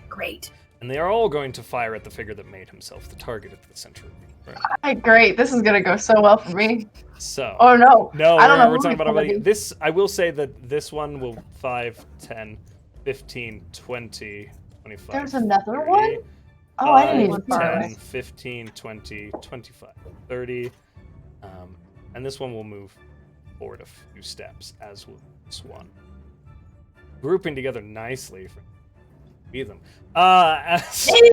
[SPEAKER 3] Great.
[SPEAKER 1] And they are all going to fire at the figure that made himself the target at the center of the room.
[SPEAKER 7] Right. Great. This is gonna go so well for me.
[SPEAKER 1] So.
[SPEAKER 7] Oh no.
[SPEAKER 1] No,
[SPEAKER 7] I don't know
[SPEAKER 1] we're
[SPEAKER 7] who
[SPEAKER 1] talking
[SPEAKER 7] it's
[SPEAKER 1] about
[SPEAKER 7] gonna
[SPEAKER 1] everybody.
[SPEAKER 7] be.
[SPEAKER 1] This, I will say that this one will 5, 10, 15, 20, 25.
[SPEAKER 7] There's another
[SPEAKER 1] 30,
[SPEAKER 7] one? Oh, I didn't
[SPEAKER 1] 5,
[SPEAKER 7] even fire
[SPEAKER 1] 10,
[SPEAKER 7] it.
[SPEAKER 1] 15, 20, 25, 30. And this one will move forward a few steps, as will this one. Grouping together nicely for be them.
[SPEAKER 7] It's me.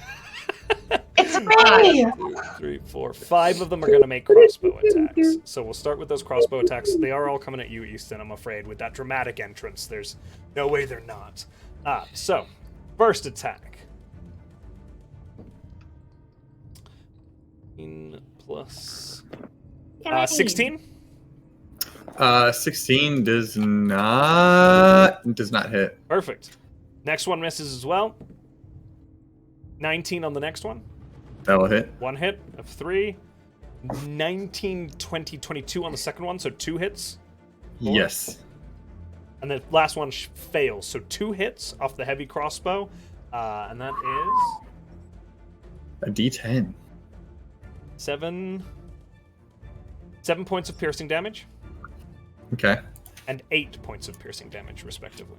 [SPEAKER 1] 2, 3, 4, 5 of them are going to make crossbow attacks. So we'll start with those crossbow attacks. They are all coming at you, Easton, I'm afraid. With that dramatic entrance, there's no way they're not. So, first attack. Plus 16?
[SPEAKER 5] 16 does not hit.
[SPEAKER 1] Perfect. Next one misses as well. 19 on the next one.
[SPEAKER 5] That will hit.
[SPEAKER 1] 1 hit of 3. 19, 20, 22 on the second one, so 2 hits. 4.
[SPEAKER 5] Yes.
[SPEAKER 1] And the last one fails, so 2 hits off the heavy crossbow, and that is
[SPEAKER 5] A D10.
[SPEAKER 1] 7 points of piercing damage
[SPEAKER 5] Okay.
[SPEAKER 1] and 8 points of piercing damage, respectively.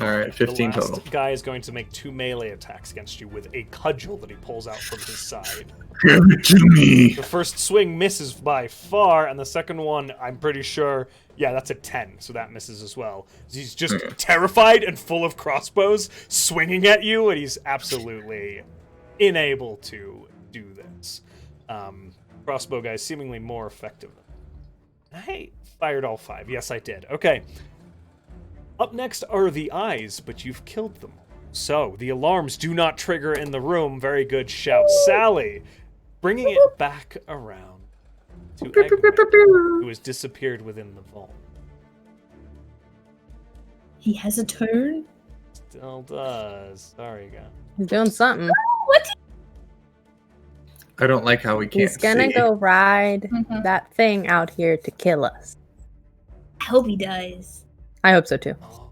[SPEAKER 5] All right, 15
[SPEAKER 1] the last
[SPEAKER 5] total.
[SPEAKER 1] guy is going to make 2 melee attacks against you with a cudgel that he pulls out from his side.
[SPEAKER 5] Give it to me.
[SPEAKER 1] The first swing misses by far, and the second one, I'm pretty sure, yeah, that's a 10, so that misses as well. He's just terrified and full of crossbows swinging at you, and he's absolutely unable to do this. Crossbow guy seemingly more effective. I fired all 5. Yes, I did. Okay. Up next are the eyes, but you've killed them. So, the alarms do not trigger in the room. Very good shout, Sally. Bringing it back around to Eggman, who has disappeared within the vault.
[SPEAKER 3] He has a turn.
[SPEAKER 1] Still does. Sorry, guy.
[SPEAKER 2] He's doing something.
[SPEAKER 5] I don't like how we can't
[SPEAKER 2] He's gonna
[SPEAKER 5] see.
[SPEAKER 2] go ride that thing out here to kill us.
[SPEAKER 3] I hope he does.
[SPEAKER 2] I hope so too.
[SPEAKER 1] Oh,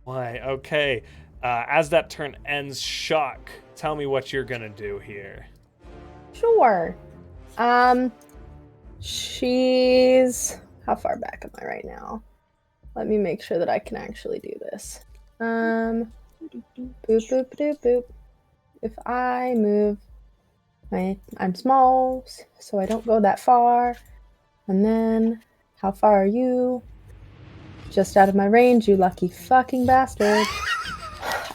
[SPEAKER 1] why? Okay. As that turn ends, Shock, tell me what you're gonna do here.
[SPEAKER 2] Sure. She's how far back am I right now? Let me make sure that I can actually do this. Boop boop boop boop. If I move I'm small, so I don't go that far. And then, how far are you? Just out of my range, you lucky fucking bastard.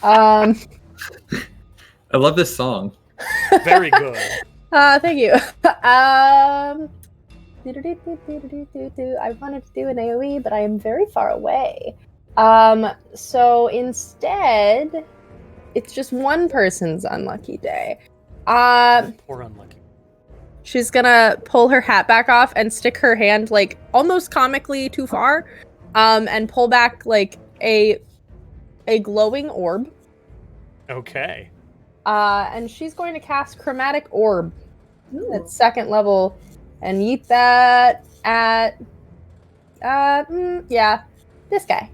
[SPEAKER 5] I love this song.
[SPEAKER 1] Very good.
[SPEAKER 2] Thank you. I wanted to do an AoE, but I am very far away. So instead, it's just one person's unlucky day.
[SPEAKER 1] Poor unlucky.
[SPEAKER 2] She's gonna pull her hat back off and stick her hand like almost comically too far, and pull back like a glowing orb.
[SPEAKER 1] Okay.
[SPEAKER 2] And she's going to cast Chromatic Orb at 2nd level and yeet that at this guy.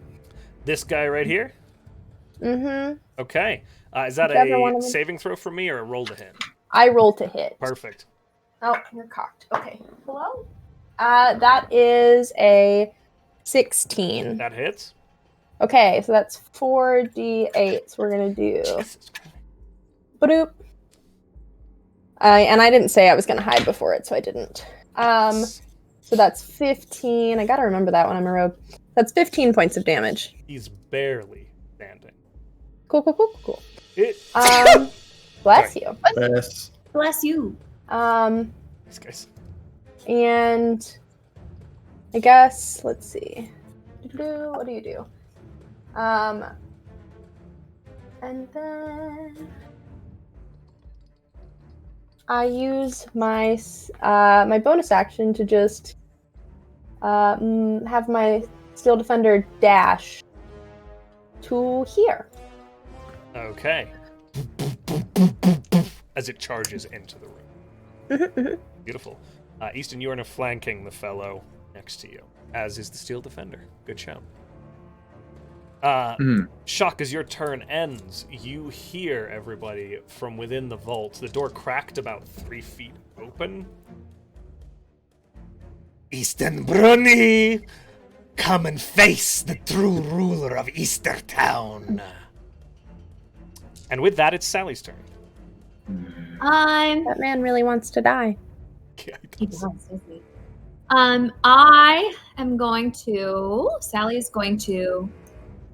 [SPEAKER 1] This guy right here?
[SPEAKER 2] Mm-hmm.
[SPEAKER 1] Okay. Is that
[SPEAKER 2] Whichever one
[SPEAKER 1] a
[SPEAKER 2] of them.
[SPEAKER 1] saving throw for me or a roll to hit?
[SPEAKER 2] I roll to hit.
[SPEAKER 1] Perfect.
[SPEAKER 2] Oh, you're cocked. Okay. Hello? That is a 16.
[SPEAKER 1] That hits.
[SPEAKER 2] Okay, so that's 4d8. So we're gonna do Badoop. And I didn't say I was gonna hide before it, so I didn't. So that's 15. I gotta remember that when I'm a rogue. That's 15 points of damage.
[SPEAKER 1] He's barely standing.
[SPEAKER 2] Cool.
[SPEAKER 1] It.
[SPEAKER 2] Bless
[SPEAKER 1] Sorry.
[SPEAKER 2] you.
[SPEAKER 5] Yes.
[SPEAKER 3] Bless you.
[SPEAKER 1] These guys.
[SPEAKER 2] And I guess let's see. What do you do? And then I use my my bonus action to just have my Steel Defender dash to here.
[SPEAKER 1] Okay. As it charges into the room. Beautiful. Easton, you are now flanking the fellow next to you, as is the Steel Defender. Good shout. Shock, as your turn ends, you hear everybody from within the vault. The door cracked about 3 feet open.
[SPEAKER 8] Eastern Bruni, come and face the true ruler of Eastertown.
[SPEAKER 1] And with that, it's Sally's turn.
[SPEAKER 2] That man really wants to die.
[SPEAKER 3] He does, doesn't he? I am going to. Sally is going to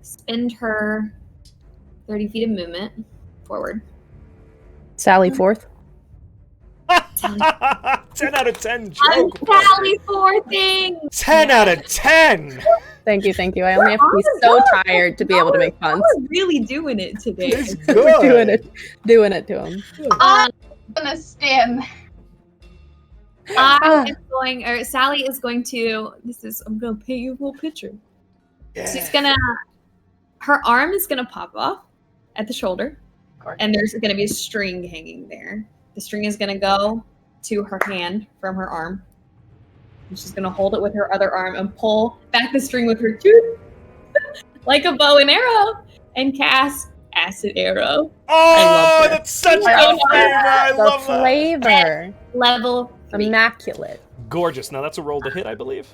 [SPEAKER 3] spend her 30 feet of movement forward.
[SPEAKER 2] Sally fourth.
[SPEAKER 1] 10 out of 10
[SPEAKER 3] I'm
[SPEAKER 1] joke.
[SPEAKER 3] Sally for things.
[SPEAKER 1] 10 out of 10.
[SPEAKER 2] Thank you. I only have to be so tired to be able to make puns.
[SPEAKER 3] We're really doing it today.
[SPEAKER 1] It's
[SPEAKER 2] We're
[SPEAKER 1] good.
[SPEAKER 2] doing it to him.
[SPEAKER 7] I'm gonna stand.
[SPEAKER 3] Sally is going to. I'm gonna paint you a little picture.
[SPEAKER 8] Yeah.
[SPEAKER 3] She's gonna. Her arm is gonna pop off at the shoulder, and there's gonna be a string hanging there. The string is gonna go to her hand from her arm. And she's gonna hold it with her other arm and pull back the string with her tooth like a bow and arrow and cast acid arrow.
[SPEAKER 1] Oh, that's such good flavor. I
[SPEAKER 2] The
[SPEAKER 1] love that.
[SPEAKER 2] flavor.
[SPEAKER 3] Level 3.
[SPEAKER 2] Immaculate.
[SPEAKER 1] Gorgeous. Now that's a roll to hit, I believe.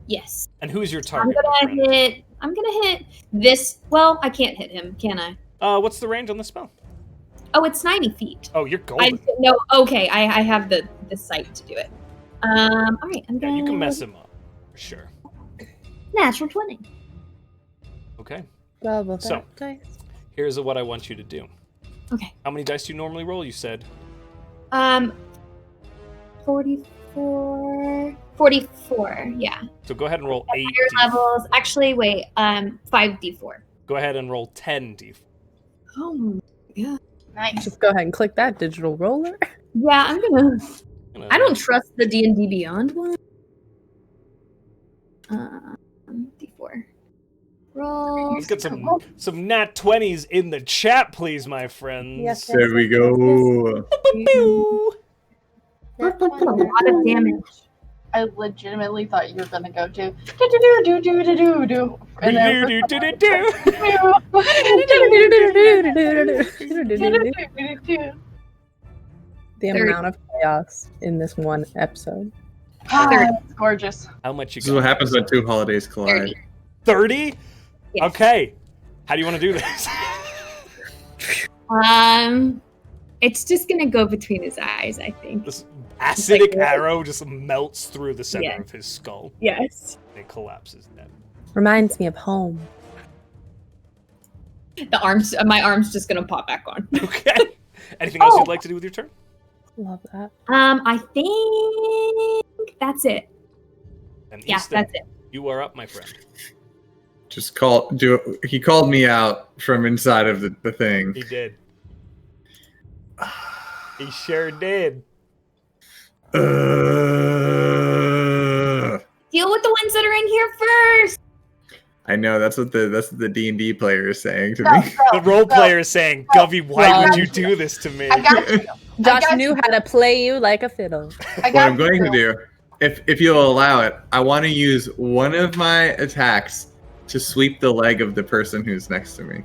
[SPEAKER 3] Yes.
[SPEAKER 1] And who's your
[SPEAKER 3] I'm
[SPEAKER 1] target? my
[SPEAKER 3] gonna
[SPEAKER 1] friend?
[SPEAKER 3] hit this. Well, I can't hit him, can I?
[SPEAKER 1] What's the range on the spell?
[SPEAKER 3] Oh, it's 90 feet.
[SPEAKER 1] Oh, you're
[SPEAKER 3] I
[SPEAKER 1] golden.
[SPEAKER 3] no. Okay, I have the sight to do it. All right, I'm
[SPEAKER 1] Yeah,
[SPEAKER 3] gonna.
[SPEAKER 1] you can mess him up. For sure.
[SPEAKER 3] Natural 20.
[SPEAKER 1] Okay.
[SPEAKER 2] Double
[SPEAKER 1] So.
[SPEAKER 2] that dice.
[SPEAKER 1] Here's what I want you to do.
[SPEAKER 3] Okay.
[SPEAKER 1] How many dice do you normally roll? You said
[SPEAKER 3] 44. 44. Yeah.
[SPEAKER 1] so. Go ahead and roll 8.
[SPEAKER 3] Higher levels. Actually, wait. 5d4.
[SPEAKER 1] Go ahead and roll 10d.
[SPEAKER 3] Oh.
[SPEAKER 7] Nice.
[SPEAKER 2] Just go ahead and click that digital roller.
[SPEAKER 3] Yeah, I'm gonna. I don't trust the D&D Beyond one. D4. Roll.
[SPEAKER 1] Let's get some nat 20s in the chat, please, my friends.
[SPEAKER 2] Yes,
[SPEAKER 5] There we go.
[SPEAKER 1] Boo.
[SPEAKER 3] That's a lot of damage.
[SPEAKER 7] I legitimately thought you were gonna go to do and then
[SPEAKER 2] The amount of chaos in this one episode.
[SPEAKER 7] it's gorgeous.
[SPEAKER 1] How much you
[SPEAKER 5] This is what
[SPEAKER 1] got?
[SPEAKER 5] happens when 2 holidays collide.
[SPEAKER 1] 30?
[SPEAKER 3] Yes.
[SPEAKER 1] Okay. How do you want to do this?
[SPEAKER 3] It's just gonna go between his eyes, I think.
[SPEAKER 1] This acidic
[SPEAKER 3] Like-
[SPEAKER 1] arrow just melts through the center
[SPEAKER 3] Yeah.
[SPEAKER 1] of his skull.
[SPEAKER 3] Yes.
[SPEAKER 1] It collapses dead.
[SPEAKER 2] Reminds me of home.
[SPEAKER 3] My arm's just gonna pop back on.
[SPEAKER 1] Okay. Anything else you'd like to do with your turn?
[SPEAKER 2] Love that.
[SPEAKER 3] I think that's it.
[SPEAKER 1] And
[SPEAKER 3] Yeah,
[SPEAKER 1] Easton,
[SPEAKER 3] that's it.
[SPEAKER 1] you are up, my friend.
[SPEAKER 5] Just he called me out from inside of the thing.
[SPEAKER 1] He did. He sure did.
[SPEAKER 5] Uh,
[SPEAKER 3] Deal with the ones that are in here first.
[SPEAKER 5] I know that's what the D&D player is saying to
[SPEAKER 7] Go,
[SPEAKER 5] me.
[SPEAKER 1] The
[SPEAKER 7] go,
[SPEAKER 1] role
[SPEAKER 7] go.
[SPEAKER 1] player is saying, Govey, why
[SPEAKER 2] Well,
[SPEAKER 1] would you do this to me?
[SPEAKER 7] I got you.
[SPEAKER 2] Josh
[SPEAKER 7] got
[SPEAKER 2] knew
[SPEAKER 7] you.
[SPEAKER 2] how to play you like a fiddle.
[SPEAKER 7] I
[SPEAKER 5] What
[SPEAKER 7] got
[SPEAKER 5] I'm going
[SPEAKER 7] you.
[SPEAKER 5] to do, if you'll allow it, I want to use one of my attacks to sweep the leg of the person who's next to me.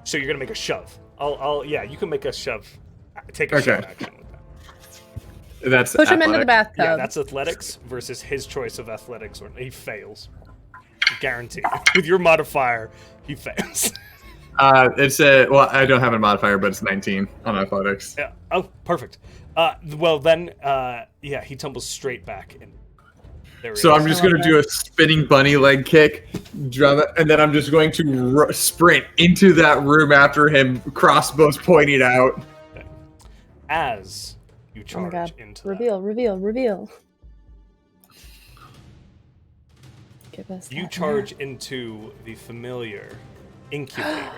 [SPEAKER 1] So you're gonna make a shove. Yeah, you can make a shove. Take a shove
[SPEAKER 5] Okay.
[SPEAKER 1] action with that.
[SPEAKER 5] That's
[SPEAKER 2] Push him into the
[SPEAKER 5] athletic.
[SPEAKER 2] bathtub.
[SPEAKER 1] Yeah, that's athletics versus his choice of athletics, or he fails. Guaranteed. With your modifier, he fails.
[SPEAKER 5] It's I don't have a modifier, but it's 19 on athletics.
[SPEAKER 1] Yeah. Oh, perfect. Well then, yeah, he tumbles straight back in. There he
[SPEAKER 5] So
[SPEAKER 1] is.
[SPEAKER 5] I'm just going to do a spinning bunny leg kick, drum it, and then I'm just going to sprint into that room after him, crossbows pointed out.
[SPEAKER 1] As you
[SPEAKER 2] Oh my
[SPEAKER 1] charge
[SPEAKER 2] god.
[SPEAKER 1] into that.
[SPEAKER 2] Reveal. Give us
[SPEAKER 1] You
[SPEAKER 2] that
[SPEAKER 1] charge into the familiar incubator,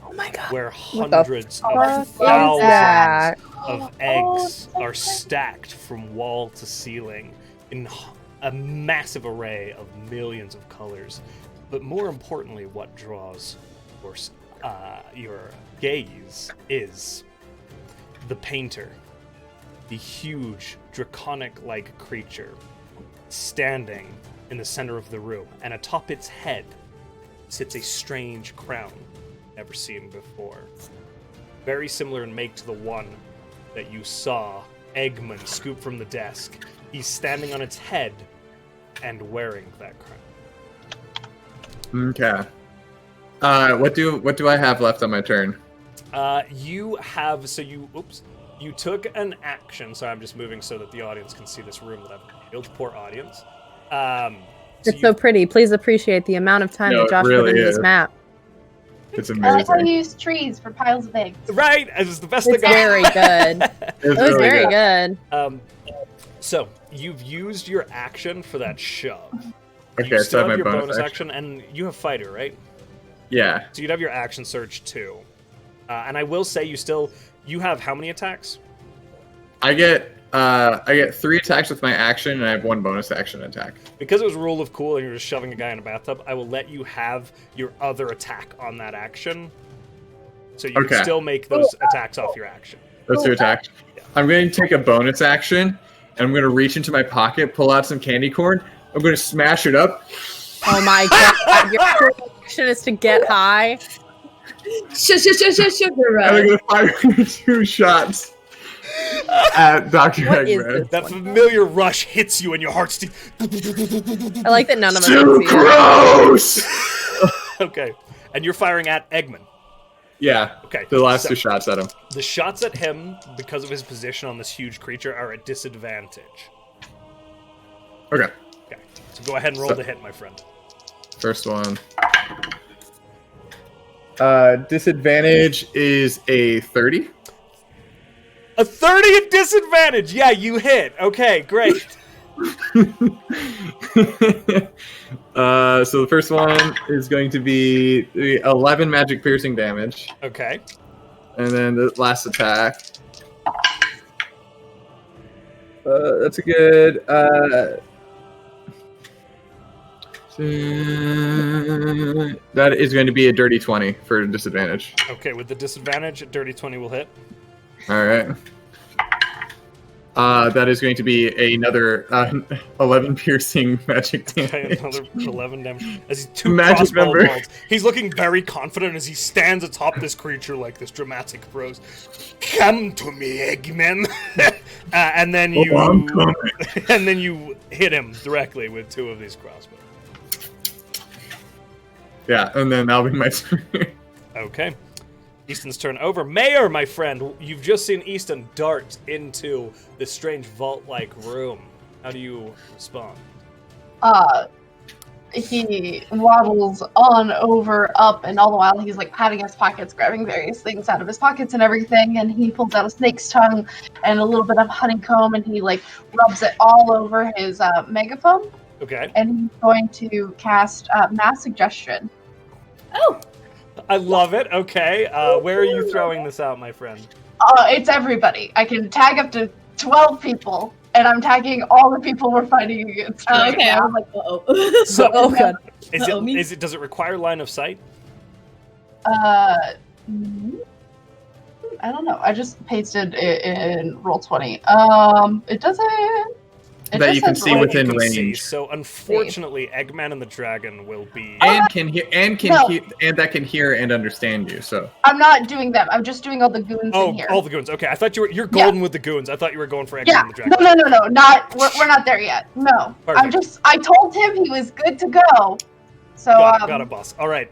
[SPEAKER 2] Oh my god.
[SPEAKER 1] where
[SPEAKER 2] What the
[SPEAKER 1] hundreds
[SPEAKER 2] fuck
[SPEAKER 1] of
[SPEAKER 2] is
[SPEAKER 1] thousands
[SPEAKER 2] that?
[SPEAKER 1] of eggs are stacked from wall to ceiling in a massive array of millions of colors. But more importantly, what draws your gaze is the painter, the huge draconic-like creature standing in the center of the room, and atop its head sits a strange crown never seen before. Very similar in make to the one that you saw Eggman scoop from the desk. He's standing on its head and wearing that crown.
[SPEAKER 5] Okay. What do I have left on my turn?
[SPEAKER 1] You have, you took an action. Sorry, I'm just moving so that the audience can see this room that I've built. Poor audience.
[SPEAKER 2] It's so pretty. Please appreciate the amount of time
[SPEAKER 5] No,
[SPEAKER 2] that
[SPEAKER 5] it
[SPEAKER 2] Josh
[SPEAKER 5] really
[SPEAKER 2] put into this
[SPEAKER 5] is.
[SPEAKER 2] map.
[SPEAKER 5] It's
[SPEAKER 7] I like how
[SPEAKER 5] amazing.
[SPEAKER 7] you use trees for piles of eggs.
[SPEAKER 1] Right, it's the best
[SPEAKER 2] It's
[SPEAKER 1] thing.
[SPEAKER 2] very good.
[SPEAKER 5] It's
[SPEAKER 2] It was
[SPEAKER 5] really
[SPEAKER 2] very
[SPEAKER 5] good.
[SPEAKER 2] good.
[SPEAKER 1] So you've used your action for that shove.
[SPEAKER 5] Okay,
[SPEAKER 1] You
[SPEAKER 5] so
[SPEAKER 1] still
[SPEAKER 5] I have
[SPEAKER 1] have
[SPEAKER 5] my
[SPEAKER 1] your
[SPEAKER 5] bonus
[SPEAKER 1] action, and you have fighter, right?
[SPEAKER 5] Yeah.
[SPEAKER 1] So you'd have your action surge too. And I will say you have how many attacks?
[SPEAKER 5] I get 3 attacks with my action, and I have 1 bonus action attack.
[SPEAKER 1] Because it was rule of cool and you're just shoving a guy in a bathtub, I will let you have your other attack on that action. So you can
[SPEAKER 5] Okay.
[SPEAKER 1] still make those attacks off your action.
[SPEAKER 5] Those 2 attack. I'm going to take a bonus action, and I'm going to reach into my pocket, pull out some candy corn. I'm going to smash it up.
[SPEAKER 2] Oh my god, your action is to get high.
[SPEAKER 3] Sugar
[SPEAKER 5] And I'm
[SPEAKER 3] rush.
[SPEAKER 5] going to fire 2 shots at Dr.
[SPEAKER 2] What is
[SPEAKER 5] Eggman.
[SPEAKER 2] this?
[SPEAKER 1] That familiar rush hits you in your heart.
[SPEAKER 2] I like that none of us
[SPEAKER 5] Too
[SPEAKER 2] can see it.
[SPEAKER 5] gross!
[SPEAKER 1] Okay, and you're firing at Eggman.
[SPEAKER 5] Yeah.
[SPEAKER 1] Okay,
[SPEAKER 5] The last
[SPEAKER 1] so
[SPEAKER 5] 2 shots at him.
[SPEAKER 1] the shots at him, because of his position on this huge creature, are at disadvantage.
[SPEAKER 5] Okay.
[SPEAKER 1] Okay, so go ahead and roll
[SPEAKER 5] So-
[SPEAKER 1] the hit, my friend.
[SPEAKER 5] First one. Disadvantage is a 30.
[SPEAKER 1] A 30 at disadvantage! Yeah, you hit. Okay, great.
[SPEAKER 5] So the first one is going to be 11 magic piercing damage.
[SPEAKER 1] Okay.
[SPEAKER 5] And then the last attack. That's a good. That is going to be a dirty 20 for disadvantage.
[SPEAKER 1] Okay, with the disadvantage, a dirty 20 will hit.
[SPEAKER 5] All right. That is going to be another 11 piercing magic
[SPEAKER 1] Okay,
[SPEAKER 5] damage.
[SPEAKER 1] another 11 damage. As he 2
[SPEAKER 5] Magic
[SPEAKER 1] crossbow
[SPEAKER 5] number.
[SPEAKER 1] bolts. He's looking very confident as he stands atop this creature like this dramatic prose. Come to me, Eggman. And then you
[SPEAKER 5] I'm coming.
[SPEAKER 1] and then you hit him directly with 2 of these crossbows.
[SPEAKER 5] Yeah, and then that'll be my turn.
[SPEAKER 1] Okay. Easton's turn over. Mayor, my friend, you've just seen Easton dart into this strange vault-like room. How do you respond?
[SPEAKER 7] He waddles on over, up, and all the while he's like patting his pockets, grabbing various things out of his pockets and everything, and he pulls out a snake's tongue and a little bit of honeycomb, and he like rubs it all over his megaphone,
[SPEAKER 1] Okay.
[SPEAKER 7] and he's going to cast mass suggestion.
[SPEAKER 3] Oh,
[SPEAKER 1] I love it. Okay. Where are you throwing this out, my friend?
[SPEAKER 7] It's everybody. I can tag up to 12 people, and I'm tagging all the people we're fighting against. Right
[SPEAKER 3] okay. I
[SPEAKER 7] now.
[SPEAKER 3] was like, uh-oh.
[SPEAKER 1] So,
[SPEAKER 2] Oh god.
[SPEAKER 1] does it require line of sight?
[SPEAKER 7] I don't know. I just pasted it in Roll20. It doesn't. It
[SPEAKER 5] That
[SPEAKER 7] just
[SPEAKER 5] you can
[SPEAKER 7] says
[SPEAKER 5] see
[SPEAKER 7] roll-
[SPEAKER 5] within
[SPEAKER 1] You can see.
[SPEAKER 5] range.
[SPEAKER 1] So unfortunately, Eggman and the dragon will be.
[SPEAKER 5] And can hear and
[SPEAKER 7] No.
[SPEAKER 5] that can hear and understand you. So
[SPEAKER 7] I'm not doing them. I'm just doing all the goons
[SPEAKER 1] Oh,
[SPEAKER 7] in here.
[SPEAKER 1] all the goons. Okay, I thought you're golden with the goons. I thought you were going for Eggman
[SPEAKER 7] Yeah.
[SPEAKER 1] and the dragon.
[SPEAKER 7] No. Not. We're not there yet. No.
[SPEAKER 1] Perfect.
[SPEAKER 7] I told him he was good to go. So
[SPEAKER 1] Got it, boss. All right.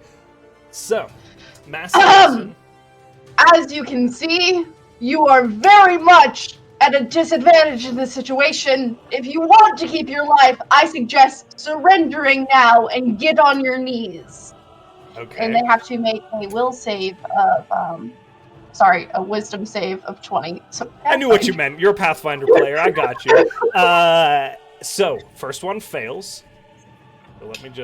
[SPEAKER 1] So, massive.
[SPEAKER 7] as you can see, you are very much at a disadvantage in this situation. If you want to keep your life, I suggest surrendering now and get on your knees.
[SPEAKER 1] Okay.
[SPEAKER 7] And they have to make a will save of, a wisdom save of 20. So
[SPEAKER 1] I knew what you meant. You're a Pathfinder player. I got you. So, first one fails. So I'm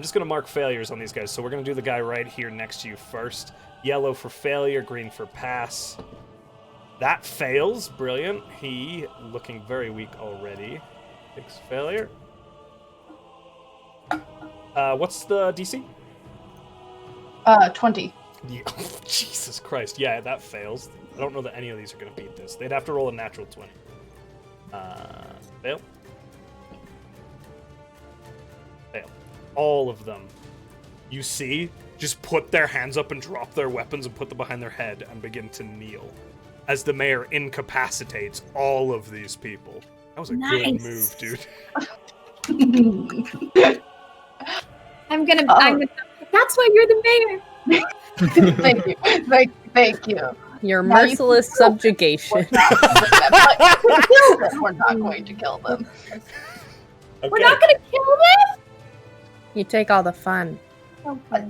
[SPEAKER 1] just going to mark failures on these guys. So we're going to do the guy right here next to you first. Yellow for failure, green for pass. That fails. Brilliant. He looking very weak already. Takes failure. What's the DC?
[SPEAKER 7] 20.
[SPEAKER 1] Yeah. Jesus Christ. Yeah, that fails. I don't know that any of these are going to beat this. They'd have to roll a natural 20. Fail. Fail. All of them. You see, just put their hands up and drop their weapons and put them behind their head and begin to kneel as the mayor incapacitates all of these people. That was a good move, dude.
[SPEAKER 3] I'm gonna. That's why you're the mayor.
[SPEAKER 7] Thank you. Thank you.
[SPEAKER 2] Your
[SPEAKER 7] Now you
[SPEAKER 2] merciless
[SPEAKER 7] can-
[SPEAKER 2] subjugation.
[SPEAKER 7] We're not going to kill them.
[SPEAKER 1] Okay.
[SPEAKER 3] We're not gonna kill them.
[SPEAKER 2] You take all the fun.
[SPEAKER 3] Okay.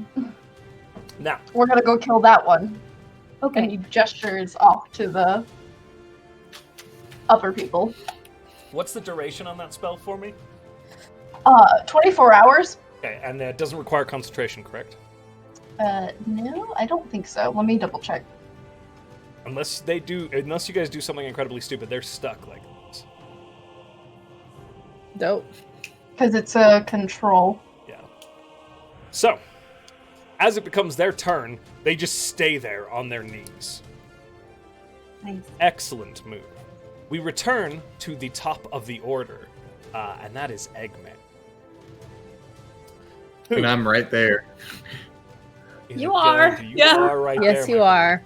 [SPEAKER 1] Now,
[SPEAKER 7] We're gonna go kill that one. And
[SPEAKER 3] Okay.
[SPEAKER 7] he gestures off to the upper people.
[SPEAKER 1] what's the duration on that spell for me?
[SPEAKER 7] 24 hours?
[SPEAKER 1] Okay, and it doesn't require concentration, correct?
[SPEAKER 7] No, I don't think so. Let me double check.
[SPEAKER 1] Unless you guys do something incredibly stupid, they're stuck like this.
[SPEAKER 2] Dope.
[SPEAKER 7] Because it's a control.
[SPEAKER 1] Yeah. So, as it becomes their turn, they just stay there on their knees.
[SPEAKER 2] Nice.
[SPEAKER 1] Excellent move. We return to the top of the order, and that is Eggman.
[SPEAKER 5] And I'm right there.
[SPEAKER 3] You are.
[SPEAKER 1] You are right there.
[SPEAKER 2] Yes, you are.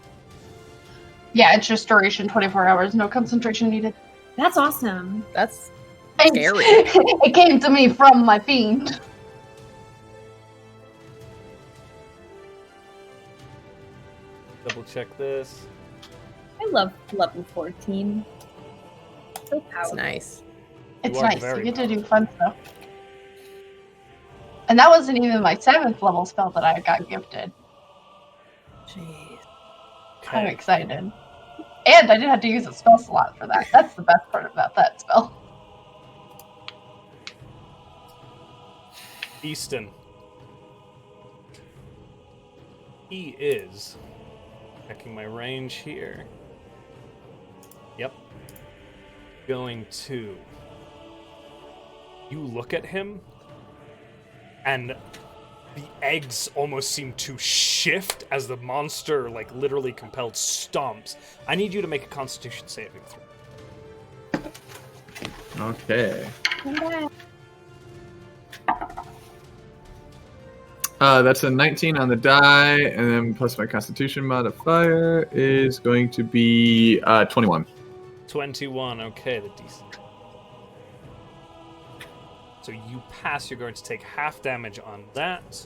[SPEAKER 7] Yeah, it's just duration 24 hours, no concentration needed.
[SPEAKER 3] That's awesome.
[SPEAKER 2] That's
[SPEAKER 7] It's-
[SPEAKER 2] scary.
[SPEAKER 7] It came to me from my fiend.
[SPEAKER 1] Double check this.
[SPEAKER 3] I love level 14. So
[SPEAKER 2] That's
[SPEAKER 3] powerful.
[SPEAKER 2] nice.
[SPEAKER 7] It's
[SPEAKER 1] are
[SPEAKER 7] nice.
[SPEAKER 1] very
[SPEAKER 7] You get to
[SPEAKER 1] powerful.
[SPEAKER 7] do fun stuff. And that wasn't even my 7th level spell that I got gifted.
[SPEAKER 2] Jeez.
[SPEAKER 7] I'm excited. And I didn't have to use a spell slot for that. That's the best part about that spell.
[SPEAKER 1] Easton. He is checking my range here. Yep. Going to. You look at him, and the eggs almost seem to shift as the monster, like, literally compelled stomps. I need you to make a Constitution saving throw.
[SPEAKER 5] Okay. That's a 19 on the die, and then plus my Constitution modifier is going to be 21.
[SPEAKER 1] 21, okay, the DC. So you pass, you're going to take half damage on that.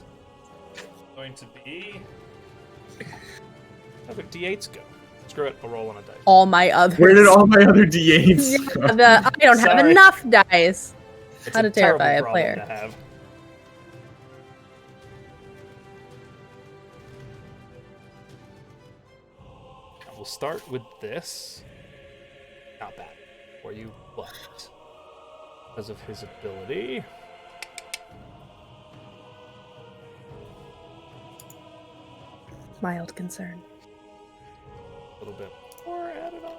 [SPEAKER 1] Going to be... How the D8s go? Screw it, I'll roll on a dice.
[SPEAKER 2] All my others.
[SPEAKER 5] Where did all my other D8s?
[SPEAKER 2] I don't have
[SPEAKER 1] Sorry.
[SPEAKER 2] enough dice.
[SPEAKER 1] It's
[SPEAKER 2] How to terrify
[SPEAKER 1] terrible
[SPEAKER 2] a
[SPEAKER 1] problem
[SPEAKER 2] player.
[SPEAKER 1] to have. We'll start with this. Not bad for you, but because of his ability.
[SPEAKER 2] Mild concern.
[SPEAKER 1] A little bit more added on.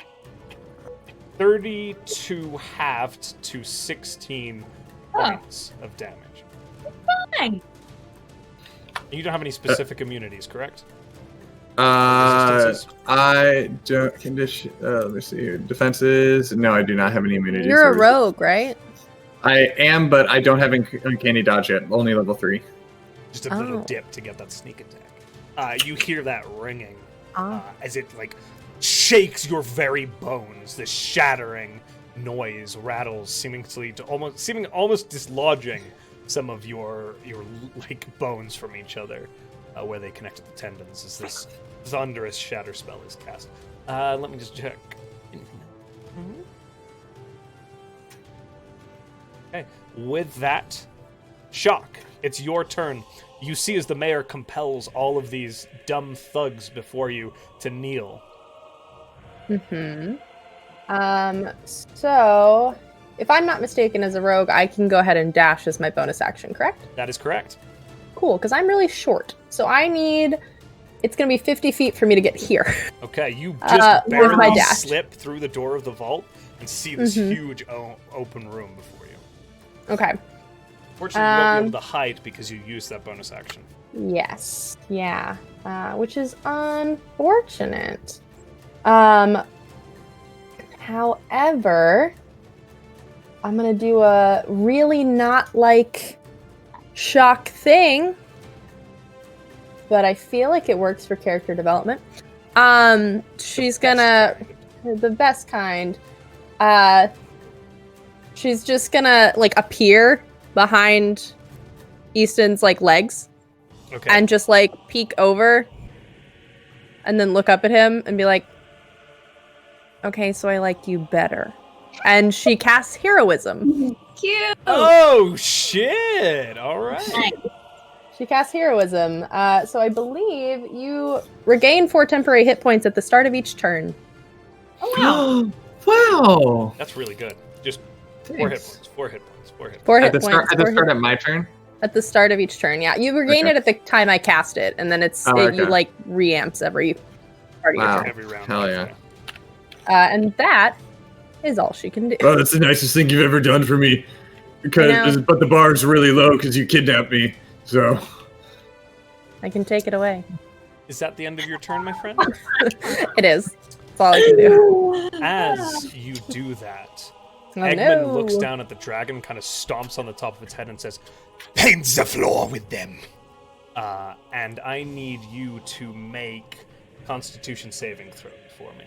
[SPEAKER 1] 32 halved to 16 points of damage.
[SPEAKER 3] Fine.
[SPEAKER 1] You don't have any specific immunities, correct?
[SPEAKER 5] I don't condition. Let me see here. Defenses. No, I do not have any immunities.
[SPEAKER 2] You're a
[SPEAKER 5] or-
[SPEAKER 2] rogue, right?
[SPEAKER 5] I am, but I don't have uncanny dodge yet. Only level 3.
[SPEAKER 1] Just a little
[SPEAKER 2] Oh.
[SPEAKER 1] dip to get that sneak attack. You hear that ringing
[SPEAKER 2] Oh.
[SPEAKER 1] as it like shakes your very bones. This shattering noise rattles, seeming almost dislodging some of your like bones from each other, where they connect to the tendons. As this thunderous shatter spell is cast. Let me just check. Okay, with that, Shock, it's your turn. You see as the mayor compels all of these dumb thugs before you to kneel.
[SPEAKER 2] So, if I'm not mistaken as a rogue, I can go ahead and dash as my bonus action, correct?
[SPEAKER 1] That is correct.
[SPEAKER 2] Cool, because I'm really short. So it's going to be 50 feet for me to get here.
[SPEAKER 1] Okay, you just
[SPEAKER 2] with my
[SPEAKER 1] barely
[SPEAKER 2] dash.
[SPEAKER 1] slip through the door of the vault and see this huge open room before you.
[SPEAKER 2] Okay.
[SPEAKER 1] Fortunately, you won't be able to hide because you used that bonus action.
[SPEAKER 2] Yes. Yeah. Which is unfortunate. However, I'm going to do a really not like Shock thing, but I feel like it works for character development. She's gonna the best kind. She's just gonna like appear behind Easton's like legs
[SPEAKER 1] Okay.
[SPEAKER 2] and just like peek over and then look up at him and be like, okay, so I like you better. And she casts heroism.
[SPEAKER 3] Cute.
[SPEAKER 1] Oh shit! All right.
[SPEAKER 2] She casts heroism. So I believe you regain 4 temporary hit points at the start of each turn.
[SPEAKER 3] Oh,
[SPEAKER 5] Wow.
[SPEAKER 1] That's really good. Just 4 hit
[SPEAKER 5] Thanks.
[SPEAKER 1] points. 4 hit points. 4 hit points.
[SPEAKER 2] 4 hit
[SPEAKER 5] At the
[SPEAKER 2] points.
[SPEAKER 5] start, of my turn.
[SPEAKER 2] At the start of each turn, yeah. You regain
[SPEAKER 5] Okay.
[SPEAKER 2] it at the time I cast it, and then you
[SPEAKER 5] Okay.
[SPEAKER 2] like reamps every part of your
[SPEAKER 5] Wow.
[SPEAKER 2] turn.
[SPEAKER 1] Every round.
[SPEAKER 5] Hell yeah.
[SPEAKER 2] And that is all she can do.
[SPEAKER 5] Oh, that's the nicest thing you've ever done for me. But the bar's really low because you kidnapped me. So
[SPEAKER 2] I can take it away.
[SPEAKER 1] Is that the end of your turn, my friend?
[SPEAKER 2] It is. That's all I can do.
[SPEAKER 1] As you do that,
[SPEAKER 2] Oh,
[SPEAKER 1] Eggman
[SPEAKER 2] no.
[SPEAKER 1] looks down at the dragon, kind of stomps on the top of its head and says, "Paint the floor with them." And I need you to make Constitution saving throws for me.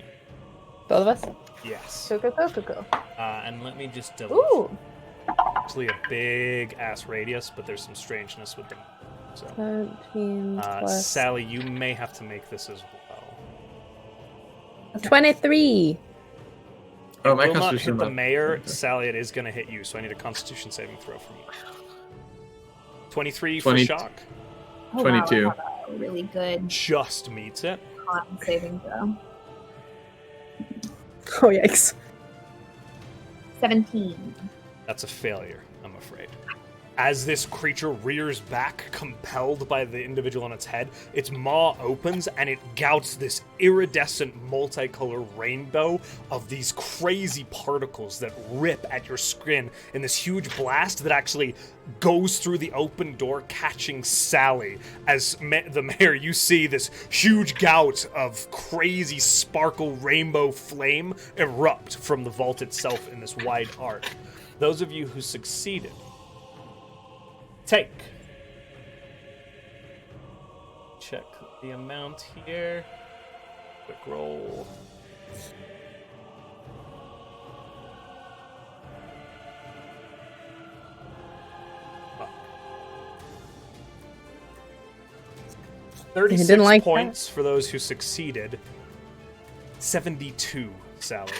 [SPEAKER 2] Both of us?
[SPEAKER 1] Yes.
[SPEAKER 2] Go.
[SPEAKER 1] And let me just delete.
[SPEAKER 2] Ooh.
[SPEAKER 1] Actually, a big ass radius, but there's some strangeness with them. So,
[SPEAKER 2] 17 plus
[SPEAKER 1] Sally, you may have to make this as well.
[SPEAKER 2] 23.
[SPEAKER 5] Oh,
[SPEAKER 1] It
[SPEAKER 5] my
[SPEAKER 1] will not
[SPEAKER 5] Constitution
[SPEAKER 1] hit the
[SPEAKER 5] not-
[SPEAKER 1] mayor. Sally, it is going to hit you, so I need a Constitution saving throw from you. 23 for
[SPEAKER 5] 20.
[SPEAKER 1] shock.
[SPEAKER 3] Oh,
[SPEAKER 5] 22.
[SPEAKER 3] Wow, I have a really good
[SPEAKER 1] Just meets it.
[SPEAKER 3] con saving throw.
[SPEAKER 2] Oh, yikes.
[SPEAKER 3] 17.
[SPEAKER 1] That's a failure, I'm afraid. As this creature rears back, compelled by the individual on its head, its maw opens and it gouts this iridescent multicolor rainbow of these crazy particles that rip at your skin in this huge blast that actually goes through the open door, catching Sally. As the mayor, you see this huge gout of crazy sparkle rainbow flame erupt from the vault itself in this wide arc. Those of you who succeeded, take. Check the amount here. Quick roll. Fuck. 36
[SPEAKER 2] didn't like
[SPEAKER 1] points for those who succeeded. 72, Sally.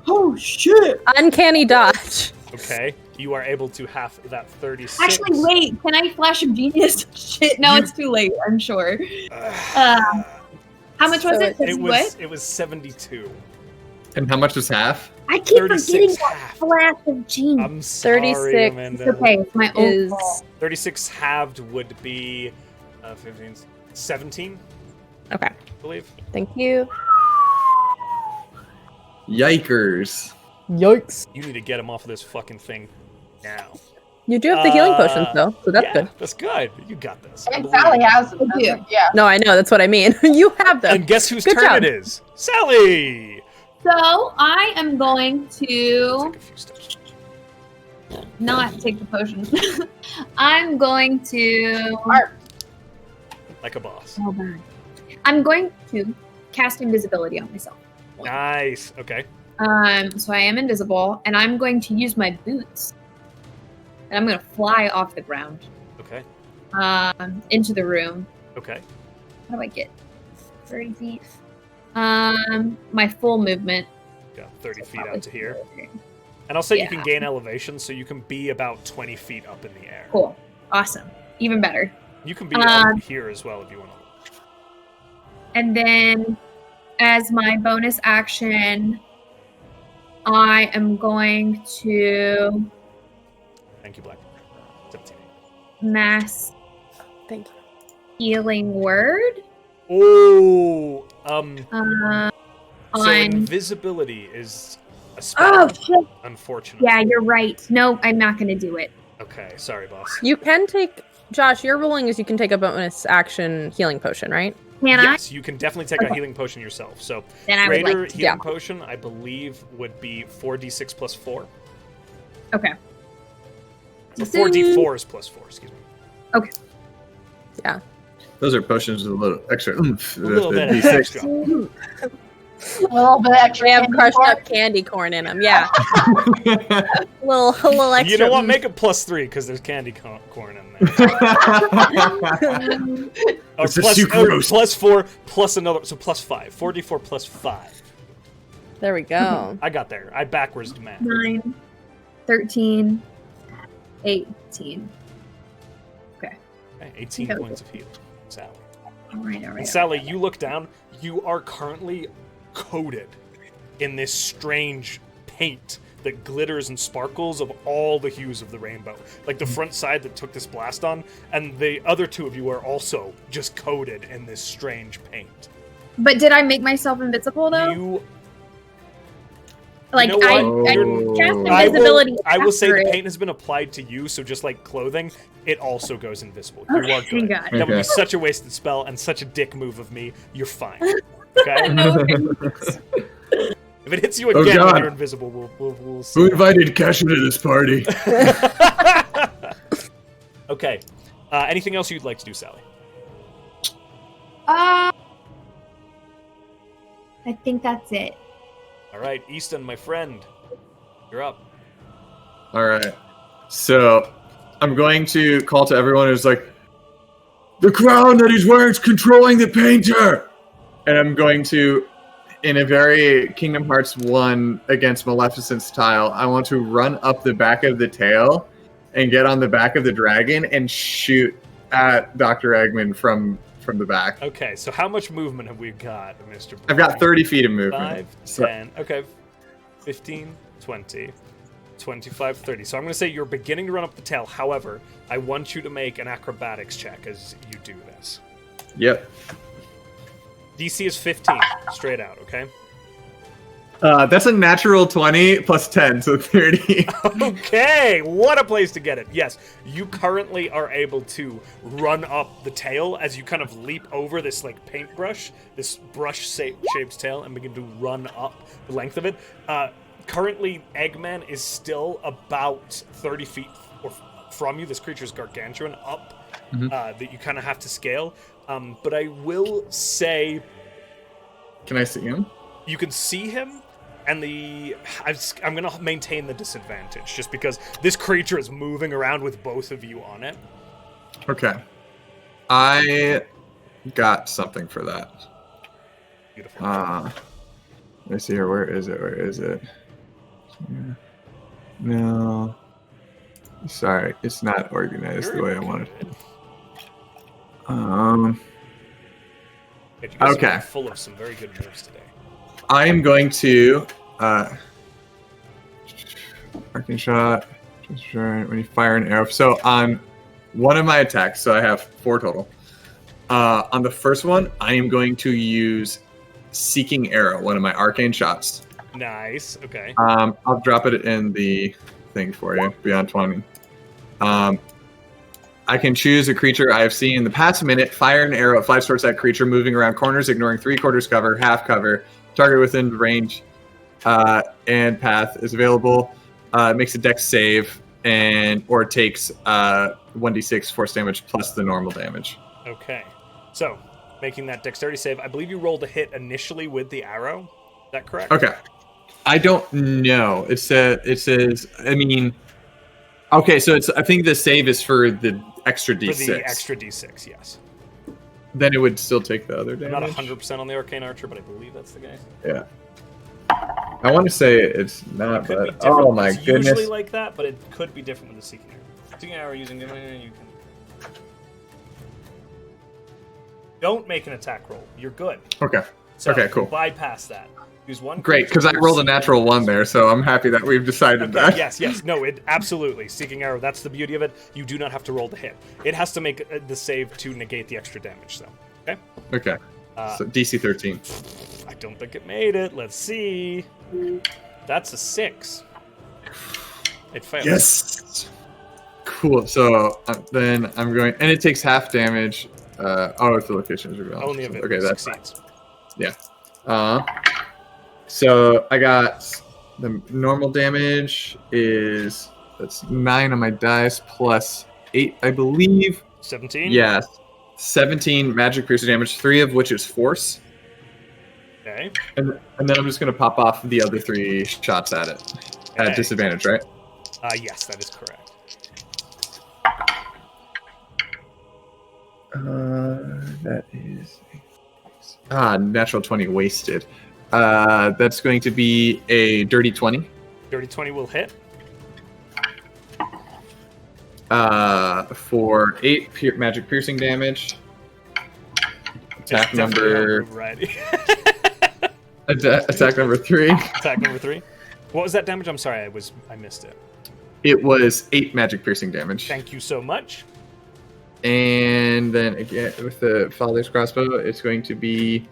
[SPEAKER 9] Oh shit!
[SPEAKER 2] Uncanny dodge.
[SPEAKER 1] Okay, you are able to half that 36.
[SPEAKER 3] Actually, wait. Can I flash of genius? Shit, no, it's too late. I'm sure. How much was
[SPEAKER 2] So
[SPEAKER 3] it?
[SPEAKER 1] It was 72.
[SPEAKER 5] And how much was half?
[SPEAKER 3] I keep
[SPEAKER 1] 36
[SPEAKER 3] forgetting that
[SPEAKER 1] half.
[SPEAKER 3] flash of genius.
[SPEAKER 1] I'm sorry,
[SPEAKER 2] 36
[SPEAKER 1] Amanda.
[SPEAKER 3] It's okay. It's my own
[SPEAKER 2] Is
[SPEAKER 3] fault.
[SPEAKER 1] 36 halved would be 15, 17,
[SPEAKER 2] okay.
[SPEAKER 1] I believe.
[SPEAKER 2] Thank you.
[SPEAKER 5] Yikers.
[SPEAKER 2] Yikes.
[SPEAKER 1] You need to get him off of this fucking thing now.
[SPEAKER 2] You do have the healing potions though, so that's
[SPEAKER 1] yeah,
[SPEAKER 2] good.
[SPEAKER 1] That's good. You got this. I
[SPEAKER 7] And
[SPEAKER 1] believe
[SPEAKER 7] Sally
[SPEAKER 1] you.
[SPEAKER 7] has them.
[SPEAKER 3] I do.
[SPEAKER 7] That's- Yeah.
[SPEAKER 2] No, I know. That's what I mean. You have them.
[SPEAKER 1] And guess whose
[SPEAKER 2] Good
[SPEAKER 1] turn
[SPEAKER 2] job.
[SPEAKER 1] it is? Sally!
[SPEAKER 3] So I am going to
[SPEAKER 1] Take a few steps.
[SPEAKER 3] not take the potions. I'm going to.
[SPEAKER 1] Like a boss.
[SPEAKER 3] Oh, bad. I'm going to cast invisibility on myself.
[SPEAKER 1] Nice. Okay.
[SPEAKER 3] So I am invisible, and I'm going to use my boots, and I'm going to fly off the ground,
[SPEAKER 1] Okay.
[SPEAKER 3] into the room.
[SPEAKER 1] Okay.
[SPEAKER 3] How do I get 30 feet? My full movement.
[SPEAKER 1] Got 30 feet
[SPEAKER 3] Probably
[SPEAKER 1] out to here.
[SPEAKER 3] okay.
[SPEAKER 1] And I'll say you
[SPEAKER 3] Yeah.
[SPEAKER 1] can gain elevation, so you can be about 20 feet up in the air.
[SPEAKER 3] Cool. Awesome. Even better.
[SPEAKER 1] You can be up here as well if you want to.
[SPEAKER 3] And then, as my bonus action, I am going to
[SPEAKER 1] Thank you, Black. 17.
[SPEAKER 2] Thank
[SPEAKER 3] mass
[SPEAKER 2] you.
[SPEAKER 3] healing word.
[SPEAKER 1] Oh,
[SPEAKER 3] On.
[SPEAKER 1] so invisibility is a spell.
[SPEAKER 3] Oh shit!
[SPEAKER 1] Unfortunately.
[SPEAKER 3] Yeah, you're right. No, I'm not going to do it.
[SPEAKER 1] Okay, sorry, boss.
[SPEAKER 2] You can take Josh, your ruling is you can take a bonus action healing potion, right?
[SPEAKER 3] Can
[SPEAKER 1] Yes, you can definitely take a
[SPEAKER 3] Okay.
[SPEAKER 1] healing potion yourself. So
[SPEAKER 3] Then I would
[SPEAKER 1] greater
[SPEAKER 3] like to.
[SPEAKER 1] healing potion, I believe, would be 4d6 plus 4.
[SPEAKER 3] Okay.
[SPEAKER 1] Or 4d4s plus 4, excuse me.
[SPEAKER 5] Those are potions with a little extra oomph.
[SPEAKER 1] A little bit
[SPEAKER 5] D6.
[SPEAKER 1] extra.
[SPEAKER 7] A little bit extra.
[SPEAKER 2] We have
[SPEAKER 7] candy
[SPEAKER 2] crushed
[SPEAKER 7] corn.
[SPEAKER 2] up candy corn in them. Yeah. a little extra.
[SPEAKER 1] You know what? Make it plus 3 because there's candy corn in there. Or
[SPEAKER 5] This is sucrose.
[SPEAKER 1] plus 4 plus another, so plus 5. 4d4 plus 5.
[SPEAKER 2] There we go.
[SPEAKER 1] I got there. I backwards math.
[SPEAKER 3] 9, 13, 18.
[SPEAKER 1] Okay, 18
[SPEAKER 3] Okay.
[SPEAKER 1] points of heal, Sally.
[SPEAKER 3] All right.
[SPEAKER 1] And Sally, you look down. You are currently coated in this strange paint that glitters and sparkles of all the hues of the rainbow. Like the front side that took this blast on, and the other two of you are also just coated in this strange paint.
[SPEAKER 3] But did I make myself invisible though?
[SPEAKER 1] You,
[SPEAKER 3] Like
[SPEAKER 1] you know
[SPEAKER 3] I
[SPEAKER 5] what?
[SPEAKER 3] cast
[SPEAKER 1] I
[SPEAKER 3] invisibility.
[SPEAKER 1] will say
[SPEAKER 3] after
[SPEAKER 1] the
[SPEAKER 3] it.
[SPEAKER 1] paint has been applied to you, so just like clothing, it also goes invisible. You
[SPEAKER 3] Okay,
[SPEAKER 1] are
[SPEAKER 3] thank
[SPEAKER 1] good.
[SPEAKER 3] God.
[SPEAKER 1] That would be
[SPEAKER 5] Okay.
[SPEAKER 1] such a wasted spell and such a dick move of me. You're fine. Okay?
[SPEAKER 3] No, okay.
[SPEAKER 1] If it hits you
[SPEAKER 5] Oh,
[SPEAKER 1] again when
[SPEAKER 5] God.
[SPEAKER 1] you're invisible, we'll see.
[SPEAKER 5] Who invited Kesha to this party?
[SPEAKER 1] Okay. Anything else you'd like to do, Sally?
[SPEAKER 3] I think that's it.
[SPEAKER 1] All right, Easton, my friend, you're up.
[SPEAKER 5] All right. So I'm going to call to everyone who's like, the crown that he's wearing is controlling the painter. And I'm going to, in a very Kingdom Hearts 1 against Maleficent style, I want to run up the back of the tail and get on the back of the dragon and shoot at Dr. Eggman from the back.
[SPEAKER 1] Okay, so how much movement have we got, Mr.
[SPEAKER 5] I've got 30 feet of movement.
[SPEAKER 1] 5, 10, okay, 15, 20, 25, 30. So I'm going to say you're beginning to run up the tail. However, I want you to make an acrobatics check as you do this.
[SPEAKER 5] Yep.
[SPEAKER 1] DC is 15, straight out, okay?
[SPEAKER 5] That's a natural 20 plus 10, so 30.
[SPEAKER 1] Okay, what a place to get it. Yes, you currently are able to run up the tail as you kind of leap over this like paintbrush, this brush-shaped tail, and begin to run up the length of it. Currently, Eggman is still about 30 feet from you. This creature is gargantuan up that you kind of have to scale. But I will say...
[SPEAKER 5] Can I see him?
[SPEAKER 1] You can see him, and I'm going to maintain the disadvantage, just because this creature is moving around with both of you on it.
[SPEAKER 5] Okay. I got something for that.
[SPEAKER 1] Beautiful.
[SPEAKER 5] Let me see here. Where is it? No. Sorry, it's not organized the way I wanted.
[SPEAKER 1] You guys
[SPEAKER 5] Okay.
[SPEAKER 1] are full of some very good moves today.
[SPEAKER 5] I am going to arcane shot. Just when you fire an arrow. So on one of my attacks, so I have 4 total. On the first one, I am going to use Seeking Arrow, one of my arcane shots.
[SPEAKER 1] Nice. Okay.
[SPEAKER 5] I'll drop it in the thing for you. Beyond 20. I can choose a creature I have seen in the past minute, fire an arrow, it flies towards that creature, moving around corners, ignoring 3/4 cover, half cover. Target within range and path is available. It makes a dex save, or it takes 1d6 force damage plus the normal damage.
[SPEAKER 1] Okay. So, making that dexterity save, I believe you rolled a hit initially with the arrow. Is that correct?
[SPEAKER 5] Okay. I don't know. It says, I mean... Okay, so I think the save is for the extra d6.
[SPEAKER 1] For the extra d6, yes.
[SPEAKER 5] Then it would still take the other damage.
[SPEAKER 1] I'm not 100% on the Arcane Archer, but I believe that's the guy.
[SPEAKER 5] Yeah. I want to say it's not,
[SPEAKER 1] It could be
[SPEAKER 5] but
[SPEAKER 1] different.
[SPEAKER 5] oh my
[SPEAKER 1] it's
[SPEAKER 5] goodness.
[SPEAKER 1] usually like that, but it could be different with the Seeking Arrow. Seeking Arrow using you can... Don't make an attack roll. You're good.
[SPEAKER 5] Okay.
[SPEAKER 1] So
[SPEAKER 5] Okay, cool.
[SPEAKER 1] Bypass that. Use one.
[SPEAKER 5] Great, because I rolled a natural 1 there, so I'm happy that we've decided that.
[SPEAKER 1] Yes. No, it absolutely. Seeking Arrow, that's the beauty of it. You do not have to roll the hit. It has to make the save to negate the extra damage, though. Okay?
[SPEAKER 5] Okay. So DC 13.
[SPEAKER 1] I don't think it made it. Let's see. That's a 6. It fails.
[SPEAKER 5] Yes! Cool, so then I'm going... And it takes half damage. If the location is revealed.
[SPEAKER 1] Only if it
[SPEAKER 5] okay, that's
[SPEAKER 1] succeeds.
[SPEAKER 5] Yeah. So I got the normal damage is... That's 9 on my dice plus 8, I believe.
[SPEAKER 1] 17?
[SPEAKER 5] Yes. 17 magic piercing damage, 3 of which is force.
[SPEAKER 1] Okay.
[SPEAKER 5] And then I'm just going to pop off the other 3 shots at it.
[SPEAKER 1] Okay.
[SPEAKER 5] At disadvantage, right?
[SPEAKER 1] Yes, that is correct.
[SPEAKER 5] That is... natural 20 wasted. That's going to be a dirty 20.
[SPEAKER 1] Dirty 20 will hit.
[SPEAKER 5] For 8 magic piercing damage. Attack
[SPEAKER 1] It's definitely
[SPEAKER 5] number...
[SPEAKER 1] not variety.
[SPEAKER 5] Attack number 3.
[SPEAKER 1] Attack number 3. What was that damage? I'm sorry, I missed it.
[SPEAKER 5] It was 8 magic piercing damage.
[SPEAKER 1] Thank you so much.
[SPEAKER 5] And then again, with the Father's Crossbow, it's going to be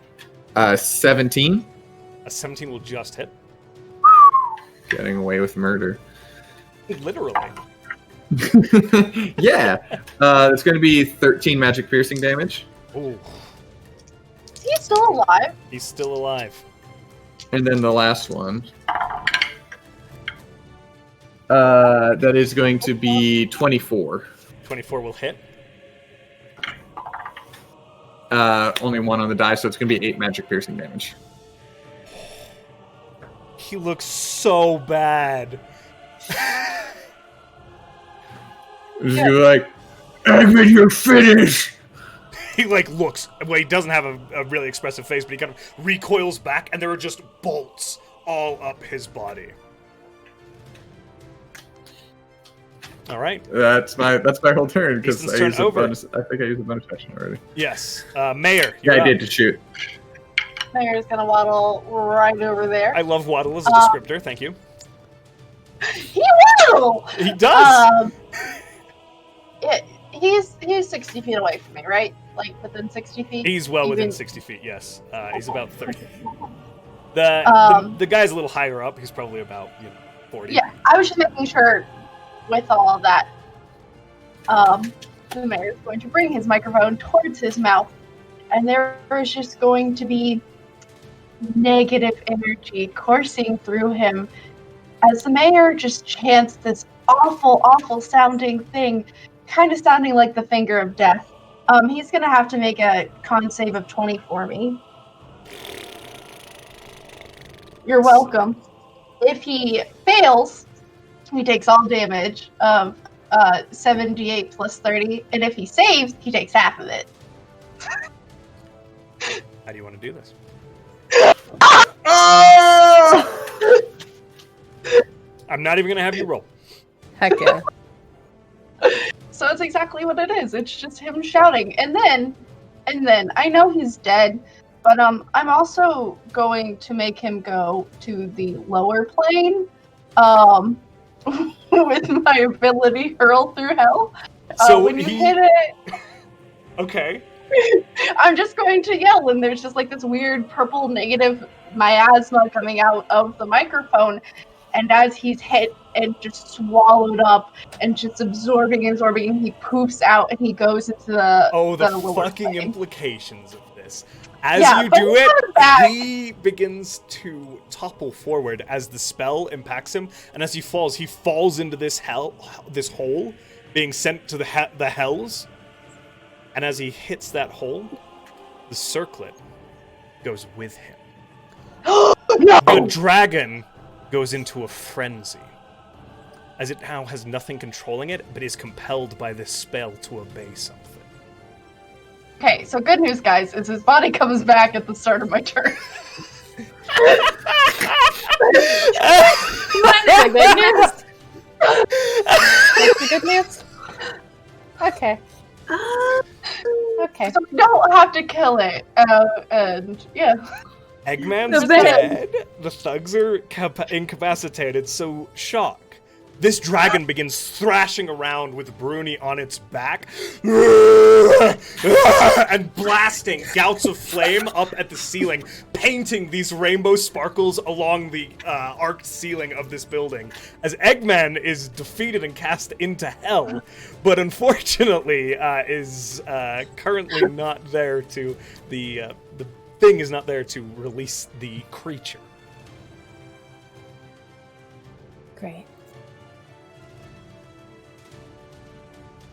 [SPEAKER 5] 17.
[SPEAKER 1] A 17 will just hit.
[SPEAKER 5] Getting away with murder.
[SPEAKER 1] Literally.
[SPEAKER 5] Yeah. It's going to be 13 magic piercing damage.
[SPEAKER 1] Ooh,
[SPEAKER 7] Is he still alive?
[SPEAKER 1] he's still alive.
[SPEAKER 5] And then the last one. That is going to be 24.
[SPEAKER 1] 24 will hit.
[SPEAKER 5] Only one on the die, so it's going to be 8 magic piercing damage.
[SPEAKER 1] He looks so bad.
[SPEAKER 5] It's gonna be like, Eggman, you're finished!
[SPEAKER 1] He like looks, well, he doesn't have a really expressive face, but he kind of recoils back, and there are just bolts all up his body. All right.
[SPEAKER 5] That's my whole turn, because I
[SPEAKER 1] turn
[SPEAKER 5] used a
[SPEAKER 1] over.
[SPEAKER 5] bonus. I think I used a bonus action already.
[SPEAKER 1] Yes. Mayor.
[SPEAKER 5] Yeah,
[SPEAKER 1] you're
[SPEAKER 5] I
[SPEAKER 1] up.
[SPEAKER 5] did to shoot.
[SPEAKER 7] Mayor's gonna waddle right over there.
[SPEAKER 1] I love waddle as a descriptor. Thank you.
[SPEAKER 7] He waddle!
[SPEAKER 1] He does.
[SPEAKER 7] He's 60 feet away from me, right? Like within 60 feet.
[SPEAKER 1] He's well within
[SPEAKER 7] Even-
[SPEAKER 1] 60 feet. Yes. He's about 30. The guy's a little higher up. He's probably about 40.
[SPEAKER 7] Yeah, I was just making sure. With all of that, the mayor is going to bring his microphone towards his mouth, and there is just going to be negative energy coursing through him as the mayor just chants this awful, awful sounding thing, kind of sounding like the finger of death. He's going to have to make a con save of 20 for me. You're welcome. If he fails, he takes all damage of 78 plus 30, and if he saves, he takes half of it.
[SPEAKER 1] How do you want to do this? I'm not even going to have you roll.
[SPEAKER 2] Heck yeah.
[SPEAKER 7] So it's exactly what it is. It's just him shouting, and then I know he's dead, but I'm also going to make him go to the lower plane. With my ability hurl through hell.
[SPEAKER 1] So
[SPEAKER 7] when you hit it,
[SPEAKER 1] okay.
[SPEAKER 7] I'm just going to yell, and there's just like this weird purple negative miasma coming out of the microphone. And as he's hit and just swallowed up and just absorbing, he poofs out and he goes into the lower
[SPEAKER 1] fucking
[SPEAKER 7] plane.
[SPEAKER 1] implications of this. As
[SPEAKER 7] Yeah,
[SPEAKER 1] you
[SPEAKER 7] but
[SPEAKER 1] do
[SPEAKER 7] he's
[SPEAKER 1] it,
[SPEAKER 7] not back.
[SPEAKER 1] he begins to topple forward as the spell impacts him, and as he falls into this hole, being sent to the hells. And as he hits that hole, the circlet goes with him.
[SPEAKER 7] No!
[SPEAKER 1] The dragon goes into a frenzy, as it now has nothing controlling it, but is compelled by this spell to obey something.
[SPEAKER 7] Okay, so good news, guys, is his body comes back at the start of my turn.
[SPEAKER 2] That's the good news. That's the good news. Okay. Okay.
[SPEAKER 7] So we don't have to kill it. And yeah.
[SPEAKER 1] Eggman's
[SPEAKER 2] The bed.
[SPEAKER 1] dead. The thugs are incapacitated, so shock. This dragon begins thrashing around with Bruni on its back and blasting gouts of flame up at the ceiling, painting these rainbow sparkles along the arced ceiling of this building, as Eggman is defeated and cast into hell, but unfortunately is currently not there to the thing is not there to release the creature.
[SPEAKER 2] Great.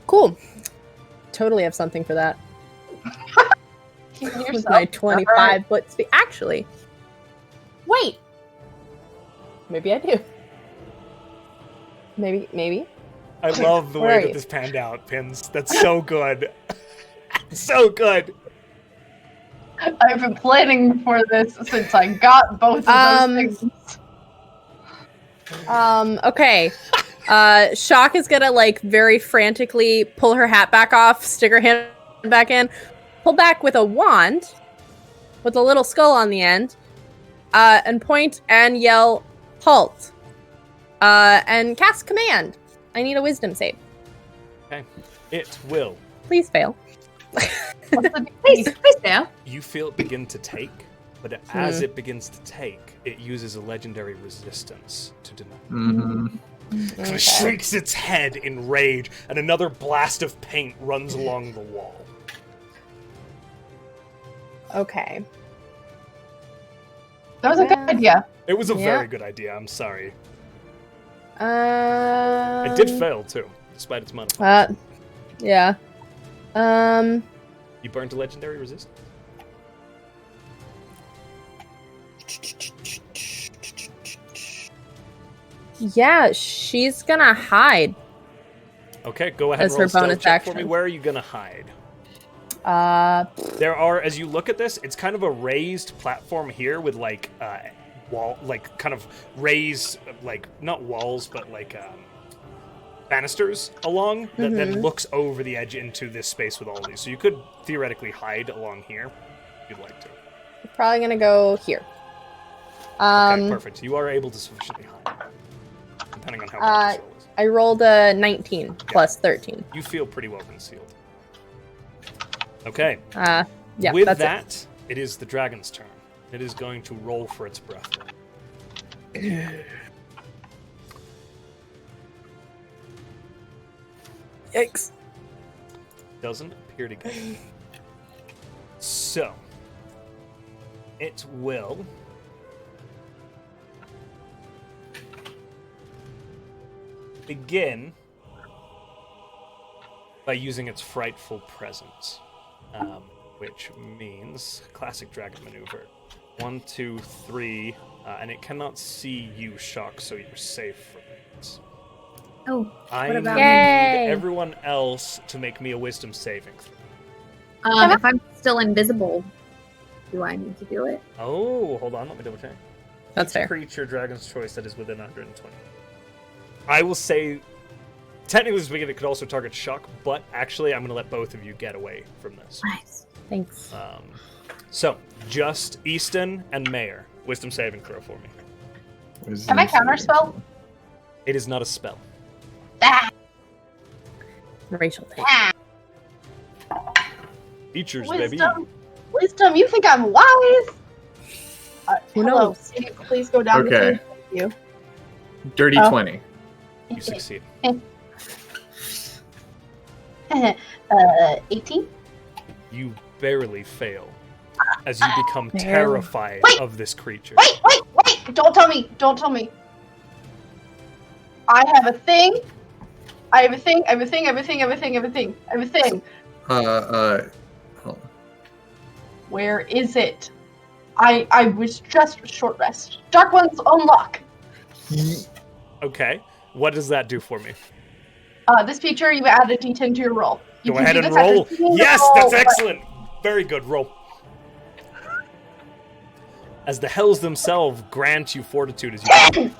[SPEAKER 2] Cool. Totally have something for that. With my 25-foot speed. Actually, wait. Maybe I do. Maybe.
[SPEAKER 1] I love the
[SPEAKER 2] Where
[SPEAKER 1] way
[SPEAKER 2] are
[SPEAKER 1] that
[SPEAKER 2] you?
[SPEAKER 1] this panned out, Pins. That's so good. So good.
[SPEAKER 7] I've been planning for this since I got both of those things.
[SPEAKER 2] Okay. Shock is gonna very frantically pull her hat back off, stick her hand back in, pull back with a wand with a little skull on the end, and point and yell, "Halt!" And cast command. I need a wisdom save.
[SPEAKER 1] Okay. It will.
[SPEAKER 2] Please fail.
[SPEAKER 3] Please, there.
[SPEAKER 1] You feel it begin to take, but as it begins to take, it uses a legendary resistance to deny.
[SPEAKER 5] Mm-hmm.
[SPEAKER 1] Kind of shakes its head in rage, and another blast of paint runs along the wall.
[SPEAKER 2] Okay.
[SPEAKER 7] That was a good idea.
[SPEAKER 1] It was a
[SPEAKER 2] Yeah.
[SPEAKER 1] very good idea. I'm sorry. It
[SPEAKER 2] It
[SPEAKER 1] did fail too, despite its modifier.
[SPEAKER 2] Yeah.
[SPEAKER 1] You burned a legendary resistance.
[SPEAKER 2] Yeah, she's gonna hide.
[SPEAKER 1] Okay, go ahead and
[SPEAKER 2] As
[SPEAKER 1] roll
[SPEAKER 2] her
[SPEAKER 1] a stealth
[SPEAKER 2] bonus
[SPEAKER 1] check for me.
[SPEAKER 2] action.
[SPEAKER 1] Where are you gonna hide?
[SPEAKER 2] Uh,
[SPEAKER 1] There are, as you look at this, it's kind of a raised platform here with like wall, like kind of raised, like not walls, but like banisters along that then looks over the edge into this space with all of these. So you could theoretically hide along here if you'd like to.
[SPEAKER 2] probably gonna go here.
[SPEAKER 1] Okay, perfect. You are able to sufficiently hide, depending on how big the soul is.
[SPEAKER 2] I rolled a 19 plus 13.
[SPEAKER 1] You feel pretty well concealed. Okay.
[SPEAKER 2] Yeah,
[SPEAKER 1] With
[SPEAKER 2] that's
[SPEAKER 1] that, it is the dragon's turn. It is going to roll for its breath.
[SPEAKER 2] Yikes.
[SPEAKER 1] Doesn't appear to get it. So, it will begin by using its frightful presence, which means classic dragon maneuver. 1, 2, 3, and it cannot see you, Shock, so you're safe from it.
[SPEAKER 3] Oh,
[SPEAKER 1] I
[SPEAKER 3] what about
[SPEAKER 1] need
[SPEAKER 2] Yay!
[SPEAKER 1] everyone else to make me a wisdom saving throw.
[SPEAKER 3] if I'm still invisible, do I need to do it?
[SPEAKER 1] Oh, hold on, let me double check.
[SPEAKER 2] That's fair.
[SPEAKER 1] Creature, dragon's choice that is within 120. I will say, technically speaking, it could also target Shock, but actually I'm going to let both of you get away from this.
[SPEAKER 3] Nice.
[SPEAKER 2] Thanks.
[SPEAKER 1] So, just Easton and Mayor. Wisdom saving throw for me.
[SPEAKER 7] Can I counterspell?
[SPEAKER 1] It is not a spell.
[SPEAKER 7] Ah,
[SPEAKER 2] Racial thing.
[SPEAKER 7] ah.
[SPEAKER 1] Features, baby.
[SPEAKER 7] Wisdom, you think I'm wise?
[SPEAKER 2] Who
[SPEAKER 7] hello,
[SPEAKER 2] knows?
[SPEAKER 7] can you please go down
[SPEAKER 5] Okay.
[SPEAKER 7] to you.
[SPEAKER 5] Dirty
[SPEAKER 7] Oh.
[SPEAKER 5] 20.
[SPEAKER 1] You succeed.
[SPEAKER 7] 18?
[SPEAKER 1] You barely fail as you become
[SPEAKER 2] Barely.
[SPEAKER 1] terrified
[SPEAKER 7] Wait.
[SPEAKER 1] of this creature.
[SPEAKER 7] Wait! Don't tell me! Don't tell me! I have a thing! I have a thing!
[SPEAKER 5] Hold on.
[SPEAKER 7] Where is it? I was just short rest. Dark ones unlock!
[SPEAKER 1] Okay, what does that do for me?
[SPEAKER 7] This feature, you add a d10 to your roll. You
[SPEAKER 1] Go
[SPEAKER 7] can
[SPEAKER 1] ahead
[SPEAKER 7] do
[SPEAKER 1] and
[SPEAKER 7] this after
[SPEAKER 1] roll.
[SPEAKER 7] single
[SPEAKER 1] Yes,
[SPEAKER 7] roll,
[SPEAKER 1] that's
[SPEAKER 7] but-
[SPEAKER 1] excellent. Very good. Roll. As the hells themselves grant you fortitude as you.
[SPEAKER 7] I don't know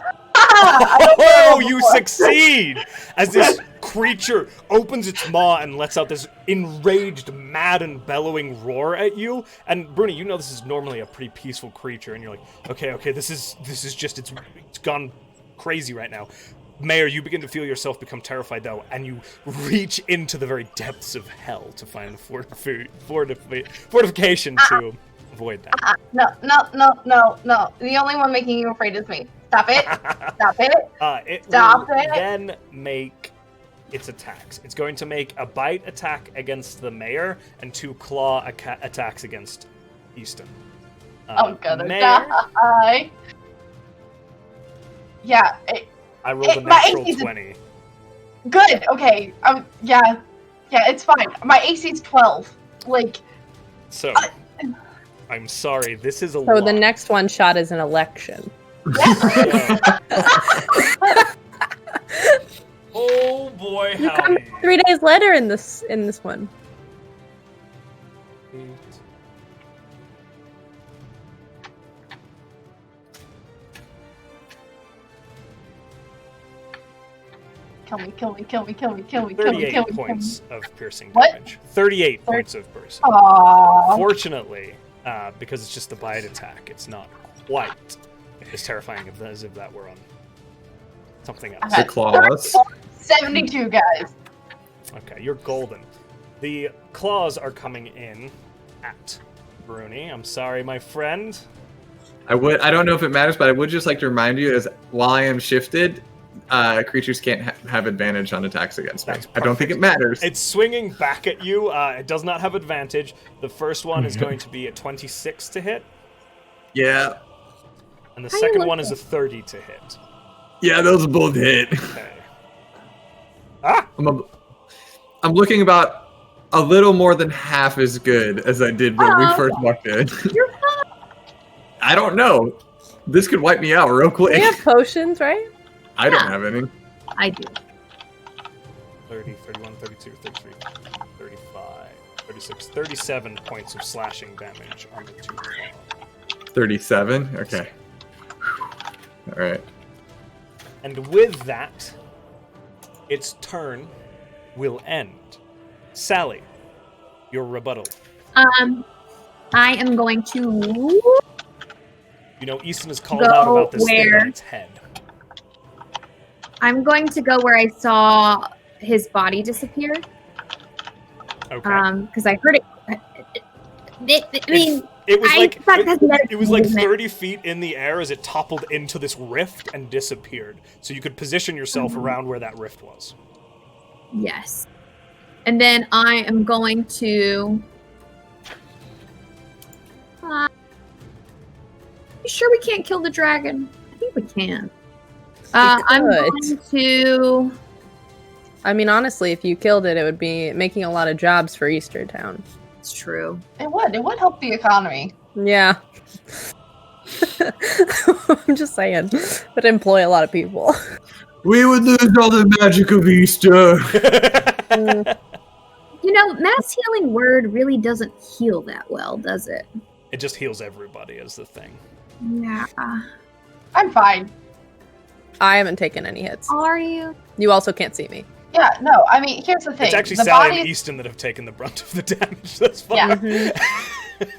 [SPEAKER 1] Oh,
[SPEAKER 7] what
[SPEAKER 1] you
[SPEAKER 7] before.
[SPEAKER 1] succeed! As this creature opens its maw and lets out this enraged, mad, and bellowing roar at you. And Bruni, you know this is normally a pretty peaceful creature, and you're like, okay, this is just it's gone crazy right now. Mayor, you begin to feel yourself become terrified though, and you reach into the very depths of hell to find fortification to avoid that.
[SPEAKER 7] No. The only one making you afraid is me. Stop it. Stop it.
[SPEAKER 1] It
[SPEAKER 7] Stop
[SPEAKER 1] will
[SPEAKER 7] it.
[SPEAKER 1] then make its attacks. It's going to make a bite attack against the mayor and 2 claw attacks against Easton.
[SPEAKER 7] I'm gonna
[SPEAKER 1] Mayor,
[SPEAKER 7] die. Yeah.
[SPEAKER 1] I rolled a
[SPEAKER 7] my
[SPEAKER 1] natural
[SPEAKER 7] AC's
[SPEAKER 1] 20.
[SPEAKER 7] Good. Okay. Yeah, it's fine. My AC's 12. Like,
[SPEAKER 1] So, I'm sorry, this is a
[SPEAKER 2] So
[SPEAKER 1] lot.
[SPEAKER 2] the next one shot is an election.
[SPEAKER 1] So- oh boy,
[SPEAKER 2] You come
[SPEAKER 1] howdy.
[SPEAKER 2] 3 days later in this one.
[SPEAKER 7] kill me.
[SPEAKER 1] 38 points of piercing
[SPEAKER 7] What?
[SPEAKER 1] damage. 38 points of piercing.
[SPEAKER 7] Aww.
[SPEAKER 1] Fortunately, because it's just a bite attack, it's not quite as terrifying as if that were on something else.
[SPEAKER 5] The claws.
[SPEAKER 7] 72 guys.
[SPEAKER 1] Okay, you're golden. The claws are coming in at Bruni. I'm sorry, my friend.
[SPEAKER 5] I don't know if it matters, but I would just like to remind you, as while I am shifted, creatures can't have advantage on attacks against me.
[SPEAKER 1] That's
[SPEAKER 5] I don't think it matters.
[SPEAKER 1] It's swinging back at you. It does not have advantage. The first one is going to be a 26 to hit.
[SPEAKER 5] Yeah.
[SPEAKER 1] And the
[SPEAKER 3] How you
[SPEAKER 1] second one
[SPEAKER 3] looking?
[SPEAKER 1] is a 30 to hit.
[SPEAKER 5] Yeah, those both hit.
[SPEAKER 1] Okay. Ah!
[SPEAKER 5] I'm looking about a little more than half as good as I did when we first walked in.
[SPEAKER 3] You're fine.
[SPEAKER 5] I don't know. This could wipe me out real
[SPEAKER 2] We
[SPEAKER 5] quick.
[SPEAKER 2] have potions, right?
[SPEAKER 5] I don't
[SPEAKER 3] Yeah.
[SPEAKER 5] have any.
[SPEAKER 3] I do.
[SPEAKER 1] 30, 31, 32, 33, 35, 36, 37 points of slashing damage on the 2 claw.
[SPEAKER 5] 37? Okay. All right.
[SPEAKER 1] And with that, its turn will end. Sally, your rebuttal.
[SPEAKER 3] I am going to.
[SPEAKER 1] You know, Easton has called
[SPEAKER 3] Go
[SPEAKER 1] out about this thing
[SPEAKER 3] where?
[SPEAKER 1] on its head.
[SPEAKER 3] I'm going to go where I saw his body disappear.
[SPEAKER 1] Okay.
[SPEAKER 3] Because I heard it. I mean,
[SPEAKER 1] It was
[SPEAKER 3] I
[SPEAKER 1] like
[SPEAKER 3] thought that's better
[SPEAKER 1] it was like
[SPEAKER 3] movement.
[SPEAKER 1] 30 feet in the air as it toppled into this rift and disappeared. So you could position yourself around where that rift was.
[SPEAKER 3] Yes. And then I am going to. You sure we can't kill the dragon? I think we can. I'm
[SPEAKER 2] could.
[SPEAKER 3] going to.
[SPEAKER 2] I mean, honestly, if you killed it, it would be making a lot of jobs for Easter Town.
[SPEAKER 3] It's true.
[SPEAKER 7] It would help the economy.
[SPEAKER 2] Yeah. I'm just saying. Would employ a lot of people.
[SPEAKER 5] We would lose all the magic of Easter.
[SPEAKER 3] You know, mass healing word really doesn't heal that well, does it?
[SPEAKER 1] It just heals everybody is the thing.
[SPEAKER 3] Yeah.
[SPEAKER 7] I'm fine.
[SPEAKER 2] I haven't taken any hits.
[SPEAKER 3] Are you?
[SPEAKER 2] You also can't see me.
[SPEAKER 7] Yeah, no, I mean, here's the thing.
[SPEAKER 1] It's actually
[SPEAKER 7] the
[SPEAKER 1] Sally
[SPEAKER 7] body
[SPEAKER 1] and Easton that have taken the brunt of the damage. That's fine.
[SPEAKER 7] Yeah.
[SPEAKER 2] Mm-hmm.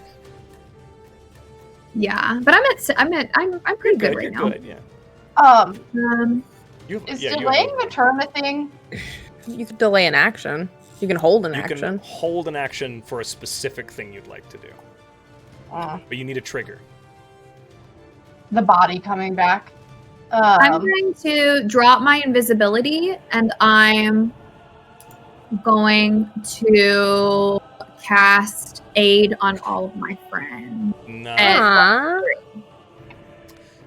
[SPEAKER 3] Yeah, but I'm pretty good right
[SPEAKER 1] You're
[SPEAKER 3] now.
[SPEAKER 1] good, yeah.
[SPEAKER 7] Is
[SPEAKER 1] Yeah, you
[SPEAKER 7] delaying
[SPEAKER 1] have-
[SPEAKER 7] the turn a thing?
[SPEAKER 2] You could delay an action. You can hold an
[SPEAKER 1] You
[SPEAKER 2] action.
[SPEAKER 1] can hold an action for a specific thing you'd like to do, but you need a trigger.
[SPEAKER 7] The body coming back.
[SPEAKER 3] I'm going to drop my invisibility, and I'm going to cast aid on all of my friends.
[SPEAKER 1] Nice.
[SPEAKER 2] Aww.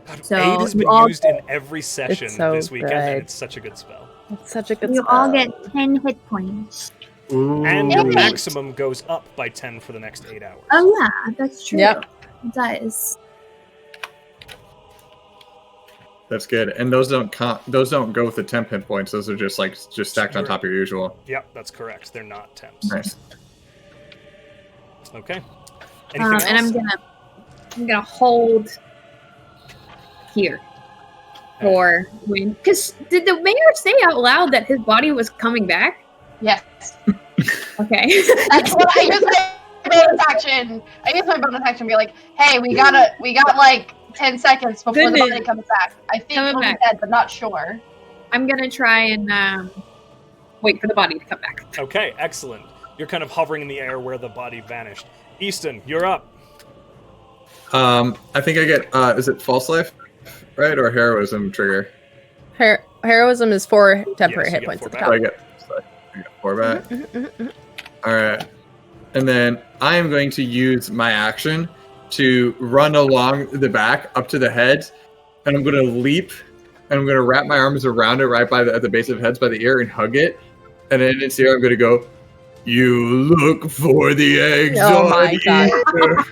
[SPEAKER 1] God,
[SPEAKER 3] So
[SPEAKER 1] aid has been
[SPEAKER 3] you all
[SPEAKER 1] used in every session
[SPEAKER 2] It's so
[SPEAKER 1] this weekend,
[SPEAKER 2] good.
[SPEAKER 1] and it's such a good spell.
[SPEAKER 2] It's such a good
[SPEAKER 3] You
[SPEAKER 2] spell.
[SPEAKER 3] all get 10 hit points.
[SPEAKER 5] Ooh.
[SPEAKER 1] And your
[SPEAKER 7] Ooh.
[SPEAKER 1] maximum goes up by 10 for the next 8 hours.
[SPEAKER 3] Oh yeah, that's true.
[SPEAKER 2] Yep.
[SPEAKER 3] It does.
[SPEAKER 5] That's good. And those don't go with the temp hit points. Those are just stacked on top of your usual.
[SPEAKER 1] Yep, that's correct. They're not temps.
[SPEAKER 5] Nice.
[SPEAKER 1] Okay. Anything else?
[SPEAKER 3] And I'm gonna hold here for when. Because did the mayor say out loud that his body was coming back?
[SPEAKER 7] Yes.
[SPEAKER 3] Okay.
[SPEAKER 7] That's what I use my bonus action. I use my bonus action to be like, hey, we got like 10 seconds before the body comes back. I think
[SPEAKER 3] Coming
[SPEAKER 7] he'll be
[SPEAKER 3] back.
[SPEAKER 7] dead, but not sure.
[SPEAKER 3] I'm gonna try and wait for the body to come back.
[SPEAKER 1] Okay, excellent. You're kind of hovering in the air where the body vanished. Easton, you're up.
[SPEAKER 5] I think I get is it false life, right, or heroism trigger?
[SPEAKER 2] Heroism is 4 temporary
[SPEAKER 1] Yes, you
[SPEAKER 2] hit
[SPEAKER 1] get
[SPEAKER 2] points
[SPEAKER 1] 4
[SPEAKER 2] at the
[SPEAKER 1] back.
[SPEAKER 5] So I
[SPEAKER 2] top.
[SPEAKER 5] get 4 back. All right, and then I am going to use my action to run along the back up to the head, and I'm going to leap, and I'm going to wrap my arms around it right at the base of heads by the ear and hug it, and then in its ear I'm going to go, "You look for the eggs
[SPEAKER 2] Oh
[SPEAKER 5] on
[SPEAKER 2] my God.
[SPEAKER 5] Easter.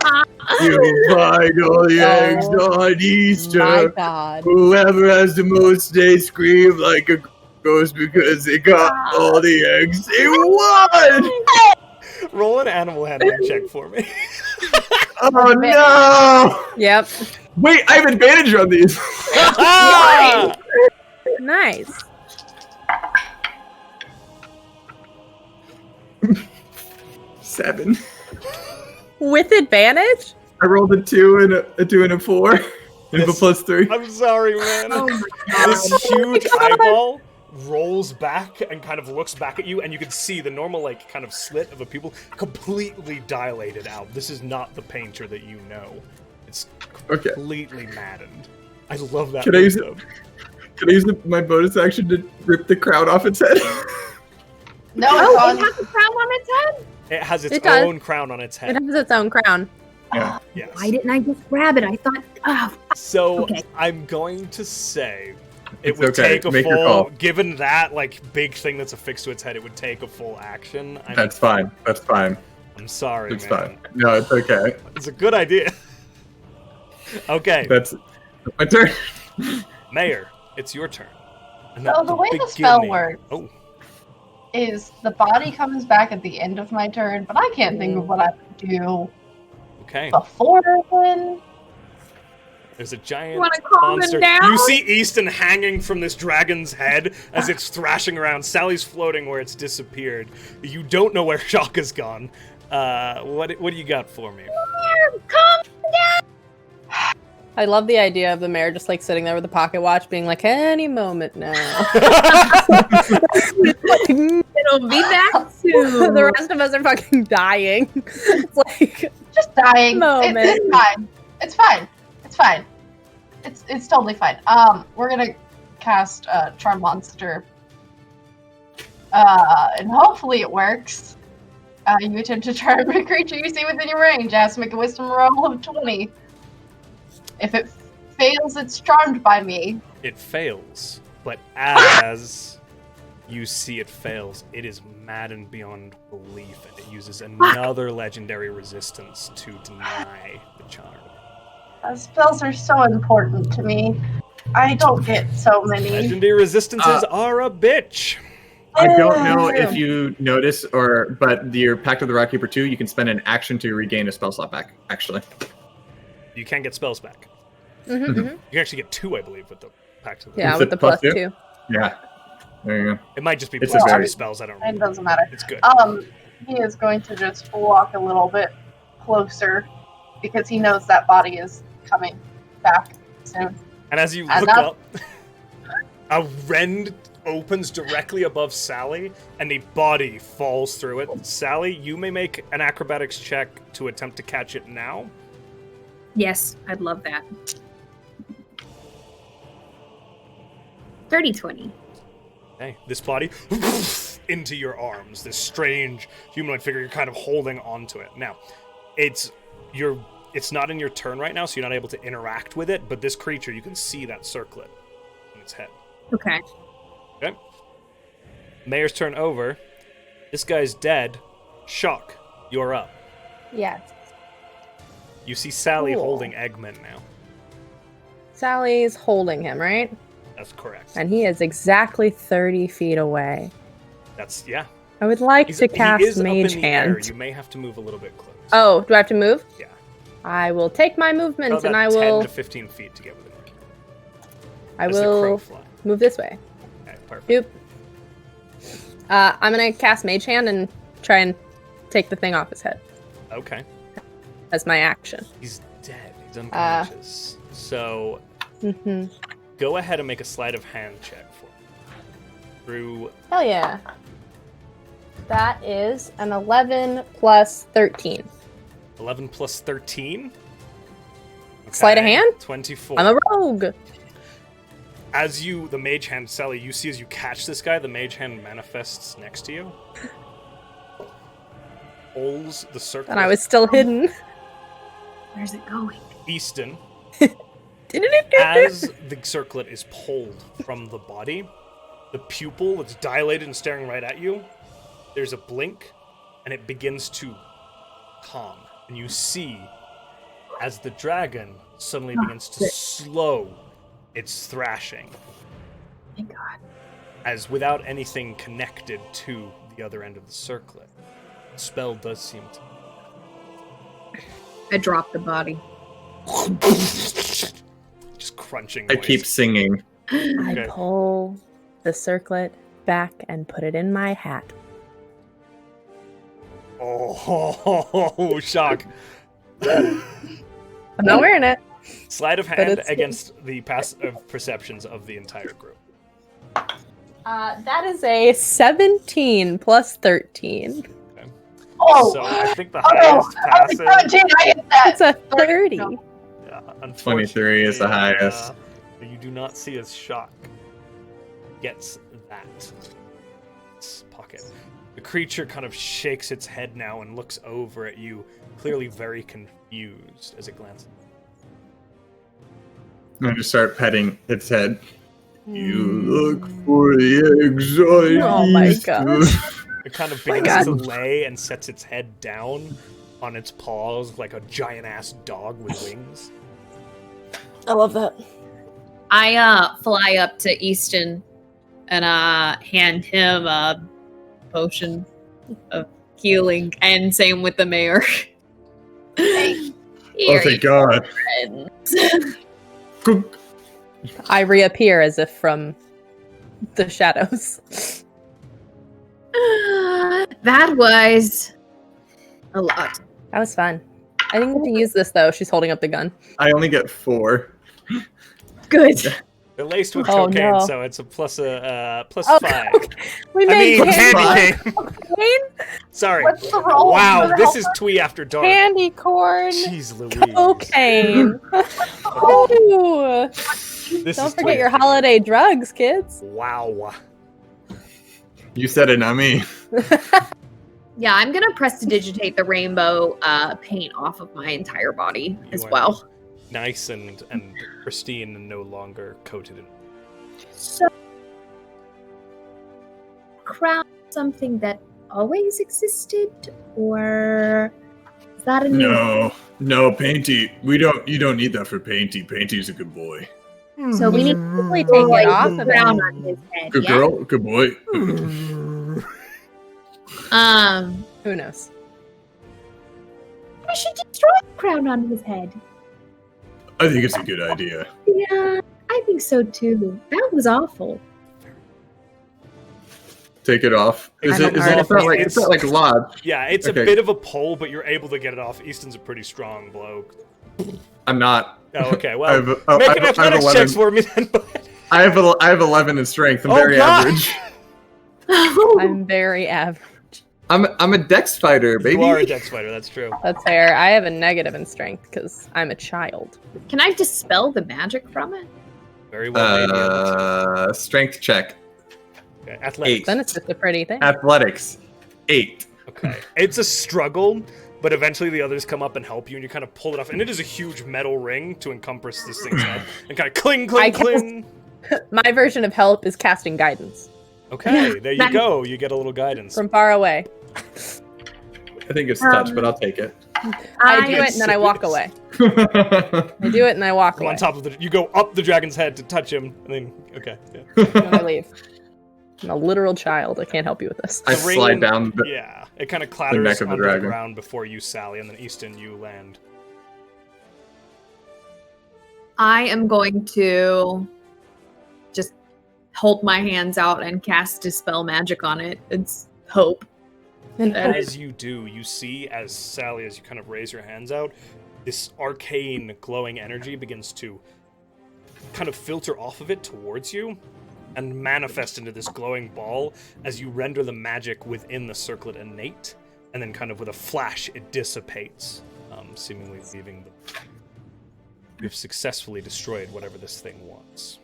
[SPEAKER 5] You find all the eggs on Easter.
[SPEAKER 2] My God.
[SPEAKER 5] Whoever has the most, they scream like a ghost because they got all the eggs they won."
[SPEAKER 1] Roll an animal handling check for me.
[SPEAKER 5] Oh no!
[SPEAKER 2] Yep.
[SPEAKER 5] Wait, I have advantage on these.
[SPEAKER 2] Nice.
[SPEAKER 5] Seven.
[SPEAKER 2] With advantage?
[SPEAKER 5] I rolled a 2 and a 2 and a 4. And a
[SPEAKER 1] This-
[SPEAKER 5] +3.
[SPEAKER 1] I'm sorry, man.
[SPEAKER 3] Oh my god.
[SPEAKER 1] This huge eyeball rolls back and kind of looks back at you, and you can see the normal, like, kind of slit of a pupil completely dilated out. This is not the painter that you know. It's
[SPEAKER 5] Okay.
[SPEAKER 1] completely maddened. I love that.
[SPEAKER 5] Can I use
[SPEAKER 1] move,
[SPEAKER 5] Can I use my bonus action to rip the crown off its head?
[SPEAKER 7] No,
[SPEAKER 3] Oh,
[SPEAKER 7] it's
[SPEAKER 3] it has a crown on its head?
[SPEAKER 1] It has its
[SPEAKER 2] It does.
[SPEAKER 1] own crown on its
[SPEAKER 2] It
[SPEAKER 1] head.
[SPEAKER 2] has its own crown.
[SPEAKER 5] Yeah.
[SPEAKER 1] Yes.
[SPEAKER 3] Why didn't I just grab it? I thought,
[SPEAKER 1] So
[SPEAKER 3] Okay.
[SPEAKER 1] I'm going to say it
[SPEAKER 5] It's
[SPEAKER 1] would
[SPEAKER 5] okay.
[SPEAKER 1] take a
[SPEAKER 5] Make your
[SPEAKER 1] full,
[SPEAKER 5] call.
[SPEAKER 1] given that like big thing that's affixed to its head, it would take a full action.
[SPEAKER 5] That's fine. That's fine.
[SPEAKER 1] I'm sorry,
[SPEAKER 5] It's
[SPEAKER 1] man.
[SPEAKER 5] fine. No, it's okay.
[SPEAKER 1] It's a good idea. Okay,
[SPEAKER 5] That's my turn.
[SPEAKER 1] Mayor, it's your turn. And
[SPEAKER 7] So
[SPEAKER 1] at
[SPEAKER 7] the way the spell
[SPEAKER 1] beginning-
[SPEAKER 7] works
[SPEAKER 1] Oh,
[SPEAKER 7] is the body comes back at the end of my turn, but I can't think of what I would do
[SPEAKER 1] okay.
[SPEAKER 7] before then.
[SPEAKER 1] There's a giant
[SPEAKER 3] wanna calm him
[SPEAKER 1] monster.
[SPEAKER 3] down?
[SPEAKER 1] You see Easton hanging from this dragon's head as it's thrashing around. Sally's floating where it's disappeared. You don't know where Shaka's gone. What do you got for me?
[SPEAKER 2] I love the idea of the mayor just like sitting there with a pocket watch, being like, any moment now.
[SPEAKER 3] it'll be back soon.
[SPEAKER 2] The rest of us are fucking dying. It's like,
[SPEAKER 7] Just dying.
[SPEAKER 2] Moment.
[SPEAKER 7] It's fine. It's fine. It's fine. It's totally fine. We're gonna cast Charm Monster. And hopefully it works. You attempt to charm a creature you see within your range. You have to make a wisdom roll of 20. If it fails, it's charmed by me.
[SPEAKER 1] It fails, but as you see it fails, it is maddened beyond belief, and it uses another legendary resistance to deny the charm.
[SPEAKER 7] Spells are so important to me. I don't get so many.
[SPEAKER 1] Legendary resistances are a bitch.
[SPEAKER 5] I don't know if you notice, but your Pact of the Rockkeeper 2, you can spend an action to regain a spell slot back, actually.
[SPEAKER 1] You can get spells back.
[SPEAKER 2] mhm.
[SPEAKER 1] You can actually get 2, I believe, with the Pact of the
[SPEAKER 2] Yeah,
[SPEAKER 5] Is
[SPEAKER 2] with
[SPEAKER 5] it
[SPEAKER 2] the
[SPEAKER 5] plus
[SPEAKER 2] plus
[SPEAKER 5] two?
[SPEAKER 2] 2.
[SPEAKER 5] Yeah. There you go.
[SPEAKER 1] It might just be
[SPEAKER 5] It's
[SPEAKER 1] plus
[SPEAKER 5] a
[SPEAKER 1] 2
[SPEAKER 5] very-
[SPEAKER 1] spells, I don't
[SPEAKER 7] It
[SPEAKER 1] remember.
[SPEAKER 7] doesn't matter.
[SPEAKER 1] It's good.
[SPEAKER 7] He is going to just walk a little bit closer because he knows that body is coming back soon.
[SPEAKER 1] And as you
[SPEAKER 7] And
[SPEAKER 1] look
[SPEAKER 7] that-
[SPEAKER 1] up, a rend opens directly above Sally, and a body falls through it. Sally, you may make an acrobatics check to attempt to catch it now.
[SPEAKER 3] Yes, I'd love that. 30-20.
[SPEAKER 1] Okay, this body into your arms. This strange humanoid figure. You're kind of holding onto it. Now, it's not in your turn right now, so you're not able to interact with it. But this creature, you can see that circlet in its head.
[SPEAKER 3] Okay.
[SPEAKER 1] Okay. Mayor's turn over. This guy's dead. Shock, you're up.
[SPEAKER 2] Yes.
[SPEAKER 1] You see Sally
[SPEAKER 2] Cool.
[SPEAKER 1] holding Eggman now.
[SPEAKER 2] Sally's holding him, right?
[SPEAKER 1] That's correct.
[SPEAKER 2] And he is exactly 30 feet away.
[SPEAKER 1] That's, yeah.
[SPEAKER 2] I would like
[SPEAKER 1] He's-
[SPEAKER 2] to
[SPEAKER 1] he
[SPEAKER 2] cast
[SPEAKER 1] is up in
[SPEAKER 2] Mage
[SPEAKER 1] the air.
[SPEAKER 2] Hand.
[SPEAKER 1] You may have to move a little bit close.
[SPEAKER 2] Oh, do I have to move?
[SPEAKER 1] Yeah.
[SPEAKER 2] I will take my movement
[SPEAKER 1] About
[SPEAKER 2] and I will
[SPEAKER 1] 10 to 15 feet to get within range.
[SPEAKER 2] I
[SPEAKER 1] As the crow
[SPEAKER 2] will
[SPEAKER 1] fly.
[SPEAKER 2] move this way.
[SPEAKER 1] Okay, perfect.
[SPEAKER 2] Doop. I'm gonna cast Mage Hand and try and take the thing off his head
[SPEAKER 1] Okay.
[SPEAKER 2] as my action.
[SPEAKER 1] He's dead. He's unconscious. So
[SPEAKER 2] Mm-hmm.
[SPEAKER 1] go ahead and make a sleight of hand check for me. Through
[SPEAKER 2] Hell yeah. That is an 11 plus 13.
[SPEAKER 1] 11 plus 13.
[SPEAKER 2] Sleight of hand?
[SPEAKER 1] 24.
[SPEAKER 2] I'm a rogue.
[SPEAKER 1] As the mage hand, Sally, you see as you catch this guy, the mage hand manifests next to you. Pulls the circle.
[SPEAKER 2] And I was still hidden.
[SPEAKER 3] Where's it going?
[SPEAKER 1] Easton. As the circlet is pulled from the body, the pupil that's dilated and staring right at you, there's a blink, and it begins to calm. And you see, as the dragon suddenly begins to slow its thrashing,
[SPEAKER 3] Thank God.
[SPEAKER 1] as without anything connected to the other end of the circlet. The spell does seem to...
[SPEAKER 3] I dropped the body.
[SPEAKER 1] Just crunching
[SPEAKER 5] I
[SPEAKER 1] noise.
[SPEAKER 5] keep singing.
[SPEAKER 2] I
[SPEAKER 1] Okay.
[SPEAKER 2] pull the circlet back and put it in my hat.
[SPEAKER 1] Oh, shock.
[SPEAKER 2] I'm not wearing it.
[SPEAKER 1] Sleight of
[SPEAKER 2] But
[SPEAKER 1] hand
[SPEAKER 2] it's-
[SPEAKER 1] against the passive perceptions of the entire group.
[SPEAKER 2] That is a 17 plus 13.
[SPEAKER 7] Oh,
[SPEAKER 1] So I think the
[SPEAKER 7] oh,
[SPEAKER 1] highest
[SPEAKER 7] oh,
[SPEAKER 1] passive...
[SPEAKER 7] God, Jane, I hit that.
[SPEAKER 2] It's a 30.
[SPEAKER 7] No.
[SPEAKER 1] Yeah,
[SPEAKER 5] 23 is the
[SPEAKER 1] unfortunately,
[SPEAKER 5] highest.
[SPEAKER 1] You do not see as shock gets that its pocket. The creature kind of shakes its head now and looks over at you, clearly very confused as it glances.
[SPEAKER 5] I'm going to start petting its head. You look for the eggs on
[SPEAKER 2] Oh my
[SPEAKER 5] Easter.
[SPEAKER 2] gosh.
[SPEAKER 1] It kind of
[SPEAKER 2] my
[SPEAKER 1] begins to
[SPEAKER 2] God.
[SPEAKER 1] lay and sets its head down on its paws like a giant-ass dog with wings.
[SPEAKER 2] I love that.
[SPEAKER 3] I fly up to Easton and hand him a potion of healing, and same with the mayor.
[SPEAKER 4] Hey.
[SPEAKER 5] Oh, thank God.
[SPEAKER 2] I reappear as if from the shadows.
[SPEAKER 3] That was a lot.
[SPEAKER 2] That was fun. I didn't get to use this though. She's holding up the gun.
[SPEAKER 5] I only get 4.
[SPEAKER 3] Good.
[SPEAKER 1] They're laced with
[SPEAKER 2] Oh,
[SPEAKER 1] cocaine,
[SPEAKER 2] no.
[SPEAKER 1] so it's a plus
[SPEAKER 2] Oh,
[SPEAKER 1] 5.
[SPEAKER 2] We
[SPEAKER 1] I
[SPEAKER 2] made
[SPEAKER 1] mean,
[SPEAKER 2] candy,
[SPEAKER 1] candy cane. Sorry.
[SPEAKER 7] What's the role?
[SPEAKER 1] Wow,
[SPEAKER 7] for the
[SPEAKER 1] this is
[SPEAKER 7] helper?
[SPEAKER 1] Twee After Dark.
[SPEAKER 2] candy corn,
[SPEAKER 1] Jeez Louise.
[SPEAKER 2] cocaine. Ooh.
[SPEAKER 1] This
[SPEAKER 2] Don't
[SPEAKER 1] is
[SPEAKER 2] forget
[SPEAKER 1] Twee
[SPEAKER 2] your
[SPEAKER 1] After
[SPEAKER 2] holiday drugs, kids.
[SPEAKER 1] Dark. Wow.
[SPEAKER 5] You said it, not me.
[SPEAKER 3] Yeah, I'm gonna prestidigitate the rainbow paint off of my entire body
[SPEAKER 1] You
[SPEAKER 3] as
[SPEAKER 1] are
[SPEAKER 3] well.
[SPEAKER 1] Nice and pristine and no longer coated in.
[SPEAKER 3] So, crown something that always existed, or is that a new?
[SPEAKER 5] No, Painty. You don't need that for Painty. Painty's a good boy.
[SPEAKER 3] So we need to
[SPEAKER 2] Really take it off of
[SPEAKER 3] crown
[SPEAKER 2] it.
[SPEAKER 3] on his head.
[SPEAKER 5] Good
[SPEAKER 3] yeah?
[SPEAKER 5] girl, good boy.
[SPEAKER 2] Who knows?
[SPEAKER 3] I should destroy the crown on his head.
[SPEAKER 5] I think it's a good idea.
[SPEAKER 3] Yeah, I think so too. That was awful.
[SPEAKER 5] Take it off. It's
[SPEAKER 2] I'm
[SPEAKER 5] not like lodge.
[SPEAKER 1] Yeah, it's
[SPEAKER 5] Okay.
[SPEAKER 1] a bit of a pull, but you're able to get it off. Easton's a pretty strong bloke.
[SPEAKER 5] I'm not.
[SPEAKER 1] Oh, okay.
[SPEAKER 5] I
[SPEAKER 1] Well,
[SPEAKER 5] have,
[SPEAKER 1] make
[SPEAKER 5] I
[SPEAKER 1] an
[SPEAKER 5] have
[SPEAKER 1] athletics
[SPEAKER 5] 11.
[SPEAKER 1] checks for me then.
[SPEAKER 5] I have 11 in strength. I'm
[SPEAKER 1] Oh,
[SPEAKER 5] very
[SPEAKER 1] God.
[SPEAKER 5] average.
[SPEAKER 2] I'm very average.
[SPEAKER 5] I'm a dex fighter, baby.
[SPEAKER 1] You are a dex fighter. That's true.
[SPEAKER 2] That's fair. I have a negative in strength because I'm a child.
[SPEAKER 3] Can I dispel the magic from it?
[SPEAKER 1] Very well. Maybe.
[SPEAKER 5] Strength check.
[SPEAKER 1] Okay. Athletics.
[SPEAKER 2] Then it's just a pretty thing.
[SPEAKER 5] Athletics. 8.
[SPEAKER 1] Okay. It's a struggle, but eventually the others come up and help you, and you kind of pull it off. And it is a huge metal ring to encompass this thing's head, and kind of cling,
[SPEAKER 2] I
[SPEAKER 1] cling, cling.
[SPEAKER 2] My version of help is casting guidance
[SPEAKER 1] Okay, there you go. You get a little guidance.
[SPEAKER 2] from far away.
[SPEAKER 5] I think it's touch, but I'll take it.
[SPEAKER 2] I do it and then I walk away. I do it and I walk
[SPEAKER 1] Go
[SPEAKER 2] away.
[SPEAKER 1] on top of the. You go up the dragon's head to touch him, and then okay. Yeah.
[SPEAKER 2] Then I leave. I'm a literal child. I can't help you with this.
[SPEAKER 5] I
[SPEAKER 1] The ring-
[SPEAKER 5] slide down.
[SPEAKER 1] Yeah, it kind of
[SPEAKER 5] neck
[SPEAKER 1] clatters
[SPEAKER 5] of the
[SPEAKER 1] onto the
[SPEAKER 5] dragon.
[SPEAKER 1] ground before you, Sally, and then Easton, you land.
[SPEAKER 3] I am going to just hold my hands out and cast Dispel Magic on it. It's hope.
[SPEAKER 2] And
[SPEAKER 1] As you do, you see, as Sally, as you kind of raise your hands out, this arcane glowing energy begins to kind of filter off of it towards you and manifest into this glowing ball as you render the magic within the circlet innate, and then kind of with a flash, it dissipates, seemingly leaving the... You've successfully destroyed whatever this thing was.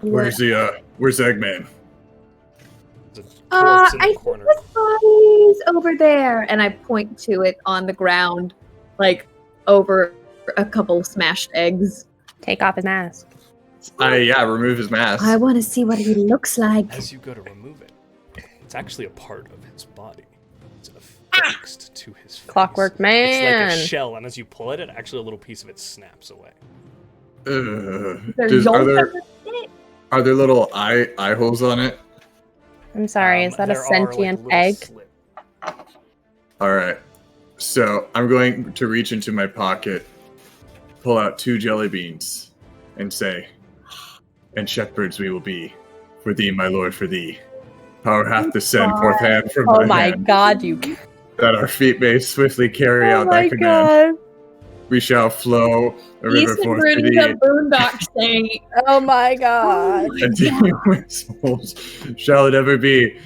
[SPEAKER 5] Where's Eggman?
[SPEAKER 1] There's a corpse in the
[SPEAKER 3] I
[SPEAKER 1] corner.
[SPEAKER 3] think his body's over there, and I point to it on the ground, like over a couple smashed eggs.
[SPEAKER 2] take off his mask.
[SPEAKER 5] Remove his mask.
[SPEAKER 3] I want to see what he looks like.
[SPEAKER 1] As you go to remove it, it's actually a part of his body. It's affixed to his face.
[SPEAKER 2] Clockwork
[SPEAKER 1] It's
[SPEAKER 2] man.
[SPEAKER 1] like a shell, and as you pull it, actually a little piece of it snaps away.
[SPEAKER 3] There's
[SPEAKER 5] Are there little eye holes on it?
[SPEAKER 2] I'm sorry. Is that a
[SPEAKER 1] There are, like,
[SPEAKER 2] sentient
[SPEAKER 1] little
[SPEAKER 2] egg?
[SPEAKER 1] slit-
[SPEAKER 5] All right. So I'm going to reach into my pocket, pull out 2 jelly beans, and say, "And shepherds we will be, for thee, my lord, for thee. Power hath descend forth hand from
[SPEAKER 2] Oh
[SPEAKER 5] my
[SPEAKER 2] my
[SPEAKER 5] hand,
[SPEAKER 2] god, you.
[SPEAKER 5] that our feet may swiftly carry
[SPEAKER 2] Oh
[SPEAKER 5] out
[SPEAKER 2] my
[SPEAKER 5] thy command.
[SPEAKER 2] god.
[SPEAKER 5] We shall flow a river
[SPEAKER 3] Easton
[SPEAKER 5] forth to
[SPEAKER 3] brings
[SPEAKER 5] thee,
[SPEAKER 3] a boondock saying,
[SPEAKER 2] Oh my god.
[SPEAKER 5] and human souls shall it ever be.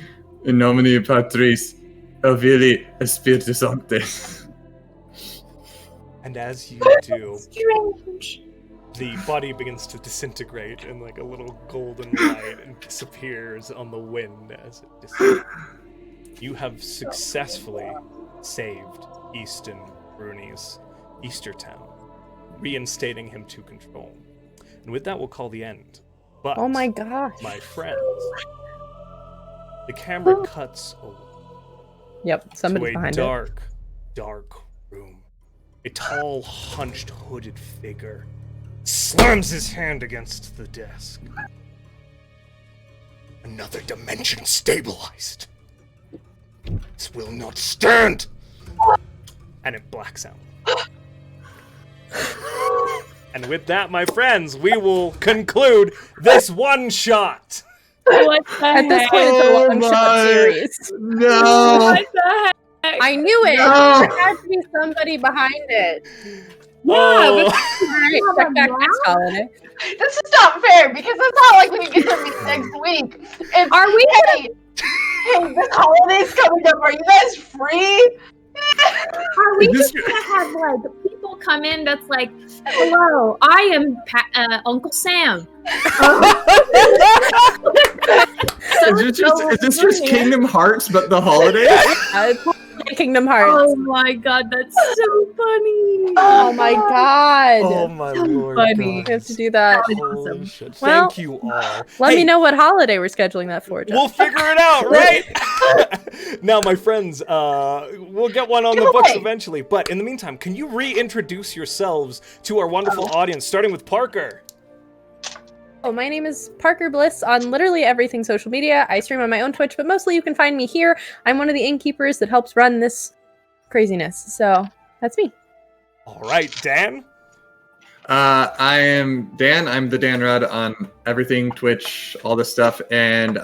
[SPEAKER 5] In nomine Patris, Filii, et Spiritus Sancti."
[SPEAKER 1] And as you do,
[SPEAKER 3] strange.
[SPEAKER 1] the body begins to disintegrate in like a little golden light and disappears on the wind as it disappears. You have successfully saved Easton Rooney's Easter Town, reinstating him to control. And with that, we'll call the end. But,
[SPEAKER 2] Oh my gosh.
[SPEAKER 1] my friends, the camera cuts away
[SPEAKER 2] Yep,
[SPEAKER 1] to
[SPEAKER 2] somebody's
[SPEAKER 1] a
[SPEAKER 2] behind
[SPEAKER 1] dark, dark room. A tall, hunched, hooded figure slams his hand against the desk. Another dimension stabilized. This will not stand! And it blacks out. And with that, my friends, we will conclude this one shot.
[SPEAKER 3] What the
[SPEAKER 2] it. At this
[SPEAKER 3] heck?
[SPEAKER 2] point, it's a one-shot series.
[SPEAKER 5] No.
[SPEAKER 3] What the heck?
[SPEAKER 2] I knew it!
[SPEAKER 5] No.
[SPEAKER 2] There had to be somebody behind it.
[SPEAKER 3] Yeah,
[SPEAKER 1] Oh.
[SPEAKER 2] Alright, check back next holiday.
[SPEAKER 7] This is not fair because it's not like we can get to meet next week. It's,
[SPEAKER 3] Are we?
[SPEAKER 7] Hey, this holiday's coming up. Are you guys free?
[SPEAKER 3] Are we just gonna have like people come in that's like, hello, I am Uncle Sam.
[SPEAKER 5] Is this just Kingdom Hearts but the holidays?
[SPEAKER 2] Kingdom Hearts.
[SPEAKER 3] Oh my god, that's so funny.
[SPEAKER 2] Oh my god.
[SPEAKER 1] Oh my lord.
[SPEAKER 3] funny.
[SPEAKER 2] We have to do that.
[SPEAKER 1] Holy shit.
[SPEAKER 2] Well,
[SPEAKER 1] Thank you all.
[SPEAKER 2] Let
[SPEAKER 1] Hey,
[SPEAKER 2] me know what holiday we're scheduling that for, Jeff.
[SPEAKER 1] We'll figure it out, right? Now, my friends, we'll get one on the books eventually. But in the meantime, can you reintroduce yourselves to our wonderful audience, starting with Parker?
[SPEAKER 2] Oh, my name is Parker Bliss on literally everything social media. I stream on my own Twitch, but mostly you can find me here. I'm one of the innkeepers that helps run this craziness. So that's me.
[SPEAKER 1] All right, Dan?
[SPEAKER 5] I am Dan. I'm the Dan Rudd on everything, Twitch, all this stuff. And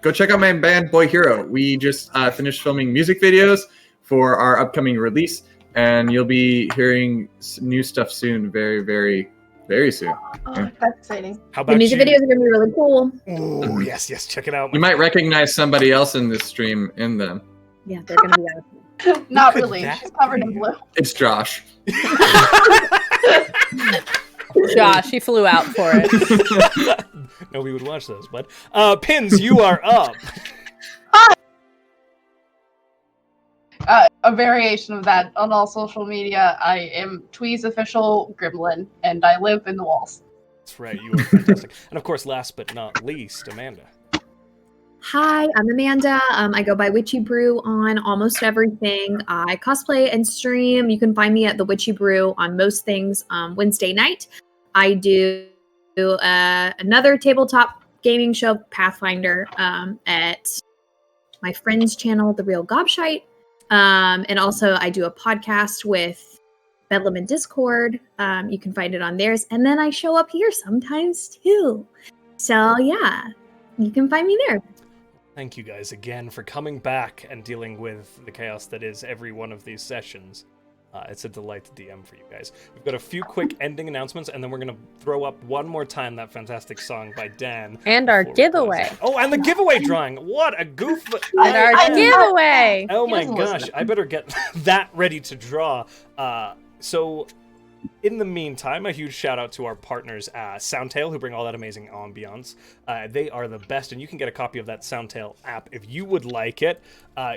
[SPEAKER 5] go check out my band, Boy Hero. We just finished filming music videos for our upcoming release. And you'll be hearing new stuff soon, very, very, very soon.
[SPEAKER 7] Oh, that's exciting.
[SPEAKER 1] How about
[SPEAKER 3] The music
[SPEAKER 1] you?
[SPEAKER 3] videos are gonna be really cool.
[SPEAKER 1] Oh, yes, check it out.
[SPEAKER 5] You might recognize somebody else in this stream in them.
[SPEAKER 3] Yeah, they're gonna be awesome.
[SPEAKER 7] Not
[SPEAKER 1] could
[SPEAKER 7] really.
[SPEAKER 1] that
[SPEAKER 7] She's covered
[SPEAKER 1] be?
[SPEAKER 7] in blue.
[SPEAKER 5] It's Josh.
[SPEAKER 2] Josh, he flew out for it.
[SPEAKER 1] No, we would watch those, but Pins, you are up.
[SPEAKER 7] A variation of that on all social media. I am Twee's official gremlin, and I live in the walls.
[SPEAKER 1] That's right, you are fantastic. And of course, last but not least, Amanda.
[SPEAKER 3] Hi, I'm Amanda. I go by Witchy Brew on almost everything. I cosplay and stream. You can find me at the Witchy Brew on most things. Wednesday night, I do another tabletop gaming show, Pathfinder, at my friend's channel, The Real Gobshite. And also, I do a podcast with Bedlam and Discord. You can find it on theirs. And then I show up here sometimes too. So yeah, you can find me there.
[SPEAKER 1] Thank you guys again for coming back and dealing with the chaos that is every one of these sessions. It's a delight to DM for you guys. We've got a few quick ending announcements, and then we're going to throw up one more time that fantastic song by Dan.
[SPEAKER 2] And our
[SPEAKER 1] before we
[SPEAKER 2] giveaway.
[SPEAKER 1] close. Oh, and the giveaway drawing. What a goof.
[SPEAKER 2] And our giveaway.
[SPEAKER 1] Oh
[SPEAKER 7] He
[SPEAKER 1] my
[SPEAKER 7] doesn't
[SPEAKER 1] gosh,
[SPEAKER 7] listen.
[SPEAKER 1] I better get that ready to draw. So, in the meantime, a huge shout out to our partners, Soundtail, who bring all that amazing ambiance. They are the best, and you can get a copy of that Soundtail app if you would like it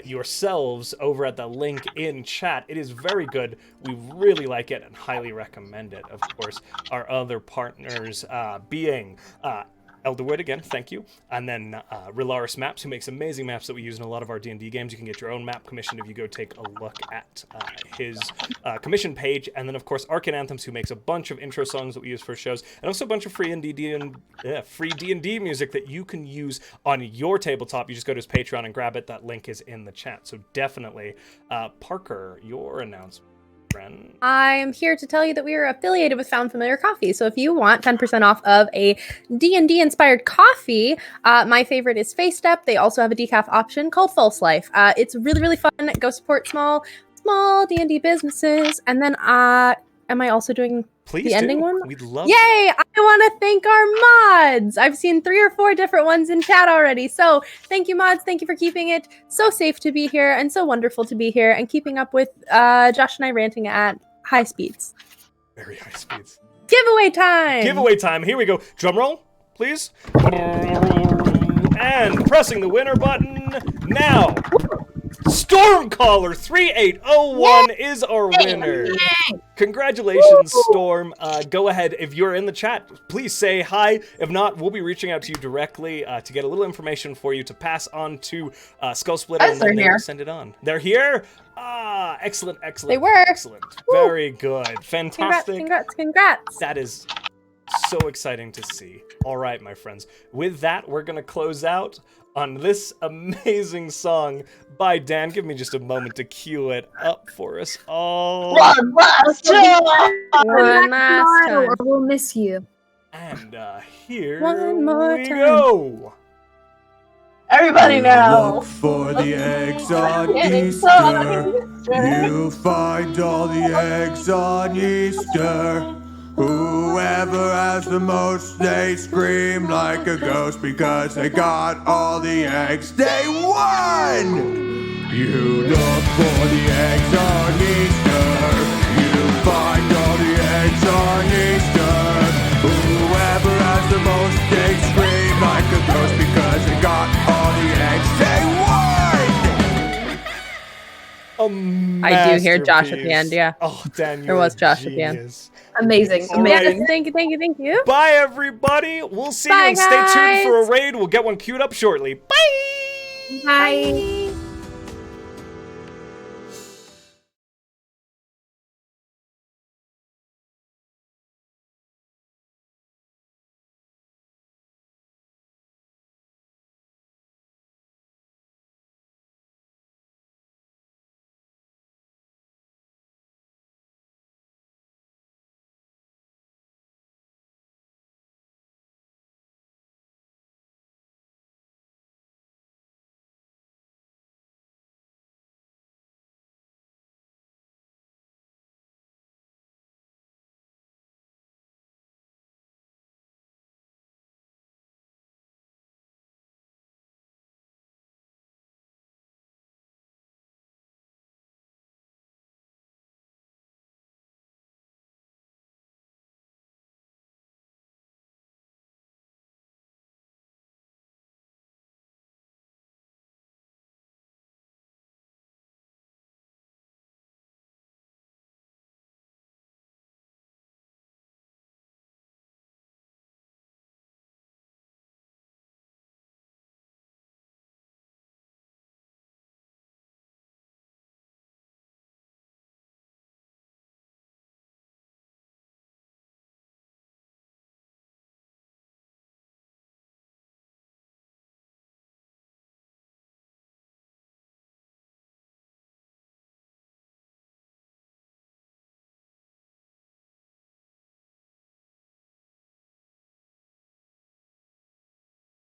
[SPEAKER 1] yourselves over at the link in chat. It is very good. We really like it and highly recommend it. Of course, our other partners being Elderwood, again, thank you. And then Rilaris Maps, who makes amazing maps that we use in a lot of our D&D games. You can get your own map commissioned if you go take a look at his commission page. And then, of course, Arcane Anthems, who makes a bunch of intro songs that we use for shows, and also a bunch of free D&D music that you can use on your tabletop. You just go to his Patreon and grab it. That link is in the chat. So definitely, Parker, your announcement.
[SPEAKER 2] I'm here to tell you that we are affiliated with Found Familiar Coffee. So if you want 10% off of a D&D inspired coffee, my favorite is Face Step. They also have a decaf option called False Life. It's really, really fun. Go support small D&D businesses. And then am I also doing
[SPEAKER 1] Please
[SPEAKER 2] the ending
[SPEAKER 1] do.
[SPEAKER 2] one?
[SPEAKER 1] We'd love
[SPEAKER 2] Yay! I want to thank our mods. I've seen 3 or 4 different ones in chat already. So thank you, mods. Thank you for keeping it so safe to be here and so wonderful to be here and keeping up with Josh and I ranting at high speeds.
[SPEAKER 1] Very high speeds.
[SPEAKER 2] Giveaway time!
[SPEAKER 1] Giveaway time. Here we go. Drum roll, please. And pressing the winner button now. Stormcaller 3801 is our winner. Congratulations, Storm. Go ahead. If you're in the chat, please say hi. If not, we'll be reaching out to you directly to get a little information for you to pass on to Skullsplitter, and then they'll send it on. They're here? Ah, excellent.
[SPEAKER 2] They were.
[SPEAKER 1] Excellent. Very good. Fantastic.
[SPEAKER 2] Congrats.
[SPEAKER 1] That is so exciting to see. All right, my friends. With that, we're going to close out on this amazing song by Dan. Give me just a moment to cue it up for us all.
[SPEAKER 7] One last time!
[SPEAKER 2] One last time.
[SPEAKER 3] Or we'll miss you.
[SPEAKER 1] And here
[SPEAKER 2] One more
[SPEAKER 1] we
[SPEAKER 2] time.
[SPEAKER 1] go.
[SPEAKER 7] Everybody now!
[SPEAKER 6] Look for the eggs on
[SPEAKER 7] Eggs
[SPEAKER 6] Easter.
[SPEAKER 7] on Easter.
[SPEAKER 6] You'll find all the eggs on Easter. Whoever has the most, they scream like a ghost because they got all the eggs they won! You look for the eggs on Easter. You find all the eggs on Easter. Whoever has the most, they scream like a ghost because they got all the eggs they won!
[SPEAKER 2] I do hear Josh at the end, yeah.
[SPEAKER 1] Oh, Dan,
[SPEAKER 2] There was Josh at the end.
[SPEAKER 3] Amazing.
[SPEAKER 1] All right.
[SPEAKER 2] Thank you.
[SPEAKER 1] Bye, everybody. We'll see you,
[SPEAKER 2] Bye,
[SPEAKER 1] and stay tuned for a
[SPEAKER 2] guys.
[SPEAKER 1] raid. We'll get one queued up shortly. Bye!
[SPEAKER 3] Bye.